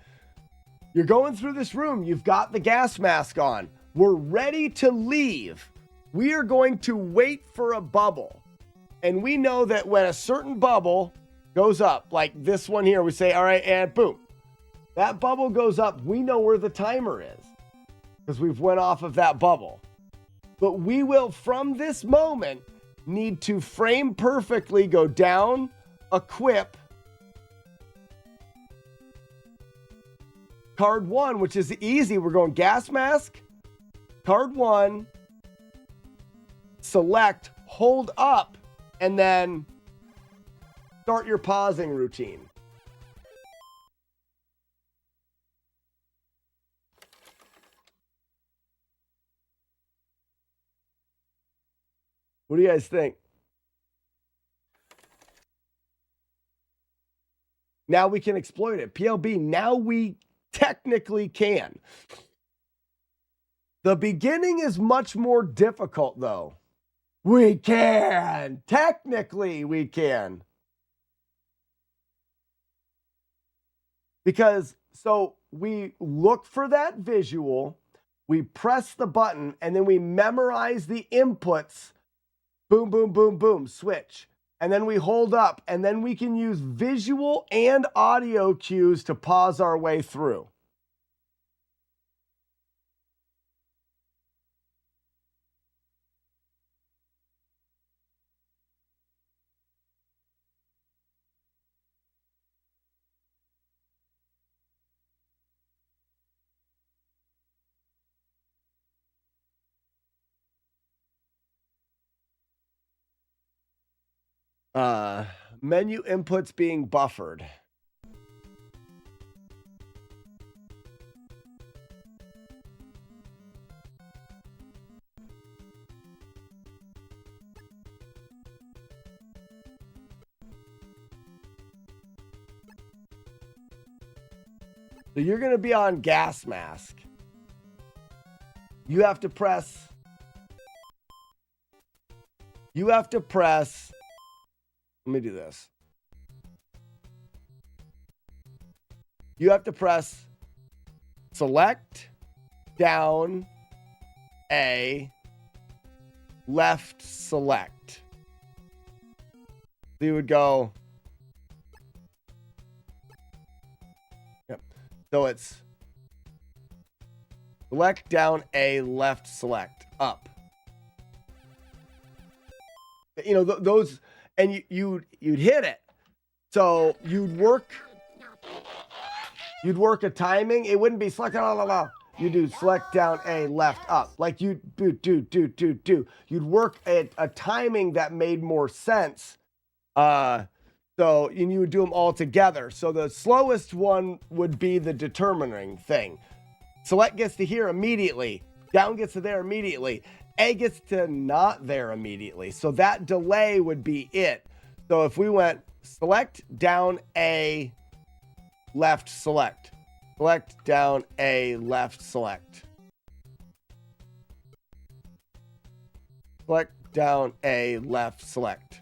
You're going through this room. You've got the gas mask on. We're ready to leave. We are going to wait for a bubble. And we know that when a certain bubble goes up, like this one here, we say, all right, and boom. That bubble goes up. We know where the timer is because we've went off of that bubble. But we will, from this moment, need to frame perfectly, go down, equip card 1, which is easy. We're going gas mask, card 1, select, hold up, and then start your pausing routine. What do you guys think? Now we can exploit it. PLB, now we technically can. The beginning is much more difficult, though. We can. Technically, we can. Because, so we look for that visual, we press the button, and then we memorize the inputs. Boom, boom, boom, boom, switch. And then we hold up, and then we can use visual and audio cues to pause our way through. Menu inputs being buffered. So you're going to be on gas mask. You have to press. Let me do this. You have to press select down A left select. So you would go. Yep. So it's select down A left select up. You know, those, and you'd hit it. So you'd work a timing. It wouldn't be select, you do select down A left up. Like you do. You'd work a timing that made more sense. So you would do them all together. So the slowest one would be the determining thing. Select gets to here immediately. Down gets to there immediately. A gets to not there immediately. So that delay would be it. So if we went select down A left select. Select down A left select. Select down A left select.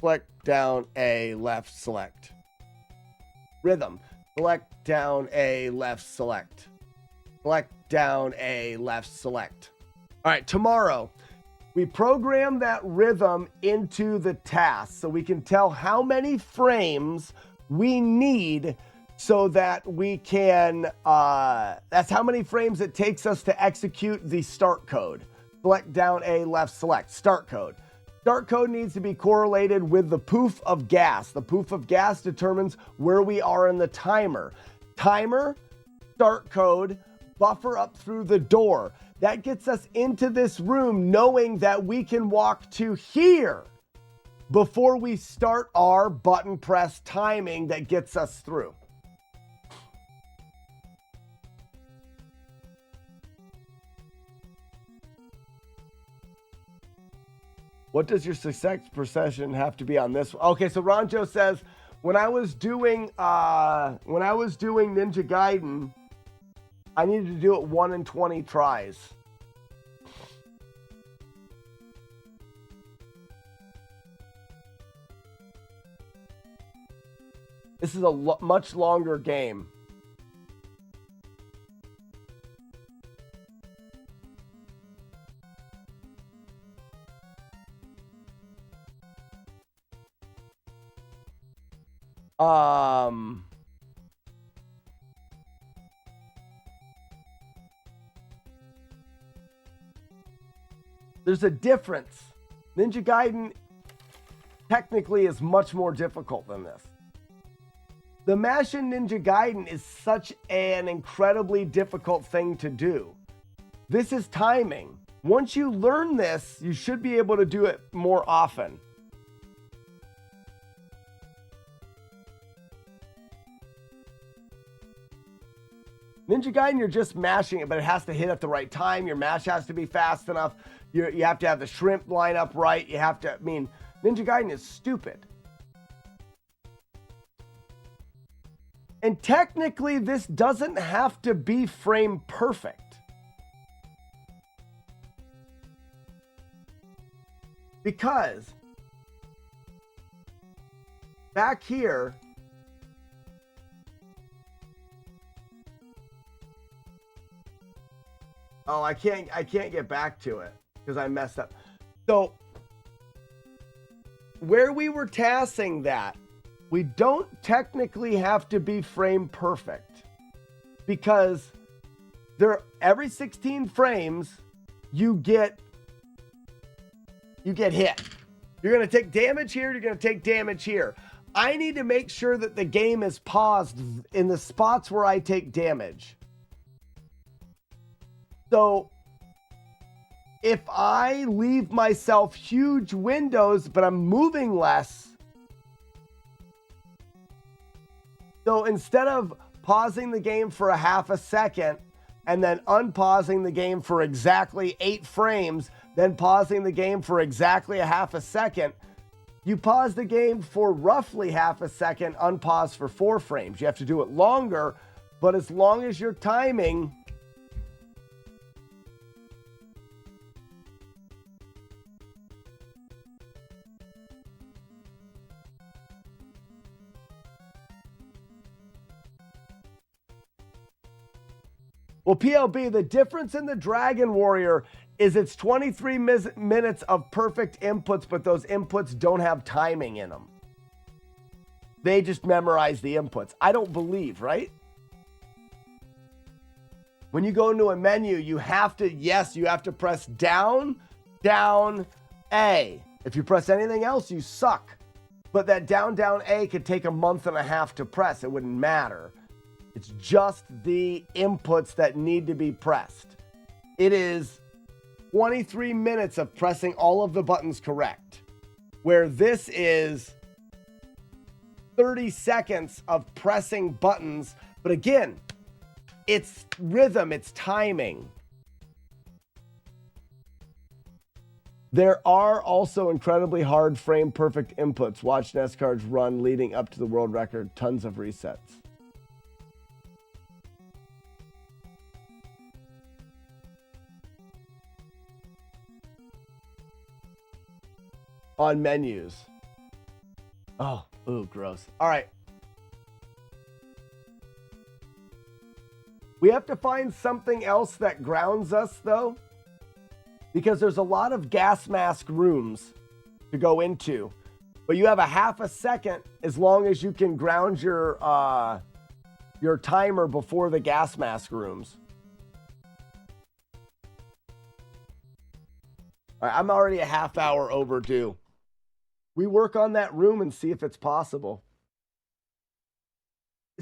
Select down A left select. Rhythm. Select down A left select. Select down A left select. All right, tomorrow we program that rhythm into the task so we can tell how many frames we need so that we can, that's how many frames it takes us to execute the start code. Select down A left select, start code. Start code needs to be correlated with the poof of gas. The poof of gas determines where we are in the timer. Timer, start code, buffer up through the door. That gets us into this room knowing that we can walk to here before we start our button press timing that gets us through. What does your success percentage have to be on this one? Okay, so Ronjo says, when I was doing Ninja Gaiden, I needed to do it 1 in 20 tries. This is a much longer game. There's a difference. Ninja Gaiden technically is much more difficult than this. The mash in Ninja Gaiden is such an incredibly difficult thing to do. This is timing. Once you learn this, you should be able to do it more often. Ninja Gaiden, you're just mashing it, but it has to hit at the right time. Your mash has to be fast enough. You have to have the shrimp line up right. You have to, Ninja Gaiden is stupid. And technically, this doesn't have to be frame perfect. Because back here, oh, I can't get back to it because I messed up. So where we were tasking that, we don't technically have to be frame perfect because every 16 frames you get hit. You're going to take damage here, you're going to take damage here. I need to make sure that the game is paused in the spots where I take damage. So if I leave myself huge windows, but I'm moving less, so instead of pausing the game for a half a second and then unpausing the game for exactly 8 frames, then pausing the game for exactly a half a second, you pause the game for roughly half a second, unpause for 4 frames. You have to do it longer, but as long as you're timing, well, PLB, the difference in the Dragon Warrior is it's 23 minutes of perfect inputs, but those inputs don't have timing in them. They just memorize the inputs. I don't believe, right? When you go into a menu, you have to press down, down, A. If you press anything else, you suck. But that down, down, A could take a month and a half to press. It wouldn't matter. It's just the inputs that need to be pressed. It is 23 minutes of pressing all of the buttons correct, where this is 30 seconds of pressing buttons. But again, it's rhythm, it's timing. There are also incredibly hard frame perfect inputs. Watch NES cards run leading up to the world record. Tons of resets. On menus. Oh, ooh, gross. All right. We have to find something else that grounds us, though, because there's a lot of gas mask rooms to go into, but you have a half a second as long as you can ground your timer before the gas mask rooms. All right, I'm already a half hour overdue. We work on that room and see if it's possible.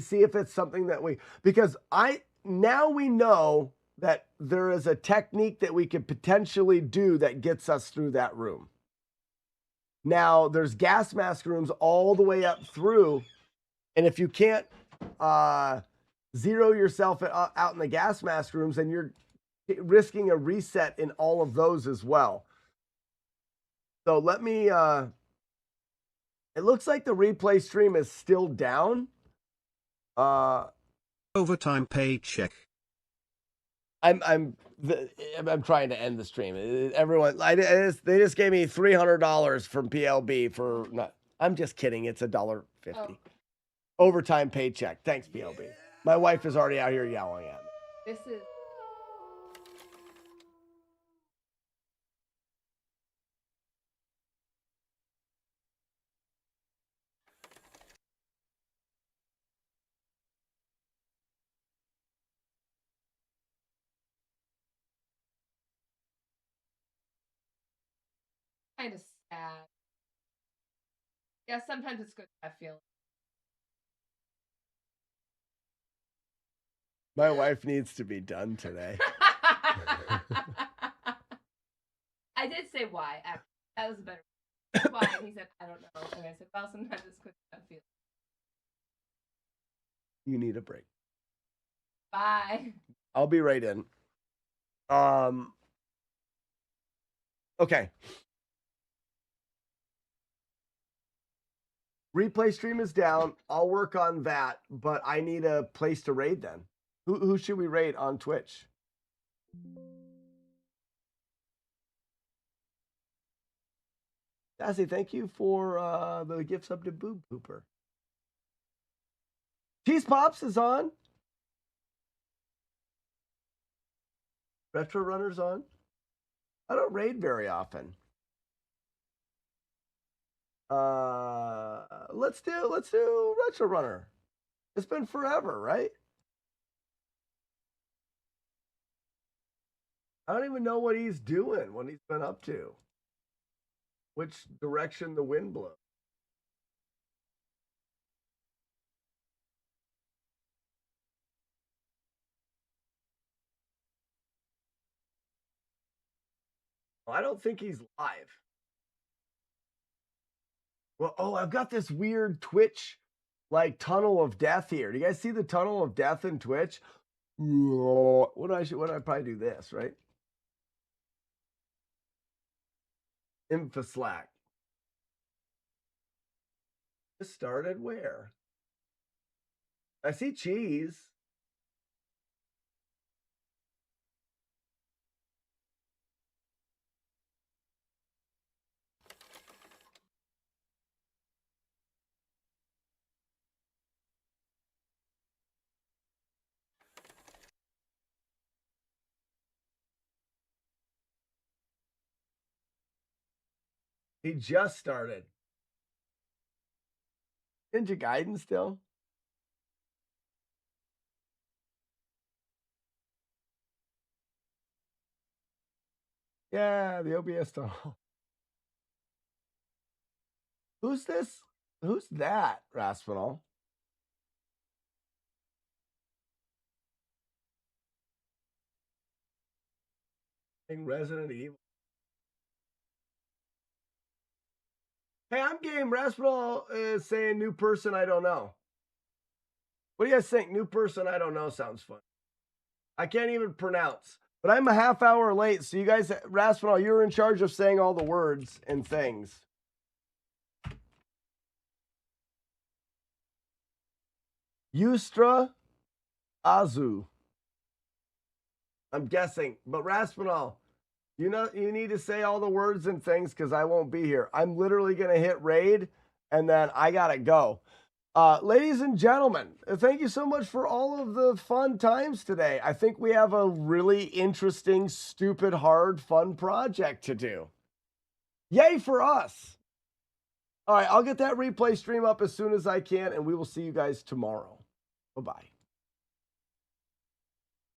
See if it's something that because now we know that there is a technique that we could potentially do that gets us through that room. Now, there's gas mask rooms all the way up through, and if you can't zero yourself out in the gas mask rooms, then you're risking a reset in all of those as well. So let me... it looks like the replay stream is still down. Overtime paycheck. I'm trying to end the stream. Everyone, they just gave me $300 from PLB for not. I'm just kidding. It's $1.50. Oh. Overtime paycheck. Thanks, PLB. Yeah. My wife is already out here yelling at me. This is. Kind of sad. Yeah, sometimes it's good to have feelings. My wife needs to be done today. I did say why. Actually. That was a better. Why? And he said, I don't know. And I said, well, sometimes it's good to have feelings. You need a break. Bye. I'll be right in. Okay. Replay stream is down. I'll work on that, but I need a place to raid then. Who should we raid on Twitch? Sassy, thank you for the gift sub to Boob Pooper. Cheese Pops is on. Retro Runner's on. I don't raid very often. Let's do Retro Runner. It's been forever, right? I don't even know what he's doing, what he's been up to. Which direction the wind blows. I don't think he's live. Well, oh, I've got this weird Twitch like tunnel of death here. Do you guys see the tunnel of death in Twitch? What do I probably do this, right? Infoslack. This started where? I see cheese. He just started. Ninja Gaiden still? Yeah, the OBS tunnel. Who's this? Who's that, Raspinal? Resident Evil. Hey, I'm game. Raspinal is saying new person I don't know. What do you guys think? New person I don't know sounds fun. I can't even pronounce. But I'm a half hour late, so you guys, Raspinal, you're in charge of saying all the words and things. Yustra Azu. I'm guessing. But Raspinal, you need to say all the words and things because I won't be here. I'm literally going to hit raid, and then I got to go. Ladies and gentlemen, thank you so much for all of the fun times today. I think we have a really interesting, stupid, hard, fun project to do. Yay for us. All right, I'll get that replay stream up as soon as I can, and we will see you guys tomorrow. Bye-bye.